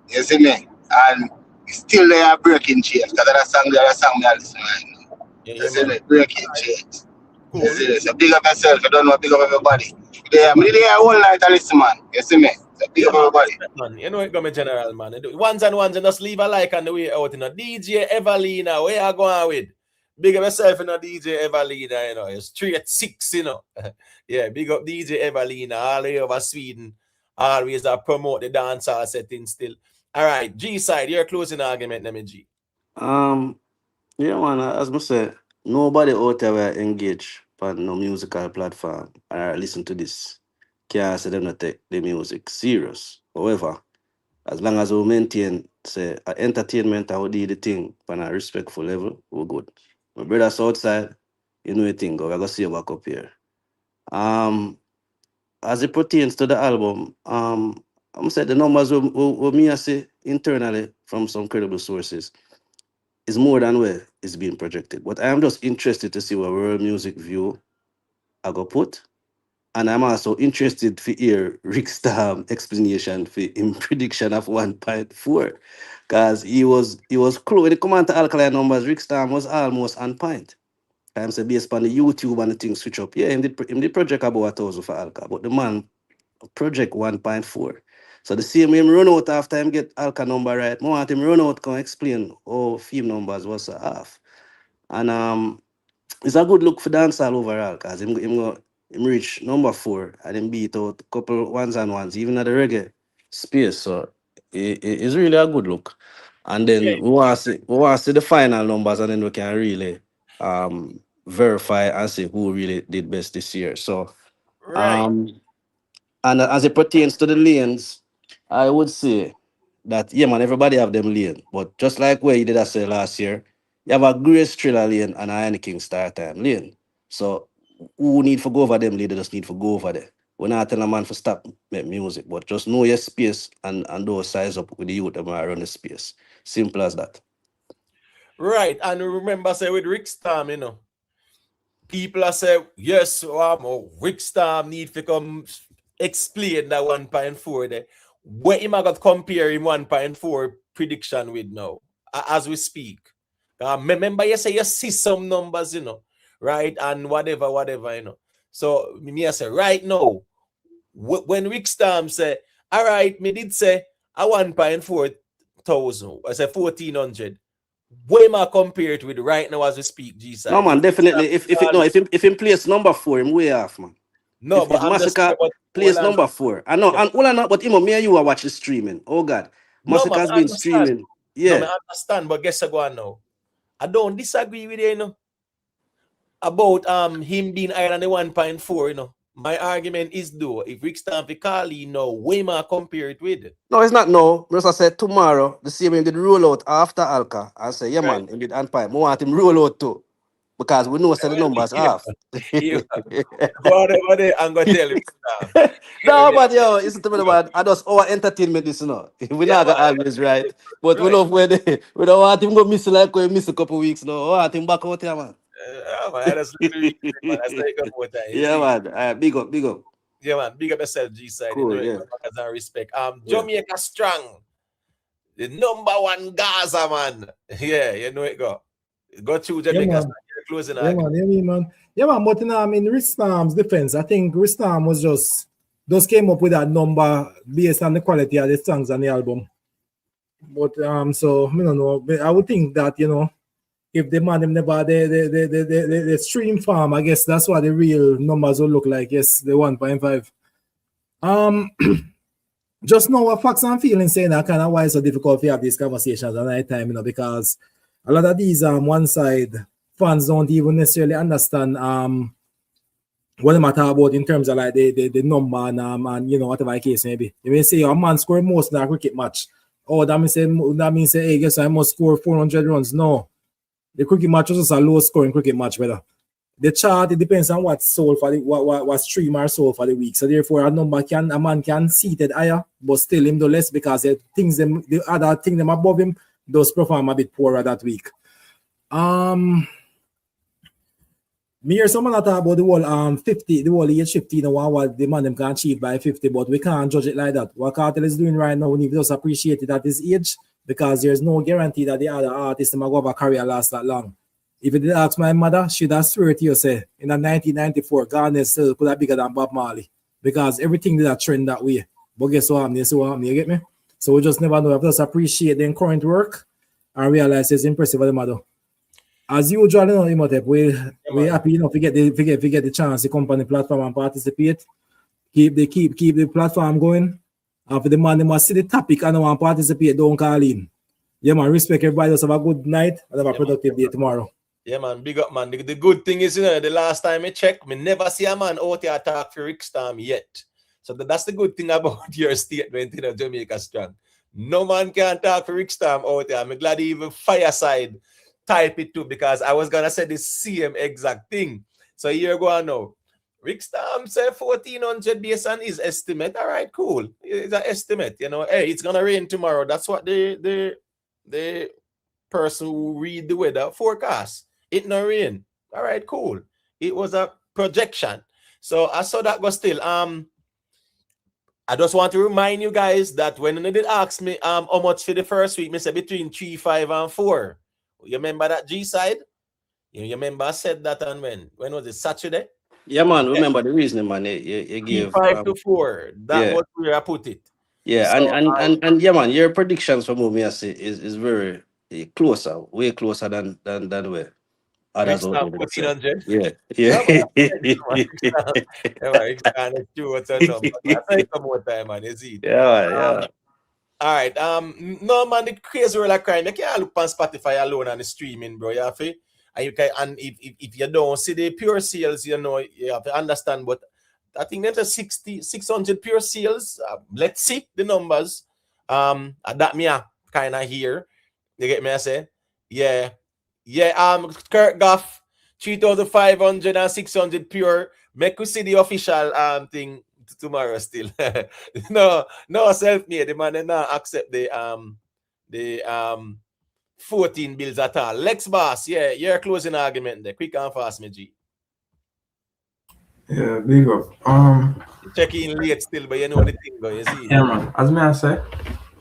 You see me? And still they are breaking chains because the other song me I listen right now. You see me? Breaking chains. Cool. You see me? So big up yourself. You don't know, big up everybody. I'm there all night and listen, man. You see me? So big up everybody.
Man, you know it got me general, man. Ones and just leave a like on the way out. DJ Evalina, where you going with? Big up yourself, DJ Evalina, You're straight at 6, Yeah, big up DJ Evalina, all the way over Sweden. Always promote the dancehall setting still. All right, G side, your closing argument, let me G.
Yeah, man, as I said, nobody out there will engage on no musical platform or listen to this. Can't say them not take the music serious. However, as long as we maintain say entertainment and we do the thing on a respectful level, we're good. My brothers outside, you know the thing, we're gonna see you back up here. As it pertains to the album, I'm say the numbers we me I say internally from some credible sources is more than where it's being projected. But I am just interested to see what World Music View I go put. And I'm also interested to hear Rick's explanation for him prediction of 1.4. Because he was close. When it come on to Alkaline numbers, Rick's was almost on point. I'm say based on the YouTube and the thing switch up. Yeah, him did project about 1,000 for Alka, but the man project 1.4. So the same way him run out after him get Alka number right, I want him run out can explain how film numbers was half. And it's a good look for dancehall overall because him reach number 4 and him beat out a couple ones and ones, even at the reggae space. So it's really a good look. And then we want to see the final numbers and then we can really verify and see who really did best this year. So and as it pertains to the lanes, I would say that, yeah, man, everybody have them lane. But just like where you did I say last year, you have a Grace Thriller lane and a Heineken Star Time lane. So who need to go over them lane, they just need to go over there. We're not telling a man to stop make music, but just know your space and those size up with the youth that are around the space. Simple as that.
Right, and remember, say with Rick Storm, people are saying, yes, Rick Storm need to come explain that 1.4 there. Where him I got compare him 1.4 prediction with now, as we speak. Remember, you say you see some numbers, right? And whatever, So me I say right now, when Rick Storm say, all right, me did say a 1.4 thousand, I say 1,400. Where am I compared with right now as we speak, G side?
No man, definitely. If him place number 4, him way off, man.
No, but I'm
Masicka place number 4. I know, and all I know, but me and you are watching streaming. Oh God, Masicka's been streaming. Yeah,
no, I understand, but guess what now? I don't disagree with you, about him being higher than the 1.4. My argument is though, if Rick Storm Carly way more compare it with.
No, it's not no. Because I said tomorrow, the same him did roll out after Alka. I say, yeah, man, he did and pipe. I want him roll out too. Because we know the numbers half.
Go there and go tell him.
No, but yo, it's to me, man. I just our entertainment this, We not gonna always right. But we love where we don't want him go miss like we miss a couple weeks now. We want him back out here, man.
That's literally, man. That's like a more time.
Yeah, man. Big up.
Yeah, man. Big up yourself, G side.
Cool, yeah.
And respect. Jamaica strong. The number 1 Gaza, man. Yeah, you know it go. Go through Jamaica strong. You're closing
man. Yeah, man. But in Rick Storm's defense, I think Rick Storm was just came up with that number based on the quality of the songs on the album. But so I don't know. I would think that if the man them never the stream farm, I guess that's what the real numbers will look like. Yes, the 1.5. just know what facts and feelings saying that kind of why it's so difficult to have these conversations at night time, because a lot of these one side fans don't even necessarily understand what they matter about in terms of like the number and whatever the case may be. You may say a man scoring most in a cricket match. Oh, that means say, hey, guess I must score 400 runs. No. The cricket match was just a low scoring cricket match, brother. The chart, it depends on what sold for the what stream or sold for the week. So therefore a man can see it higher, but still him do less because the other thing them above him does perform a bit poorer that week. Me hear someone talk about the whole 50, the whole age 50, what the man them can achieve by 50, but we can't judge it like that. What Kartel is doing right now, we need to just appreciate it at his age, because there's no guarantee that the other artists will go have a career last that long. If you did ask my mother, she'd have swear to you, say, in 1994, Ghana still could have bigger than Bob Marley, because everything did a trend that way. But guess what happened? You get me? So we just never know. We have to just appreciate the current work and realize it's impressive what the matter. As usual, Imhotep, we happy, to get the chance to come on the platform and participate. Keep the platform going. And for the man, they must see the topic and want to participate, don't call in. Yeah, man, respect everybody. Just have a good night and have a productive day tomorrow.
Yeah, man, big up, man. The good thing is, the last time I checked, me never see a man out here talk for Rick Storm yet. So that's the good thing about your statement, Jamaica Strong. No man can talk for Rick Storm out here. I'm glad he even Fireside type it too, because I was gonna say the same exact thing. So here you go now. Rick Storm said 1,400 based on his estimate. All right, cool. It's an estimate, Hey, it's gonna rain tomorrow. That's what the person who read the weather forecast. It no rain. All right, cool. It was a projection. So I saw that go still. I just want to remind you guys that when they did ask me how much for the first week, I said between 3, 5, and 4. You remember that G side? You remember I said that on when was it, Saturday?
Yeah, man. Remember the reasoning, man. You gave
5 to 4. That was where I put it.
Yeah, so, and yeah, man. Your predictions for me, I say, is very closer, way closer than where others out there.
1,400.
Yeah. Yeah.
All right. No, man, the crazy world of crime. You can't look on Spotify alone and the streaming, bro. You have to, and you can, and if you don't see the pure sales, you have to understand. But I think there's a 600 pure sales. Let's see the numbers. That me kind of hear. You get me? I say, yeah. Kurt Goff, 3,500 and 600 pure. Make we see the official thing tomorrow still. no self-made. The man did not accept the 14 bills at all. Lex Boss, yeah, your closing argument there. Quick and fast, me G.
Yeah, big up.
Check in late still, but you know the thing go, you see.
Yeah, man. As me I say,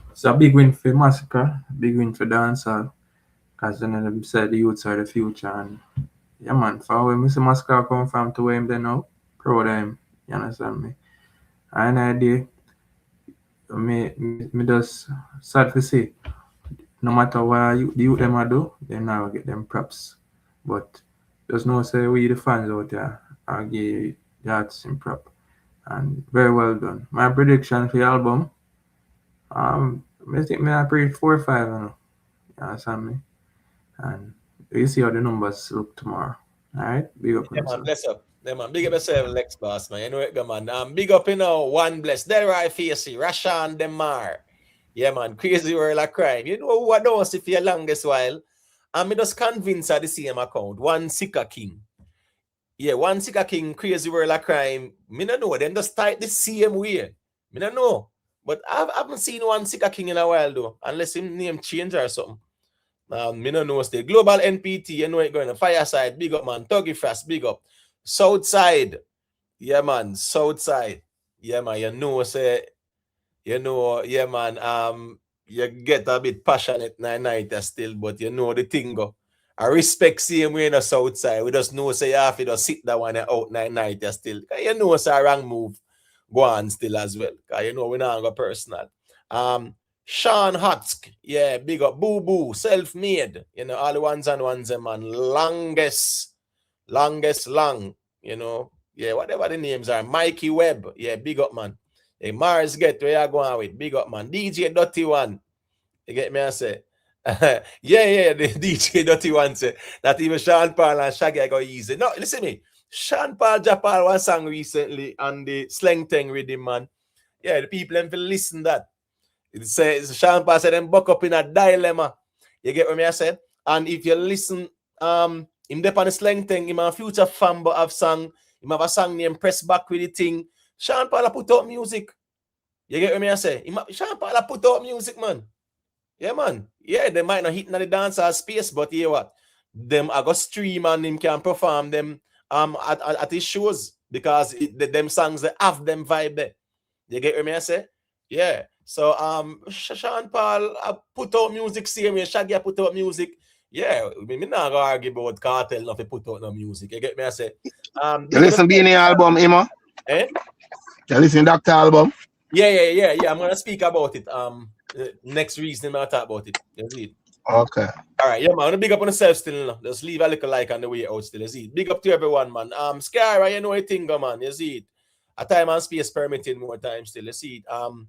it's a big win for Masicka, big win for Dancehall. Because then they said the youths are the future. And yeah, man, for where Mr. Masicka come from to where him they now, proud of him. You understand me? And idea, me just sad to see. No matter what the youth them do, they now get them props. But just know say we the fans out there are give the artists in prop. And very well done. My prediction for the album, I think I predict 4 or 5 now. You understand me? And you see how the numbers look tomorrow. Alright? Big up.
Yeah, man, bless up. Yeah, man, big up yourself, Lex Boss, man. You know it, man. Big up, one bless. Delroy Facey, Rashan Demar. Yeah, man, crazy world of crime. You know who I don't see for the longest while? I'm just convinced of the same account. One Sika King. Yeah, One Sika King, crazy world of crime. Me don't know. Them just type the same way. Me don't know. But I haven't seen One Sika King in a while, though. Unless his name change or something. Me no know stay. Global NPT, you know it going on. Fireside, big up, man. Tuggy Fast, big up. Southside, yeah, man. Southside, yeah, man. Yeah, man. You get a bit passionate night still, but you know the thing go. I respect same way in the Southside. We just know say you have to just sit that one out night still. You know it's a wrong move. Go on still as well. You know we not go personal. Sean Hotsk, yeah, big up. Boo Boo, self-made, all the ones, man. Longest, long, yeah, whatever the names are. Mikey Webb, yeah, big up, man. Hey, Mars get where you going with? Big up, man. DJ Dirty One. You get me, I say? yeah, the DJ Dirty One say that even Sean Paul and Shaggy go easy. No, listen to me. Sean Paul Japal one song recently on the slang thing with him, man. Yeah, the people them will listen that. It says Sean Paul said them buck up in a dilemma. You get what me I said? And if you listen, him dep on the slang thing, him a future fan but have song, him have a song named Press Back with the thing. Sean Paul put out music. You get what me I say? Sean Paul put out music, man. Yeah, man. Yeah, they might not hit in the dancehall space, but you know what? Them I go stream and him can perform them at his shows because them songs they have them vibe there. You get what me I say? Yeah. So Sean Paul put out music same way. Shaggy put out music. Yeah, me not gonna argue about Cartel not to put out no music. You get me I say?
You listen to any album, Emma?
Eh?
You listen to Dr. album?
Yeah. I'm gonna speak about it. Next reason I'll talk about it. You see it?
Okay.
All right, yeah, man. I'm gonna big up on yourself still. No? Just leave a little like on the way out still. You see it? Big up to everyone, man. Scar, you know a thing, man. You see it? A time and space permitting more time still. You see it?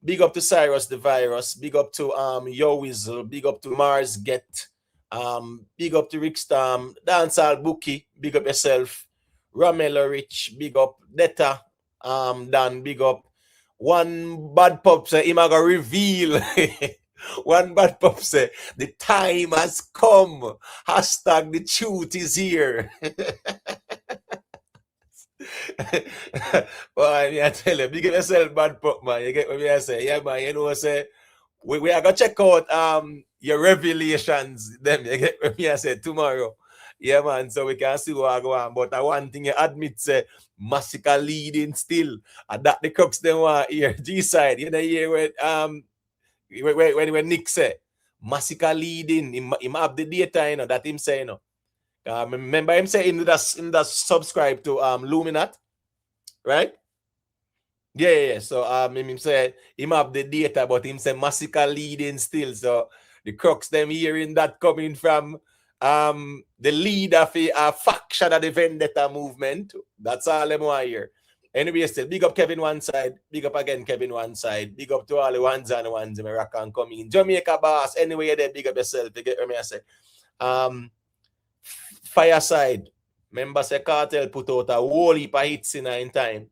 Big up to Cyrus the Virus. Big up to Yo Weasel. Big up to Mars Get. Big up to Rick Storm. Dancehall Bookie. Big up yourself. Ramelo Rich. Big up Detta. Dan. Big up. One bad pop say him gonna reveal. One bad pop say the time has come. Hashtag the truth is here. Boy, I tell you, big up yourself, bad pop, man. You get what I say? Yeah, man. You know what I say? We are gonna check out your revelations. Them you get what I say tomorrow. Yeah, man. So we can see what I go on. But one thing you admit, say Masicka leading still. And that the crux them want here. G side. You know here when Nick say Masicka leading, him have the data, you know, that him say, you know. Remember him say him that subscribe to Luminat, right? Yeah. So him say him have the data, but him say Masicka leading still. So the crux them hearing that coming from the leader of a faction of the Vendetta movement. That's all them want here. Anyway, still big up Kevin one side, big up again Kevin one side, big up to all the ones and ones in Iraq and coming. Jamaica boss, anyway, they big up yourself. You get what I say? Fireside. Remember say Cartel put out a whole heap of hits in time.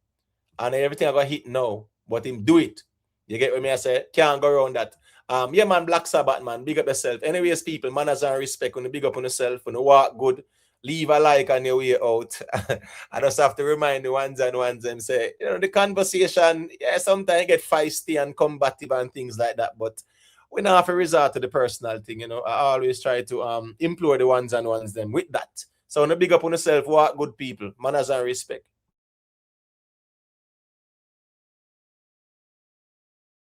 And everything I got hit now. But him do it. You get what I say? Can't go around that. Yeah, man, Black Sabbath, man. Big up yourself. Anyways, people, manners and respect. When you big up on yourself, when you walk good, leave a like on your way out. I just have to remind the ones and ones them say, you know, the conversation, yeah, sometimes get feisty and combative and things like that. But we don't have to resort to the personal thing, you know. I always try to implore the ones and ones them with that. So when you big up on yourself, walk good people, manners and respect.